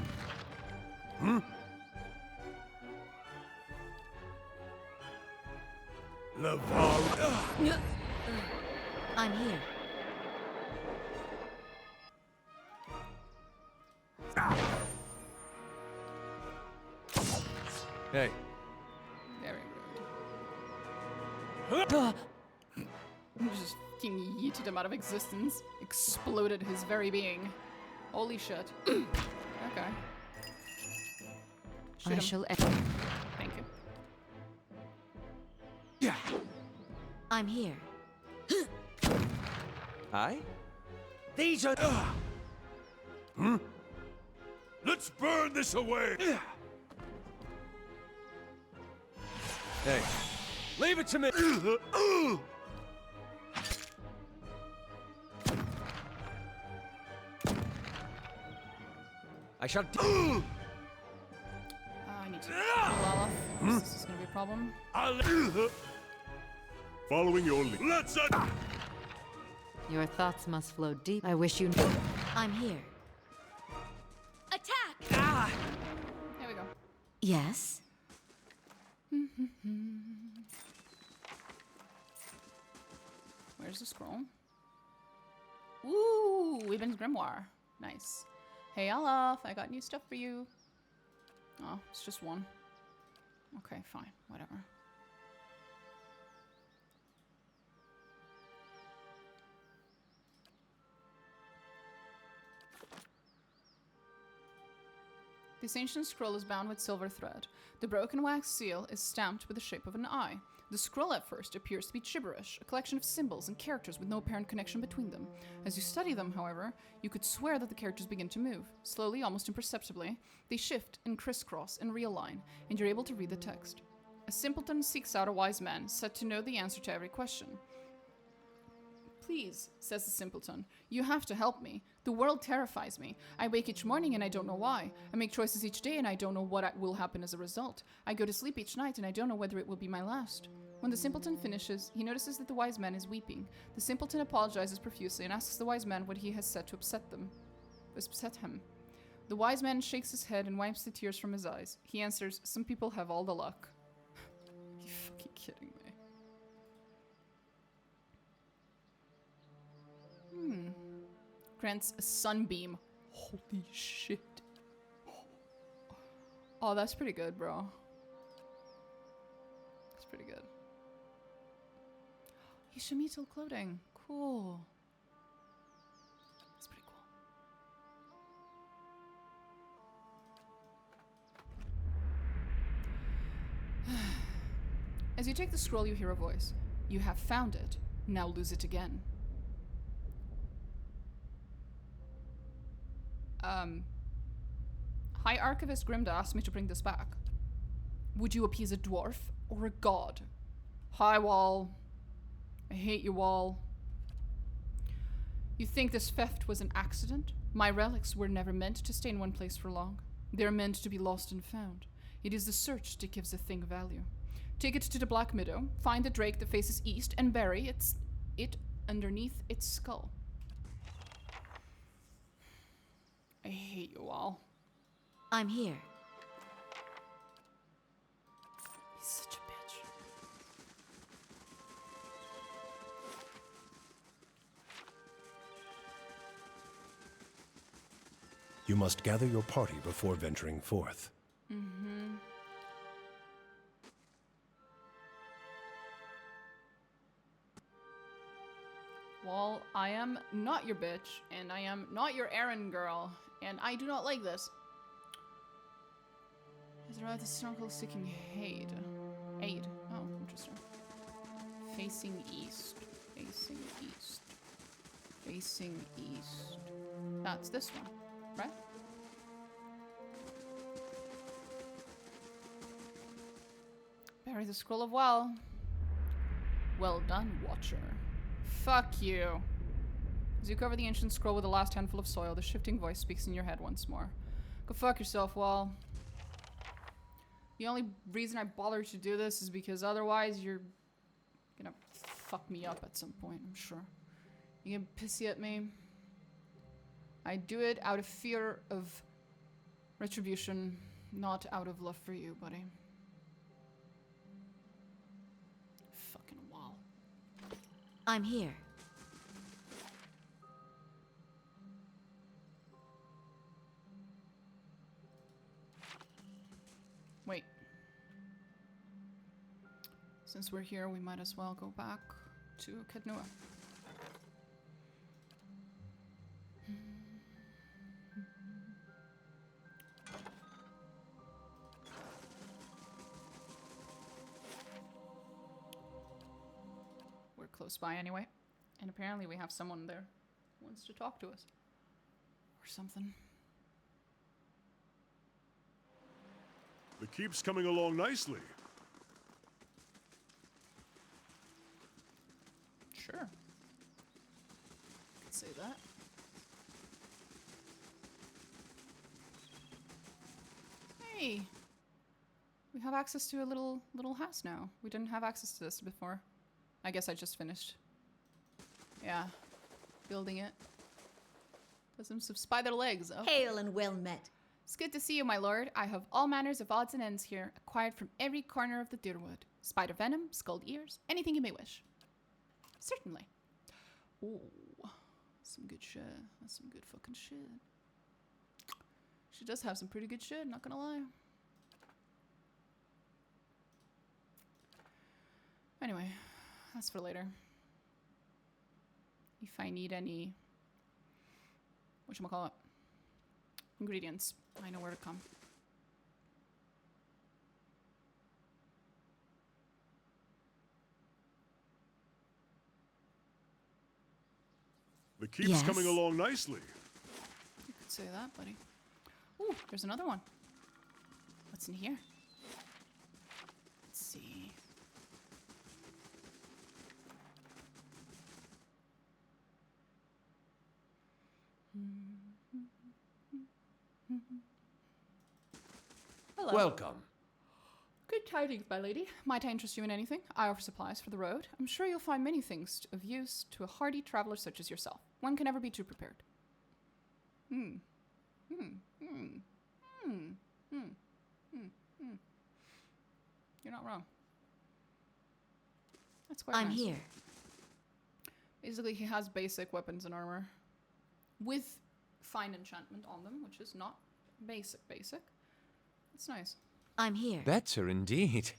Laval. I'm here. Hey. Very rude. Just fucking yeeted him out of existence. Exploded his very being. Holy shit. Okay. Shoot I him. shall. Thank you. Yeah. I'm here. Aye? These are. Let's burn this away. Hey. Leave it to me! I shall. I need to kill Aloth. This is gonna be a problem. Following your lead. Let's Your thoughts must flow deep. I wish you knew. I'm here. Attack! There we go. Yes? Where's the scroll? Ooh, Weaven's Grimoire. Nice. Hey, Aloth, I got new stuff for you. Oh, it's just one. Okay, fine. Whatever. This ancient scroll is bound with silver thread. The broken wax seal is stamped with the shape of an eye. The scroll at first appears to be gibberish, a collection of symbols and characters with no apparent connection between them. As you study them, however, you could swear that the characters begin to move. Slowly, almost imperceptibly, they shift and crisscross and realign, and you're able to read the text. A simpleton seeks out a wise man, said to know the answer to every question. Please, says the simpleton, you have to help me. The world terrifies me. I wake each morning and I don't know why. I make choices each day and I don't know what will happen as a result. I go to sleep each night and I don't know whether it will be my last. When the simpleton finishes, he notices that the wise man is weeping. The simpleton apologizes profusely and asks the wise man what he has said to upset him. The wise man shakes his head and wipes the tears from his eyes. He answers, some people have all the luck. You fucking kidding me? Grants a sunbeam. Holy shit. Oh, that's pretty good, bro. That's pretty good. Yoshimitsu clothing. Cool. That's pretty cool. As you take the scroll, you hear a voice. You have found it. Now lose it again. High Archivist Grimda asked me to bring this back. Would you appease a dwarf or a god? Hi, Wall. I hate you all. You think this theft was an accident? My relics were never meant to stay in one place for long. They're meant to be lost and found. It is the search that gives a thing value. Take it to the Black Meadow, find the drake that faces east, and bury it underneath its skull. I hate you all. I'm here. He's such a bitch. You must gather your party before venturing forth. Mm-hmm. Well, I am not your bitch, and I am not your errand girl, and I do not like this. Is there the circle seeking aid? Aid. Oh, interesting. Facing east. Facing east. Facing east. That's this one, right? Bury the scroll of well. Well done, Watcher. Fuck you. As you cover the ancient scroll with the last handful of soil, the shifting voice speaks in your head once more. Go fuck yourself, Wall. The only reason I bothered to do this is because otherwise you're gonna fuck me up at some point, I'm sure. You get pissy at me. I do it out of fear of retribution, not out of love for you, buddy. Fucking Wall. I'm here. Wait. Since we're here, we might as well go back to Kednua. We're close by anyway. And apparently we have someone there who wants to talk to us. Or something. The keep's coming along nicely. Sure. Could say that. Hey! We have access to a little house now. We didn't have access to this before. I guess I just finished. Yeah. Building it. Does some spider legs. Oh. Hail and well met. It's good to see you, my lord. I have all manners of odds and ends here, acquired from every corner of the Deerwood. Spider venom, skulled ears, anything you may wish. Certainly. Ooh, some good shit. That's some good fucking shit. She does have some pretty good shit, not gonna lie. Anyway, that's for later. If I need any, whatchamacallit, ingredients, I know where to come. The keep's coming along nicely. You could say that, buddy. Ooh, there's another one. What's in here? Let's see. Hello. Welcome. Good tidings, my lady. Might I interest you in anything? I offer supplies for the road. I'm sure you'll find many things of use to a hardy traveler such as yourself. One can never be too prepared. You're not wrong. That's quite I'm nice. here. Basically, he has basic weapons and armor with fine enchantment on them, which is not basic. It's nice. I'm here. Better indeed.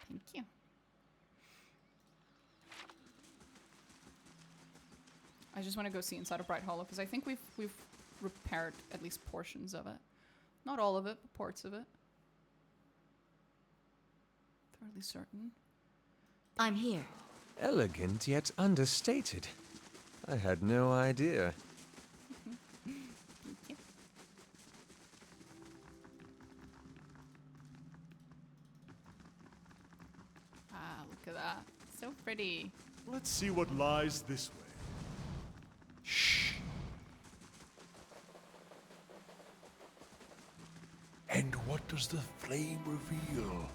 Thank you. I just want to go see inside of Bright Hollow because I think we've repaired at least portions of it. Not all of it, but parts of it. Fairly certain. I'm here. Elegant yet understated. I had no idea. Thank you. Ah, look at that. So pretty. Let's see what lies this way. Shh. What does the flame reveal?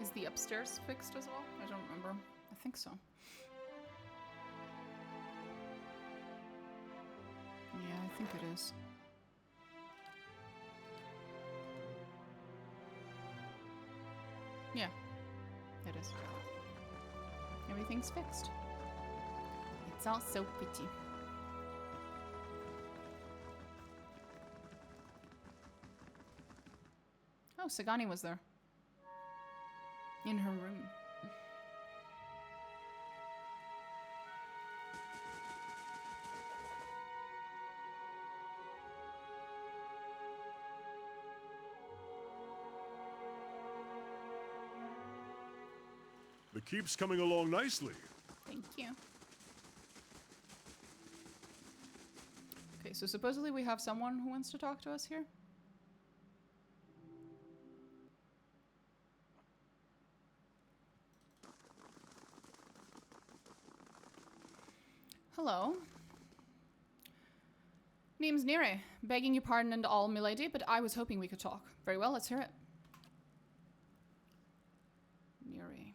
Is the upstairs fixed as well? I don't remember. I think so. Yeah, I think it is. Yeah, it is. Everything's fixed. It's all so pretty. Oh, Sagani was there. In her room. The keep's coming along nicely. Thank you. Okay, so supposedly we have someone who wants to talk to us here. Hello. Name's Nere. Begging your pardon and all, milady, but I was hoping we could talk. Very well, let's hear it. Nere.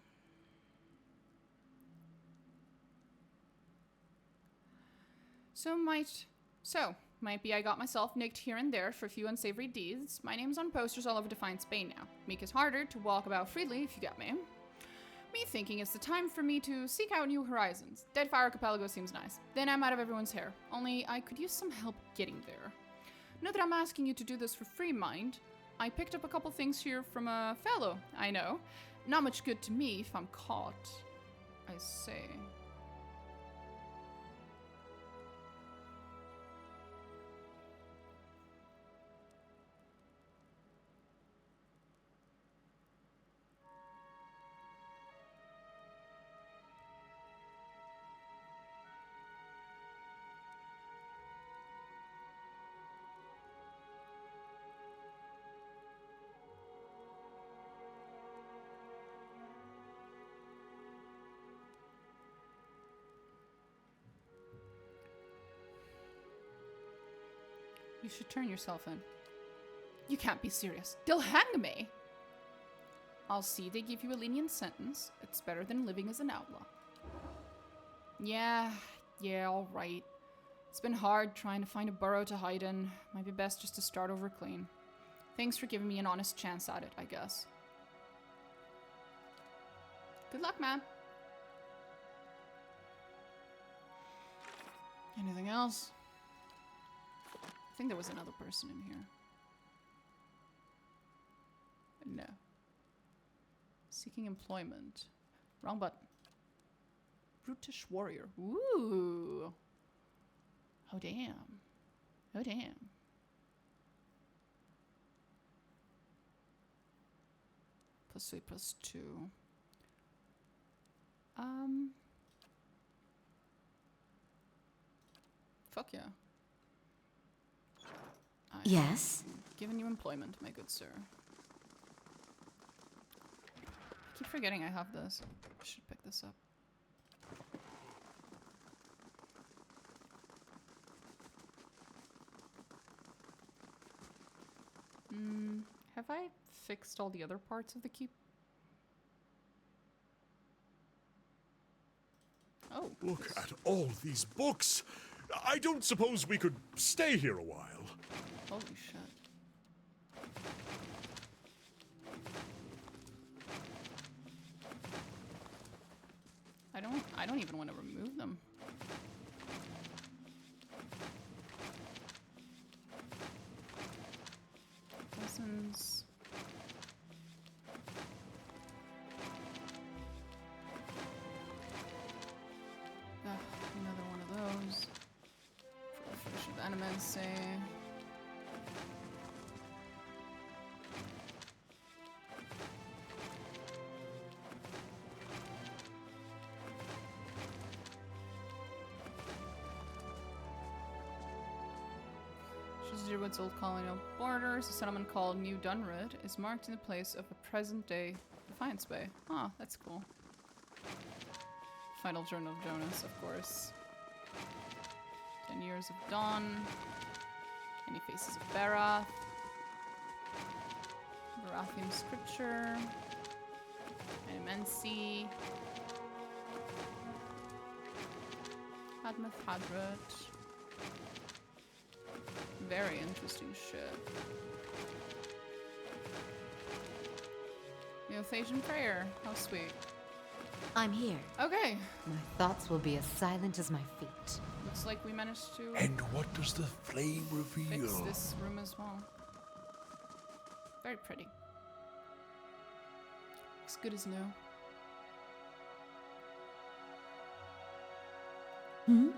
Might be I got myself nicked here and there for a few unsavory deeds. My name's on posters all over Defiance Bay now. Make it harder to walk about freely, if you get me. Me thinking it's the time for me to seek out new horizons. Deadfire Archipelago seems nice. Then I'm out of everyone's hair. Only I could use some help getting there. Not that I'm asking you to do this for free, mind. I picked up a couple things here from a fellow I know. Not much good to me if I'm caught, I say. You should turn yourself in. You can't be serious. They'll hang me! I'll see they give you a lenient sentence. It's better than living as an outlaw. Yeah, alright. It's been hard trying to find a burrow to hide in. Might be best just to start over clean. Thanks for giving me an honest chance at it, I guess. Good luck, man. Anything else? I think there was another person in here. No. Seeking employment. Wrong button. Brutish warrior. Ooh. Oh, damn. Oh, damn. +3 +2. Fuck yeah. Yes? Giving you employment, my good sir. I keep forgetting I have this. I should pick this up. Have I fixed all the other parts of the keep? Oh. Look at all these books. I don't suppose we could stay here a while. Holy shit. I don't even want to remove them. Lessons. Another one of those. Proliferation of animals, say. Deerwood's old colonial borders, a settlement called New Dunrid is marked in the place of a present-day Defiance Bay. Ah, that's cool. Final Journal of Jonas, of course. 10 Years of Dawn. Many Faces of Barath. Varathian scripture. Imensi. Hadmouth Hadrat. Very interesting shit. Neophasian prayer. How sweet. I'm here. Okay. My thoughts will be as silent as my feet. Looks like we managed to And what does the flame reveal? fix this room as well. Very pretty. Looks good as new. Hmm?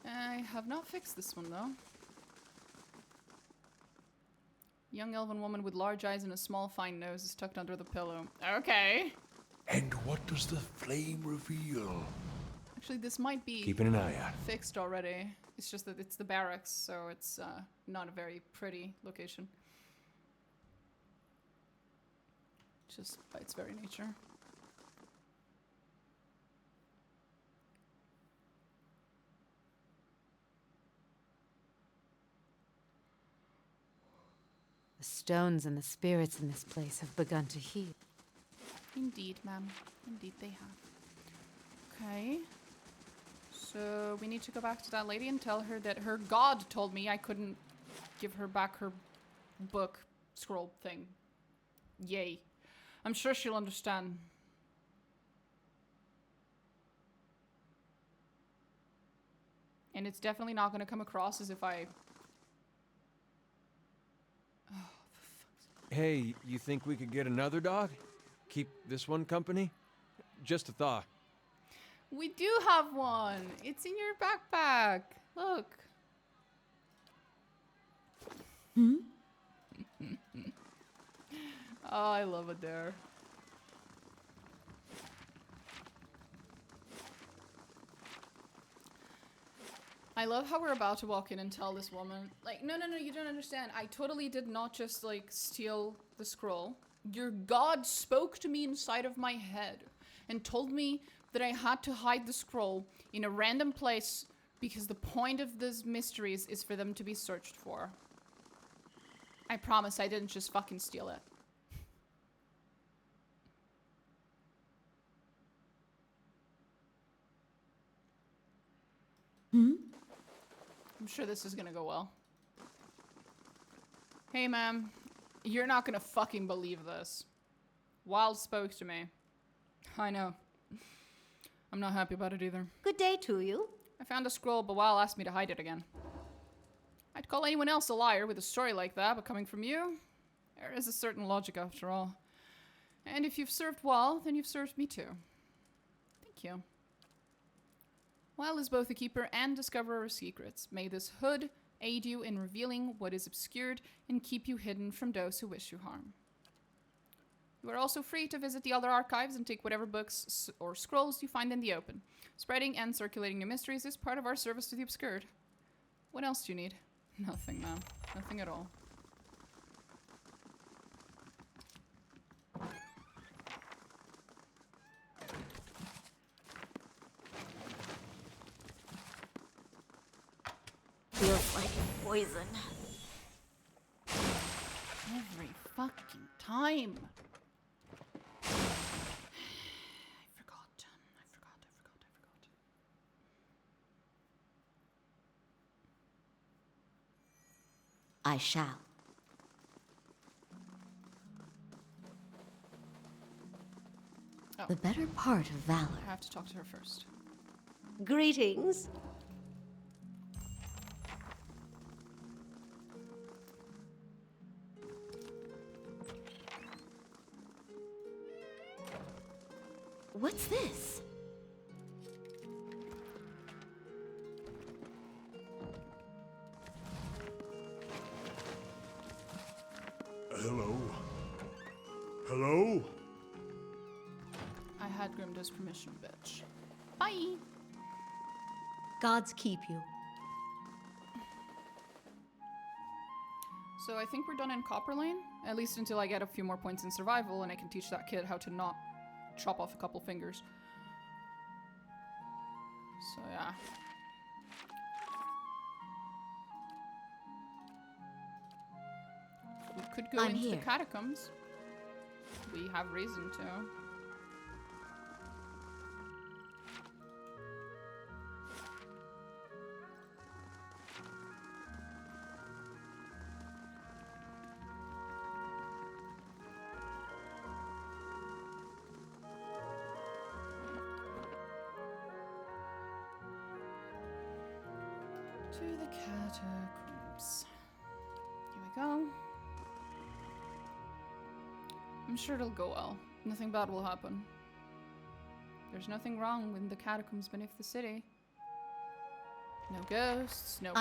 I have not fixed this one though. Young elven woman with large eyes and a small fine nose is tucked under the pillow. Okay. And what does the flame reveal? Actually, this might be Keeping an eye out. fixed already. It's just that it's the barracks, so it's not a very pretty location. Just by its very nature. The stones and the spirits in this place have begun to heal. Indeed, ma'am. Indeed they have. Okay. So we need to go back to that lady and tell her that her god told me I couldn't give her back her book scroll thing. Yay. I'm sure she'll understand. And it's definitely not going to come across as if I... Oh, for fuck's sake. Hey, you think we could get another dog? Keep this one company? Just a thought. We do have one. It's in your backpack. Look. Hmm? Oh, I love it there. I love how we're about to walk in and tell this woman, like, no, you don't understand. I totally did not just, like, steal the scroll. Your god spoke to me inside of my head and told me that I had to hide the scroll in a random place because the point of these mysteries is for them to be searched for. I promise I didn't just fucking steal it. Hmm? I'm sure this is gonna go well. Hey, ma'am. You're not gonna fucking believe this. Wild spoke to me. I know. I'm not happy about it either. Good day to you. I found a scroll, but Wild asked me to hide it again. I'd call anyone else a liar with a story like that, but coming from you, there is a certain logic after all. And if you've served Wild, then you've served me too. Thank you. Wild is both a keeper and discoverer of secrets. May this hood aid you in revealing what is obscured and keep you hidden from those who wish you harm. You are also free to visit the other archives and take whatever books or scrolls you find in the open. Spreading and circulating new mysteries is part of our service to the obscured. What else do you need? Nothing, ma'am. Nothing at all. Feels like poison. Every fucking time. I forgot. I shall. Oh. The better part of valor. I have to talk to her first. Greetings. What's this? Hello? Hello? I had Grimdo's permission, bitch. Bye! Gods keep you. So I think we're done in Copper Lane, at least until I get a few more points in survival and I can teach that kid how to not chop off a couple fingers. So yeah. We could go I'm into here. the catacombs. We have reason to. To the catacombs. Here we go. I'm sure it'll go well. Nothing bad will happen. There's nothing wrong with the catacombs beneath the city. No ghosts, no...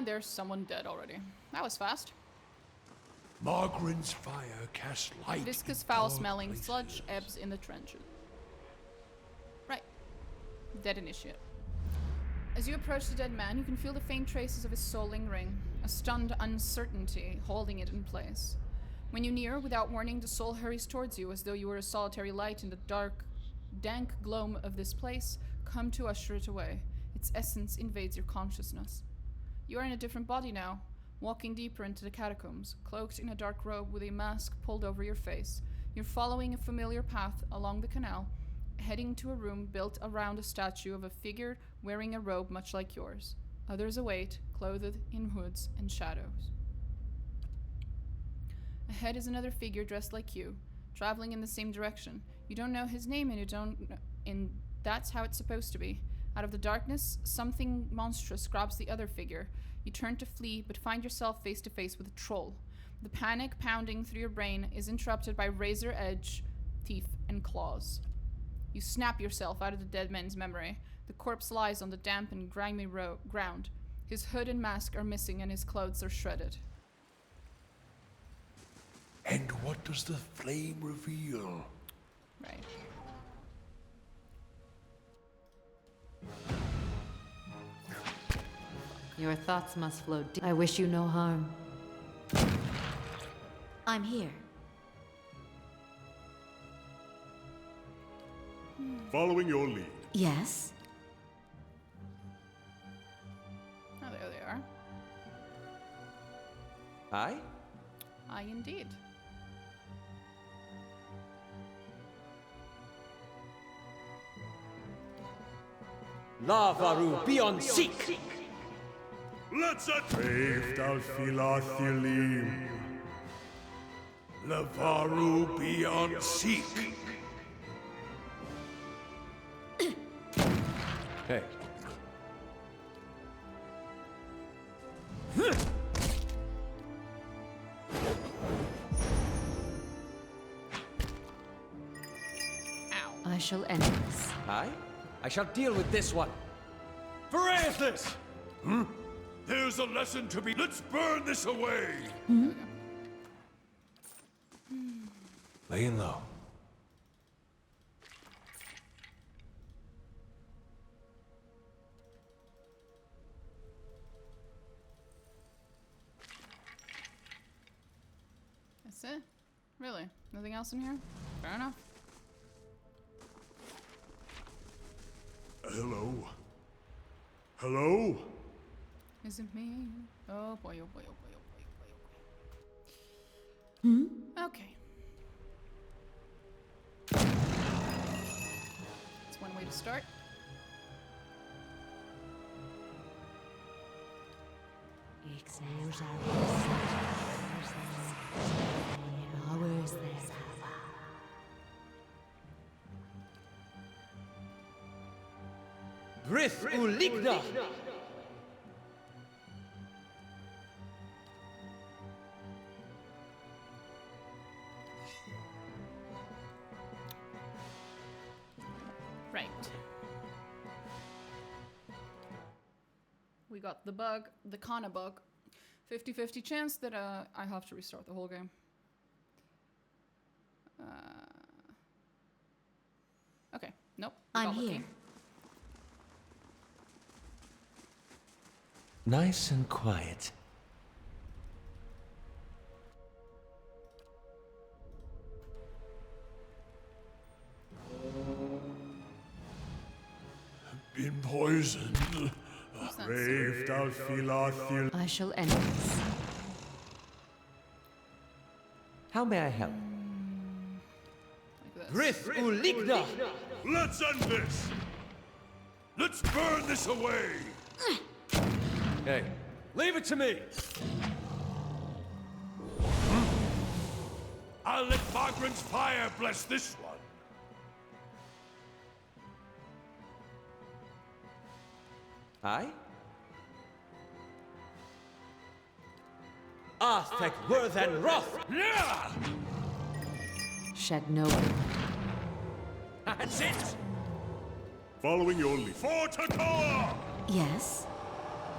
there's someone dead already. That was fast. Margaren's fire casts light. Viscous, in foul-smelling dark sludge places. ebbs in the trenches. Right. Dead initiate. As you approach the dead man, you can feel the faint traces of his soul lingering, a stunned uncertainty holding it in place. When you near, without warning, the soul hurries towards you as though you were a solitary light in the dark, dank gloom of this place, come to usher it away. Its essence invades your consciousness. You are in a different body now, walking deeper into the catacombs, cloaked in a dark robe with a mask pulled over your face. You're following a familiar path along the canal, heading to a room built around a statue of a figure wearing a robe much like yours. Others await, clothed in hoods and shadows. Ahead is another figure dressed like you, traveling in the same direction. You don't know his name and that's how it's supposed to be. Out of the darkness, something monstrous grabs the other figure. You turn to flee, but find yourself face to face with a troll. The panic pounding through your brain is interrupted by razor edge, teeth, and claws. You snap yourself out of the dead man's memory. The corpse lies on the damp and grimy ground. His hood and mask are missing and his clothes are shredded. And what does the flame reveal? Right. Your thoughts must flow deep. I wish you no harm. I'm here. Following your lead. Yes? Oh, there they are. Aye? Aye, indeed. Lavaru beyond seek! Let's Brave Dalfilathilim. Lavaru beyond seek. Hey. Ow. I shall end this. Aye? I shall deal with this one. Verathis! There's a lesson to be. Let's burn this away. Laying low. That's it? Really? Nothing else in here? Fair enough. Hello? Hello? Is it me? Oh boy, oh boy, oh boy, oh boy, oh boy, oh boy. Okay. That's one way to start. Brith Uligna! Right. We got the bug, the Kana bug. 50-50 chance that I have to restart the whole game. Okay, nope. I'm got lucky. here. Nice and quiet. been poisoned. I shall end this. How may I help? Like this. Grith Uligna! Let's end this! Let's burn this away! Hey, leave it to me! I'll let Margaret's fire bless this one. Aye? Arthek Worth and Roth! Yeah! Shed no blood. That's it! Following your lead. For Takoa! Yes?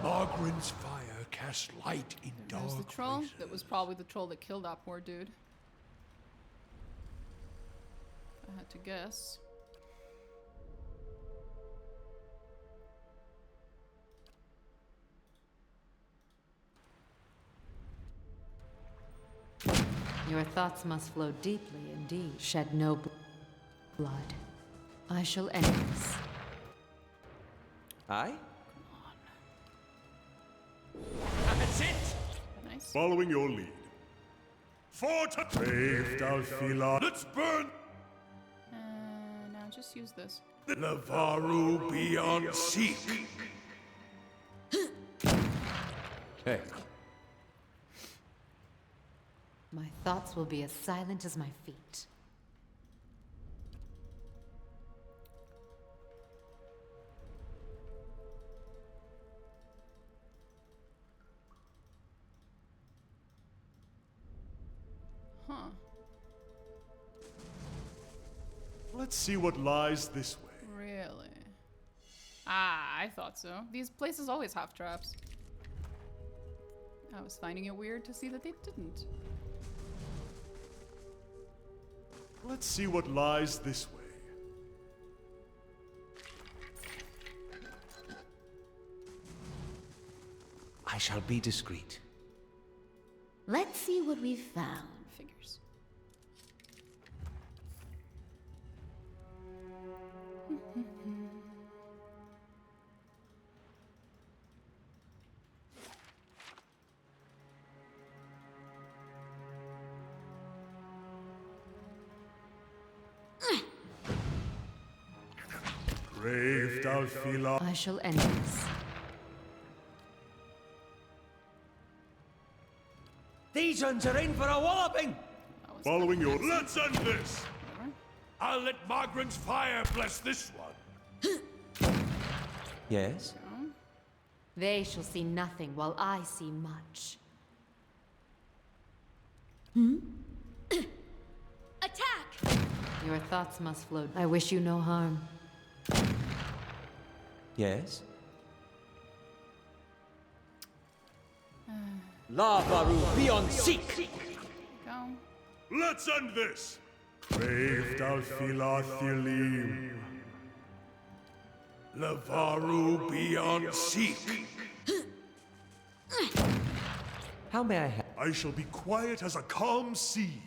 Margaret's fire casts light in dark There's the troll. places. That was probably the troll that killed that poor dude. If I had to guess. Your thoughts must flow deeply indeed. Shed no blood. I shall end this. Aye? That's it! Nice. Following your lead. For Takoa! Let's burn Now just use this. Lavaru beyond Seek. Hey. My thoughts will be as silent as my feet. Huh. Let's see what lies this way. Really? Ah, I thought so. These places always have traps. I was finding it weird to see that they didn't. Let's see what lies this way. I shall be discreet. Let's see what we've found. Figures. Brave Dalfila. I shall end this. These uns are in for a walloping! That was Following your lead. Let's end this! Whatever. I'll let Margaret's fire bless this one. Yes? They shall see nothing while I see much. Attack! Your thoughts must flow. I wish you no harm. Yes? Lavaru beyond Seek! Go. Let's end this! Brave Dalfila Thilim. Lavaru beyond Seek. How may I help? I shall be quiet as a calm sea,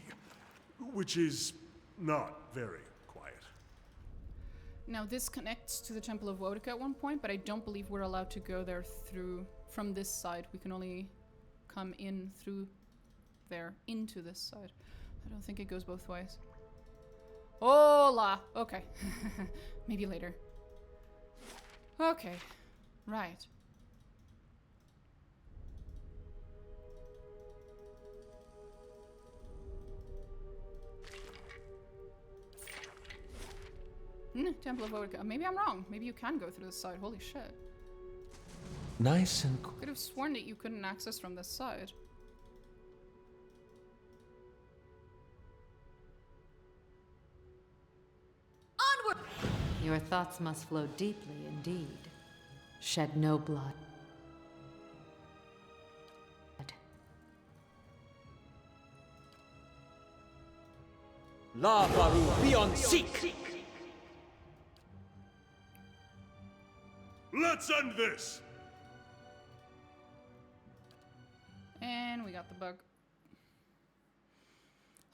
which is not very quiet. Now this connects to the Temple of Wodica at one point, but I don't believe we're allowed to go there through from this side. We can only come in through there into this side. I don't think it goes both ways. Hola! Okay. Maybe later. Okay. Right. Temple of Wodica. Maybe I'm wrong. Maybe you can go through this side. Holy shit. Nice and cool. Could have sworn that you couldn't access from this side. Onward! Your thoughts must flow deeply indeed. Shed no blood. Lavaru beyond Seek! Let's end this! And we got the bug.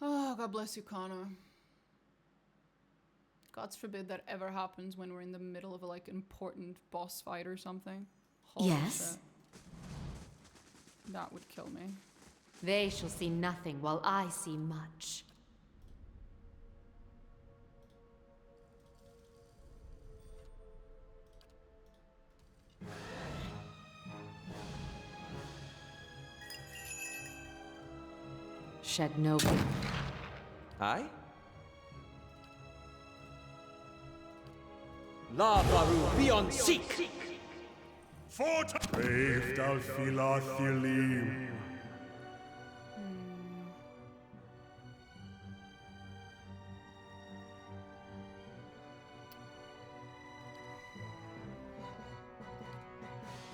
Oh, God bless you, Connor. God forbid that ever happens when we're in the middle of a like important boss fight or something. Holy Yes? shit. That would kill me. They shall see nothing while I see much. Shed no blood. Aye? La Baru, be on seek! Fort Brave Dalfilathilim.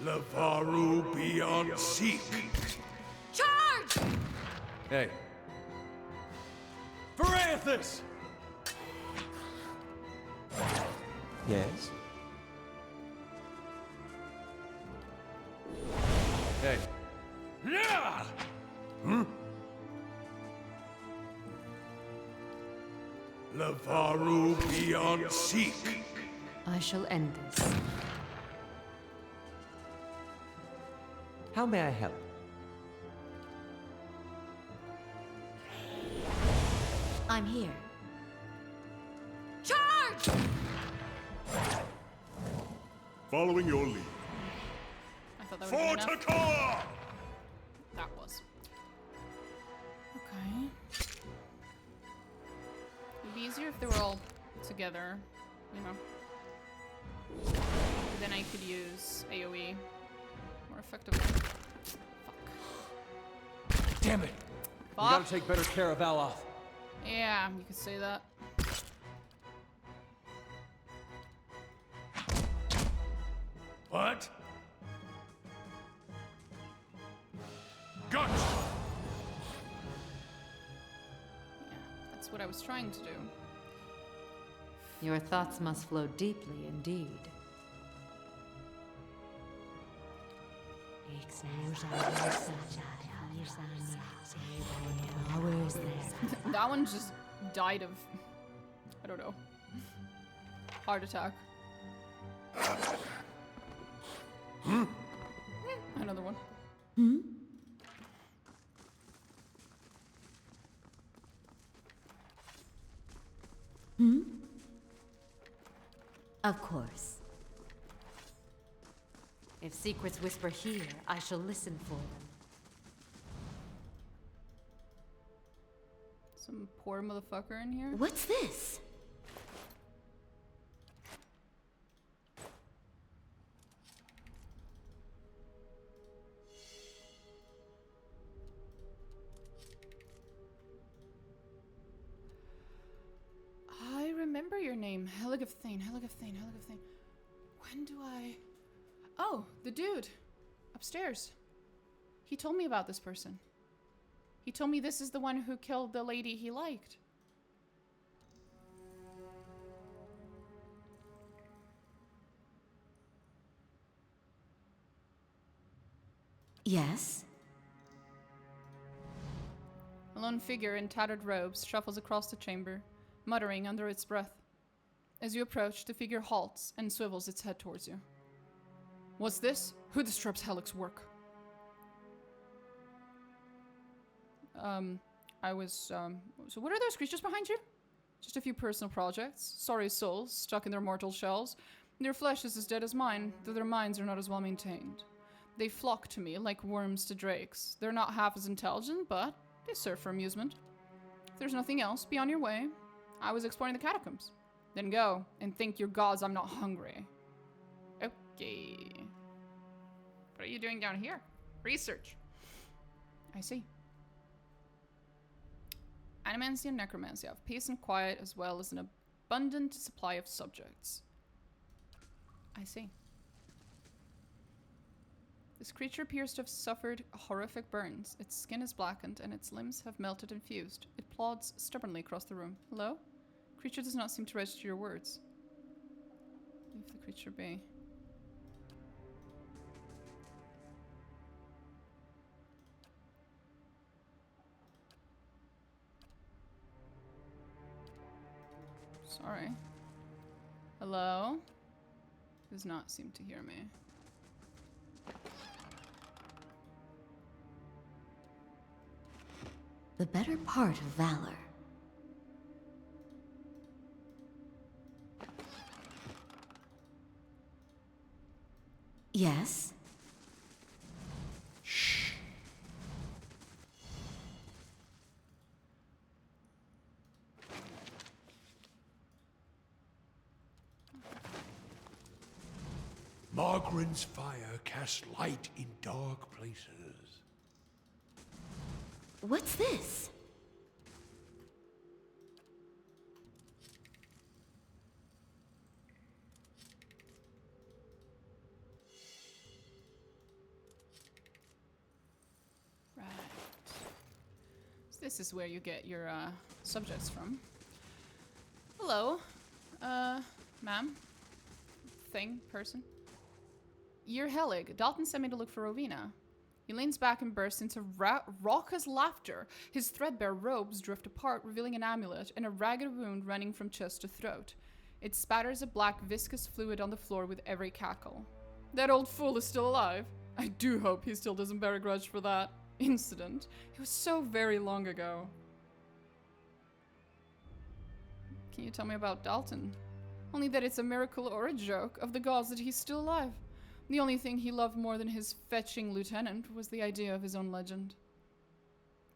Lavaru beyond seek. Charge! Hey. Verathus! Yes? Hey. Yeah! Lavaru beyond seek. I shall end this. How may I help? I'm here. Charge! Following your lead. I thought that would be enough. Forticoa! That was. Okay. It'd be easier if they were all together, you know. Then I could use AoE more effectively. Fuck. Damn it! Fuck. We gotta take better care of Aloth. Yeah, you could say that. What? Gotcha! Yeah, that's what I was trying to do. Your thoughts must flow deeply indeed. That one just died of, I don't know, heart attack. Another one. Of course. If secrets whisper here, I shall listen for them. Some poor motherfucker in here. What's this? I remember your name. Heligathane, Heligathane, Heligathane. When do I... Oh, the dude. Upstairs. He told me about this person. He told me this is the one who killed the lady he liked. Yes? A lone figure in tattered robes shuffles across the chamber, muttering under its breath. As you approach, the figure halts and swivels its head towards you. What's this? Who disrupts Helix's work? So what are those creatures behind you? Just a few personal projects. Sorry souls, stuck in their mortal shells. Their flesh is as dead as mine, though their minds are not as well maintained. They flock to me like worms to drakes. They're not half as intelligent, but they serve for amusement. If there's nothing else, be on your way. I was exploring the catacombs. Then go, and thank your gods I'm not hungry. Okay. What are you doing down here? Research. I see. Animancy and necromancy have peace and quiet, as well as an abundant supply of subjects. I see. This creature appears to have suffered horrific burns. Its skin is blackened, and its limbs have melted and fused. It plods stubbornly across the room. Hello? Creature does not seem to register your words. Leave the creature be. Sorry. Hello? Does not seem to hear me. The better part of valor. Yes? Shh. Margaren's fire casts light in dark places. What's this? Right. So this is where you get your subjects from. Hello. Ma'am. Thing. Person. You're Helig. Dalton sent me to look for Rowena. He leans back and bursts into raucous laughter. His threadbare robes drift apart, revealing an amulet and a ragged wound running from chest to throat. It spatters a black viscous fluid on the floor with every cackle. That old fool is still alive. I do hope he still doesn't bear a grudge for that incident. It was so very long ago. Can you tell me about Dalton? Only that it's a miracle or a joke of the gods that he's still alive. The only thing he loved more than his fetching lieutenant was the idea of his own legend.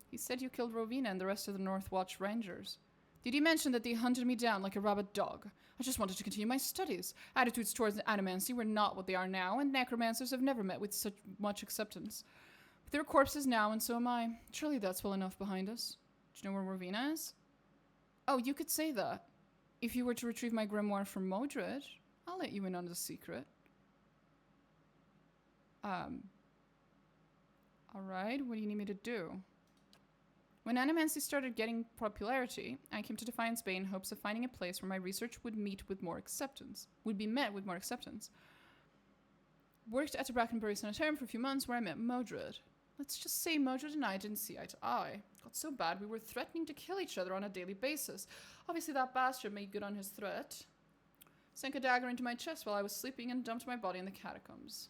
He said you killed Rowena and the rest of the North Watch Rangers. Did he mention that they hunted me down like a rabid dog? I just wanted to continue my studies. Attitudes towards animancy were not what they are now, and necromancers have never met with such much acceptance. But there are corpses now, and so am I. Surely that's well enough behind us. Do you know where Rowena is? Oh, you could say that. If you were to retrieve my grimoire from Modred, I'll let you in on the secret. Alright, what do you need me to do? When animancy started getting popularity, I came to Defiance Bay in hopes of finding a place where my research would be met with more acceptance. Worked at a Brackenbury sanitarium for a few months where I met Modred. Let's just say Modred and I didn't see eye to eye. Got so bad we were threatening to kill each other on a daily basis. Obviously that bastard made good on his threat. Sank a dagger into my chest while I was sleeping and dumped my body in the catacombs.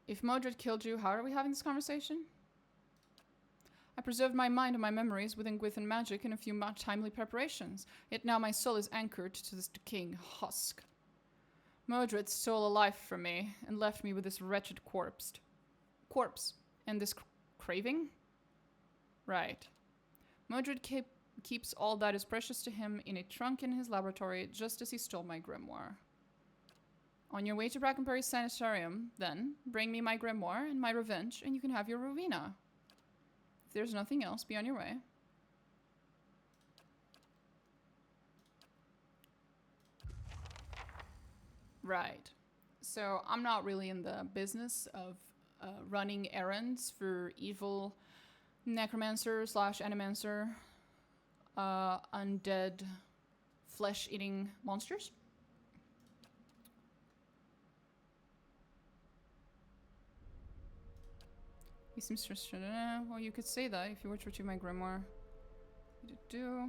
If Modred killed you, how are we having this conversation? I preserved my mind and my memories within Gwithan magic in a few timely preparations, yet now my soul is anchored to this decaying husk. Modred stole a life from me and left me with this wretched corpse. And this craving? Right. Modred keeps all that is precious to him in a trunk in his laboratory, just as he stole my grimoire. On your way to Brackenbury Sanitarium, then, bring me my grimoire and my revenge, and you can have your Rowena. If there's nothing else, be on your way. Right. So, I'm not really in the business of running errands for evil necromancer / animancer, undead, flesh-eating monsters. He seems to... well, you could say that if you were to retrieve my grimoire. Do.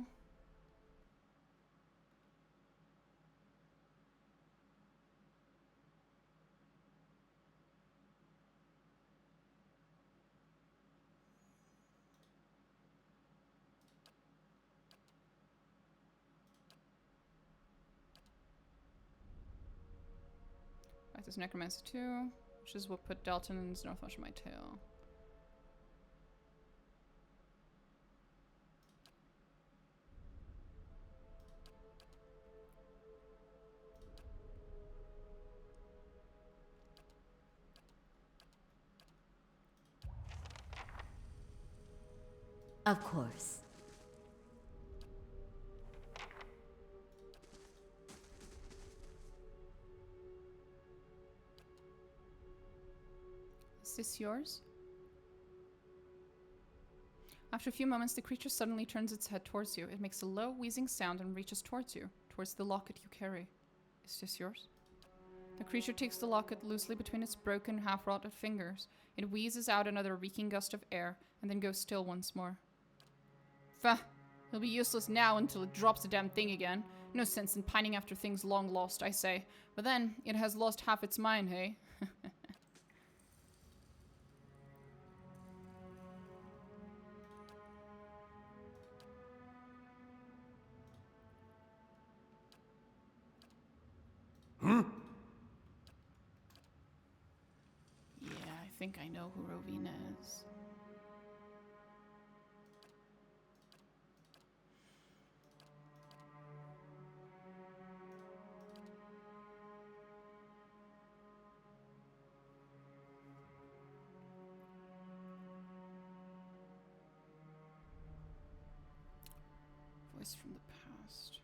Right, there's Necromancer 2, which is what put Dalton and Northwatch on my tail. Of course. Is this yours? After a few moments, the creature suddenly turns its head towards you. It makes a low, wheezing sound and reaches towards you, towards the locket you carry. Is this yours? The creature takes the locket loosely between its broken, half-rotted fingers. It wheezes out another reeking gust of air, and then goes still once more. Fuh! He'll be useless now until it drops the damn thing again. No sense in pining after things long lost, I say. But then, it has lost half its mind, hey? Yeah, I think I know who Rovina is. Voice from the past.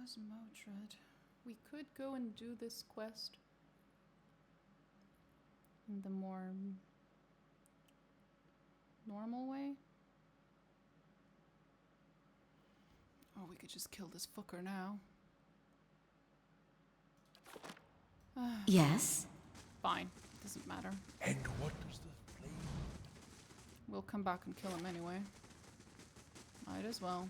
Was Motred. We could go and do this quest in the more normal way. Or we could just kill this fucker now. Yes? Fine. Doesn't matter. And what does the flame... We'll come back and kill him anyway. Might as well.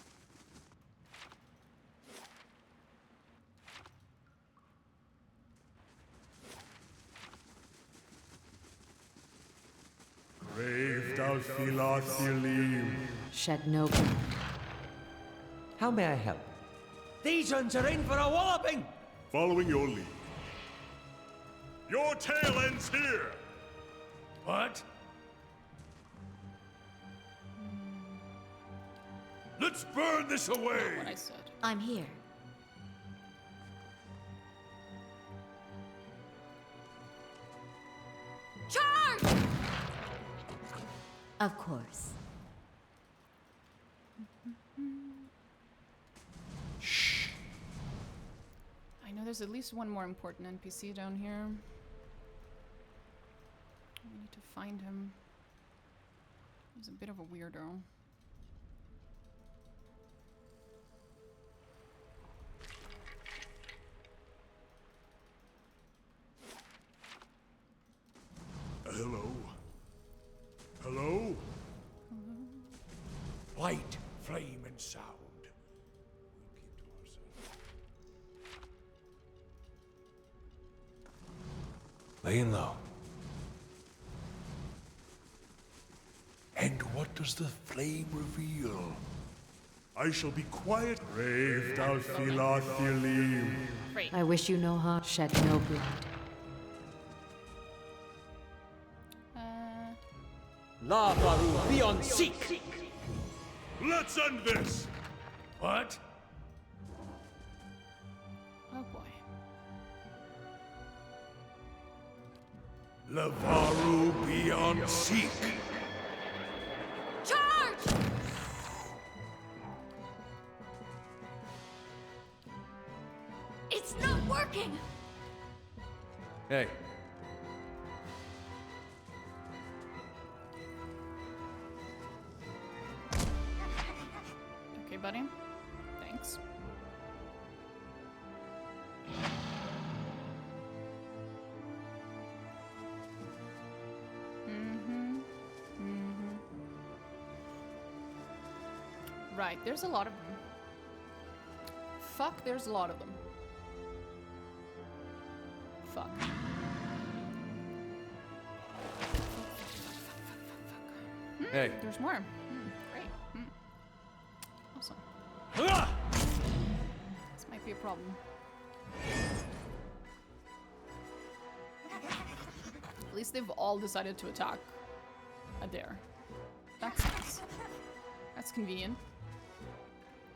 Shed no blood. How may I help? These ones are in for a walloping! Following your lead. Your tale ends here! What? Let's burn this away! Not what I said. I'm here. Charge! Of course. I know there's at least one more important NPC down here. We need to find him. He's a bit of a weirdo. Hello? Hello? Light, flame, and sound. We'll keep to ourselves. Laying low. And what does the flame reveal? I shall be quiet. Brave Dalfilathilim. I wish you no harm, shed no blood. Lavaru, be on seek! Let's end this! What? Oh boy. Lavaru beyond seek. Charge! It's not working! Hey. Okay, buddy. Thanks. Right, there's a lot of them. Fuck, there's a lot of them. Fuck. Hey. There's more. Great. Awesome. This might be a problem. At least they've all decided to attack Adair. That's nice. That's convenient.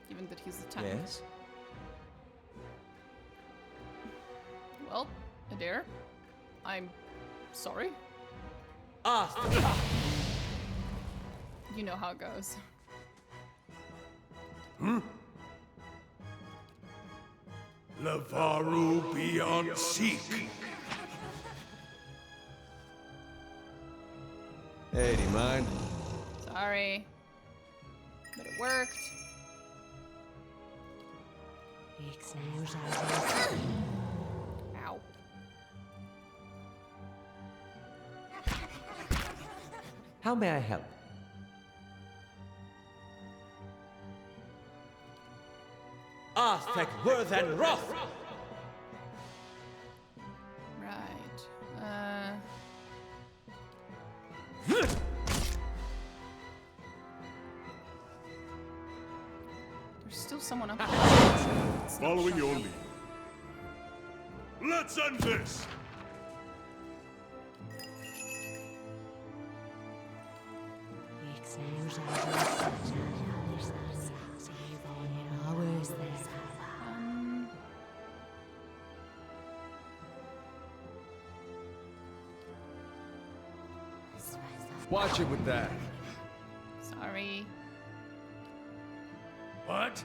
Given that he's the tank. Yes? Well, Adair, I'm sorry. You know how it goes. Lavaru beyond seek. Hey, do you mind? Sorry. But it worked. Ow. How may I help? Aztec worth and wrath! Right. There's still someone up there. It's not Following your shocking. lead. Let's end this! Watch it with that. Sorry. What?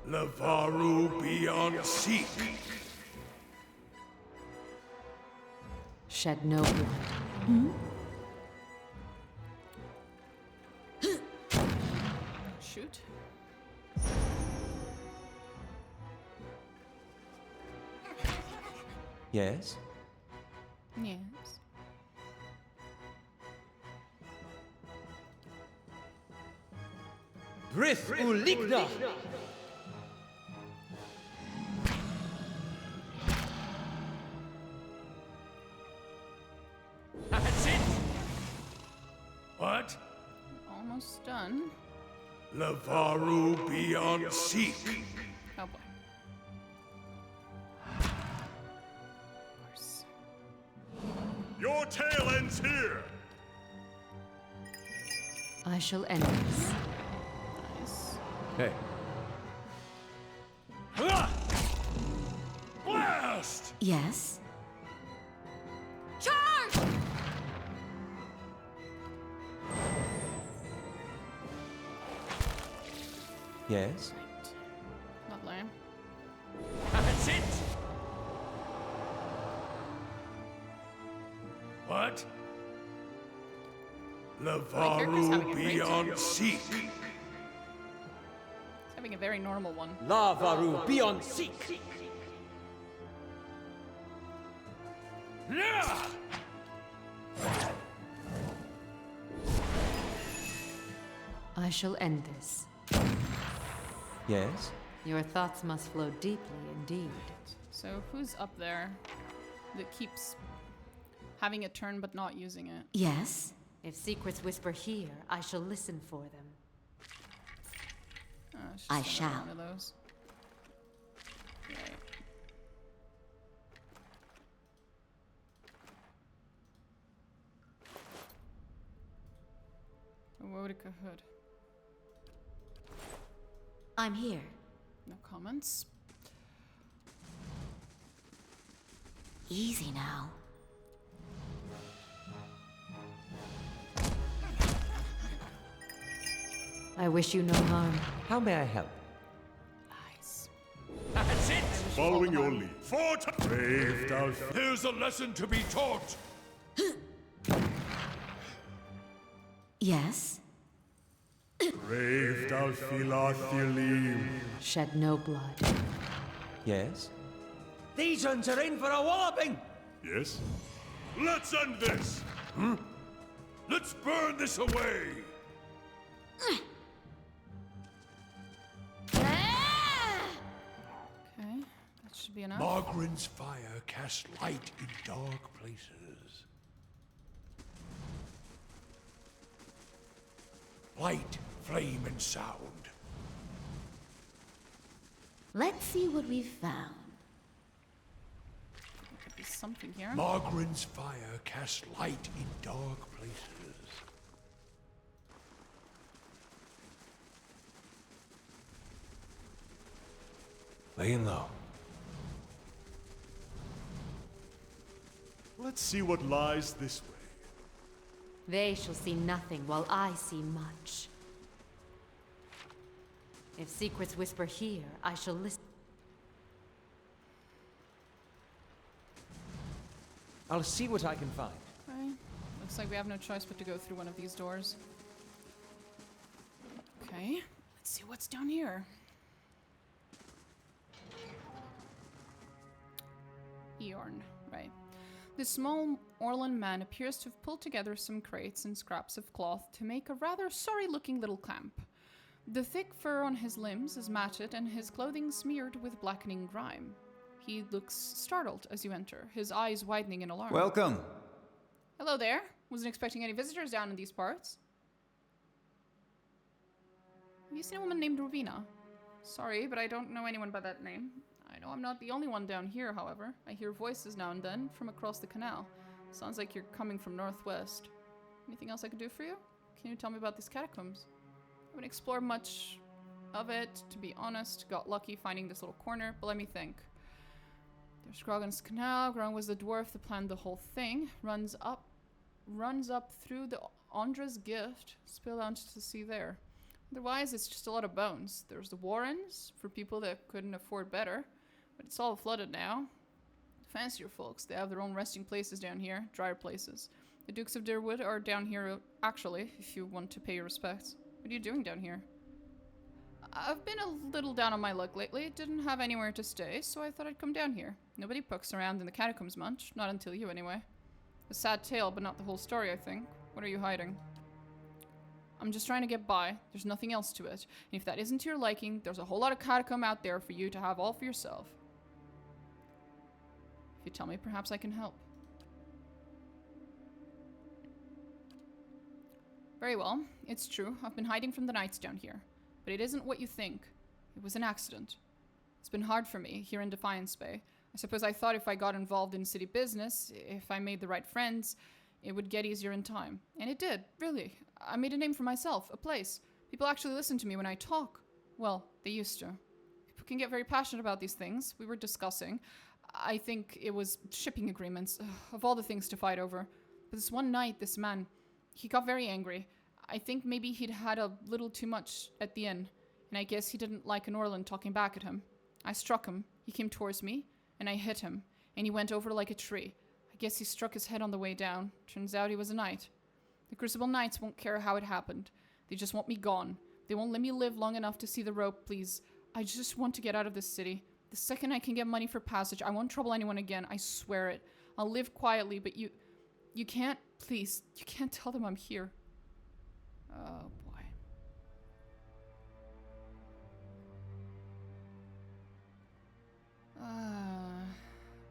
Lavaru beyond seek. Shed no blood. Shoot. Yes? Yes. Brith Uligna! That's it! What? Almost done. Lavaru beyond seek. Oh boy. Of course. Your tale ends here! I shall end this. Nice. Hey. Blast! Yes? Charge! Yes? Not lame. That's it! What? character's having a Lavaru great beyond seek. He's having a very normal one. Lavaru beyond seek. I shall end this. Yes? Your thoughts must flow deeply indeed. So who's up there that keeps having it turn but not using it? Yes? If secrets whisper here, I shall listen for them. Oh, it's just I another shall. One of those. Right. Wodica Hood. I'm here. No comments. Easy now. I wish you no harm. How may I help? Nice. That's it! Following your lead. Braved Alpha. There's a lesson to be taught. Yes? Braved Alphilathilim. Shed no blood. Yes? These ones are in for a walloping! Yes? Let's end this! Let's burn this away. Okay, that should be enough. Margaren's fire casts light in dark places. Light, flame, and sound. Let's see what we've found. There could be something here. Margaren's fire casts light in dark places. Laying low. Let's see what lies this way. They shall see nothing while I see much. If secrets whisper here, I shall listen. I'll see what I can find. Okay. Looks like we have no choice but to go through one of these doors. Okay, let's see what's down here. Eorn, right. This small Orlan man appears to have pulled together some crates and scraps of cloth to make a rather sorry-looking little camp. The thick fur on his limbs is matted and his clothing smeared with blackening grime. He looks startled as you enter, his eyes widening in alarm. Welcome. Hello there. Wasn't expecting any visitors down in these parts. Have you seen a woman named Rovina? Sorry, but I don't know anyone by that name. I know I'm not the only one down here, however. I hear voices now and then from across the canal. Sounds like you're coming from northwest. Anything else I could do for you? Can you tell me about these catacombs? I haven't explored much of it, to be honest. Got lucky finding this little corner, but let me think. There's Grogan's Canal. Grogan was the dwarf that planned the whole thing. Runs up through the Andra's Gift. Spill out to sea there. Otherwise, it's just a lot of bones. There's the Warrens, for people that couldn't afford better. But it's all flooded now. Fancier folks, they have their own resting places down here. Drier places. The Dukes of Deerwood are down here, actually, if you want to pay your respects. What are you doing down here? I've been a little down on my luck lately. Didn't have anywhere to stay, so I thought I'd come down here. Nobody pokes around in the catacombs much. Not until you, anyway. A sad tale, but not the whole story, I think. What are you hiding? I'm just trying to get by. There's nothing else to it. And if that isn't to your liking, there's a whole lot of catacomb out there for you to have all for yourself. If you tell me, perhaps I can help. Very well. It's true. I've been hiding from the knights down here. But it isn't what you think. It was an accident. It's been hard for me here in Defiance Bay. I suppose I thought if I got involved in city business, if I made the right friends, it would get easier in time. And it did, really. I made a name for myself, a place. People actually listen to me when I talk. Well, they used to. People can get very passionate about these things. We were discussing. I think it was shipping agreements, of all the things to fight over. But this one night, this man, he got very angry. I think maybe he'd had a little too much at the inn. and I guess he didn't like an Orlan talking back at him. I struck him, he came towards me, and I hit him, and he went over like a tree. I guess he struck his head on the way down. Turns out he was a knight. The Crucible Knights won't care how it happened. They just want me gone. They won't let me live long enough to see the rope, please. I just want to get out of this city. The second I can get money for passage, I won't trouble anyone again, I swear it. I'll live quietly, but you can't, please, you can't tell them I'm here. Oh, boy.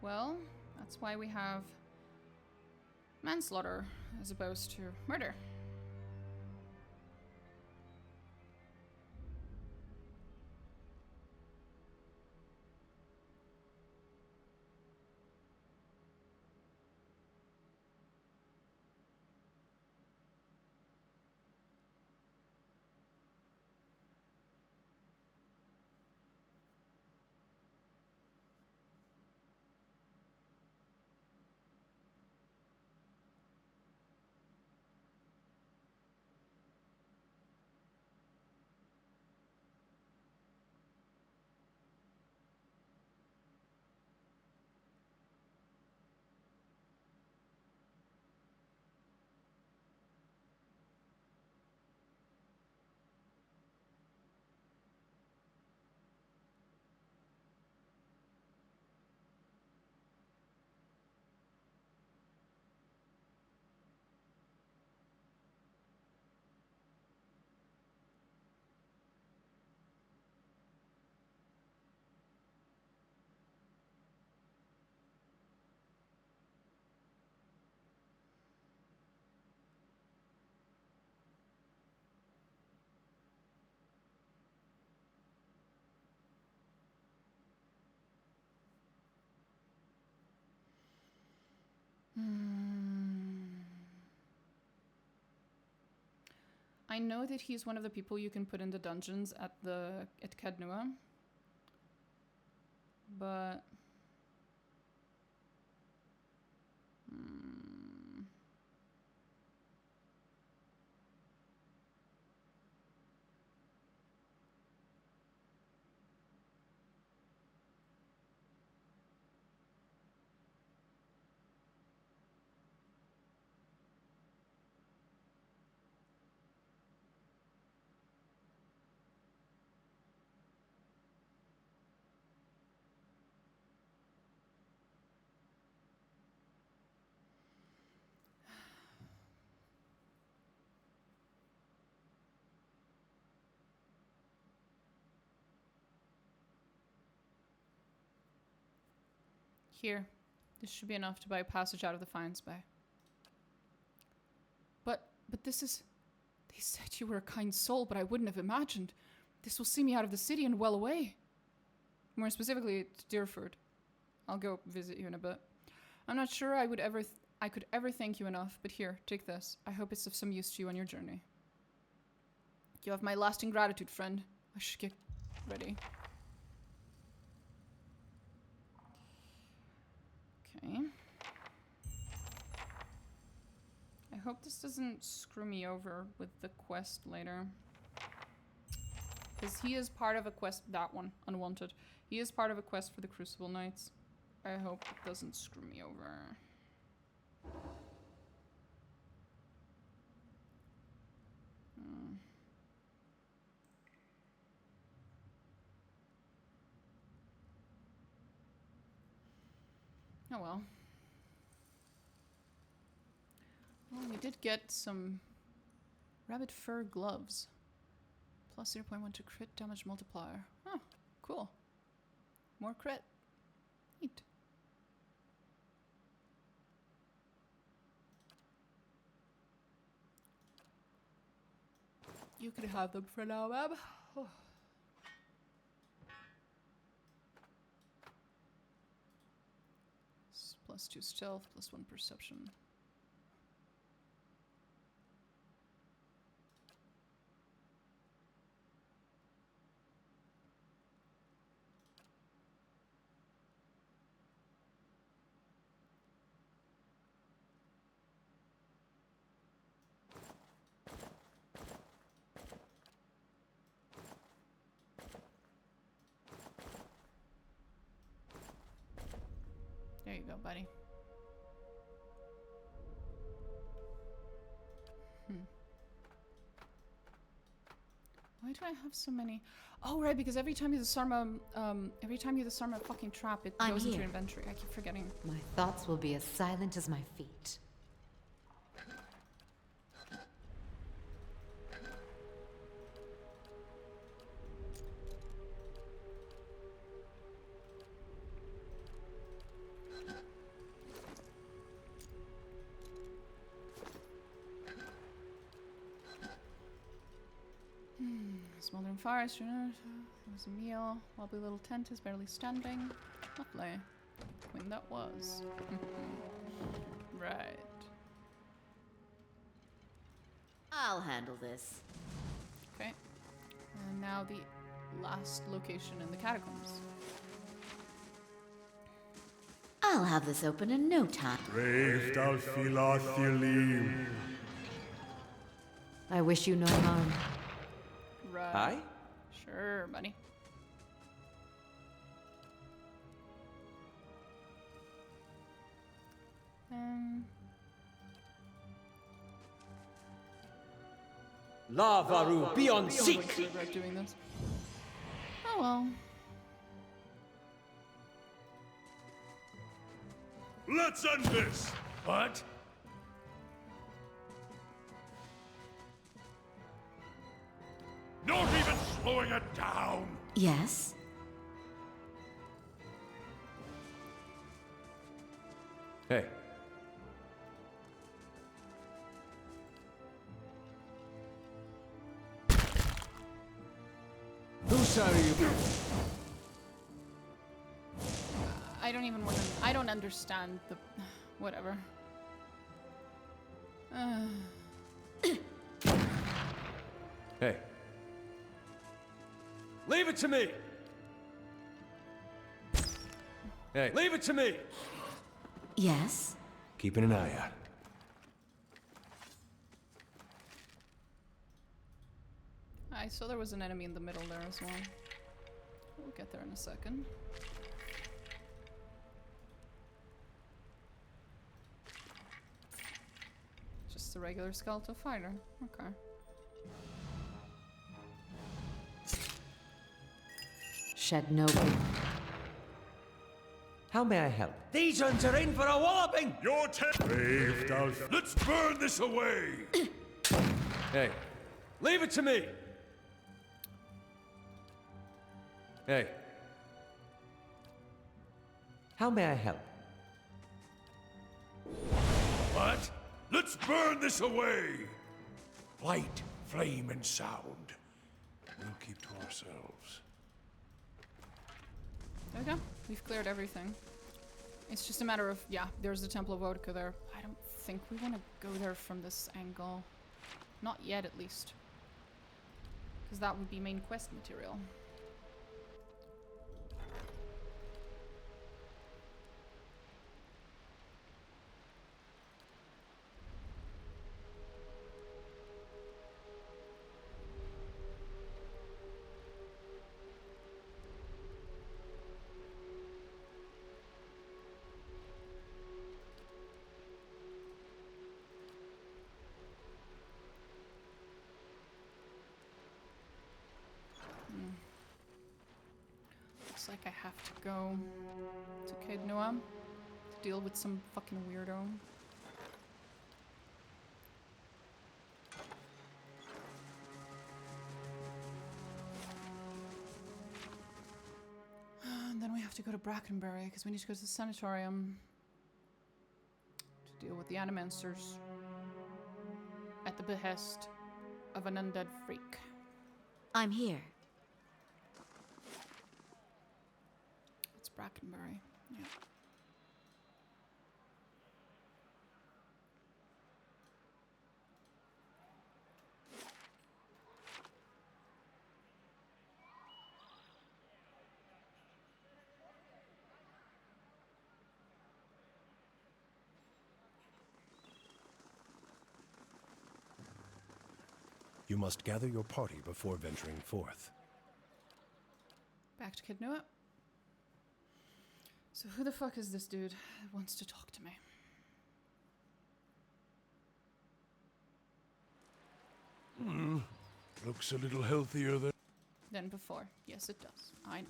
Well, that's why we have manslaughter as opposed to murder. I know that he's one of the people you can put in the dungeons at Kednua. But here, this should be enough to buy passage out of Defiance Bay. But this is... They said you were a kind soul, but I wouldn't have imagined. This will see me out of the city and well away. More specifically, to Deerford. I'll go visit you in a bit. I'm not sure I could ever thank you enough, but here, take this. I hope it's of some use to you on your journey. You have my lasting gratitude, friend. I should get ready. Okay. I hope this doesn't screw me over with the quest later. Because he is part of a quest, that one, Unwanted. He is part of a quest for the Crucible Knights. I hope it doesn't screw me over. Oh well. Well, we did get some rabbit fur gloves. Plus 0.1 to crit damage multiplier. Oh, cool. More crit. Neat. You could have them for now, ma'am. Oh. +2 stealth, +1 perception. go, buddy. Why do I have so many? Oh, right, because every time you disarm a fucking trap, it goes into your inventory. I keep forgetting. My thoughts will be as silent as my feet. Smoldering forest, there's a meal. Wobbly little tent is barely standing. Lovely. Queen that was. Right. I'll handle this. Okay. And now the last location in the catacombs. I'll have this open in no time. I wish you no harm. Right. Hi? Sure, buddy. Lavaru, be on seek! Doing this. Oh well. Let's end this! What? Not even slowing it down! Yes? Hey. Whose side are you? I don't even want to. I don't understand the. Whatever. Hey. Leave it to me! Hey. Leave it to me! Yes? Keeping an eye out. I saw there was an enemy in the middle there as well. We'll get there in a second. Just a regular skeletal fighter. Okay. Shed no blood. How may I help? These uns are in for a walloping! Your Let's burn this away! Hey. Leave it to me! Hey. How may I help? What? Let's burn this away! Light, flame, and sound. We'll keep to ourselves. There we go. We've cleared everything. It's just a matter of, yeah, there's the Temple of Vodka there. I don't think we want to go there from this angle. Not yet, at least. Because that would be main quest material. Looks like I have to go to Caed Nua to deal with some fucking weirdo. And then we have to go to Brackenbury because we need to go to the sanatorium to deal with the Animancers at the behest of an undead freak. I'm here. It's Brackenbury. Yeah. You must gather your party before venturing forth. Back to Caed Nua. So who the fuck is this dude that wants to talk to me? Looks a little healthier Than before. Yes, it does. I know.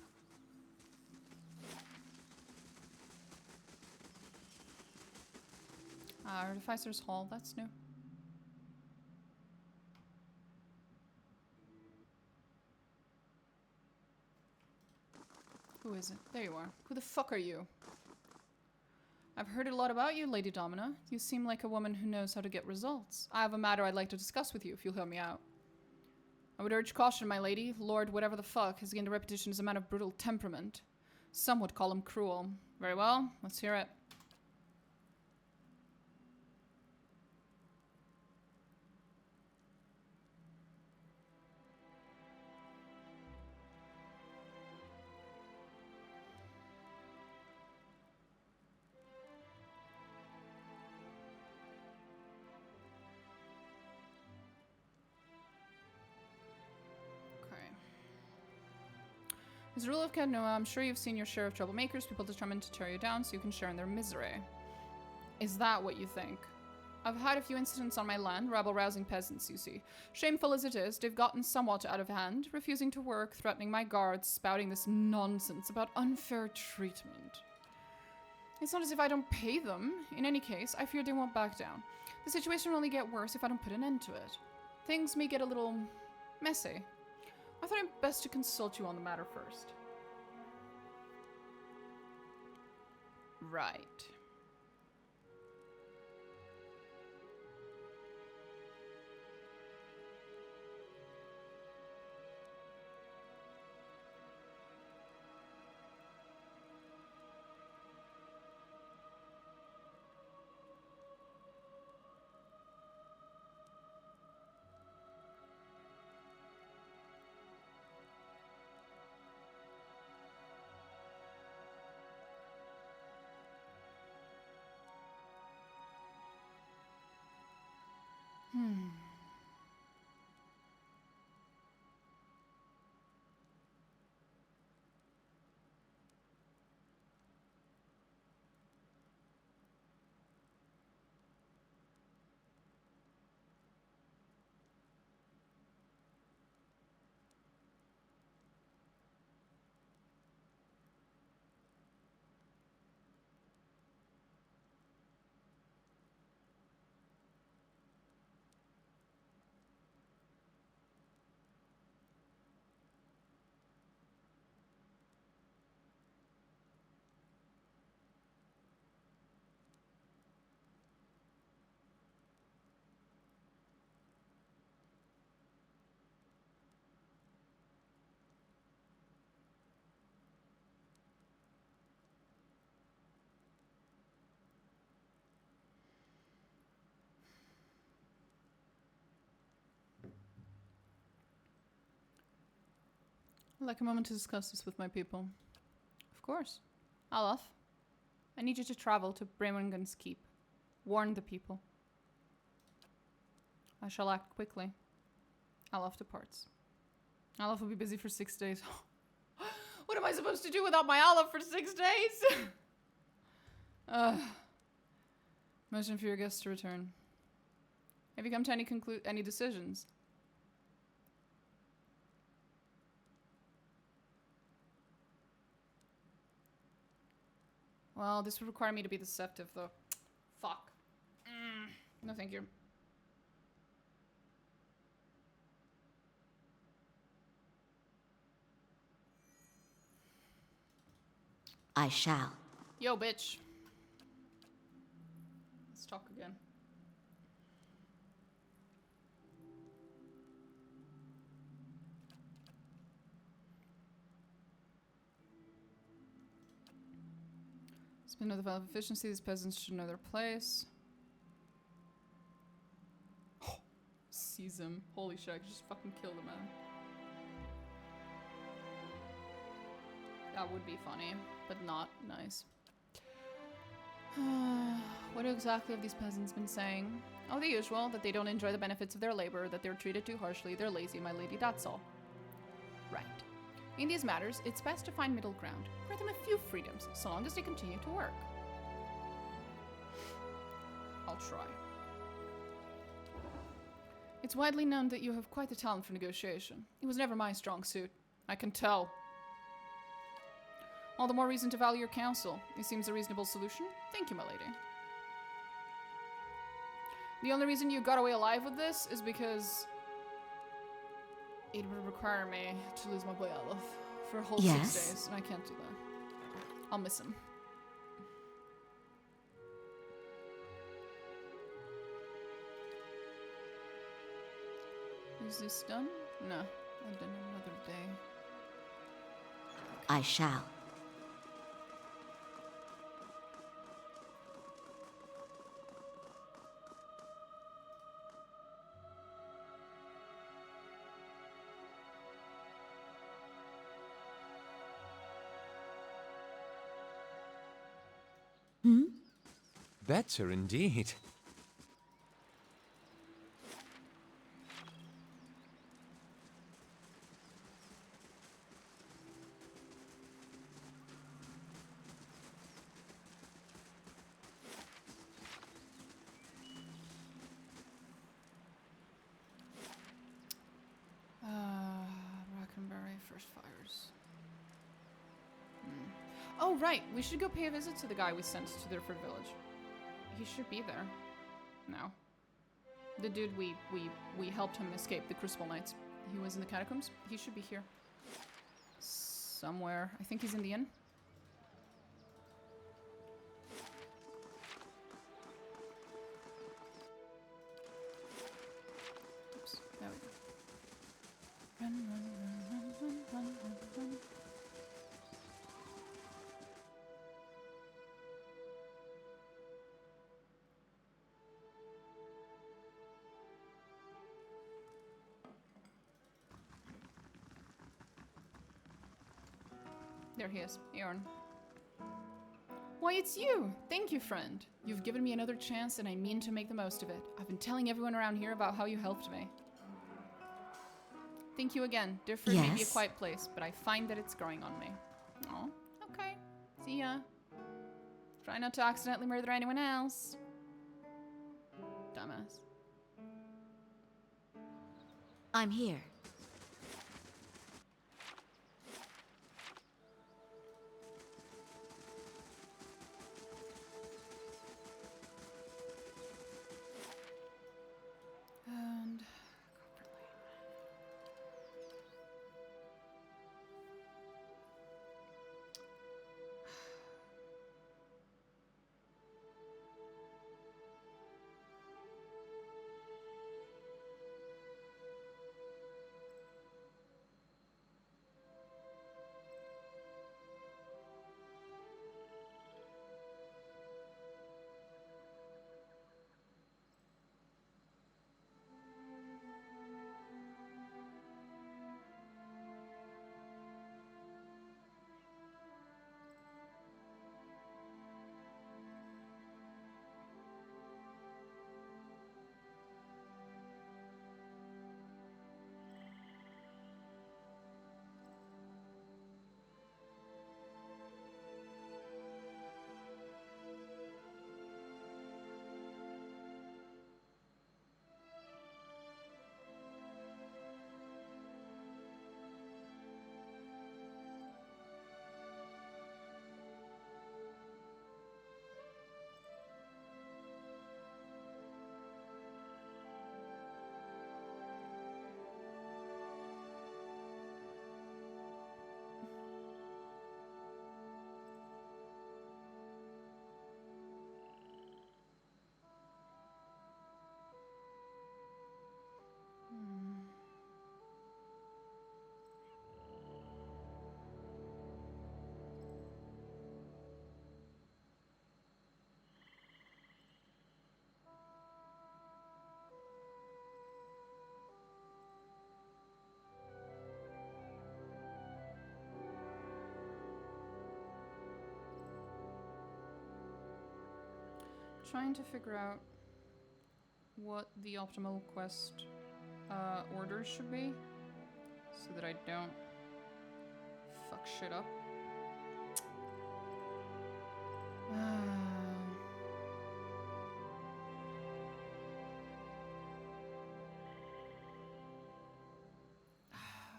Artificer's Hall, that's new. Who is it? There you are. Who the fuck are you? I've heard a lot about you, Lady Domina. You seem like a woman who knows how to get results. I have a matter I'd like to discuss with you if you'll hear me out. I would urge caution, my lady. Lord whatever the fuck has gained a reputation as a man of brutal temperament. Some would call him cruel. Very well, let's hear it. As a rule of Cadnoa, I'm sure you've seen your share of troublemakers, people determined to tear you down so you can share in their misery. Is that what you think? I've had a few incidents on my land, rabble-rousing peasants, you see. Shameful as it is, they've gotten somewhat out of hand, refusing to work, threatening my guards, spouting this nonsense about unfair treatment. It's not as if I don't pay them. In any case, I fear they won't back down. The situation will only get worse if I don't put an end to it. Things may get a little messy. I thought it best to consult you on the matter first. Right. I'd like a moment to discuss this with my people. Of course. Aloth, I need you to travel to Bremengen's keep. Warn the people. I shall act quickly. Aloth departs. Aloth will be busy for 6 days. What am I supposed to do without my Aloth for 6 days? Motion for your guests to return. Have you come to any decisions? Well, this would require me to be deceptive, though. Fuck. No, thank you. I shall. Yo, bitch. Let's talk again. Spin of the valve of efficiency. These peasants should know their place. Oh, seize him. Holy shit, I could just fucking kill the man. That would be funny, but not nice. What exactly have these peasants been saying? Oh, the usual, that they don't enjoy the benefits of their labor, that they're treated too harshly, they're lazy, my lady, that's all. Right. In these matters, it's best to find middle ground. Grant them a few freedoms, so long as they continue to work. I'll try. It's widely known that you have quite the talent for negotiation. It was never my strong suit. I can tell. All the more reason to value your counsel. It seems a reasonable solution. Thank you, my lady. The only reason you got away alive with this is because it would require me to lose my boy Aloth for a whole 6 days, and I can't do that. I'll miss him. Is this done? No, I've done another day. I shall. Better indeed. Brackenberry, first fires. Oh, right. We should go pay a visit to the guy we sent to Derford Village. He should be there. No. The dude we helped him escape the Crucible Knights. He was in the catacombs. He should be here. Somewhere. I think he's in the inn. Oops. There we go. Run, run, run, run, run, run, run, run. There he is, Aeorn. Why, it's you! Thank you, friend. You've given me another chance and I mean to make the most of it. I've been telling everyone around here about how you helped me. Thank you again. Derford may be a quiet place, but I find that it's growing on me. Oh, okay. See ya. Try not to accidentally murder anyone else. Dumbass. I'm here. And trying to figure out what the optimal quest order should be so that I don't shit up.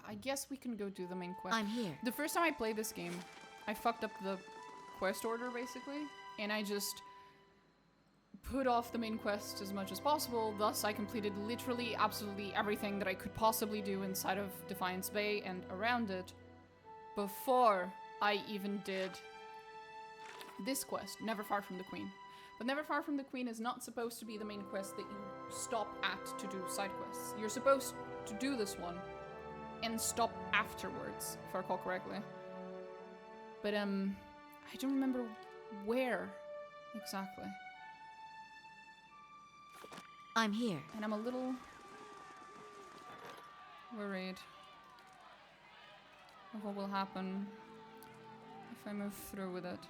I guess we can go do the main quest. I'm here. The first time I played this game, I fucked up the quest order basically, and I just put off the main quest as much as possible. Thus, I completed literally absolutely everything that I could possibly do inside of Defiance Bay and around it before I even did this quest, Never Far from the Queen. But Never Far from the Queen is not supposed to be the main quest that you stop at to do side quests. You're supposed to do this one and stop afterwards, if I recall correctly. But I don't remember where exactly. I'm here. And I'm a little worried of what will happen if I move through with it.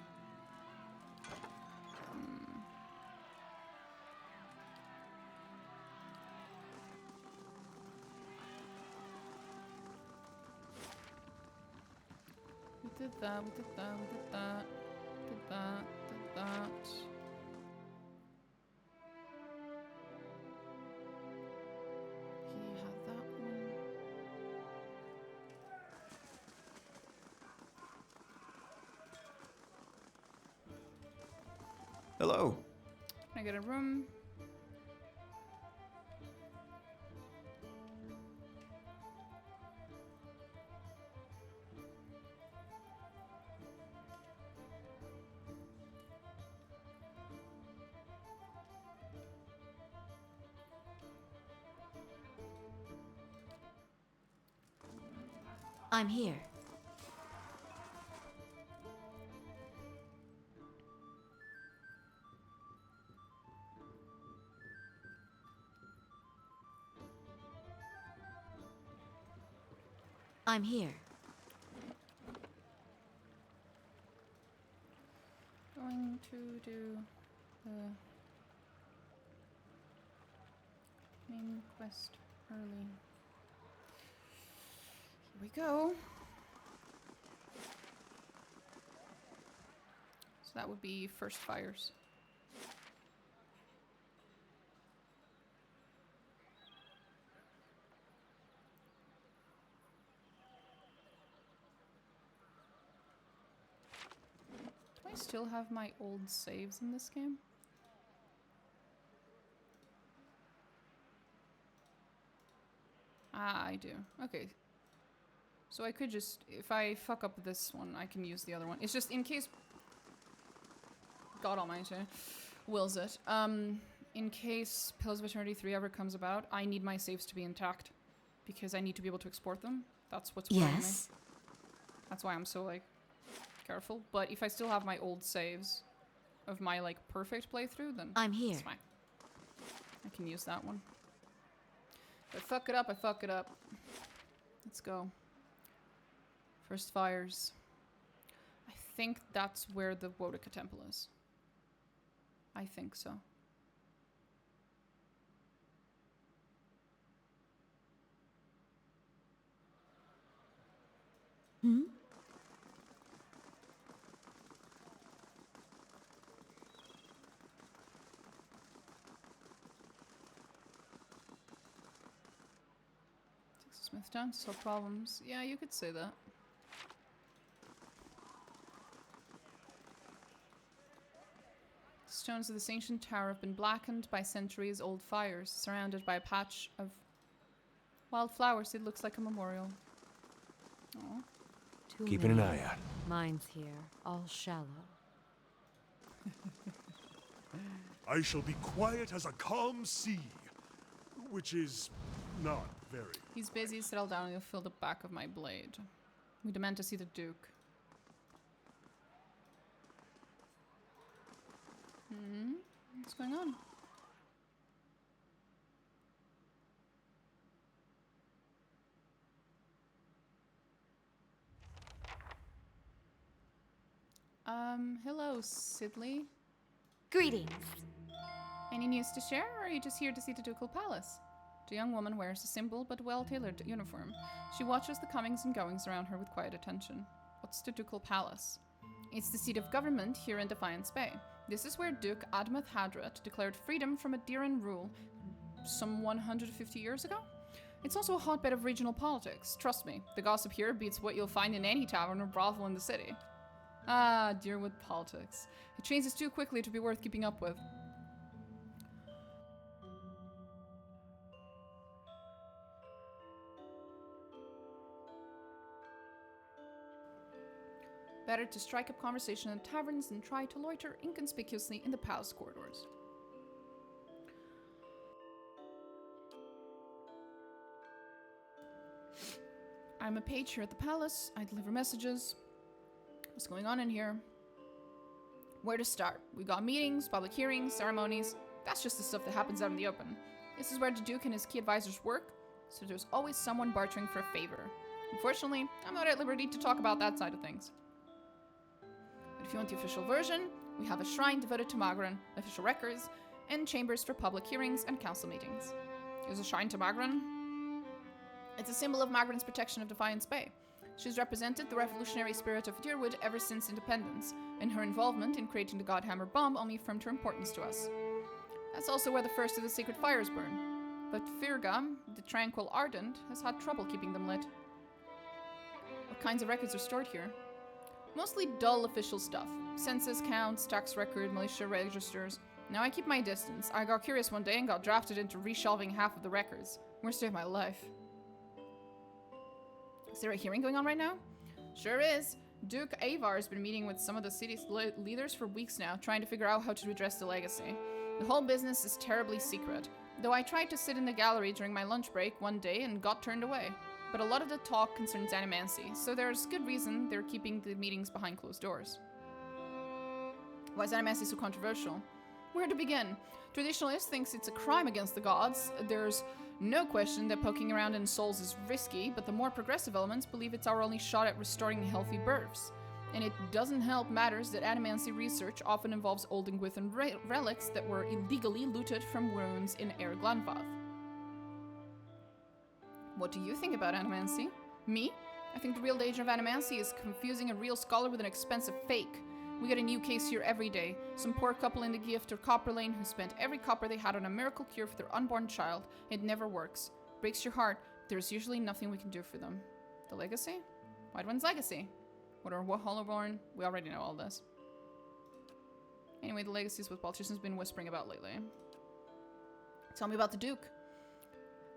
We did that, we did that, we did that, did that, did that. He had that one. Hello. Can I get a room? I'm here. I'm here. Going to do the main quest early. Here we go. So that would be first fires. Do I still have my old saves in this game? Ah, I do. Okay. So I could just, if I fuck up this one, I can use the other one. It's just in case God Almighty wills it. In case Pillars of Eternity 3 ever comes about, I need my saves to be intact because I need to be able to export them. That's what's worrying me. That's why I'm so like careful. But if I still have my old saves of my like perfect playthrough, then I'm here. it's fine. I can use that one. If I fuck it up, I fuck it up. Let's go. First fires. I think that's where the Wodika temple is. I think so. Hmm? Smith down, solve problems. Yeah, you could say that. The stones of this ancient tower have been blackened by centuries-old fires. Surrounded by a patch of wildflowers, it looks like a memorial. Aww. Keeping an eye out. Mine's here, all shallow. I shall be quiet as a calm sea, which is not very. He's busy, settle down, and he'll fill the back of my blade. We demand to see the Duke. What's going on? Hello, Sidley. Greetings. Any news to share, or are you just here to see the Ducal Palace? The young woman wears a simple but well-tailored uniform. She watches the comings and goings around her with quiet attention. What's the Ducal Palace? It's the seat of government here in Defiance Bay. This is where Duke Admath Hadrat declared freedom from Adiran rule some 150 years ago. It's also a hotbed of regional politics. Trust me, the gossip here beats what you'll find in any tavern or brothel in the city. Ah, Deerwood politics. It changes too quickly to be worth keeping up with. Better to strike up conversation in taverns than try to loiter inconspicuously in the palace corridors. I'm a page here at the palace. I deliver messages. What's going on in here? Where to start? We got meetings, public hearings, ceremonies. That's just the stuff that happens out in the open. This is where the Duke and his key advisors work, so there's always someone bartering for a favor. Unfortunately, I'm not at liberty to talk about that side of things. But if you want the official version, we have a shrine devoted to Magran, official records, and chambers for public hearings and council meetings. There's a shrine to Magran. It's a symbol of Magran's protection of Defiance Bay. She's represented the revolutionary spirit of Deerwood ever since independence, and her involvement in creating the Godhammer bomb only affirmed her importance to us. That's also where the first of the sacred fires burn. But Firgam, the tranquil ardent, has had trouble keeping them lit. What kinds of records are stored here? Mostly dull official stuff. Census counts, tax record, militia registers. Now I keep my distance. I got curious one day and got drafted into reshelving half of the records. Worst day of my life. Is there a hearing going on right now? Sure is. Duke Avar has been meeting with some of the city's leaders for weeks now, trying to figure out how to redress the legacy. The whole business is terribly secret, though I tried to sit in the gallery during my lunch break one day and got turned away. But a lot of the talk concerns animancy, so there's good reason they're keeping the meetings behind closed doors. Why is animancy so controversial? Where to begin? Traditionalists thinks it's a crime against the gods. There's no question that poking around in souls is risky, but the more progressive elements believe it's our only shot at restoring healthy births. And it doesn't help matters that animancy research often involves old Ingwithan relics that were illegally looted from ruins in Air Glanvath. What do you think about animancy? Me? I think the real danger of animancy is confusing a real scholar with an expensive fake. We get a new case here every day. Some poor couple in the Gift or Copper Lane who spent every copper they had on a miracle cure for their unborn child. It never works. Breaks your heart. There's usually nothing we can do for them. The legacy? White One's legacy. What are Hollowborn? We already know all this. Anyway, the legacy is what politicians have been whispering about lately. Tell me about the Duke.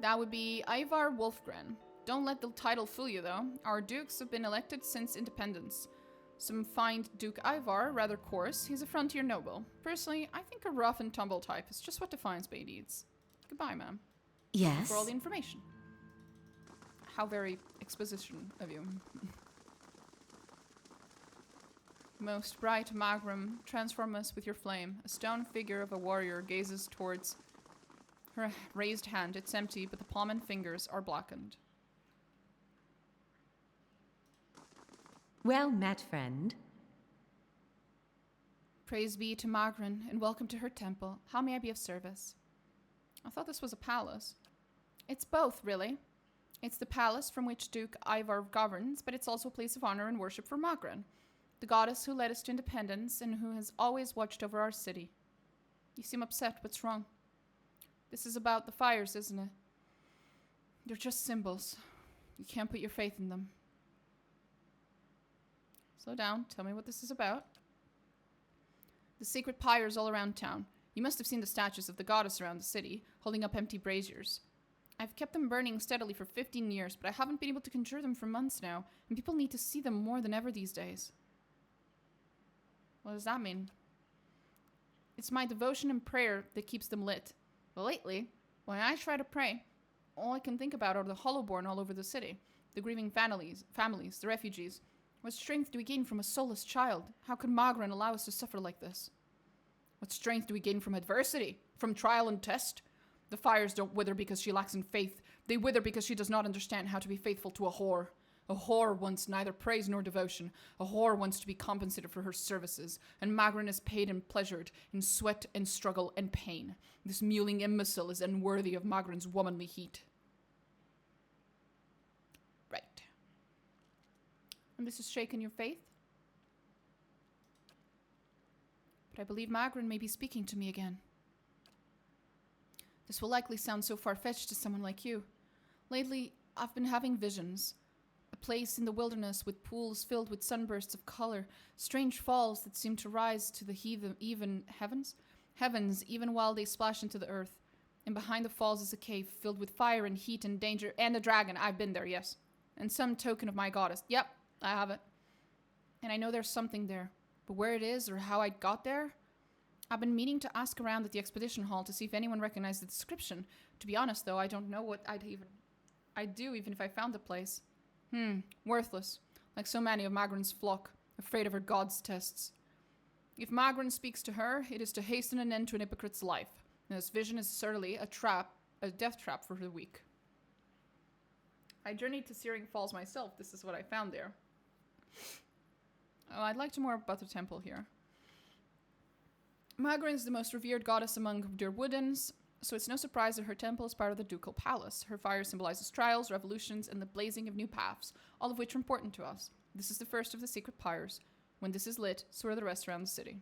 That would be Ivar Wolfgren. Don't let the title fool you, though. Our dukes have been elected since independence. Some find Duke Ivar rather coarse. He's a frontier noble. Personally, I think a rough and tumble type is just what Defiance Bay needs. Goodbye, ma'am. Yes? For all the information. How very exposition of you. Most bright Magram, transform us with your flame. A stone figure of a warrior gazes towards her raised hand. It's empty, but the palm and fingers are blackened. Well met, friend. Praise be to Magran, and welcome to her temple. How may I be of service? I thought this was a palace. It's both, really. It's the palace from which Duke Ivar governs, but it's also a place of honor and worship for Magran, the goddess who led us to independence and who has always watched over our city. You seem upset. What's wrong? This is about the fires, isn't it? They're just symbols. You can't put your faith in them. Slow down. Tell me what this is about. The sacred pyres all around town. You must have seen the statues of the goddess around the city, holding up empty braziers. I've kept them burning steadily for 15 years, but I haven't been able to conjure them for months now, and people need to see them more than ever these days. What does that mean? It's my devotion and prayer that keeps them lit. But lately, when I try to pray, all I can think about are the Hollowborn all over the city, the grieving families, the refugees. What strength do we gain from a soulless child? How could Magran allow us to suffer like this? What strength do we gain from adversity? From trial and test? The fires don't wither because she lacks in faith. They wither because she does not understand how to be faithful to a whore. A whore wants neither praise nor devotion. A whore wants to be compensated for her services, and Magran is paid and pleasured in sweat and struggle and pain. This mewling imbecile is unworthy of Magran's womanly heat. Right. And this has shaken your faith? But I believe Magrin may be speaking to me again. This will likely sound so far-fetched to someone like you. Lately, I've been having visions. A place in the wilderness with pools filled with sunbursts of color, strange falls that seem to rise to the heavens even while they splash into the earth. And behind the falls is a cave filled with fire and heat and danger and a dragon. I've been there, yes. And some token of my goddess. Yep, I have it. And I know there's something there. But where it is or how I got there? I've been meaning to ask around at the expedition hall to see if anyone recognized the description. To be honest, though, I don't know what I'd do even if I found the place. Worthless. Like so many of Magrin's flock, afraid of her god's tests. If Magrin speaks to her, it is to hasten an end to an hypocrite's life. And this vision is certainly a death trap for the weak. I journeyed to Searing Falls myself. This is what I found there. Oh, I'd like to more about the temple here. Magrin is the most revered goddess among Derwoodans, so it's no surprise that her temple is part of the ducal palace. Her fire symbolizes trials, revolutions, and the blazing of new paths, all of which are important to us. This is the first of the secret pyres. When this is lit, so are the rest around the city.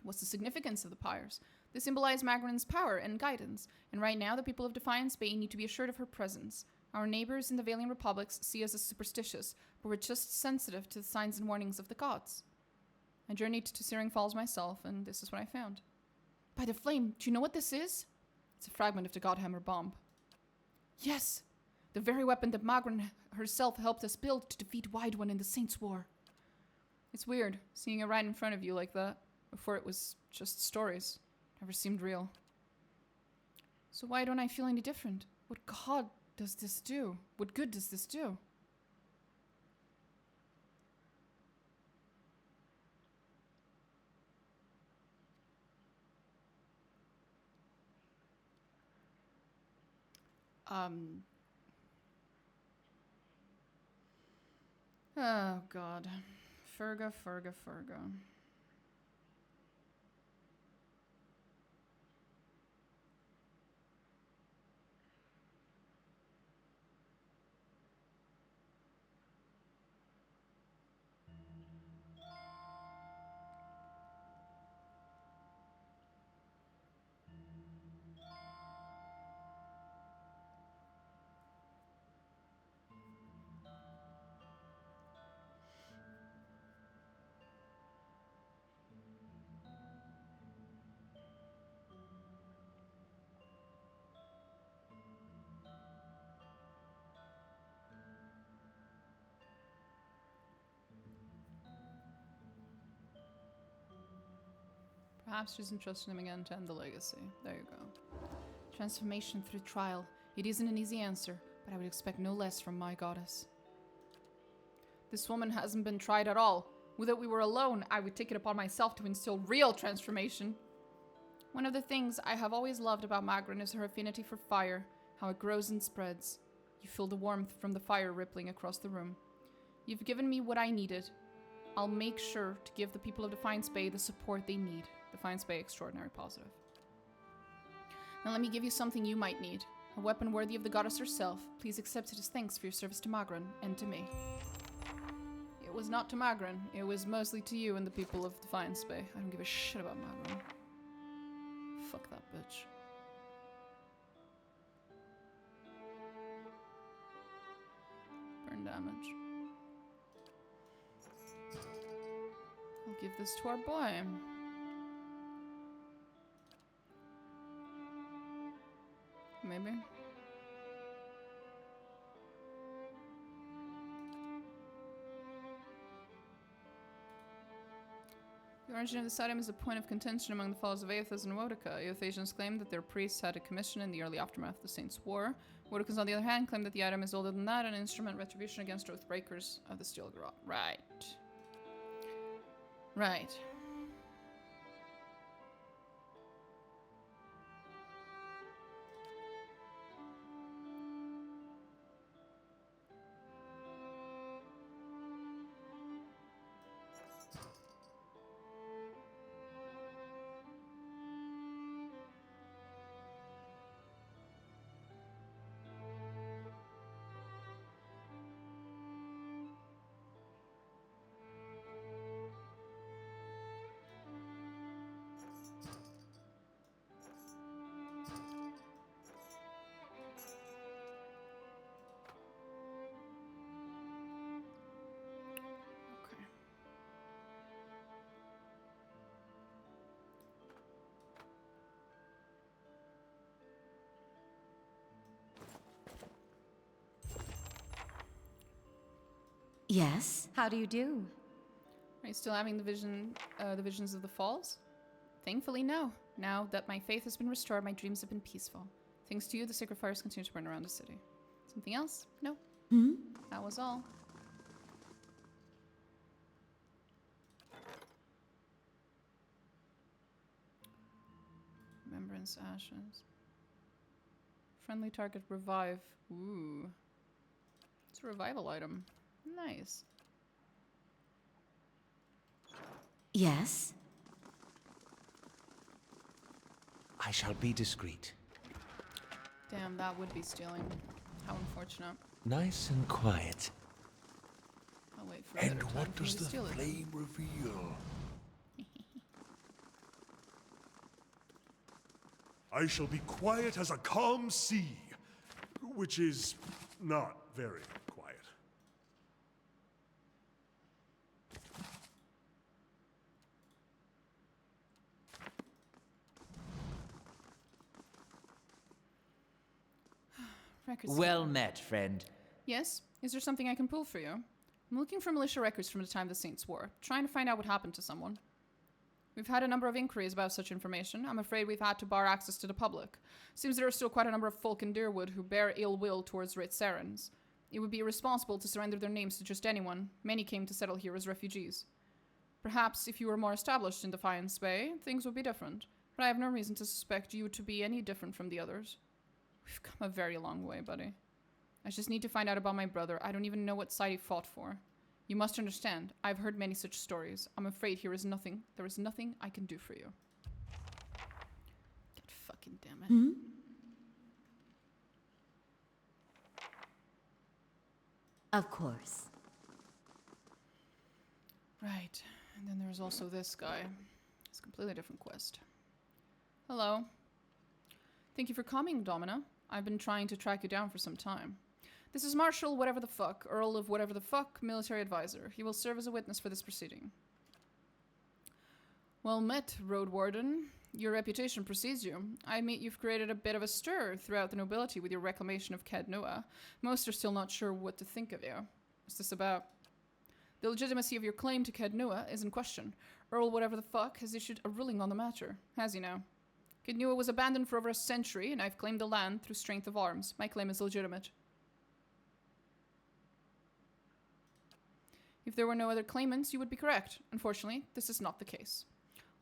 What's the significance of the pyres? They symbolize Magrin's power and guidance, and right now the people of Defiance Bay need to be assured of her presence. Our neighbors in the Valiant Republics see us as superstitious, but we're just sensitive to the signs and warnings of the gods. I journeyed to Searing Falls myself, and this is what I found. By the flame, do you know what this is? It's a fragment of the Godhammer bomb. Yes! The very weapon that Magrin herself helped us build to defeat Wide One in the Saints' War. It's weird, seeing it right in front of you like that. Before it was just stories. Never seemed real. So why don't I feel any different? What god does this do? What good does this do? Oh god. Ferga. Perhaps she's entrusted him again to end the legacy. There you go. Transformation through trial. It isn't an easy answer, but I would expect no less from my goddess. This woman hasn't been tried at all. Whether we were alone, I would take it upon myself to instill real transformation. One of the things I have always loved about Magrin is her affinity for fire, how it grows and spreads. You feel the warmth from the fire rippling across the room. You've given me what I needed. I'll make sure to give the people of Defiance Bay the support they need. Defiance Bay, extraordinary positive. Now let me give you something you might need. A weapon worthy of the goddess herself. Please accept it as thanks for your service to Magrin and to me. It was not to Magrin. It was mostly to you and the people of Defiance Bay. I don't give a shit about Magrin. Fuck that bitch. Burn damage. I'll give this to our boy. Maybe. The origin of this item is a point of contention among the followers of Aethas and Wotica. Eothasians claim that their priests had a commission in the early aftermath of the Saints' War. Wodicans, on the other hand, claim that the item is older than that and an instrument retribution against Oathbreakers of the Steel Grot. Right. Right. Yes? How do you do? Are you still having the visions of the falls? Thankfully, no. Now that my faith has been restored, my dreams have been peaceful. Thanks to you, the sacred fires continue to burn around the city. Something else? No. Hmm? That was all. Remembrance ashes. Friendly target revive. Ooh. It's a revival item. Nice. Yes? I shall be discreet. Damn, that would be stealing. How unfortunate. Nice and quiet. I'll wait for a And better time what for me does to the steal it. flame reveal? I shall be quiet as a calm sea, which is not very quiet. Records. Well met, friend. Yes? Is there something I can pull for you? I'm looking for militia records from the time of the Saints' War, trying to find out what happened to someone. We've had a number of inquiries about such information. I'm afraid we've had to bar access to the public. Seems there are still quite a number of folk in Deerwood who bear ill will towards Writ Sarens. It would be irresponsible to surrender their names to just anyone. Many came to settle here as refugees. Perhaps if you were more established in Defiance Bay, things would be different. But I have no reason to suspect you to be any different from the others. We've come a very long way, buddy. I just need to find out about my brother. I don't even know what side he fought for. You must understand, I've heard many such stories. I'm afraid there is nothing I can do for you. God fucking damn it. Hmm? Of course. Right. And then there's also this guy. It's a completely different quest. Hello. Thank you for coming, Domina. I've been trying to track you down for some time. This is Marshal whatever the fuck, Earl of whatever the fuck, military advisor. He will serve as a witness for this proceeding. Well met, Road Warden. Your reputation precedes you. I admit you've created a bit of a stir throughout the nobility with your reclamation of Cadnua. Most are still not sure what to think of you. What's this about? The legitimacy of your claim to Cadnua is in question. Earl whatever the fuck has issued a ruling on the matter, has he now? Cadnua was abandoned for over a century, and I've claimed the land through strength of arms. My claim is legitimate. If there were no other claimants, you would be correct. Unfortunately, this is not the case.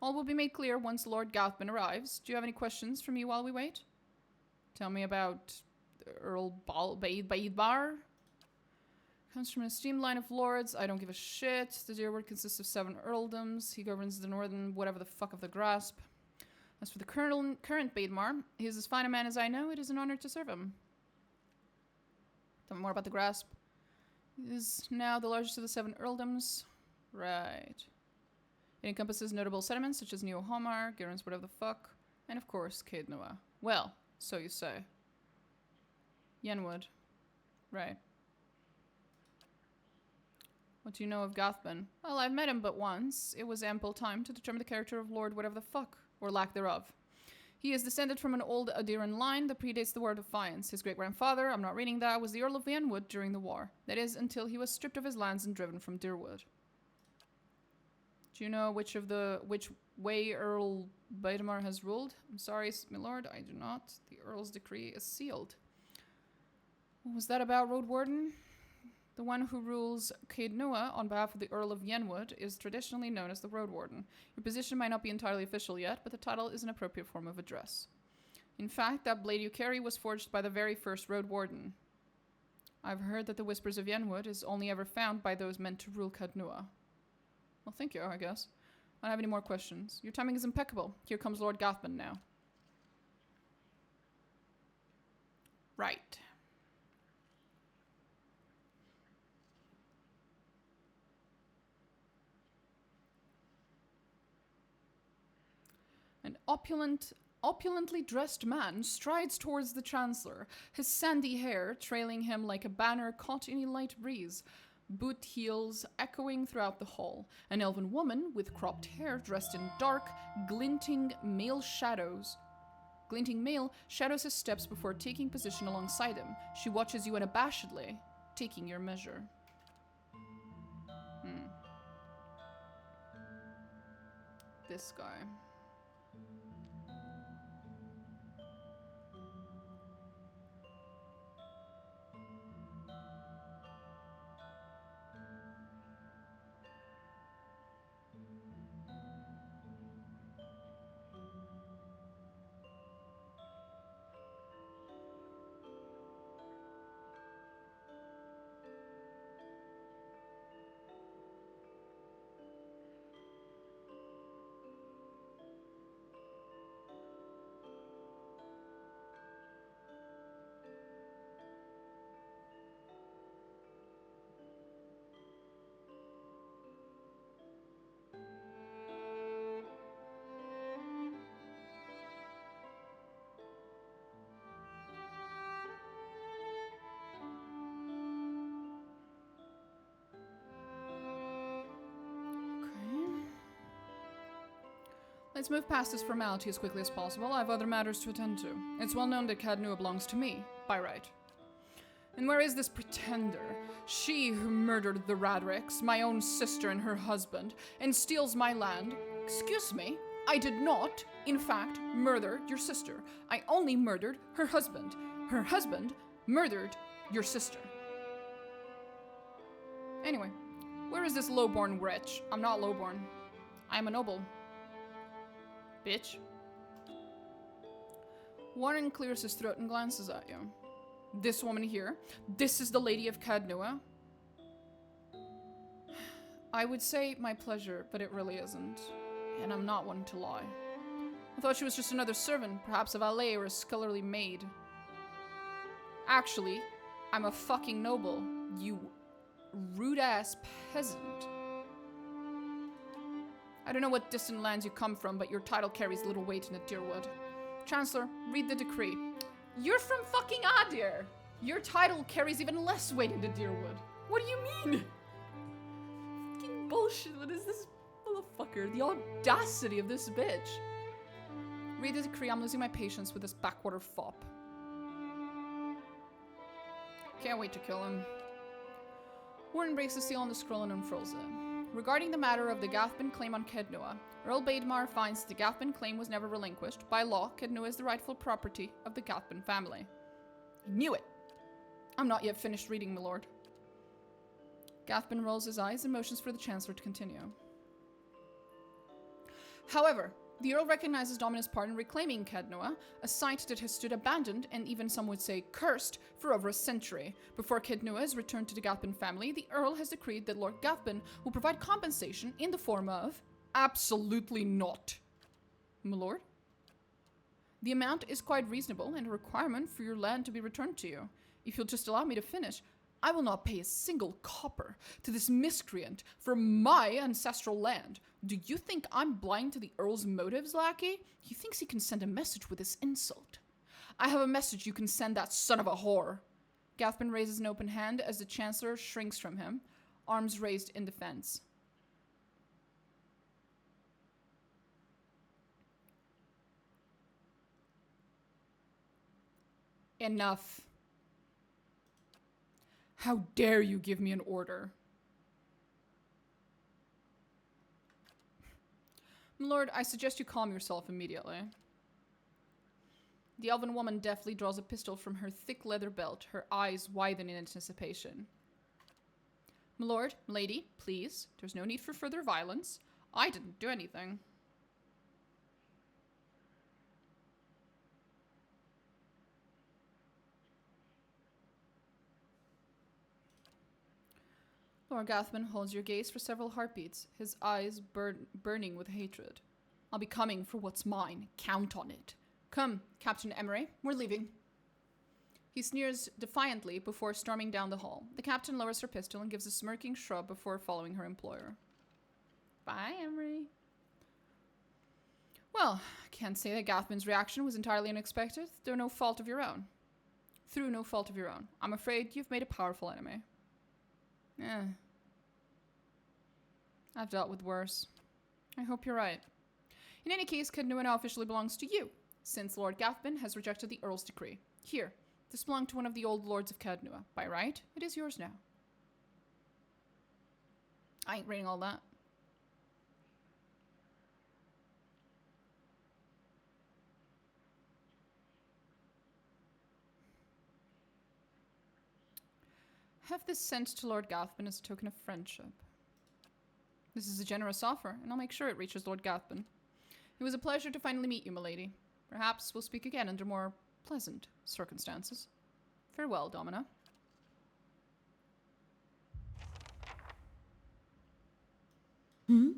All will be made clear once Lord Gauthman arrives. Do you have any questions for me while we wait? Tell me about Earl Baidbar. Comes from an esteemed line of lords. I don't give a shit. The Deerwood consists of 7 earldoms. He governs the northern whatever the fuck of the Grasp. As for the current Baidmar, he is as fine a man as I know. It is an honor to serve him. Tell me more about the Grasp. It is now the largest of the 7 earldoms. Right. It encompasses notable settlements such as Neo-Homar, Garens whatever the fuck, and of course, Cadnua. Well, so you say. Yenwood. Right. What do you know of Gauthman? Well, I've met him but once. It was ample time to determine the character of Lord whatever the fuck, or lack thereof. He is descended from an old Adiran line that predates the War of Defiance. His great-grandfather, I'm not reading that, was the Earl of Yenwood during the war. That is, until he was stripped of his lands and driven from Deerwood. Do you know which way Earl Baidmar has ruled? I'm sorry, my lord, I do not. The Earl's decree is sealed. What was that about, Road Warden? The one who rules Cadnua on behalf of the Earl of Yenwood is traditionally known as the Road Warden. Your position might not be entirely official yet, but the title is an appropriate form of address. In fact, that blade you carry was forged by the very first Road Warden. I've heard that the Whispers of Yenwood is only ever found by those meant to rule Cadnua. Well, thank you, I guess. I don't have any more questions. Your timing is impeccable. Here comes Lord Gauthman now. Right. An opulently dressed man strides towards the Chancellor, his sandy hair trailing him like a banner caught in a light breeze, boot heels echoing throughout the hall. An elven woman with cropped hair dressed in dark, glinting male shadows his steps before taking position alongside him. She watches you unabashedly, taking your measure. this guy. Let's move past this formality as quickly as possible. I have other matters to attend to. It's well known that Cadnua belongs to me, by right. And where is this pretender? She who murdered the Radricks, my own sister and her husband, and steals my land. Excuse me, I did not, in fact, murder your sister. I only murdered her husband. Her husband murdered your sister. Anyway, where is this lowborn wretch? I'm not lowborn. I am a noble. Bitch. Warren clears his throat and glances at you. This woman here, this is the Lady of Cadnua? I would say my pleasure, but it really isn't. And I'm not one to lie. I thought she was just another servant, perhaps a valet or a scullery maid. Actually, I'm a fucking noble, you rude-ass peasant. I don't know what distant lands you come from, but your title carries little weight in a Deerwood. Chancellor, read the decree. You're from fucking Adir! Your title carries even less weight into Deerwood. What do you mean? Fucking bullshit, what is this motherfucker? The audacity of this bitch. Read the decree, I'm losing my patience with this backwater fop. Can't wait to kill him. Warren breaks the seal on the scroll and unfurls it. Regarding the matter of the Gathbin claim on Cadnua, Earl Baedmar finds the Gathbin claim was never relinquished. By law, Cadnua is the rightful property of the Gathbin family. I knew it! I'm not yet finished reading, my lord. Gathbin rolls his eyes and motions for the Chancellor to continue. However, the Earl recognizes Dominus' part in reclaiming Cadnua, a site that has stood abandoned and even some would say cursed for over a century. Before Cadnua is returned to the Gathbin family, the Earl has decreed that Lord Gathbin will provide compensation in the form of... Absolutely not. My lord? The amount is quite reasonable and a requirement for your land to be returned to you. If you'll just allow me to finish, I will not pay a single copper to this miscreant for my ancestral land. Do you think I'm blind to the Earl's motives, lackey? He thinks he can send a message with this insult. I have a message you can send that son of a whore. Gathbin raises an open hand as the Chancellor shrinks from him, arms raised in defense. Enough. How dare you give me an order? My lord, I suggest you calm yourself immediately. The elven woman deftly draws a pistol from her thick leather belt, her eyes widen in anticipation. My lord, lady, please. There's no need for further violence. I didn't do anything. Lord Gathbin holds your gaze for several heartbeats, his eyes burning with hatred. I'll be coming for what's mine. Count on it. Come, Captain Emery, we're leaving. He sneers defiantly before storming down the hall. The captain lowers her pistol and gives a smirking shrug before following her employer. Bye, Emery. Well, I can't say that Gathbin's reaction was entirely unexpected, through no fault of your own. I'm afraid you've made a powerful enemy. I've dealt with worse. I hope you're right. In any case, Cadnua now officially belongs to you, since Lord Gathbin has rejected the Earl's decree. Here, this belonged to one of the old lords of Cadnua. By right, it is yours now. I ain't reading all that. Have this sent to Lord Gathbin as a token of friendship. This is a generous offer, and I'll make sure it reaches Lord Gathbin. It was a pleasure to finally meet you, milady. Perhaps we'll speak again under more pleasant circumstances. Farewell, Domina. Hmm?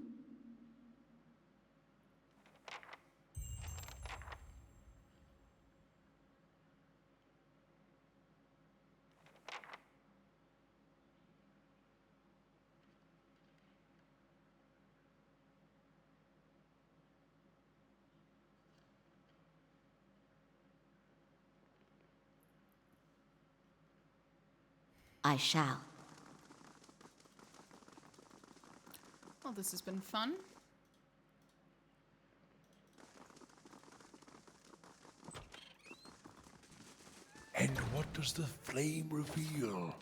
I shall. Well, this has been fun. And what does the flame reveal?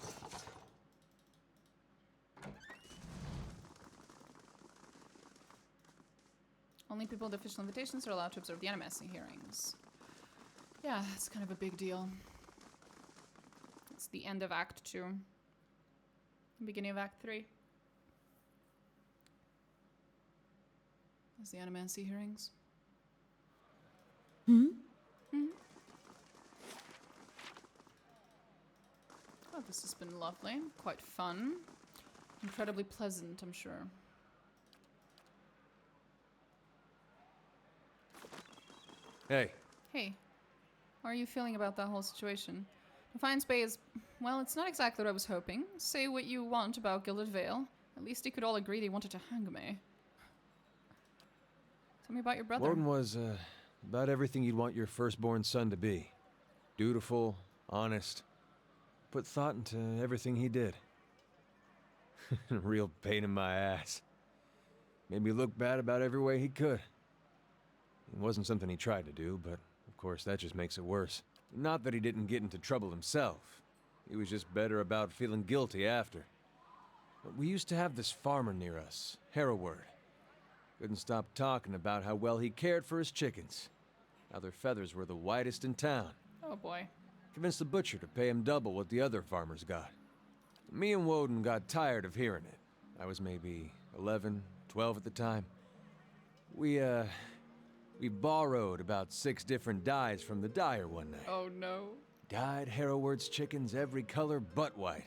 Only people with official invitations are allowed to observe the animacy hearings. Yeah, it's kind of a big deal. It's the end of Act 2. Beginning of Act 3. There's the animacy hearings. Hmm? Oh, this has been lovely. Quite fun. Incredibly pleasant, I'm sure. Hey. Hey. How are you feeling about that whole situation? Defiance Bay is... Well, it's not exactly what I was hoping. Say what you want about Gilded Vale. At least they could all agree they wanted to hang me. Tell me about your brother. Woden was, about everything you'd want your firstborn son to be. Dutiful, honest, put thought into everything he did. Real pain in my ass. Made me look bad about every way he could. It wasn't something he tried to do, but of course that just makes it worse. Not that he didn't get into trouble himself. He was just better about feeling guilty after. But we used to have this farmer near us, Hereward. Couldn't stop talking about how well he cared for his chickens. How their feathers were the whitest in town. Oh boy. Convinced the butcher to pay him double what the other farmers got. Me and Woden got tired of hearing it. I was maybe 11, 12 at the time. We borrowed about 6 different dyes from the dyer one night. Oh no. Dyed Hereward's chickens every color but white.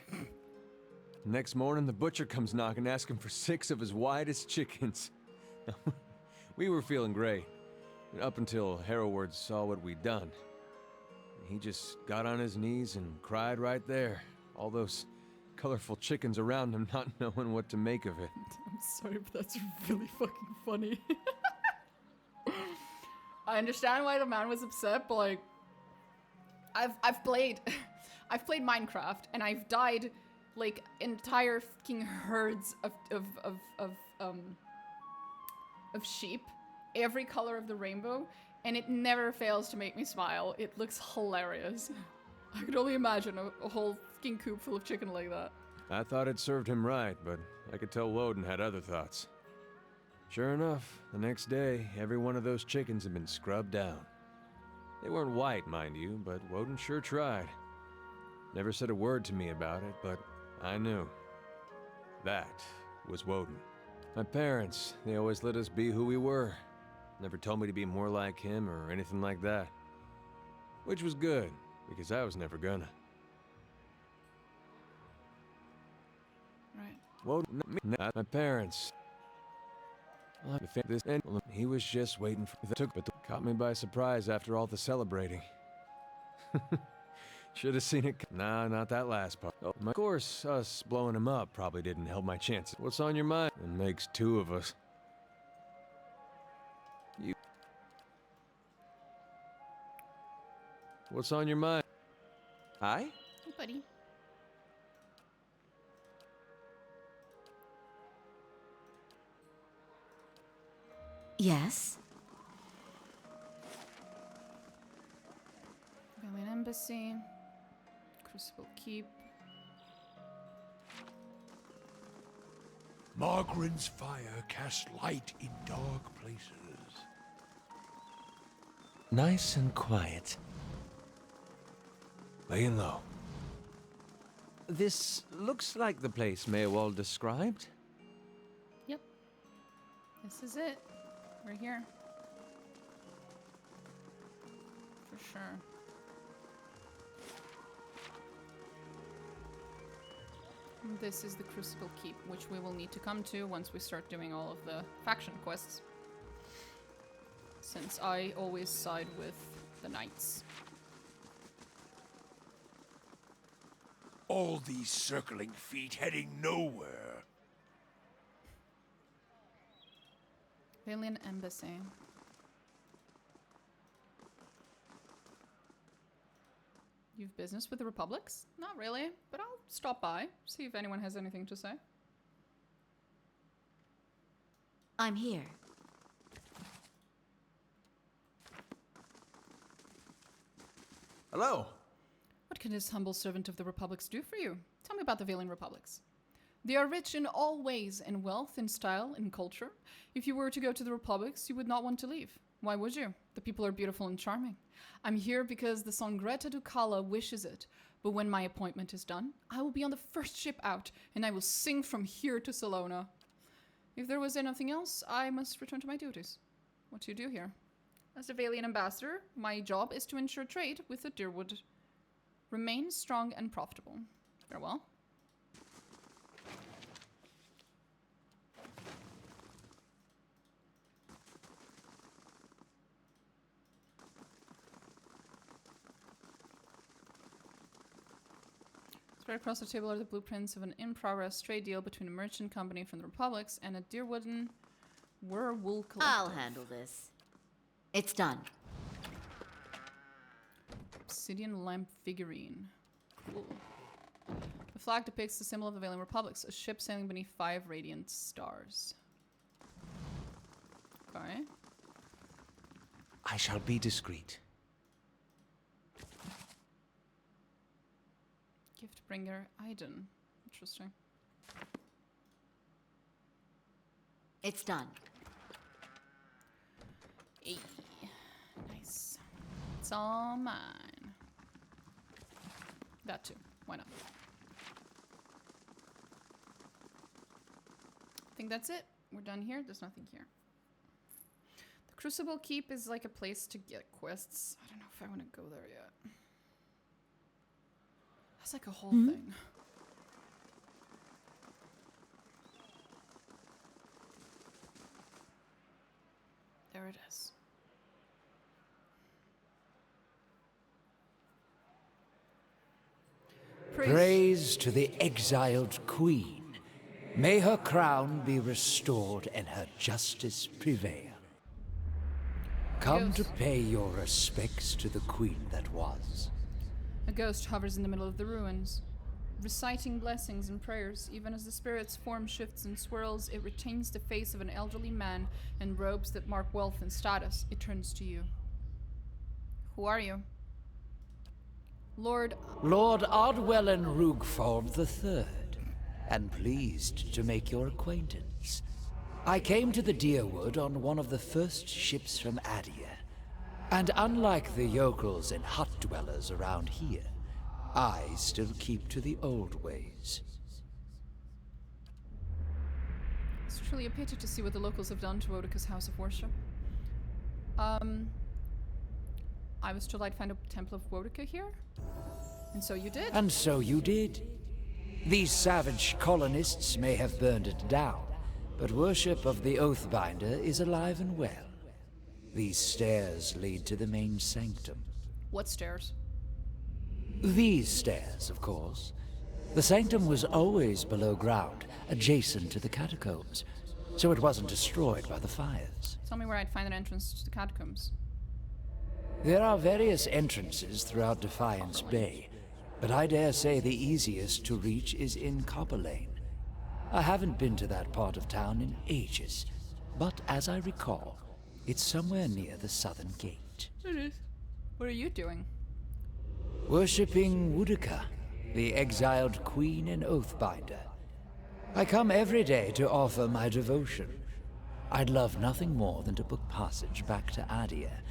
Next morning, the butcher comes knocking, asking for 6 of his whitest chickens. We were feeling great, up until Hereward saw what we'd done. He just got on his knees and cried right there. All those colorful chickens around him, not knowing what to make of it. I'm sorry, but that's really fucking funny. I understand why the man was upset, but like, I've played Minecraft, and I've dyed like entire fucking herds of sheep, every color of the rainbow, and it never fails to make me smile. It looks hilarious. I could only imagine a whole fucking coop full of chicken like that. I thought it served him right, but I could tell Woden had other thoughts. Sure enough, the next day, every one of those chickens had been scrubbed down. They weren't white, mind you, but Woden sure tried. Never said a word to me about it, but I knew. That was Woden. My parents, they always let us be who we were. Never told me to be more like him or anything like that. Which was good, because I was never gonna. Right. Woden, not my parents. He was just waiting for the but caught me by surprise after all the celebrating. Should have seen it. Nah, not that last part. Oh, of course, us blowing him up probably didn't help my chances. What's on your mind? It makes 2 of us. You. What's on your mind? Hi? Hey, buddy. Yes? Valiant Embassy. Crucible Keep. Margaren's fire casts light in dark places. Nice and quiet. Laying low. This looks like the place Maywald described. Yep. This is it. We're here. For sure. And this is the Crucible Keep, which we will need to come to once we start doing all of the faction quests. Since I always side with the knights. All these circling feet heading nowhere. Alien Embassy. You've business with the Republics? Not really, but I'll stop by, see if anyone has anything to say. I'm here. Hello. What can this humble servant of the Republics do for you? Tell me about the Valiant Republics. They are rich in all ways, in wealth, in style, in culture. If you were to go to the Republics, you would not want to leave. Why would you? The people are beautiful and charming. I'm here because the Sangreta Ducala wishes it. But when my appointment is done, I will be on the first ship out, and I will sing from here to Salona. If there was anything else, I must return to my duties. What do you do here? As a Valiant ambassador, my job is to ensure trade with the Deerwood. Remain strong and profitable. Farewell. Spread across the table are the blueprints of an in-progress trade deal between a merchant company from the Republics and a Deerwooden Werewolf collective. I'll handle this. It's done. Obsidian lamp figurine. Cool. The flag depicts the symbol of the Valiant Republics, a ship sailing beneath 5 radiant stars. Okay. I shall be discreet. Gift bringer Aiden. Interesting. It's done. Hey. Nice. It's all mine. That too. Why not? I think that's it. We're done here. There's nothing here. The Crucible Keep is like a place to get quests. I don't know if I want to go there yet. That's like a whole thing. There it is. Praise to the exiled queen. May her crown be restored and her justice prevail. Come to pay your respects to the queen that was. A ghost hovers in the middle of the ruins, reciting blessings and prayers. Even as the spirit's form shifts and swirls, it retains the face of an elderly man in robes that mark wealth and status. It turns to you. Who are you? Lord Ardwellen Rugford III, and pleased to make your acquaintance. I came to the Deerwood on one of the first ships from Adia, and unlike the yokels and hut dwellers around here, I still keep to the old ways. It's truly a pity to see what the locals have done to Wodika's house of worship. I was told I'd find a Temple of Wodika here, and so you did. And so you did. These savage colonists may have burned it down, but worship of the Oathbinder is alive and well. These stairs lead to the main sanctum. What stairs? These stairs, of course. The sanctum was always below ground, adjacent to the catacombs, so it wasn't destroyed by the fires. Tell me where I'd find an entrance to the catacombs. There are various entrances throughout Defiance Bay, but I dare say the easiest to reach is in Copper Lane. I haven't been to that part of town in ages, but as I recall, it's somewhere near the southern gate. It is. What are you doing? Worshipping Wodika, the exiled queen and Oathbinder. I come every day to offer my devotion. I'd love nothing more than to book passage back to Adia,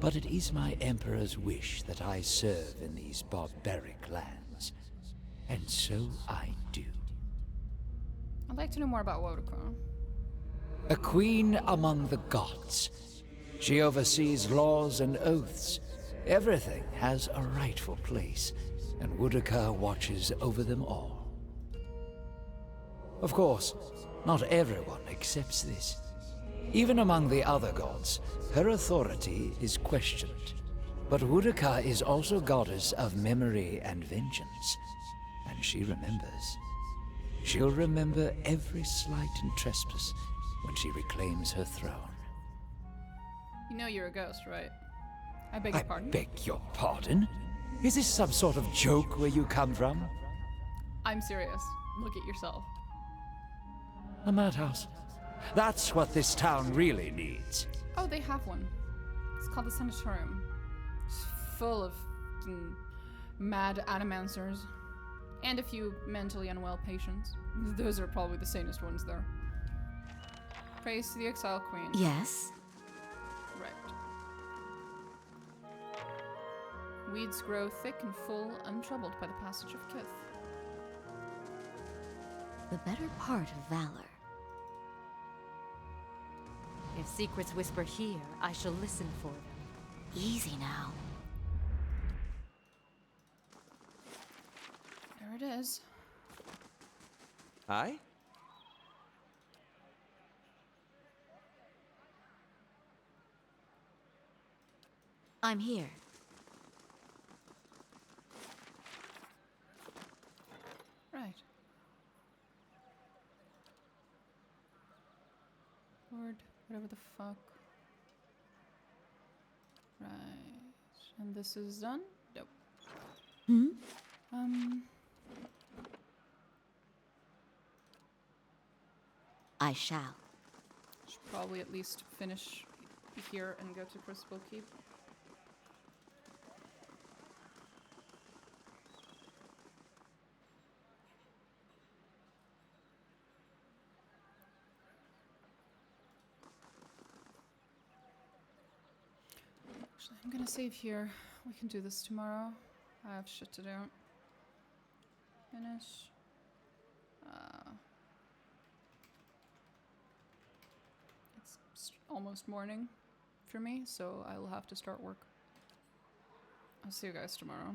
but it is my Emperor's wish that I serve in these barbaric lands. and so I do. I'd like to know more about Wodaka. A queen among the gods. She oversees laws and oaths. Everything has a rightful place, and Wodaka watches over them all. Of course, not everyone accepts this. Even among the other gods, her authority is questioned. But Wodaka is also goddess of memory and vengeance, and she remembers. She'll remember every slight and trespass when she reclaims her throne. You know you're a ghost, right? I beg your pardon? I beg your pardon? Is this some sort of joke where you come from? I'm serious. Look at yourself. A madhouse. That's what this town really needs. Oh, they have one. It's called the Sanatorium. It's full of mad animancers. And a few mentally unwell patients. Those are probably the sanest ones there. Praise to the Exile Queen. Yes? Right. Weeds grow thick and full, untroubled by the passage of Kith. The better part of valor. If secrets whisper here, I shall listen for them. Easy now. There it is. Aye? I'm here. Right. Lord, whatever the fuck. Right. And this is done? Nope. Hmm? I shall. Should probably at least finish here and go to Crucible Keep. Actually, I'm gonna save here. We can do this tomorrow. I have shit to do. Finish. It's almost morning for me, so I will have to start work. I'll see you guys tomorrow.